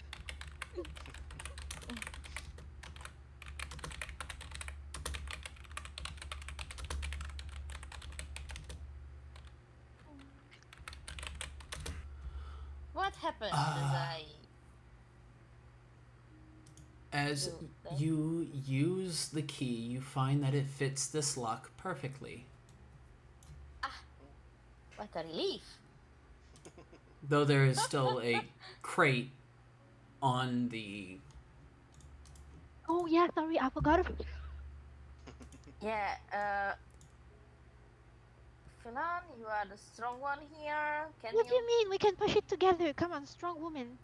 What happens as As do that? you use the key, you find that it fits this lock perfectly. What a relief. Though there is still a crate on the. Oh yeah, sorry, I forgot of it. Yeah, Philan, you are the strong one here. Can What do you mean? We can push it together. Come on, strong woman.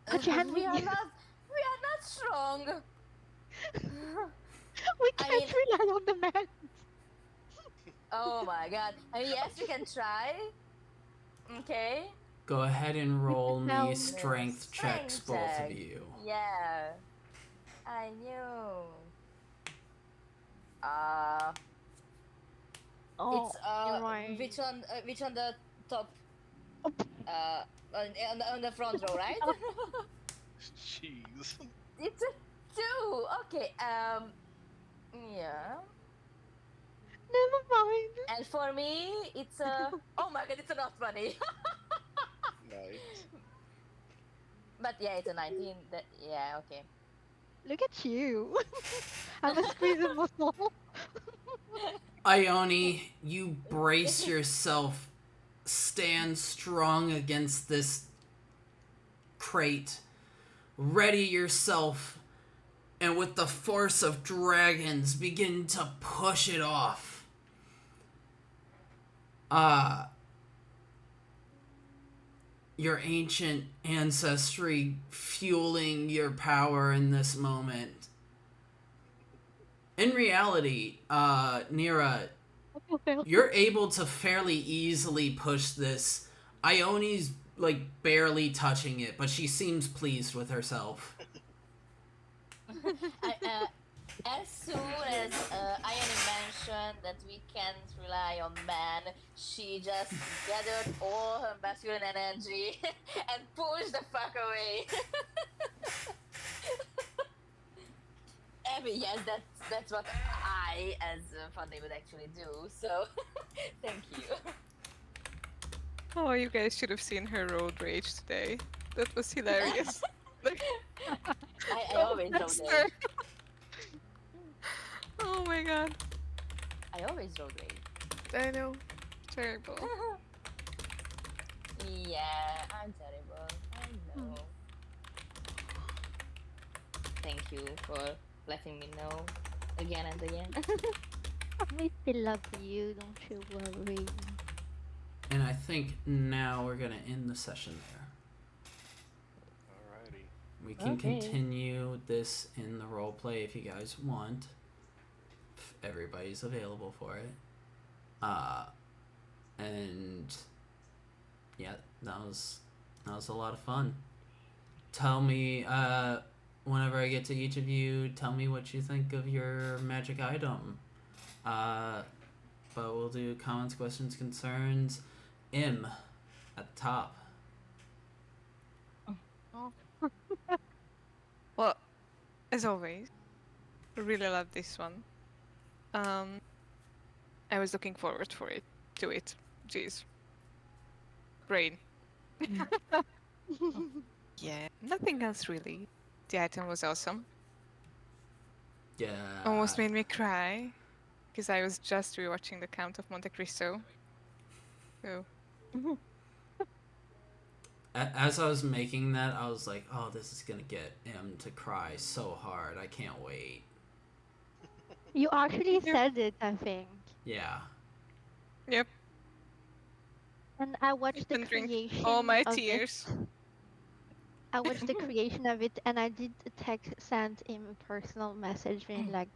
Put your hand We with are me. not strong. We I can't rely on the man. Oh my god. I mean, yes, we can try. Okay. Go ahead and roll Now, me strength checks, Strength both of check. you. Yeah. I knew. Uh oh, it's you're right. which on the top Oh, on the front row, right? Jeez. It's a 2. Okay. Yeah. never mind. And for me, it's a oh my god, it's a not funny. Nice. But yeah, it's a 19. Yeah, okay. Look at you. I'm a squeeze muscle. Ione, you brace yourself, stand strong against this crate, ready yourself, and with the force of dragons, begin to push it off. Your ancient ancestry fueling your power in this moment. In reality, Nira, you're able to fairly easily push this. Ione's like barely touching it, but she seems pleased with herself. As soon as Ione mentioned that we can't rely on men, she just gathered all her masculine energy and pushed the fuck away. I mean, yes, that's what I, as Funny, would actually do. So, thank you. Oh, you guys should have seen her road rage today. That was hilarious. Like, I oh, always road master. rage. Oh my god. I always road rage. I know. Terrible. Yeah, I'm terrible. I know. Thank you for letting me know again and again. We still love you, don't you worry. And I think now we're gonna end the session there. Alrighty. We can Okay. continue this in the roleplay if you guys want. If everybody's available for it. And yeah, that was a lot of fun. Tell me, whenever I get to each of you, tell me what you think of your magic item. But we'll do comments, questions, concerns. M at the top. Oh. Well, as always, really love this one. I was looking forward to it. Jeez. Brain. Yeah, nothing else really. The item was awesome. Yeah. Almost made me cry because I was just rewatching The Count of Monte Cristo. So As I was making that, I was like, "Oh, this is gonna get M to cry so hard. I can't wait." You actually Yep. said it, I think. Yeah. Yep, And I I watched the can drink all creation my of it. tears. I watched the creation of it, and I did send him a personal message being like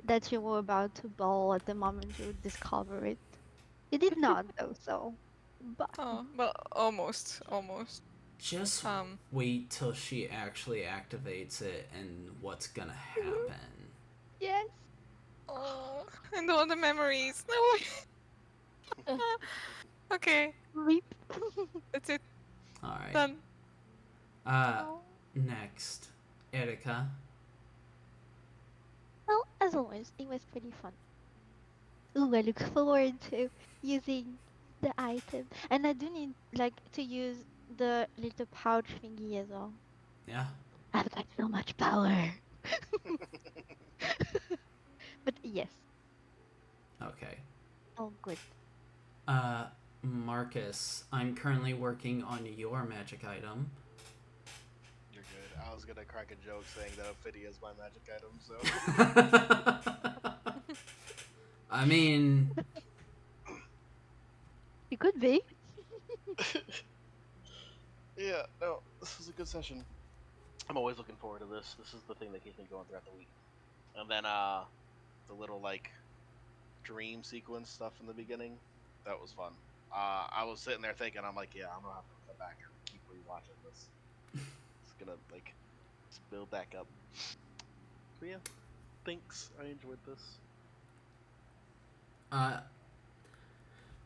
that you were about to bawl at the moment you would discover it. You did not, though, so. But Oh, well, almost. Just Um, wait till she actually activates it and what's gonna happen. yes, oh, and all the memories. No. Okay, rip. that's it. Alright. Done. Oh. Next. Erika. Well, as always, it was pretty fun. Ooh, I look forward to using the item, and I do need like to use the little pouch thingy as well. Yeah. I've got so much power. But yes, Okay. all good. Marcus, I'm currently working on your magic item. You're good. I was gonna crack a joke saying that Ophidia is my magic item, so I mean, It could be. yeah, no, this was a good session. I'm always looking forward to this. This is the thing that keeps me going throughout the week. And then the little like dream sequence stuff in the beginning, that was fun. I was sitting there thinking, I'm like, yeah, I'm gonna have to come back and keep rewatching this. It's gonna like just build back up. But yeah, thanks. I enjoyed this.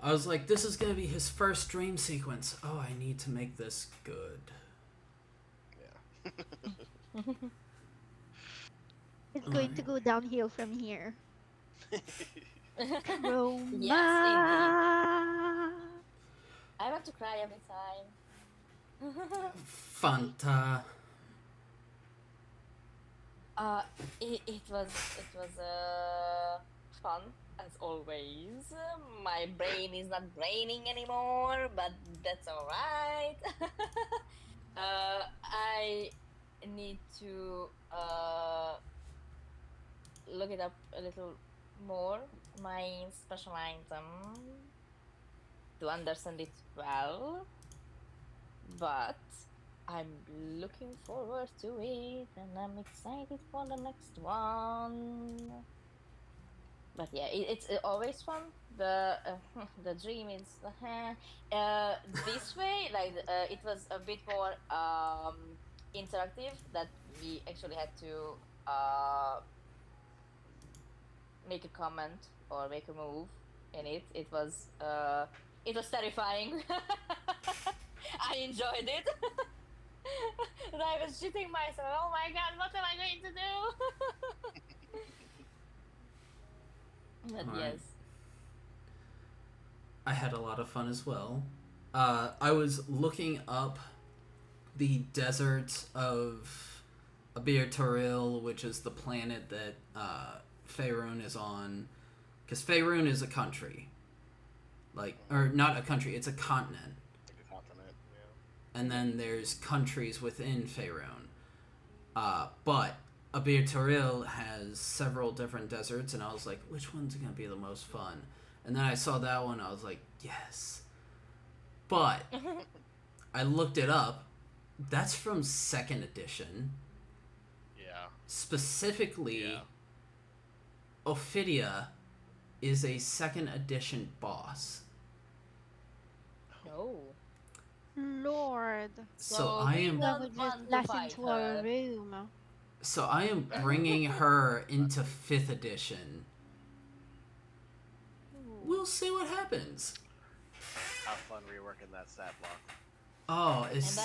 I was like, this is gonna be his first dream sequence. Oh, I need to make this good. Yeah. It's going to go downhill from here. Roma. Yes, indeed. I want to cry every time. Fanta. It was fun as always. My brain is not braining anymore, but that's alright. I need to look it up a little more, my special item, to understand it well, but I'm looking forward to it and I'm excited for the next one. But yeah, it's always fun. The the dream is this way, like it was a bit more interactive, that we actually had to make a comment or make a move in it. It was terrifying. I enjoyed it. And I was shitting myself. Oh my god, what am I going to do? But Alright. yes. I had a lot of fun as well. I was looking up the deserts of Abir Toril, which is the planet that Faerun is on, because Faerun is a country, like, or not a country, it's a continent, Like a continent. Yeah. and then there's countries within Faerun. But Abir Toril has several different deserts, and I was like, which one's gonna be the most fun? And then I saw that one, I was like, yes. But I looked it up. That's from second edition. Yeah. Specifically, Yeah. Ophidia is a second edition boss. No. Lord, So So I we am whoever don't just want to let fight into our her. room. bringing her into 5th edition. Ooh. We'll see what happens. Have fun reworking that stat block. Oh, And it's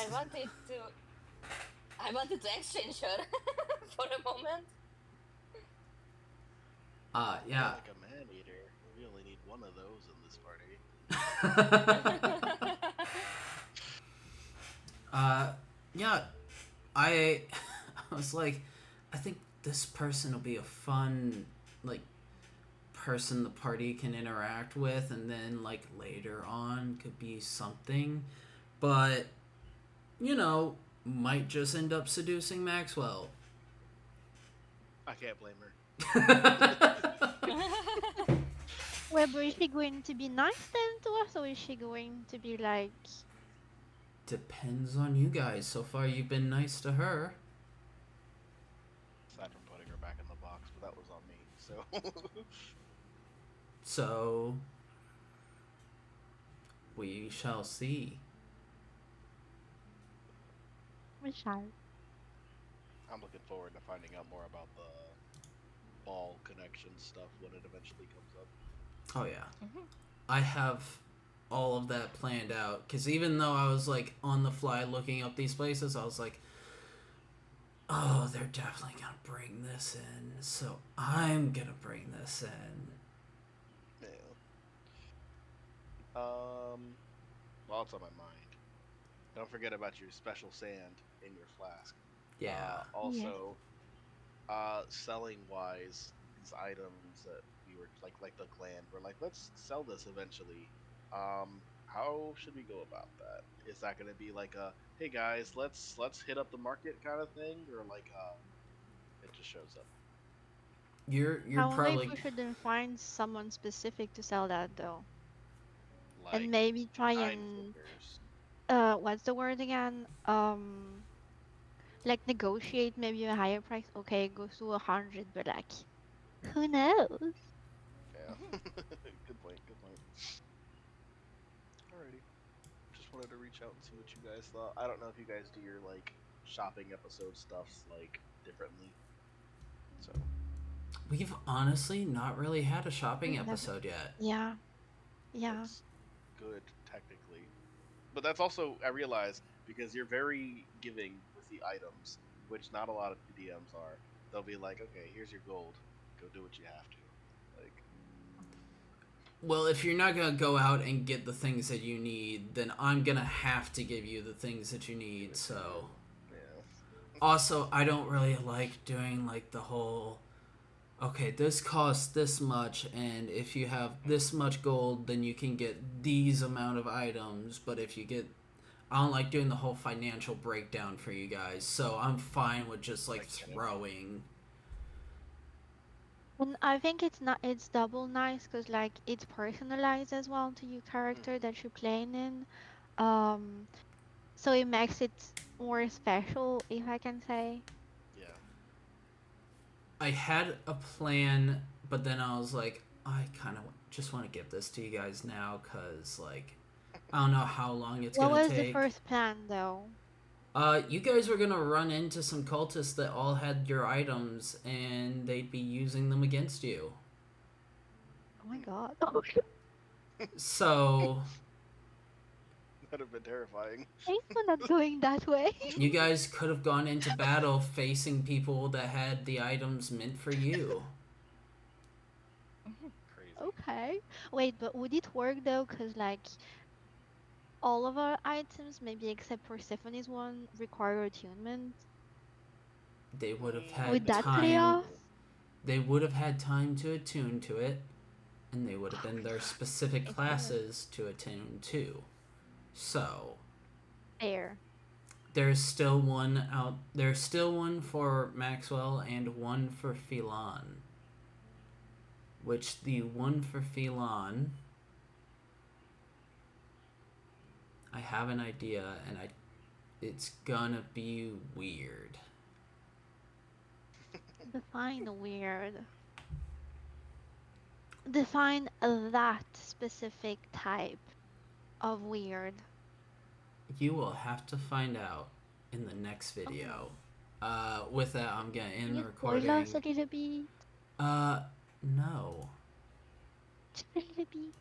I wanted to exchange her for a moment. yeah. Like a man eater. We only need one of those in this party. Yeah, I I was like, I think this person will be a fun, like, person the party can interact with, and then, like, later on could be something, but you know, might just end up seducing Maxwell. I can't blame her. Wait, but is she going to be nice then to us, or is she going to be like, Depends on you guys. So far you've been nice to her. Aside from putting her back in the box, but that was on me. So So we shall see. Michelle? I'm looking forward to finding out more about the ball connection stuff when it eventually comes up. Oh yeah. I have all of that planned out, because even though I was like on the fly looking up these places, I was like, oh, they're definitely gonna bring this in, so I'm gonna bring this in. Yeah. Well, it's on my mind. Don't forget about your special sand in your flask. Yeah. Also, selling wise, these items that we were like the clan, we're like, let's sell this eventually. How should we go about that? Is that going to be like a, hey guys, let's hit up the market kind of thing, or like it just shows up? You're I wonder if probably we shouldn't find someone specific to sell that though, and Like maybe try nine and figures. what's the word again? Like negotiate maybe a higher price. Okay, it goes to 100, but like, who knows? Yeah. Good point. Good point. Alrighty. Just wanted to reach out and see what you guys thought. I don't know if you guys do your like shopping episode stuffs like differently. So we've honestly not really had a shopping We've never. episode yet. Yeah, yeah. that's good technically. But that's also I realize because you're very giving with the items, which not a lot of DMs are. They'll be like, okay, here's your gold. Go do what you have to. Like, Well, if you're not gonna go out and get the things that you need, then I'm gonna have to give you the things that you need, so. yeah. Also, I don't really like doing like the whole, okay, this costs this much, and if you have this much gold, then you can get these amount of items, but if you get, I don't like doing the whole financial breakdown for you guys, so I'm fine with just like I get it. throwing. And I think it's double nice because like it's personalized as well to your character that you're playing in. Um, so it makes it more special, if I can say. Yeah. I had a plan, but then I was like, I kind of just want to give this to you guys now, because like, I don't know how long it's What gonna was the take. first plan though? You guys were gonna run into some cultists that all had your items, and they'd be using them against you. Oh my god. So That'd have been terrifying. Thanks for not going that way. you guys could have gone into battle facing people that had the items meant for you. Crazy. Okay. Wait, but would it work though? Cause like all of our items, maybe except Persephone's one, require attunement? They would have Would had that put it time. off? They would have had time to attune to it, and they would have been their specific Okay, fair. classes to attune to. So Fair. there's still one out. There's still one for Maxwell and one for Phelan. Which the one for Phelan, I have an idea, and it's gonna be weird. Define weird. Define that specific type of weird. You will have to find out in the next video. With that, I'm gonna Can end the you spoil us recording. a little bit? No. Just a little bit.